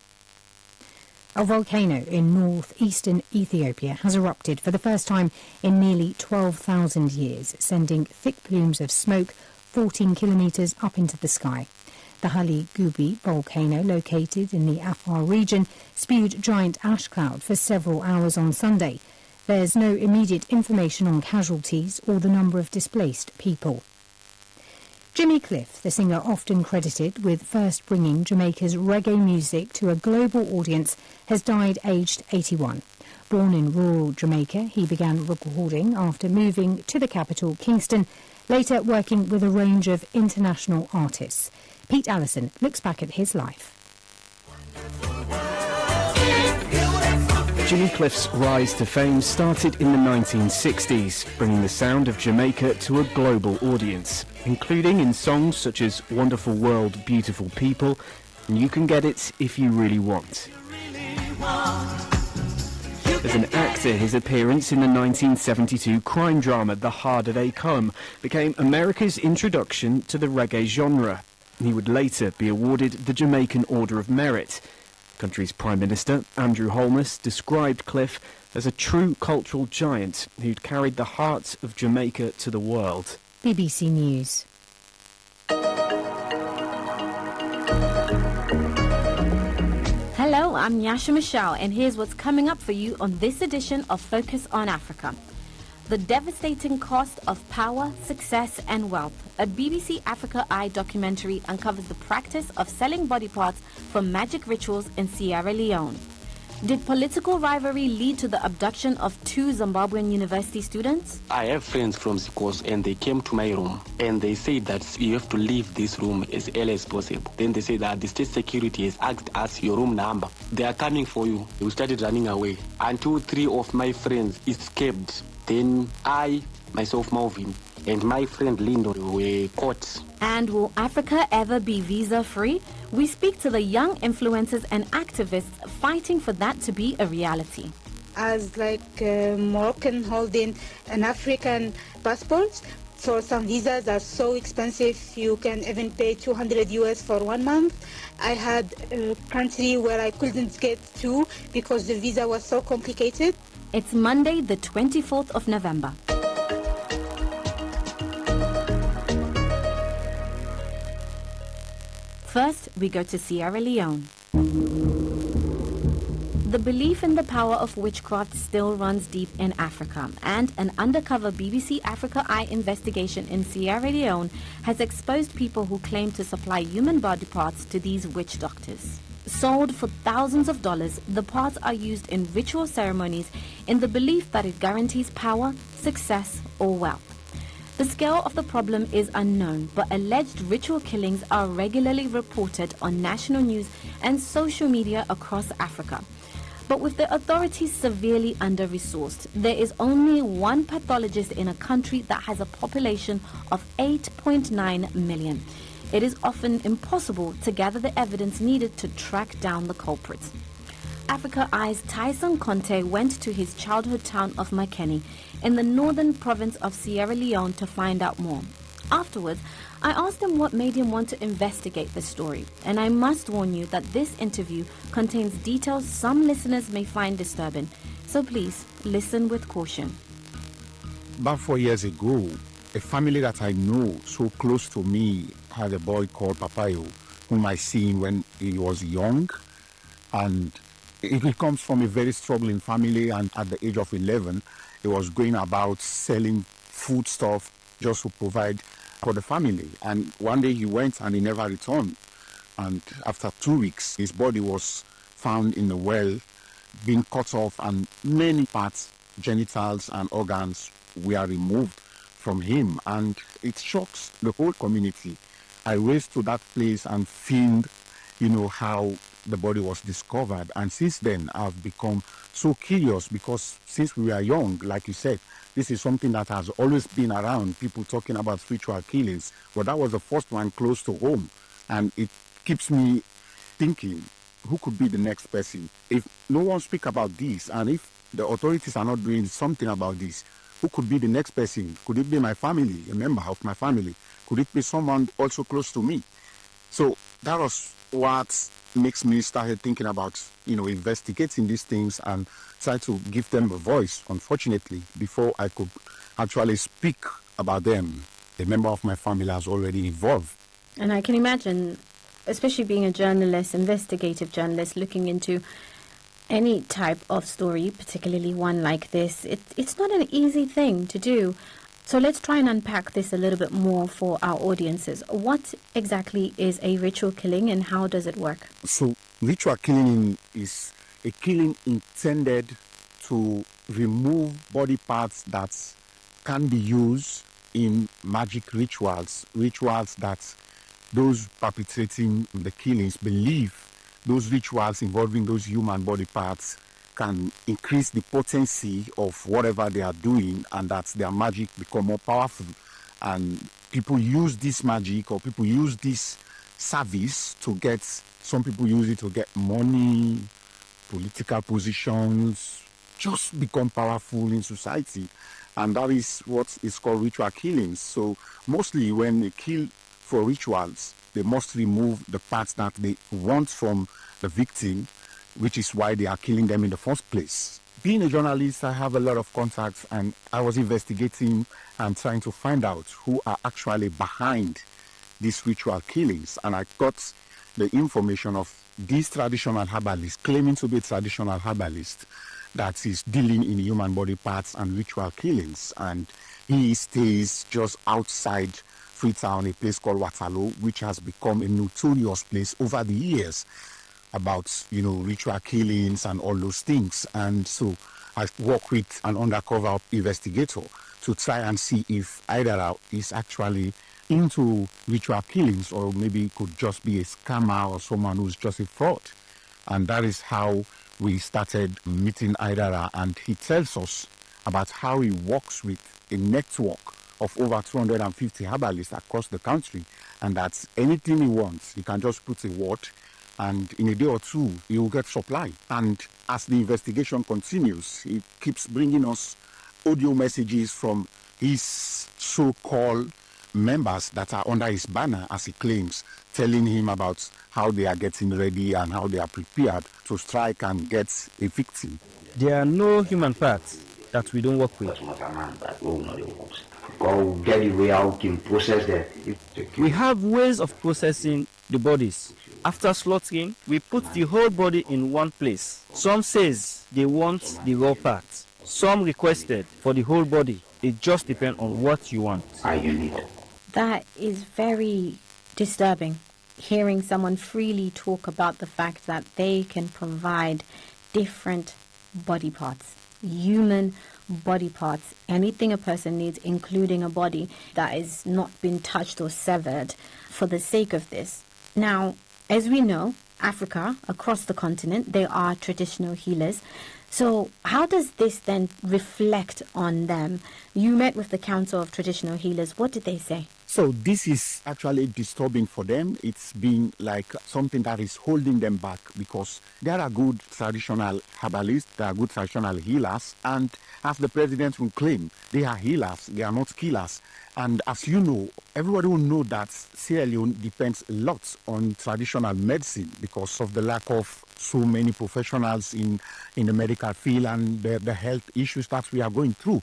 A volcano in northeastern Ethiopia has erupted for the first time in nearly 12,000 years, sending thick plumes of smoke 14 kilometres up into the sky. The Hali Gubi volcano, located in the Afar region, spewed giant ash cloud for several hours on Sunday. There's no immediate information on casualties or the number of displaced people. Jimmy Cliff, the singer often credited with first bringing Jamaica's reggae music to a global audience, has died aged 81. Born in rural Jamaica, he began recording after moving to the capital, Kingston, later working with a range of international artists. Pete Allison looks back at his life. Jimmy Cliff's rise to fame started in the 1960s, bringing the sound of Jamaica to a global audience, including in songs such as Wonderful World, Beautiful People, and You Can Get It If You Really Want. As an actor, his appearance in the 1972 crime drama The Harder They Come became America's introduction to the reggae genre. He would later be awarded the Jamaican Order of Merit. The country's Prime Minister, Andrew Holness, described Cliff as a true cultural giant who'd carried the heart of Jamaica to the world. BBC News. Hello, I'm Yasha Michelle, and here's what's coming up for you on this edition of Focus on Africa. The devastating cost of power, success and wealth. A BBC Africa Eye documentary uncovers the practice of selling body parts for magic rituals in Sierra Leone. Did political rivalry lead to the abduction of 2 Zimbabwean university students? I have friends from Sikos and they came to my room and they said that you have to leave this room as early as possible. Then they said that the state security has asked us your room number. They are coming for you. We started running away until 3 of my friends escaped. Then I, myself Malvin, and my friend Lyndon were caught. And will Africa ever be visa-free? We speak to the young influencers and activists fighting for that to be a reality. As like Moroccan holding an African passport, so some visas are so expensive, you can even pay $200 for 1 month. I had a country where I couldn't get to because the visa was so complicated. It's Monday, the 24th of November. First, we go to Sierra Leone. The belief in the power of witchcraft still runs deep in Africa, and an undercover BBC Africa Eye investigation in Sierra Leone has exposed people who claim to supply human body parts to these witch doctors. Sold for thousands of dollars, the parts are used in ritual ceremonies in the belief that it guarantees power, success, or wealth. The scale of the problem is unknown, but alleged ritual killings are regularly reported on national news and social media across Africa. But with the authorities severely under-resourced, there is only one pathologist in a country that has a population of 8.9 million. It is often impossible to gather the evidence needed to track down the culprits. Africa Eye's Tyson Conte went to his childhood town of Makeni in the northern province of Sierra Leone to find out more. Afterwards, I asked him what made him want to investigate the story, and I must warn you that this interview contains details some listeners may find disturbing, so please listen with caution. About 4 years ago, a family that I know so close to me had a boy called Papayo, whom I seen when he was young, and he comes from a very struggling family, and at the age of 11, he was going about selling food stuff just to provide for the family. And one day he went and he never returned. And after 2 weeks, his body was found in the well, being cut off, and many parts, genitals and organs were removed from him. And it shocks the whole community. I raced to that place and filmed, how the body was discovered. And since then, I've become so curious because since we were young, like you said, This is something that has always been around, people talking about ritual killings, but that was the first one close to home. And it keeps me thinking, who could be the next person? If no one speaks about this, and if the authorities are not doing something about this, who could be the next person? Could it be my family, a member of my family? Could it be someone also close to me? So that was what makes me start thinking about, investigating these things and try to give them a voice. Unfortunately, before I could actually speak about them, a member of my family has already involved. And I can imagine, especially being a journalist, investigative journalist, looking into any type of story, particularly one like this, it's not an easy thing to do. So let's try and unpack this a little bit more for our audiences. What exactly is a ritual killing and how does it work? So ritual killing is a killing intended to remove body parts that can be used in magic rituals that those perpetrating the killings believe those rituals involving those human body parts can increase the potency of whatever they are doing, and that their magic become more powerful. And people use this magic, or people use this service to get, some people use it to get money, political positions, just become powerful in society. And that is what is called ritual killings. So mostly when they kill for rituals, they must remove the parts that they want from the victim, which is why they are killing them in the first place. Being a journalist, I have a lot of contacts, and I was investigating and trying to find out who are actually behind these ritual killings. And I got the information of this traditional herbalist, claiming to be a traditional herbalist, that is dealing in human body parts and ritual killings. And he stays just outside Freetown, a place called Waterloo, which has become a notorious place over the years about, ritual killings and all those things. And so I work with an undercover investigator to try and see if Idara is actually into ritual killings, or maybe it could just be a scammer or someone who's just a fraud. And that is how we started meeting Idara, and he tells us about how he works with a network of over 250 herbalists across the country, and that anything he wants, he can just put a word, and in a day or two, he will get supply. And as the investigation continues, he keeps bringing us audio messages from his so-called members that are under his banner, as he claims, telling him about how they are getting ready and how they are prepared to strike and get a victim. There are no human parts that we don't work with. We have ways of processing the bodies. After slaughtering, we put the whole body in one place. Some says they want the raw parts. Some requested for the whole body. It just depends on what you want. That is very disturbing, hearing someone freely talk about the fact that they can provide different body parts, human body parts, anything a person needs, including a body that is not been touched or severed, for the sake of this. Now, as we know, Africa, across the continent, there are traditional healers. So how does this then reflect on them? You met with the Council of Traditional Healers. What did they say? So this is actually disturbing for them. It's been like something that is holding them back, because there are good traditional herbalists, there are good traditional healers, and as the president will claim, they are healers, they are not killers. And as you know, everybody will know that Sierra Leone depends a lot on traditional medicine because of the lack of so many professionals in the medical field and the health issues that we are going through.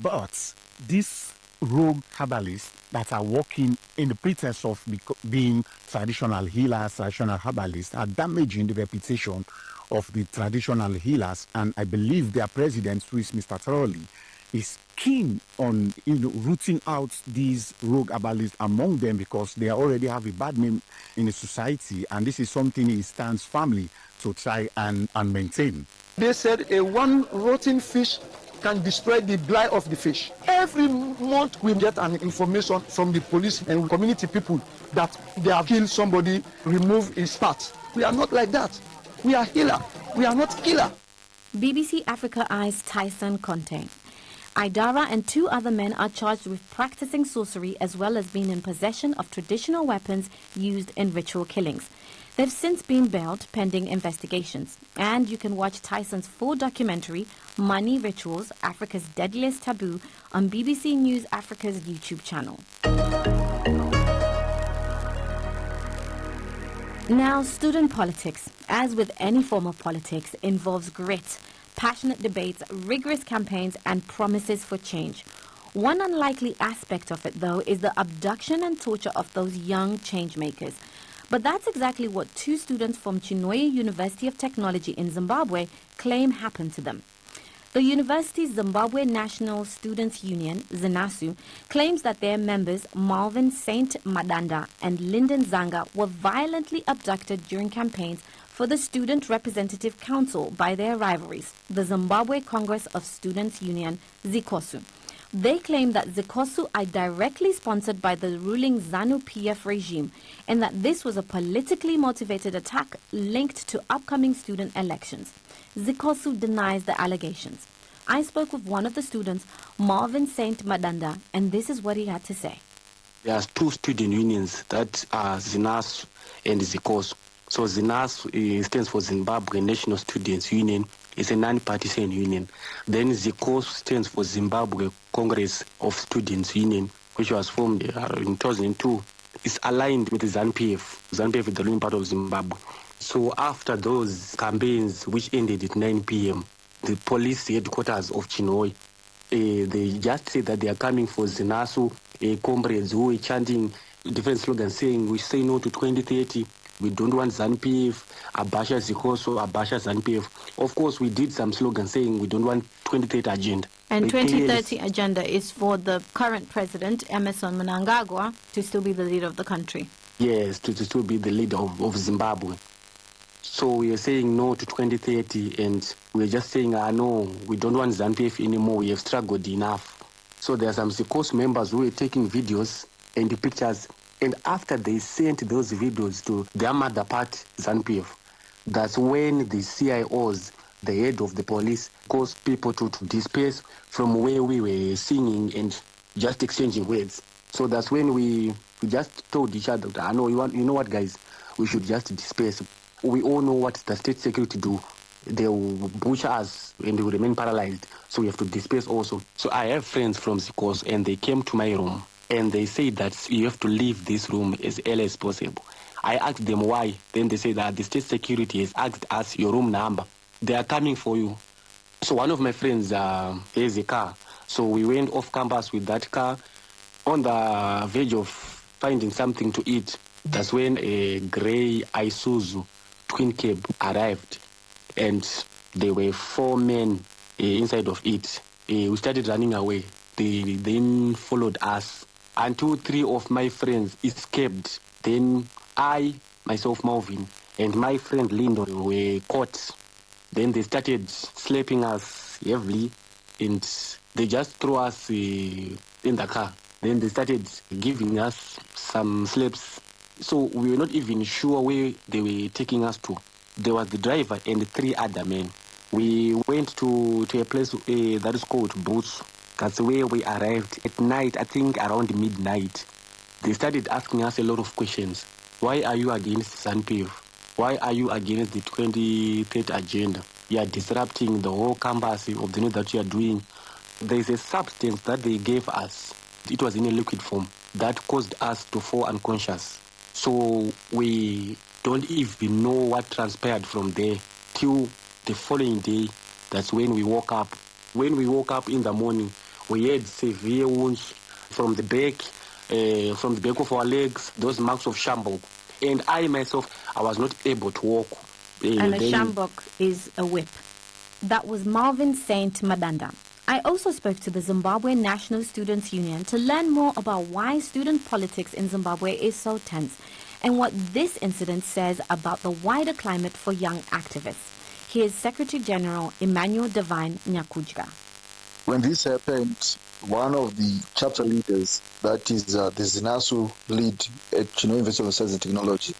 But these rogue herbalists that are working in the pretense of being traditional healers, traditional herbalists, are damaging the reputation of the traditional healers. And I believe their president, who is Mr. Trolley, is keen on rooting out these rogue herbalists among them, because they already have a bad name in the society, and this is something he stands firmly to try and maintain. They said a one rotten fish can destroy the blight of the fish. Every month we get an information from the police and community people that they have killed somebody, remove his parts. We are not like that. We are healer. We are not killer. BBC Africa Eye's Tyson Conte. Aidara and 2 other men are charged with practicing sorcery as well as being in possession of traditional weapons used in ritual killings. They've since been bailed pending investigations. And you can watch Tyson's full documentary, Money Rituals, Africa's Deadliest Taboo, on BBC News Africa's YouTube channel. Now, student politics, as with any form of politics, involves grit, passionate debates, rigorous campaigns, and promises for change. One unlikely aspect of it, though, is the abduction and torture of those young change makers. But that's exactly what 2 students from Chinhoyi University of Technology in Zimbabwe claim happened to them. The university's Zimbabwe National Students Union, ZINASU, claims that their members, Marvin Saint Madanda and Lyndon Zanga, were violently abducted during campaigns for the Student Representative Council by their rivalries, the Zimbabwe Congress of Students Union, ZICOSU. They claim that ZICOSU are directly sponsored by the ruling ZANU-PF regime and that this was a politically motivated attack linked to upcoming student elections. ZICOSU denies the allegations. I spoke with one of the students, Marvin Saint Madanda, and this is what he had to say. There are 2 student unions that are ZINASU and ZICOSU. So ZINASU stands for Zimbabwe National Students Union. It's a non-partisan union. Then ZICOSU stands for Zimbabwe Congress of Students Union, which was formed in 2002. It's aligned with the ZANU-PF. ZANU-PF is the ruling part of Zimbabwe. So after those campaigns, which ended at 9 p.m., the police headquarters of Chinhoyi, they just said that they are coming for ZINASU comrades who are chanting different slogans saying, we say no to 2030. We don't want ZANU-PF, Abasha ZICOSU, Abasha ZANU-PF. Of course, we did some slogans saying we don't want 2030 agenda. And 2030 agenda is for the current president, Emmerson Mnangagwa, to still be the leader of the country. Yes, to still be the leader of Zimbabwe. So we are saying no to 2030, and we're just saying, no, we don't want ZANU-PF anymore. We have struggled enough. So there are some ZICOSU members who are taking videos and the pictures. And after they sent those videos to their mother party, ZANU-PF, that's when the CIOs, the head of the police, caused people to disperse from where we were singing and just exchanging words. So that's when we just told each other, you know what, guys, we should just disperse. We all know what the state security do. They will butcher us and they will remain paralyzed. So we have to disperse also. So I have friends from ZICOSU, and they came to my room. And they say that you have to leave this room as early as possible. I asked them why. Then they say that the state security has asked us your room number. They are coming for you. So one of my friends has a car. So we went off campus with that car. On the verge of finding something to eat, that's when a grey Isuzu twin cab arrived. And there were 4 men inside of it. We started running away. They then followed us until 3 of my friends escaped. Then I, myself, Marvin, and my friend Lyndon were caught. Then they started slapping us heavily, and they just threw us in the car. Then they started giving us some slaps. So we were not even sure where they were taking us to. There was the driver and 3 other men. We went to a place that is called Boots. That's where we arrived at night, I think around midnight. They started asking us a lot of questions. Why are you against ZANU-PF? Why are you against the 2030 agenda? You are disrupting the whole campus of the news that you are doing. There is a substance that they gave us. It was in a liquid form that caused us to fall unconscious. So we don't even know what transpired from there till the following day. That's when we woke up. When we woke up in the morning, we had severe wounds from the back of our legs, those marks of shambok. And I myself, I was not able to walk. And a shambok is a whip. That was Marvin Saint Madanda. I also spoke to the Zimbabwe National Students Union to learn more about why student politics in Zimbabwe is so tense and what this incident says about the wider climate for young activists. Here's Secretary General Emmanuel Divine Nyakujga. When this happened, one of the chapter leaders, that is the ZINASU lead at Chinhoyi University of Science and Technology,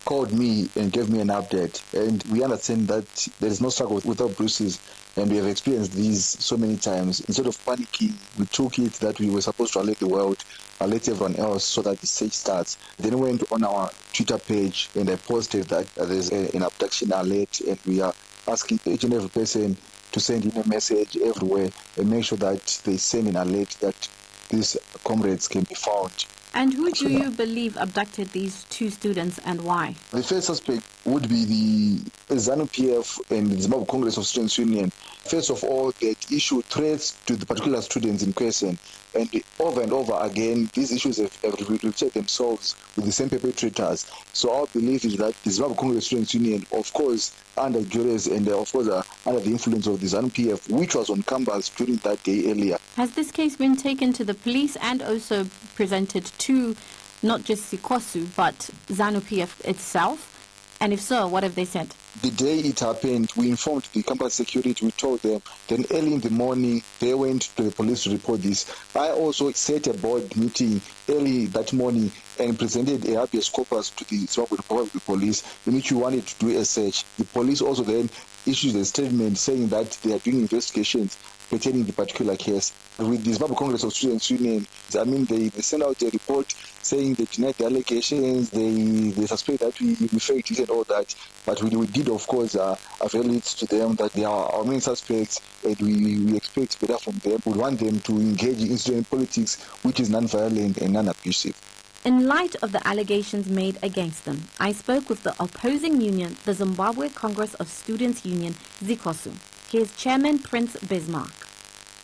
called me and gave me an update. And we understand that there is no struggle without bruises. and we have experienced these so many times. Instead of panicking, we took it that we were supposed to alert the world, alert everyone else so that the search starts. Then we went on our Twitter page and I posted that there's an abduction alert, and we are asking each and every person to send in a message everywhere and make sure that they send an alert that these comrades can be found. And who do you believe abducted these 2 students and why? The first suspect would be the ZANU-PF and the Zimbabwe Congress of Students Union. First of all, they issued threats to the particular students in question. And over again, these issues have repeated themselves with the same perpetrators. So our belief is that the Zimbabwe Congress of Students Union, of course, under duress and of course under the influence of the ZANU-PF, which was on campus during that day earlier. Has this case been taken to the police and also presented to not just Sikosu, but ZANU-PF itself? And if so, what have they said? The day it happened, we informed the campus security, we told them. Then early in the morning, they went to the police to report this. I also set a board meeting early that morning and presented a habeas corpus to the Zimbabwe Republic Police in which we wanted to do a search. The police also then issued a statement saying that they are doing investigations pertaining the particular case. With the Zimbabwe Congress of Students Union, they sent out a report saying they denied the allegations, they suspect that we faked it and all that. But we did, of course, avail it to them that they are our main suspects, and we expect better from them. We want them to engage in student politics, which is non-violent and non-abusive. In light of the allegations made against them, I spoke with the opposing union, the Zimbabwe Congress of Students Union, Zikosu. Here's Chairman Prince Bismarck.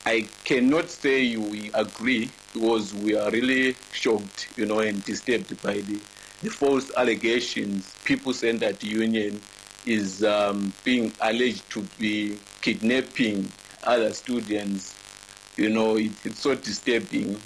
I cannot say we agree because we are really shocked, and disturbed by the false allegations. People saying that the union is being alleged to be kidnapping other students. It's so disturbing.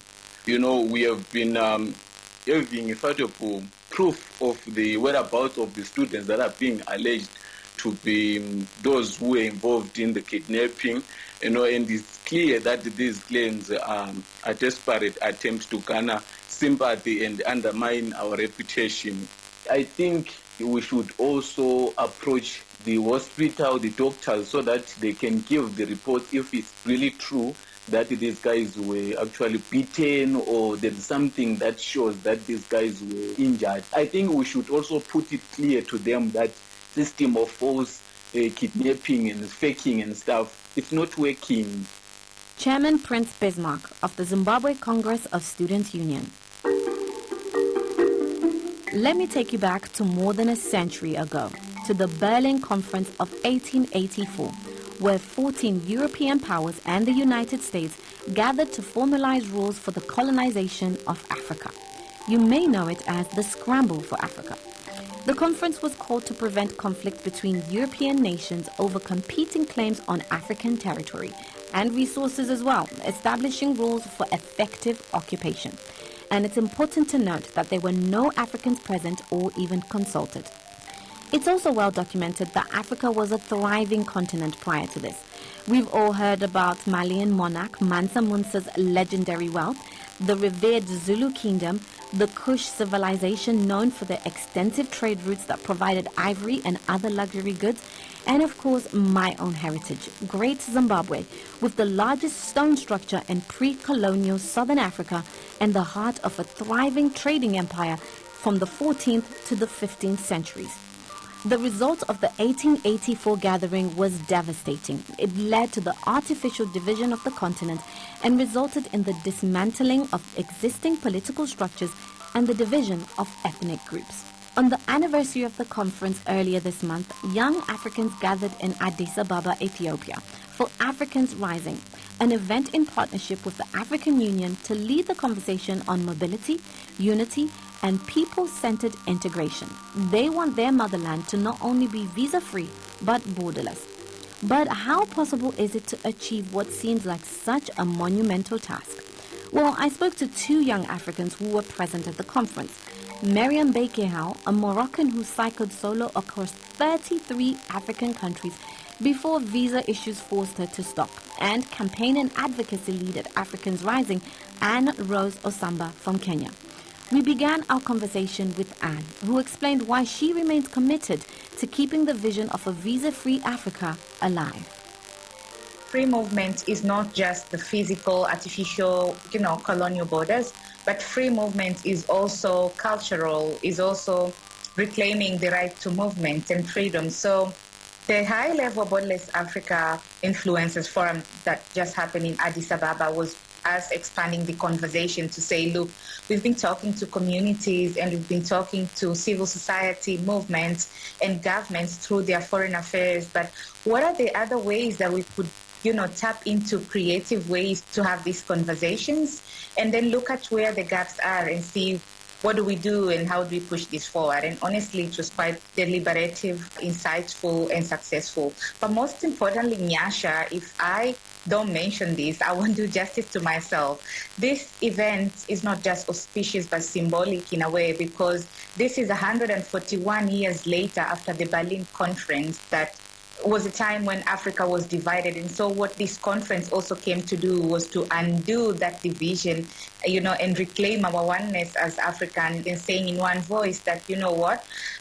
We have been having infallible proof of the whereabouts of the students that are being alleged to be those who were involved in the kidnapping, and it's clear that these claims are desperate attempts to garner sympathy and undermine our reputation. I think we should also approach the hospital, the doctors, so that they can give the report if it's really true that these guys were actually beaten or there's something that shows that these guys were injured. I think we should also put it clear to them that system of false kidnapping and faking and stuff, it's not working. Chairman Prince Bismarck of the Zimbabwe Congress of Students Union. Let me take you back to more than a century ago, to the Berlin Conference of 1884, where 14 European powers and the United States gathered to formalize rules for the colonization of Africa. You may know it as the Scramble for Africa. The conference was called to prevent conflict between European nations over competing claims on African territory and resources as well, establishing rules for effective occupation. And it's important to note that there were no Africans present or even consulted. It's also well documented that Africa was a thriving continent prior to this. We've all heard about Malian monarch Mansa Musa's legendary wealth, the revered Zulu kingdom, the Kush civilization known for their extensive trade routes that provided ivory and other luxury goods, and of course my own heritage, Great Zimbabwe, with the largest stone structure in pre-colonial southern Africa and the heart of a thriving trading empire from the 14th to the 15th centuries. The result of the 1884 gathering was devastating. It led to the artificial division of the continent and resulted in the dismantling of existing political structures and the division of ethnic groups. On the anniversary of the conference earlier this month, young Africans gathered in Addis Ababa, Ethiopia, for Africans Rising, an event in partnership with the African Union to lead the conversation on mobility, unity, and people-centered integration. They want their motherland to not only be visa-free, but borderless. But how possible is it to achieve what seems like such a monumental task? Well, I spoke to 2 young Africans who were present at the conference. Mariam Bekehau, a Moroccan who cycled solo across 33 African countries before visa issues forced her to stop, and campaign and advocacy lead at Africans Rising, Anne Rose Osamba from Kenya. We began our conversation with Anne, who explained why she remains committed to keeping the vision of a visa-free Africa alive. free movement is not just the physical, artificial, colonial borders, but free movement is also cultural, is also reclaiming the right to movement and freedom. So the high-level Borderless Africa Influencers Forum that just happened in Addis Ababa was us expanding the conversation to say, look, we've been talking to communities and we've been talking to civil society movements and governments through their foreign affairs, but what are the other ways that we could tap into creative ways to have these conversations, and then look at where the gaps are and see what do we do and how do we push this forward. And honestly, it was quite deliberative, insightful, and successful. But most importantly, Nyasha, if I don't mention this, I won't do justice to myself. This event is not just auspicious but symbolic in a way, because this is 141 years later after the Berlin Conference that was a time when Africa was divided. And so what this conference also came to do was to undo that division, and reclaim our oneness as Africans, and saying in one voice that,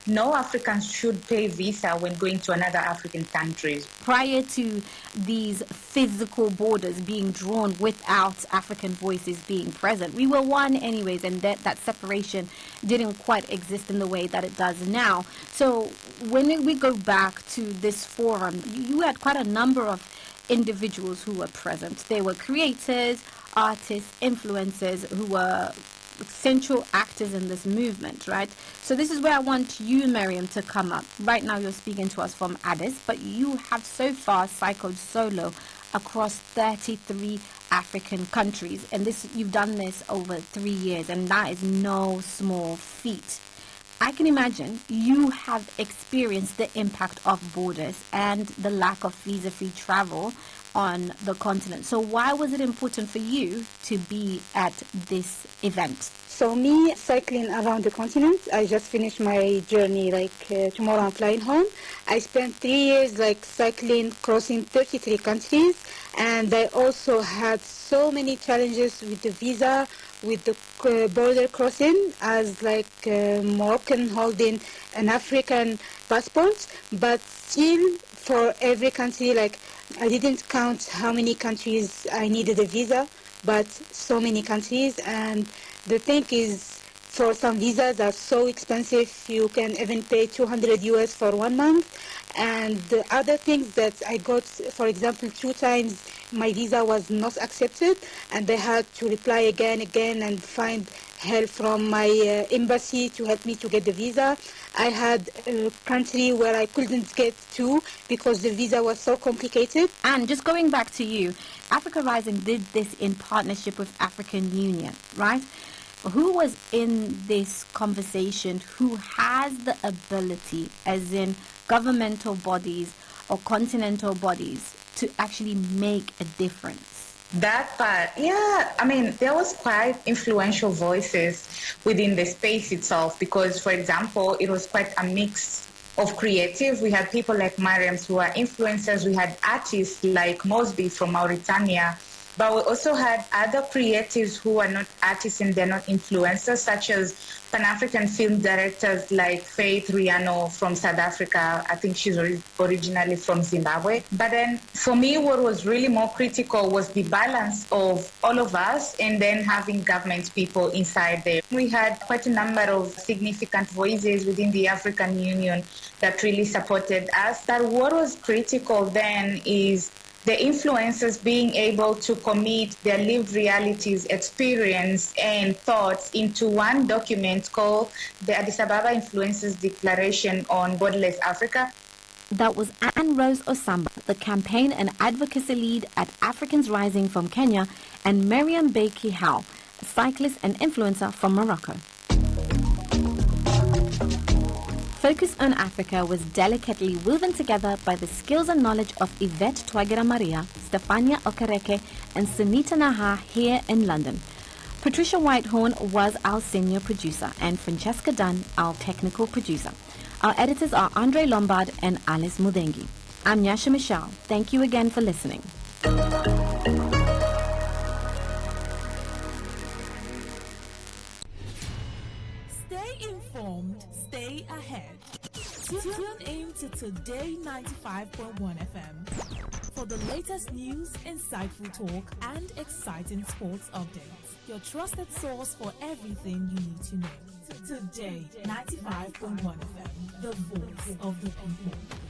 no Africans should pay visa when going to another African country. Prior to these physical borders being drawn without African voices being present, we were one anyways, and that separation didn't quite exist in the way that it does now. So when we go back to this forum, you had quite a number of individuals who were present. They were creators, artists, influencers who were central actors in this movement, right? So this is where I want you, Miriam, to come up. Right now you're speaking to us from Addis, but you have so far cycled solo across 33 African countries, and you've done this over 3 years, and that is no small feat. I can imagine you have experienced the impact of borders and the lack of visa-free travel on the continent. So why was it important for you to be at this event? So me cycling around the continent, I just finished my journey, tomorrow I'm flying home. I spent 3 years cycling, crossing 33 countries, and I also had so many challenges with the visa, with the border crossing, as Moroccan holding an African passport, but still for every country, I didn't count how many countries I needed a visa, but so many countries. And the thing is, for some visas are so expensive, you can even pay 200 US for 1 month. And the other things that I got, for example, 2 times my visa was not accepted, and I had to reply again and find help from my embassy to help me to get the visa. I had a country where I couldn't get to because the visa was so complicated. And just going back to you, Africa Rising did this in partnership with African Union, right? Who was in this conversation who has the ability, as in governmental bodies or continental bodies, to actually make a difference? That part, yeah. I mean, there was quite influential voices within the space itself because, for example, it was quite a mix of creative. We had people like Mariams who are influencers. We had artists like Mosby from Mauritania. But we also had other creatives who are not artists and they're not influencers, such as Pan-African film directors like Faith Riano from South Africa. I think she's originally from Zimbabwe. But then for me, what was really more critical was the balance of all of us and then having government people inside there. We had quite a number of significant voices within the African Union that really supported us. That what was critical then is the influencers being able to commit their lived realities, experience, and thoughts into one document called the Addis Ababa Influencers Declaration on Borderless Africa. That was Anne Rose Osamba, the campaign and advocacy lead at Africans Rising from Kenya, and Miriam Beki Howe, a cyclist and influencer from Morocco. Focus on Africa was delicately woven together by the skills and knowledge of Yvette Twagira Maria, Stefania Okereke, and Sunita Naha here in London. Patricia Whitehorn was our senior producer, and Francesca Dunn, our technical producer. Our editors are Andre Lombard and Alice Mudengi. I'm Nyasha Michelle. Thank you again for listening. Stay informed, stay ahead. Tune in to Today 95.1 FM For the latest news, insightful talk, and exciting sports updates, your trusted source for everything you need to know. Today, 95.1 FM, the voice of the people.